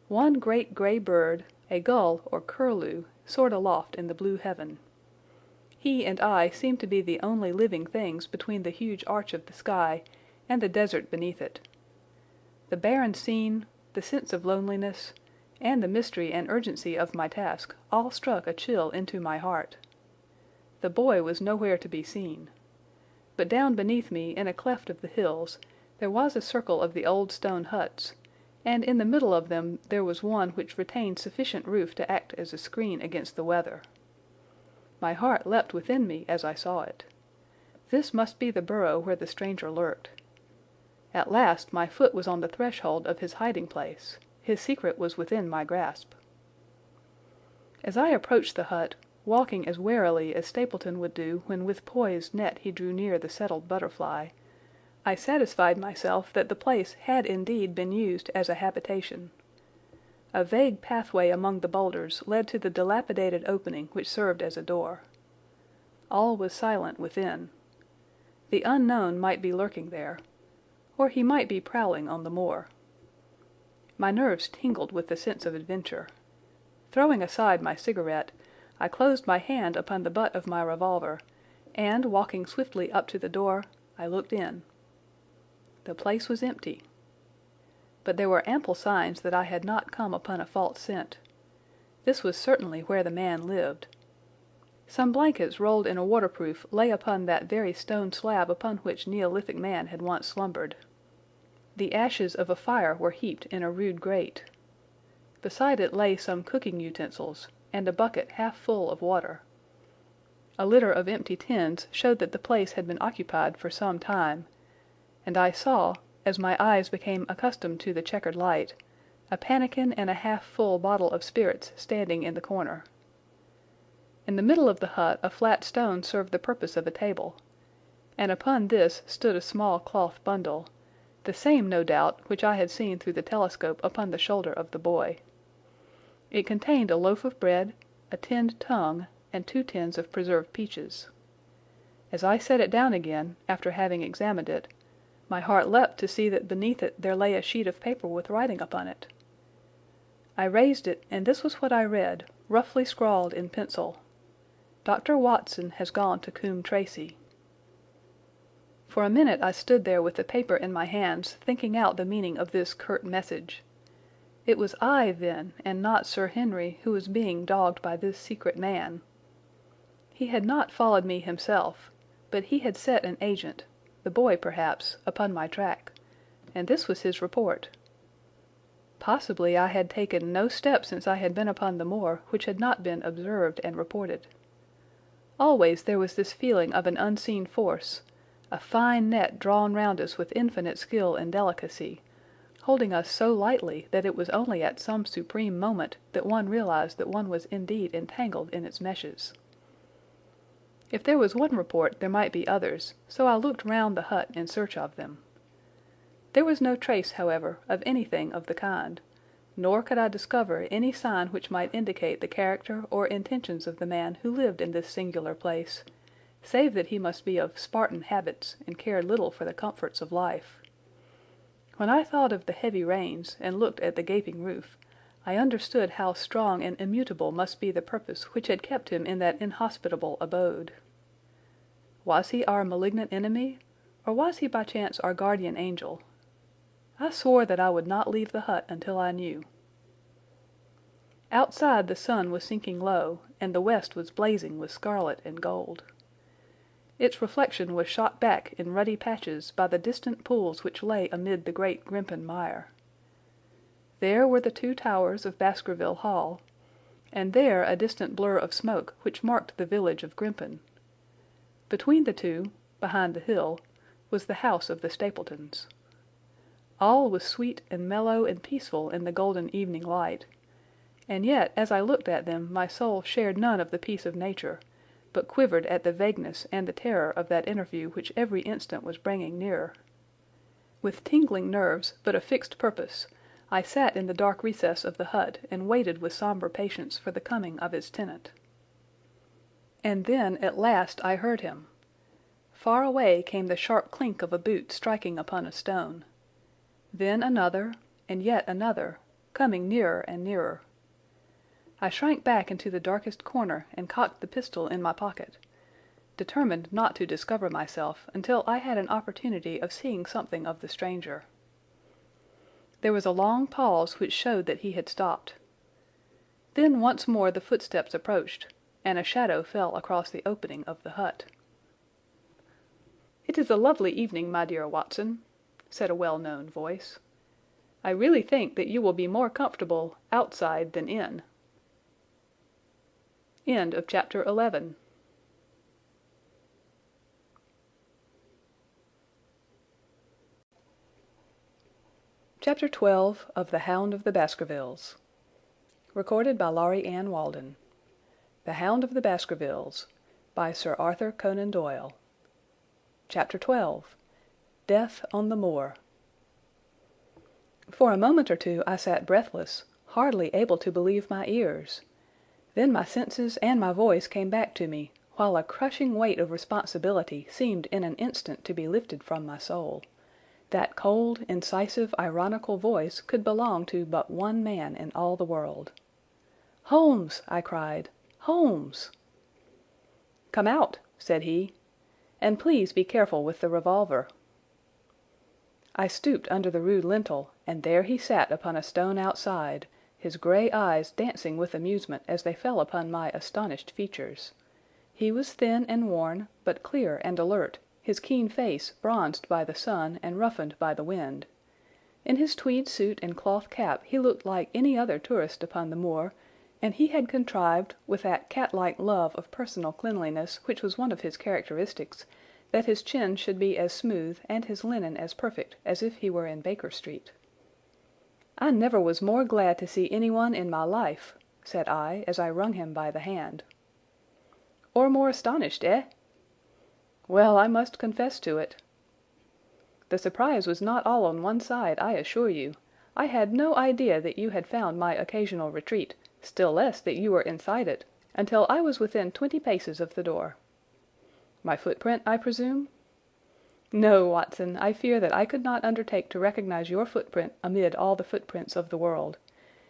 One great grey bird, a gull or curlew, soared aloft in the blue heaven. He and I seemed to be the only living things between the huge arch of the sky and the desert beneath it. The barren scene, the sense of loneliness, and the mystery and urgency of my task all struck a chill into my heart. The boy was nowhere to be seen. But down beneath me, in a cleft of the hills, there was a circle of the old stone huts, and in the middle of them there was one which retained sufficient roof to act as a screen against the weather. My heart leapt within me as I saw it. This must be the burrow where the stranger lurked. At last my foot was on the threshold of his hiding place. His secret was within my grasp. As I approached the hut, walking as warily as Stapleton would do when with poised net he drew near the settled butterfly, I satisfied myself that the place had indeed been used as a habitation. A vague pathway among the boulders led to the dilapidated opening which served as a door. All was silent within. The unknown might be lurking there, or he might be prowling on the moor. My nerves tingled with the sense of adventure. Throwing aside my cigarette, I closed my hand upon the butt of my revolver, and, walking swiftly up to the door, I looked in. The place was empty. But there were ample signs that I had not come upon a false scent. This was certainly where the man lived. Some blankets rolled in a waterproof lay upon that very stone slab upon which Neolithic man had once slumbered. The ashes of a fire were heaped in a rude grate. Beside it lay some cooking utensils, and a bucket half full of water. A litter of empty tins showed that the place had been occupied for some time, and I saw, as my eyes became accustomed to the checkered light, a pannikin and a half-full bottle of spirits standing in the corner. In the middle of the hut a flat stone served the purpose of a table, and upon this stood a small cloth bundle, the same, no doubt, which I had seen through the telescope upon the shoulder of the boy. It contained a loaf of bread, a tinned tongue, and 2 tins of preserved peaches. As I set it down again, after having examined it, my heart leapt to see that beneath it there lay a sheet of paper with writing upon it. I raised it, and this was what I read, roughly scrawled in pencil: "Dr. Watson has gone to Coombe Tracey." For a minute I stood there with the paper in my hands, thinking out the meaning of this curt message. It was I, then, and not Sir Henry, who was being dogged by this secret man. He had not followed me himself, but he had set an agent, the boy perhaps, upon my track, and this was his report. Possibly I had taken no step since I had been upon the moor which had not been observed and reported. Always there was this feeling of an unseen force, a fine net drawn round us with infinite skill and delicacy, holding us so lightly that it was only at some supreme moment that one realized that one was indeed entangled in its meshes. If there was one report there might be others, so I looked round the hut in search of them. There was no trace, however, of anything of the kind, nor could I discover any sign which might indicate the character or intentions of the man who lived in this singular place, save that he must be of Spartan habits and cared little for the comforts of life. When I thought of the heavy rains and looked at the gaping roof, I understood how strong and immutable must be the purpose which had kept him in that inhospitable abode. Was he our malignant enemy, or was he by chance our guardian angel? I swore that I would not leave the hut until I knew. Outside the sun was sinking low, and the west was blazing with scarlet and gold. Its reflection was shot back in ruddy patches by the distant pools which lay amid the great Grimpen mire. There were the 2 towers of Baskerville Hall, and there a distant blur of smoke which marked the village of Grimpen. Between the two, behind the hill, was the house of the Stapletons. All was sweet and mellow and peaceful in the golden evening light. And yet, as I looked at them, my soul shared none of the peace of nature, but quivered at the vagueness and the terror of that interview which every instant was bringing nearer. With tingling nerves, but a fixed purpose, I sat in the dark recess of the hut and waited with sombre patience for the coming of its tenant. And then at last I heard him. Far away came the sharp clink of a boot striking upon a stone. Then another, and yet another, coming nearer and nearer. I shrank back into the darkest corner and cocked the pistol in my pocket, determined not to discover myself until I had an opportunity of seeing something of the stranger. There was a long pause which showed that he had stopped. Then once more the footsteps approached, and a shadow fell across the opening of the hut. "It is a lovely evening, my dear Watson," said a well-known voice. "I really think that you will be more comfortable outside than in." End of chapter 11. Chapter 12 of The Hound of the Baskervilles. Recorded by Laurie Ann Walden. The Hound of the Baskervilles, by Sir Arthur Conan Doyle. Chapter 12. Death on the Moor. For a moment or two I sat breathless, hardly able to believe my ears. Then my senses and my voice came back to me, while a crushing weight of responsibility seemed in an instant to be lifted from my soul. That cold, incisive, ironical voice could belong to but one man in all the world. "Holmes!" I cried. "Holmes!" "Come out," said he, "and please be careful with the revolver." I stooped under the rude lintel, and there he sat upon a stone outside, his grey eyes dancing with amusement as they fell upon my astonished features. He was thin and worn, but clear and alert, his keen face bronzed by the sun and roughened by the wind. In his tweed suit and cloth cap he looked like any other tourist upon the moor, and he had contrived, with that cat-like love of personal cleanliness which was one of his characteristics, that his chin should be as smooth and his linen as perfect as if he were in Baker Street. "I never was more glad to see anyone in my life," said I, as I wrung him by the hand. "Or more astonished, eh?" "Well, I must confess to it." "The surprise was not all on one side, I assure you. I had no idea that you had found my occasional retreat, still less that you were inside it, until I was within 20 paces of the door." "My footprint, I presume?" "No, Watson, I fear that I could not undertake to recognize your footprint amid all the footprints of the world.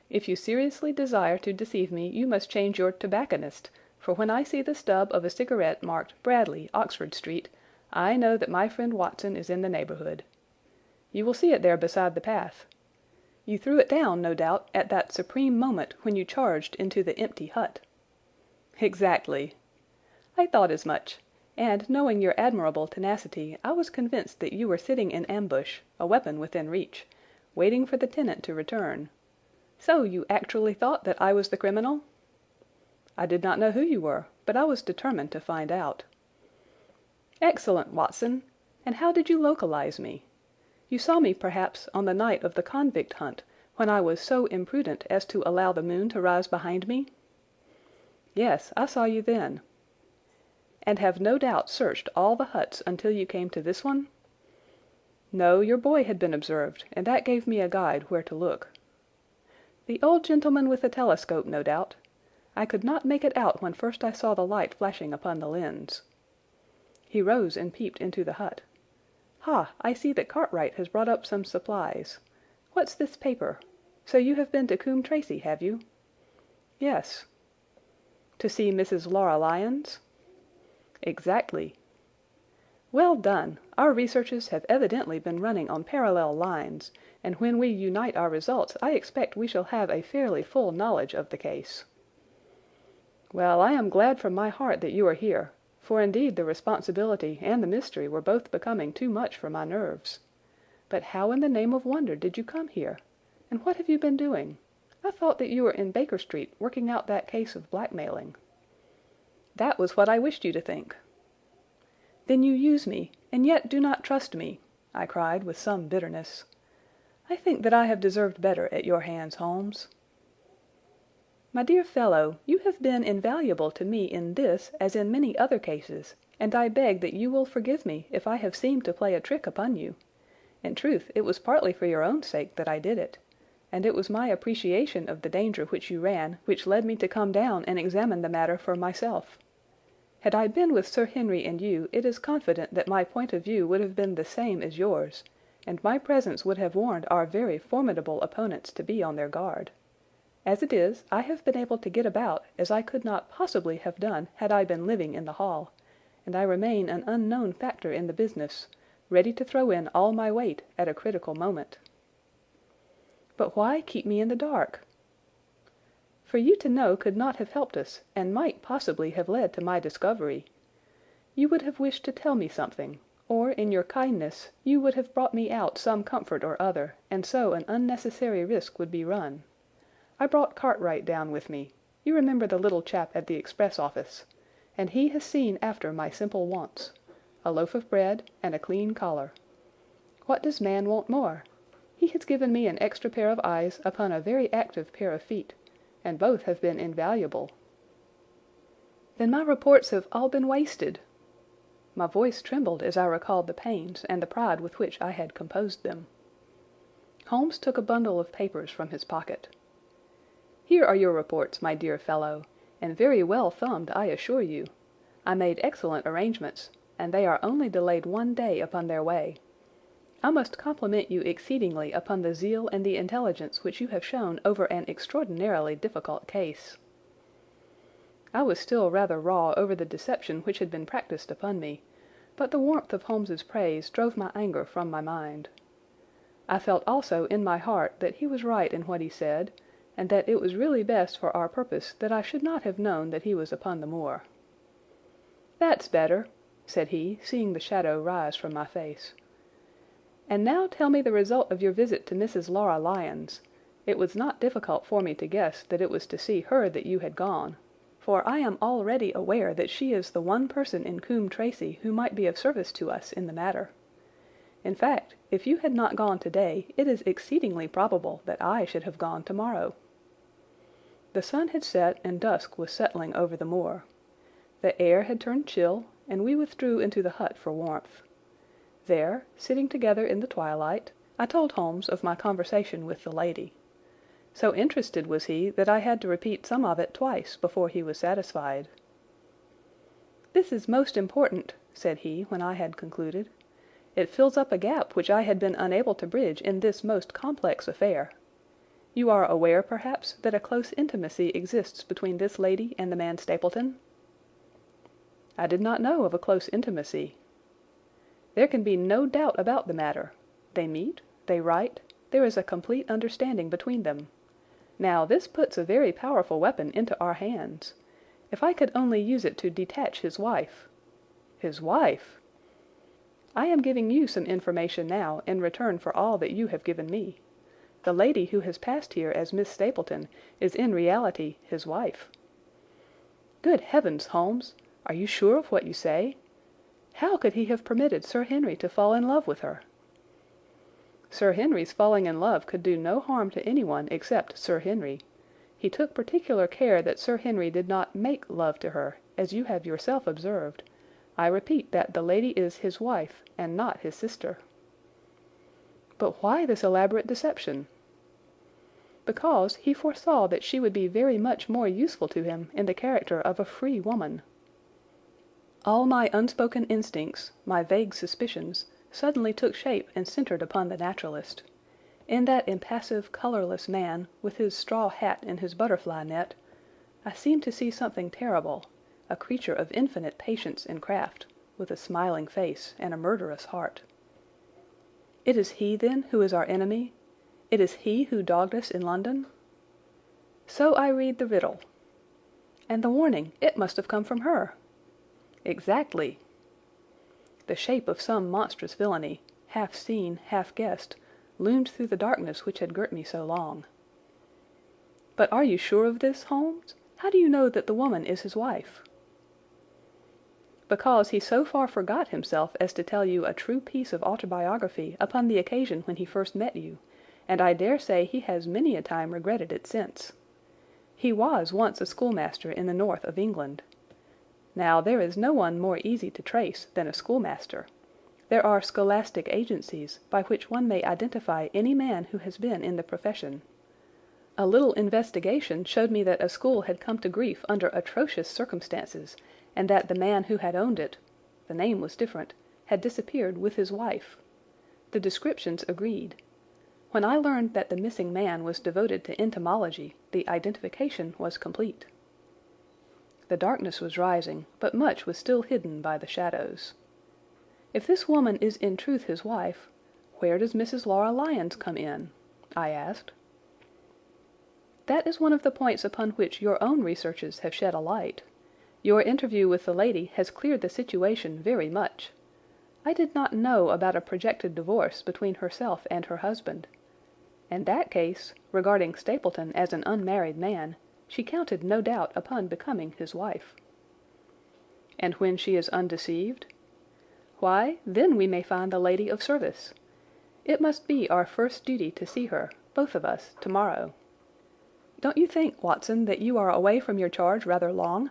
If you seriously desire to deceive me, you must change your tobacconist, for when I see the stub of a cigarette marked Bradley, Oxford Street, I know that my friend Watson is in the neighbourhood. You will see it there beside the path. You threw it down, no doubt, at that supreme moment when you charged into the empty hut." "Exactly." "I thought as much. And, knowing your admirable tenacity, I was convinced that you were sitting in ambush, a weapon within reach, waiting for the tenant to return. So you actually thought that I was the criminal?" "I did not know who you were, but I was determined to find out." "Excellent, Watson! And how did you localize me? You saw me, perhaps, on the night of the convict hunt, when I was so imprudent as to allow the moon to rise behind me?" "Yes, I saw you then." "And have no doubt searched all the huts until you came to this one?" "No, your boy had been observed, and that gave me a guide where to look." "The old gentleman with the telescope, no doubt. I could not make it out when first I saw the light flashing upon the lens." He rose and peeped into the hut. "Ha! I see that Cartwright has brought up some supplies. What's this paper? So you have been to Coombe Tracey, have you?" "Yes." "To see Mrs. Laura Lyons?" "Exactly." "Well done! Our researches have evidently been running on parallel lines, and when we unite our results I expect we shall have a fairly full knowledge of the case." "Well, I am glad from my heart that you are here, for indeed the responsibility and the mystery were both becoming too much for my nerves. But how in the name of wonder did you come here? And what have you been doing? I thought that you were in Baker Street working out that case of blackmailing." "That was what I wished you to think." "Then you use me, and yet do not trust me," I cried with some bitterness. I think that I have deserved better at your hands, Holmes." "My dear fellow, you have been invaluable to me in this as in many other cases, and I beg that you will forgive me if I have seemed to play a trick upon you. In truth, it was partly for your own sake that I did it, and it was my appreciation of the danger which you ran which led me to come down and examine the matter for myself. Had I been with Sir Henry and you, it is confident that my point of view would have been the same as yours, and my presence would have warned our very formidable opponents to be on their guard. As it is, I have been able to get about as I could not possibly have done had I been living in the hall, and I remain an unknown factor in the business, ready to throw in all my weight at a critical moment." "But why keep me in the dark?" "For you to know could not have helped us, and might possibly have led to my discovery. You would have wished to tell me something, or in your kindness you would have brought me out some comfort or other, and so an unnecessary risk would be run. I brought Cartwright down with me. You remember the little chap at the express office, and he has seen after my simple wants, a loaf of bread and a clean collar. What does man want more? He has given me an extra pair of eyes upon a very active pair of feet, and both have been invaluable." "Then my reports have all been wasted." My voice trembled as I recalled the pains and the pride with which I had composed them. Holmes took a bundle of papers from his pocket. "Here are your reports, my dear fellow, and very well thumbed, I assure you. I made excellent arrangements, and they are only delayed 1 day upon their way. I must compliment you exceedingly upon the zeal and the intelligence which you have shown over an extraordinarily difficult case." I was still rather raw over the deception which had been practised upon me, but the warmth of Holmes's praise drove my anger from my mind. I felt also in my heart that he was right in what he said, and that it was really best for our purpose that I should not have known that he was upon the moor. "That's better," said he, seeing the shadow rise from my face. "And now tell me the result of your visit to Mrs. Laura Lyons. It was not difficult for me to guess that it was to see her that you had gone, for I am already aware that she is the one person in Coombe Tracey who might be of service to us in the matter. In fact, if you had not gone today, it is exceedingly probable that I should have gone tomorrow." The sun had set and dusk was settling over the moor. The air had turned chill, and we withdrew into the hut for warmth. There, sitting together in the twilight, I told Holmes of my conversation with the lady. So interested was he that I had to repeat some of it twice before he was satisfied. "This is most important," said he when I had concluded. "It fills up a gap which I had been unable to bridge in this most complex affair. You are aware, perhaps, that a close intimacy exists between this lady and the man Stapleton?" "I did not know of a close intimacy." "There can be no doubt about the matter. They meet, they write, there is a complete understanding between them. Now this puts a very powerful weapon into our hands. If I could only use it to detach his wife—" "His wife?" "I am giving you some information now in return for all that you have given me. The lady who has passed here as Miss Stapleton is in reality his wife." "Good heavens, Holmes! Are you sure of what you say? How could he have permitted Sir Henry to fall in love with her?" "Sir Henry's falling in love could do no harm to anyone except Sir Henry. He took particular care that Sir Henry did not make love to her, as you have yourself observed. I repeat that the lady is his wife, and not his sister." "But why this elaborate deception?" "Because he foresaw that she would be very much more useful to him in the character of a free woman." All my unspoken instincts, my vague suspicions, suddenly took shape and centred upon the naturalist. In that impassive, colourless man, with his straw hat and his butterfly net, I seemed to see something terrible, a creature of infinite patience and craft, with a smiling face and a murderous heart. It is he, then, who is our enemy? It is he who dogged us in London? So I read the riddle. And the warning, it must have come from her. Exactly. The shape of some monstrous villainy, half seen, half guessed, loomed through the darkness which had girt me so long. "But are you sure of this, Holmes? How do you know that the woman is his wife?" "Because he so far forgot himself as to tell you a true piece of autobiography upon the occasion when he first met you, and I dare say he has many a time regretted it since. He was once a schoolmaster in the north of England. Now there is no one more easy to trace than a schoolmaster. There are scholastic agencies by which one may identify any man who has been in the profession. A little investigation showed me that a school had come to grief under atrocious circumstances, and that the man who had owned it—the name was different—had disappeared with his wife. The descriptions agreed. When I learned that the missing man was devoted to entomology, the identification was complete. The darkness was rising, but much was still hidden by the shadows. If this woman is in truth his wife, where does Mrs. Laura Lyons come in? I asked. That is one of the points upon which your own researches have shed a light. Your interview with the lady has cleared the situation very much. I did not know about a projected divorce between herself and her husband. In that case, regarding Stapleton as an unmarried man, she counted no doubt upon becoming his wife. And when she is undeceived? Why, then we may find the lady of service. It must be our first duty to see her, both of us, tomorrow. Don't you think, Watson, that you are away from your charge rather long?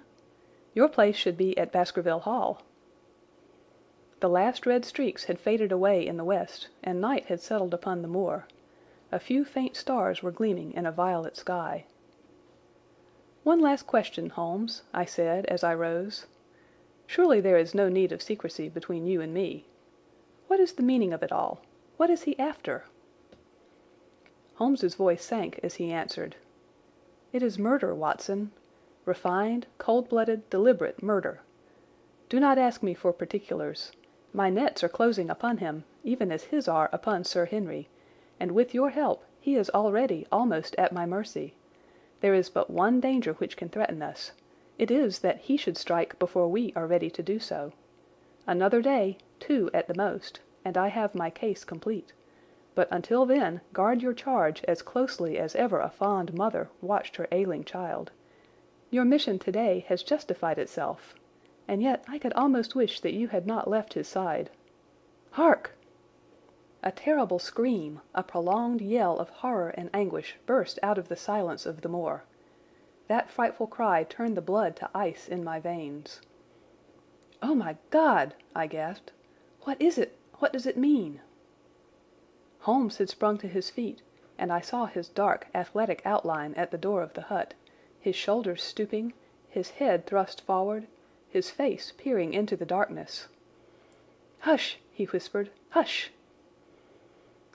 Your place should be at Baskerville Hall. The last red streaks had faded away in the west, and night had settled upon the moor. A few faint stars were gleaming in a violet sky. "One last question, Holmes," I said as I rose. "Surely there is no need of secrecy between you and me. What is the meaning of it all? What is he after?" Holmes's voice sank as he answered. "It is murder, Watson. Refined, cold-blooded, deliberate murder. Do not ask me for particulars. My nets are closing upon him, even as his are upon Sir Henry, and with your help he is already almost at my mercy. There is but one danger which can threaten us. It is that he should strike before we are ready to do so. Another day, 2 at the most, and I have my case complete. But until then, guard your charge as closely as ever a fond mother watched her ailing child. Your mission today has justified itself, and yet I could almost wish that you had not left his side. Hark!" A terrible scream, a prolonged yell of horror and anguish burst out of the silence of the moor. That frightful cry turned the blood to ice in my veins. "Oh, my God!" I gasped. "What is it? What does it mean?" Holmes had sprung to his feet, and I saw his dark, athletic outline at the door of the hut, his shoulders stooping, his head thrust forward, his face peering into the darkness. "Hush!" he whispered. "Hush!"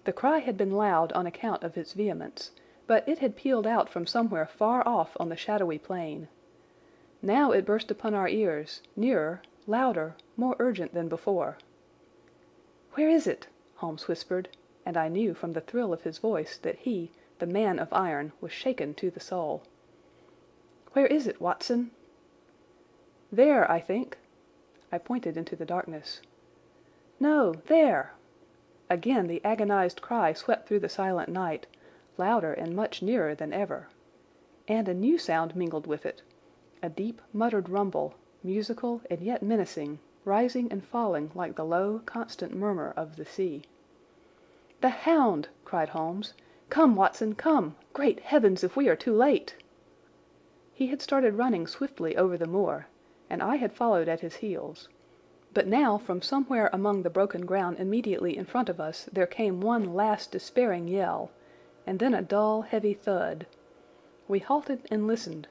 The cry had been loud on account of its vehemence, but it had pealed out from somewhere far off on the shadowy plain. Now it burst upon our ears, nearer, louder, more urgent than before. "Where is it?" Holmes whispered, and I knew from the thrill of his voice that he, the man of iron, was shaken to the soul. "Where is it, Watson?" "There, I think." I pointed into the darkness. "No, there!" Again the agonized cry swept through the silent night, louder and much nearer than ever. And a new sound mingled with it, a deep muttered rumble, musical and yet menacing, rising and falling like the low, constant murmur of the sea. "The hound!" cried Holmes. "Come, Watson, come! Great heavens, if we are too late!" He had started running swiftly over the moor, and I had followed at his heels. But now from somewhere among the broken ground immediately in front of us there came one last despairing yell, and then a dull, heavy thud. We halted and listened.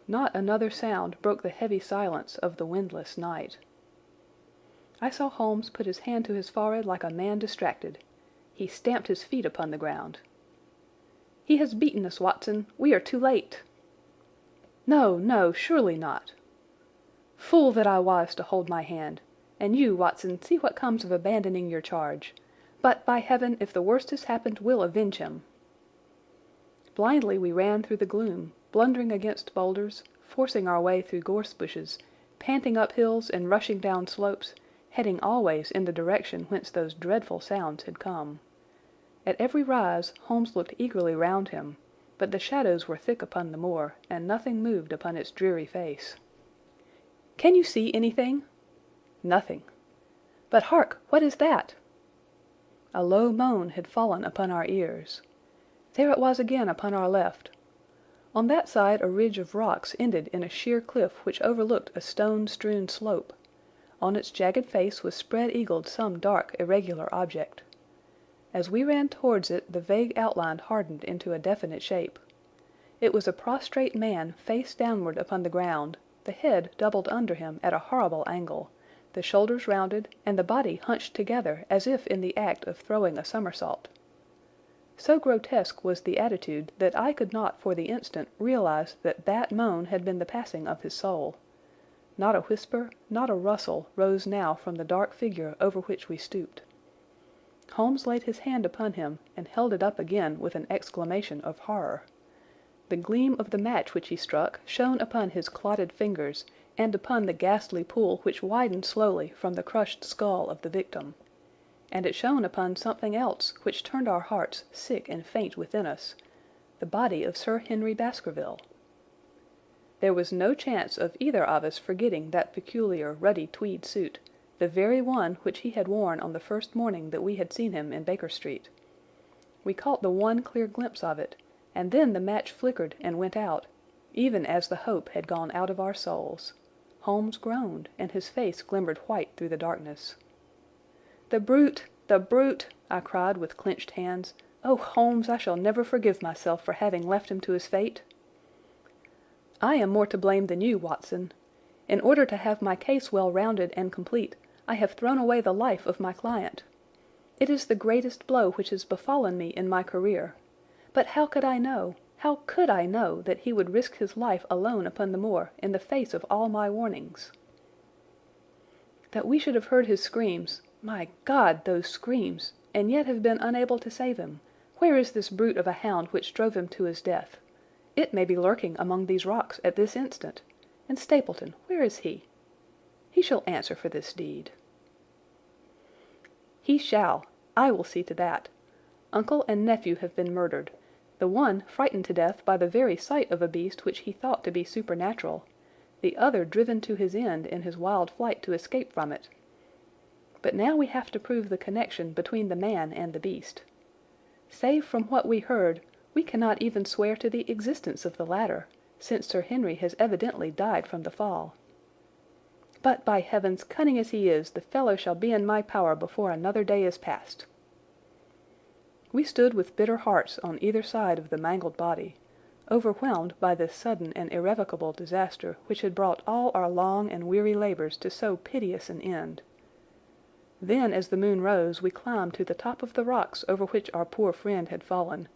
Not another sound broke the heavy silence of the windless night. I saw Holmes put his hand to his forehead like a man distracted. He stamped his feet upon the ground. "He has beaten us, Watson. We are too late." "No, no, surely not." "Fool that I was to hold my hand! And you, Watson, see what comes of abandoning your charge. But, by heaven, if the worst has happened, we'll avenge him." Blindly we ran through the gloom, blundering against boulders, forcing our way through gorse bushes, panting up hills and rushing down slopes, heading always in the direction whence those dreadful sounds had come. At every rise Holmes looked eagerly round him, but the shadows were thick upon the moor, and nothing moved upon its dreary face. "Can you see anything?" "Nothing." "But hark! What is that?" A low moan had fallen upon our ears. There it was again upon our left. On that side a ridge of rocks ended in a sheer cliff which overlooked a stone-strewn slope. On its jagged face was spread-eagled some dark, irregular object. As we ran towards it the vague outline hardened into a definite shape. It was a prostrate man face downward upon the ground, the head doubled under him at a horrible angle, the shoulders rounded, and the body hunched together as if in the act of throwing a somersault. So grotesque was the attitude that I could not for the instant realize that that moan had been the passing of his soul. Not a whisper, not a rustle rose now from the dark figure over which we stooped. Holmes laid his hand upon him and held it up again with an exclamation of horror. The gleam of the match which he struck shone upon his clotted fingers and upon the ghastly pool which widened slowly from the crushed skull of the victim. And it shone upon something else which turned our hearts sick and faint within us, the body of Sir Henry Baskerville. There was no chance of either of us forgetting that peculiar ruddy tweed suit, the very one which he had worn on the first morning that we had seen him in Baker Street. We caught the one clear glimpse of it, and then the match flickered and went out, even as the hope had gone out of our souls. Holmes groaned, and his face glimmered white through the darkness. "The brute! The brute!" I cried with clenched hands. "Oh, Holmes, I shall never forgive myself for having left him to his fate." "I am more to blame than you, Watson. In order to have my case well rounded and complete, I have thrown away the life of my client. It is the greatest blow which has befallen me in my career. But how could I know that he would risk his life alone upon the moor in the face of all my warnings? That we should have heard his screams, my God, those screams, and yet have been unable to save him. Where is this brute of a hound which drove him to his death? It may be lurking among these rocks at this instant. And Stapleton, where is he? He shall answer for this deed." "He shall. I will see to that. Uncle and nephew have been murdered, the one frightened to death by the very sight of a beast which he thought to be supernatural, the other driven to his end in his wild flight to escape from it. But now we have to prove the connection between the man and the beast. Save from what we heard, we cannot even swear to the existence of the latter, since Sir Henry has evidently died from the fall. But, by heavens, cunning as he is, the fellow shall be in my power before another day is past." We stood with bitter hearts on either side of the mangled body, overwhelmed by this sudden and irrevocable disaster which had brought all our long and weary labours to so piteous an end. Then, as the moon rose, we climbed to the top of the rocks over which our poor friend had fallen,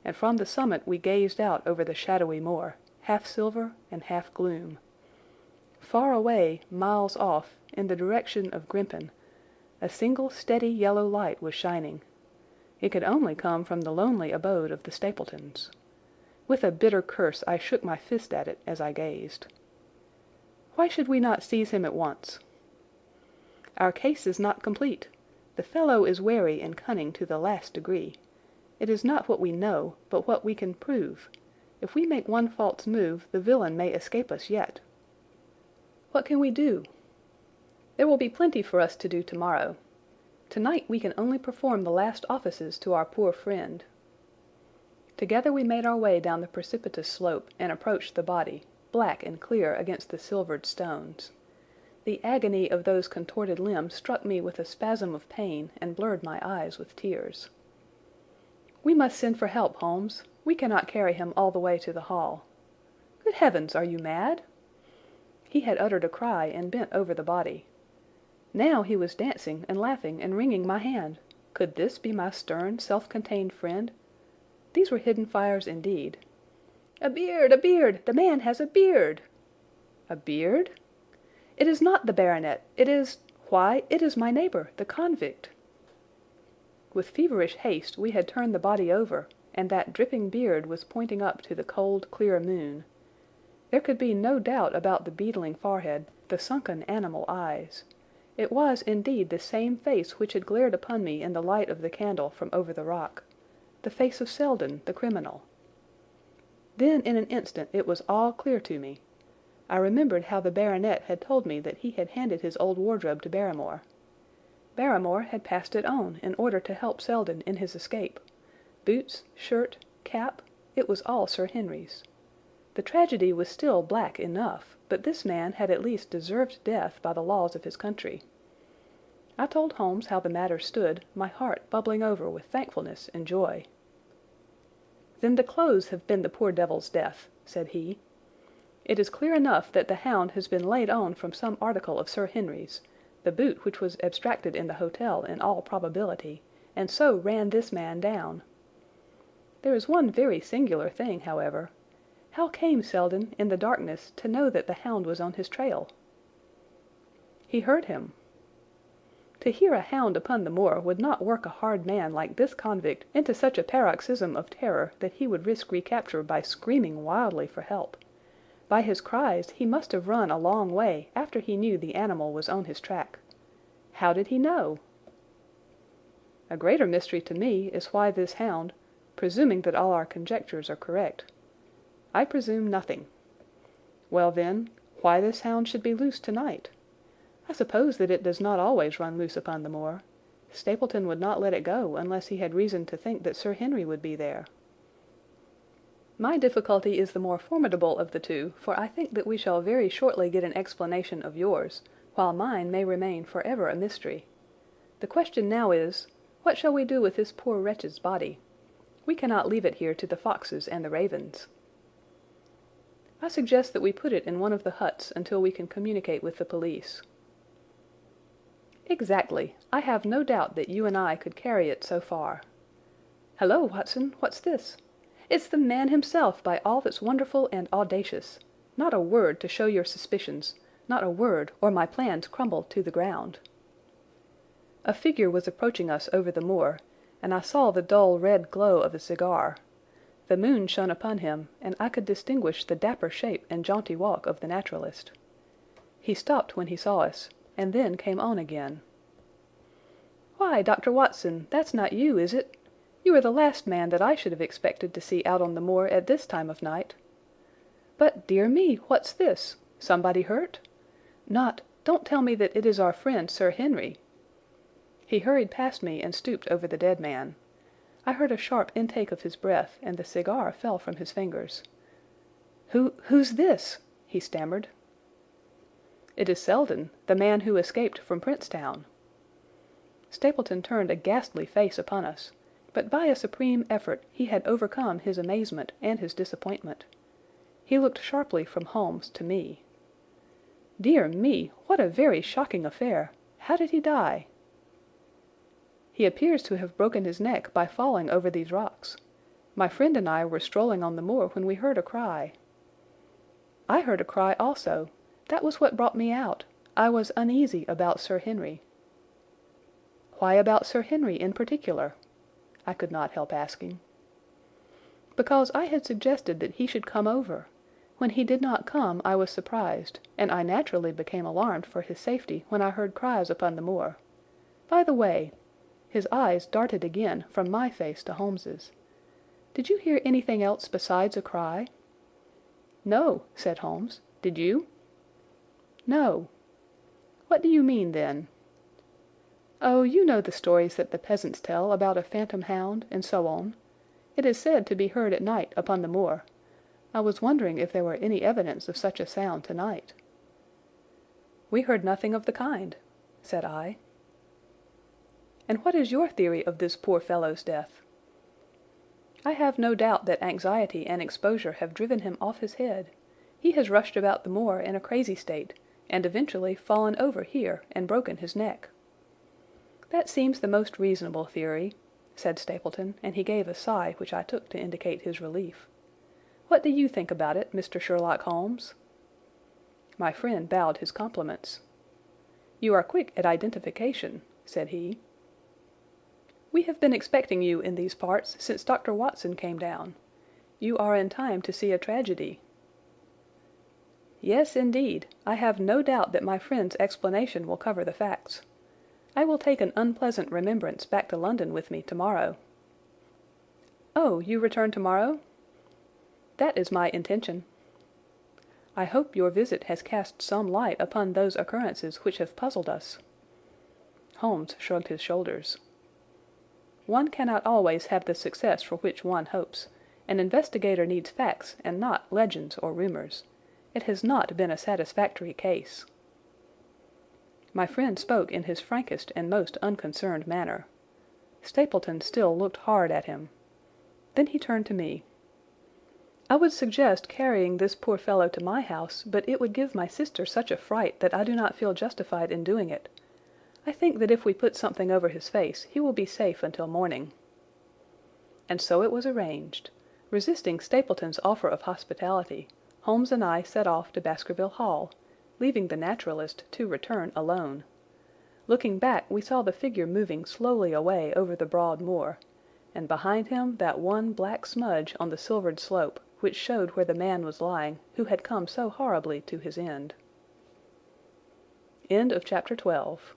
and from the summit we gazed out over the shadowy moor, half silver and half gloom. Far away, miles off, in the direction of Grimpen, a single steady yellow light was shining. It could only come from the lonely abode of the Stapletons. With a bitter curse I shook my fist at it as I gazed. Why should we not seize him at once? Our case is not complete. The fellow is wary and cunning to the last degree. It is not what we know, but what we can prove. If we make one false move, the villain may escape us yet. What can we do? There will be plenty for us to do tomorrow. Tonight we can only perform the last offices to our poor friend. Together we made our way down the precipitous slope and approached the body, black and clear against the silvered stones. The agony of those contorted limbs struck me with a spasm of pain and blurred my eyes with tears. "We must send for help, Holmes. We cannot carry him all the way to the hall." "Good heavens, are you mad?" He had uttered a cry and bent over the body. Now he was dancing and laughing and wringing my hand. Could this be my stern, self-contained friend? These were hidden fires indeed. "A beard! A beard! The man has a beard!" "A beard?" "It is not the baronet. It is—why, it is my neighbour, the convict." With feverish haste we had turned the body over, and that dripping beard was pointing up to the cold, clear moon. There could be no doubt about the beetling forehead, the sunken animal eyes. It was indeed the same face which had glared upon me in the light of the candle from over the rock, the face of Selden, the criminal. Then in an instant it was all clear to me. I remembered how the baronet had told me that he had handed his old wardrobe to Barrymore. Barrymore had passed it on in order to help Selden in his escape. Boots, shirt, cap, it was all Sir Henry's. The tragedy was still black enough, but this man had at least deserved death by the laws of his country. I told Holmes how the matter stood, my heart bubbling over with thankfulness and joy. "Then the clothes have been the poor devil's death," said he. "It is clear enough that the hound has been laid on from some article of Sir Henry's, the boot which was abstracted in the hotel in all probability, and so ran this man down. There is one very singular thing, however. How came Selden, in the darkness, to know that the hound was on his trail?" "He heard him." To hear a hound upon the moor would not work a hard man like this convict into such a paroxysm of terror that he would risk recapture by screaming wildly for help. By his cries he must have run a long way after he knew the animal was on his track. How did he know? A greater mystery to me is why this hound, presuming that all our conjectures are correct. I presume nothing. Well then, why this hound should be loose tonight? I suppose that it does not always run loose upon the moor. Stapleton would not let it go unless he had reason to think that Sir Henry would be there. My difficulty is the more formidable of the two, for I think that we shall very shortly get an explanation of yours, while mine may remain forever a mystery. The question now is, what shall we do with this poor wretch's body? We cannot leave it here to the foxes and the ravens. I suggest that we put it in one of the huts until we can communicate with the police. Exactly. I have no doubt that you and I could carry it so far. Hello, Watson, what's this? It's the man himself, by all that's wonderful and audacious. Not a word to show your suspicions, not a word, or my plans crumble to the ground. A figure was approaching us over the moor, and I saw the dull red glow of a cigar. The moon shone upon him, and I could distinguish the dapper shape and jaunty walk of the naturalist. He stopped when he saw us, and then came on again. "Why, Dr. Watson, that's not you, is it? You are the last man that I should have expected to see out on the moor at this time of night. But, dear me, what's this? Somebody hurt? Don't tell me that it is our friend Sir Henry." He hurried past me and stooped over the dead man. I heard a sharp intake of his breath, and the cigar fell from his fingers. "Who's this?" he stammered. "It is Selden, the man who escaped from Princetown." Stapleton turned a ghastly face upon us, but by a supreme effort he had overcome his amazement and his disappointment. He looked sharply from Holmes to me. "Dear me, what a very shocking affair! How did he die?" "He appears to have broken his neck by falling over these rocks. My friend and I were strolling on the moor when we heard a cry." "I heard a cry also. That was what brought me out. I was uneasy about Sir Henry." "Why about Sir Henry in particular?" I could not help asking. "Because I had suggested that he should come over. When he did not come I was surprised, and I naturally became alarmed for his safety when I heard cries upon the moor. By the way," his eyes darted again from my face to Holmes's, "did you hear anything else besides a cry?" "No," said Holmes. "Did you?" "No." "What do you mean, then?" "Oh, you know the stories that the peasants tell about a phantom hound, and so on. It is said to be heard at night upon the moor. I was wondering if there were any evidence of such a sound tonight." "We heard nothing of the kind," said I. "And what is your theory of this poor fellow's death?" "I have no doubt that anxiety and exposure have driven him off his head. He has rushed about the moor in a crazy state, and eventually fallen over here and broken his neck." "That seems the most reasonable theory," said Stapleton, and he gave a sigh which I took to indicate his relief. "What do you think about it, Mr. Sherlock Holmes?" My friend bowed his compliments. "You are quick at identification," said he. "We have been expecting you in these parts since Dr. Watson came down. You are in time to see a tragedy." "Yes, indeed. I have no doubt that my friend's explanation will cover the facts. I will take an unpleasant remembrance back to London with me tomorrow." "Oh, you return tomorrow?" "That is my intention." "I hope your visit has cast some light upon those occurrences which have puzzled us." Holmes shrugged his shoulders. "One cannot always have the success for which one hopes, An investigator needs facts and not legends or rumors. It has not been a satisfactory case." My friend spoke in his frankest and most unconcerned manner. Stapleton still looked hard at him. Then he turned to me. "I would suggest carrying this poor fellow to my house, but it would give my sister such a fright that I do not feel justified in doing it. I think that if we put something over his face he will be safe until morning." And so it was arranged. Resisting Stapleton's offer of hospitality, Holmes and I set off to Baskerville Hall, leaving the naturalist to return alone. Looking back, we saw the figure moving slowly away over the broad moor, and behind him that one black smudge on the silvered slope which showed where the man was lying who had come so horribly to his end. End of Chapter 12.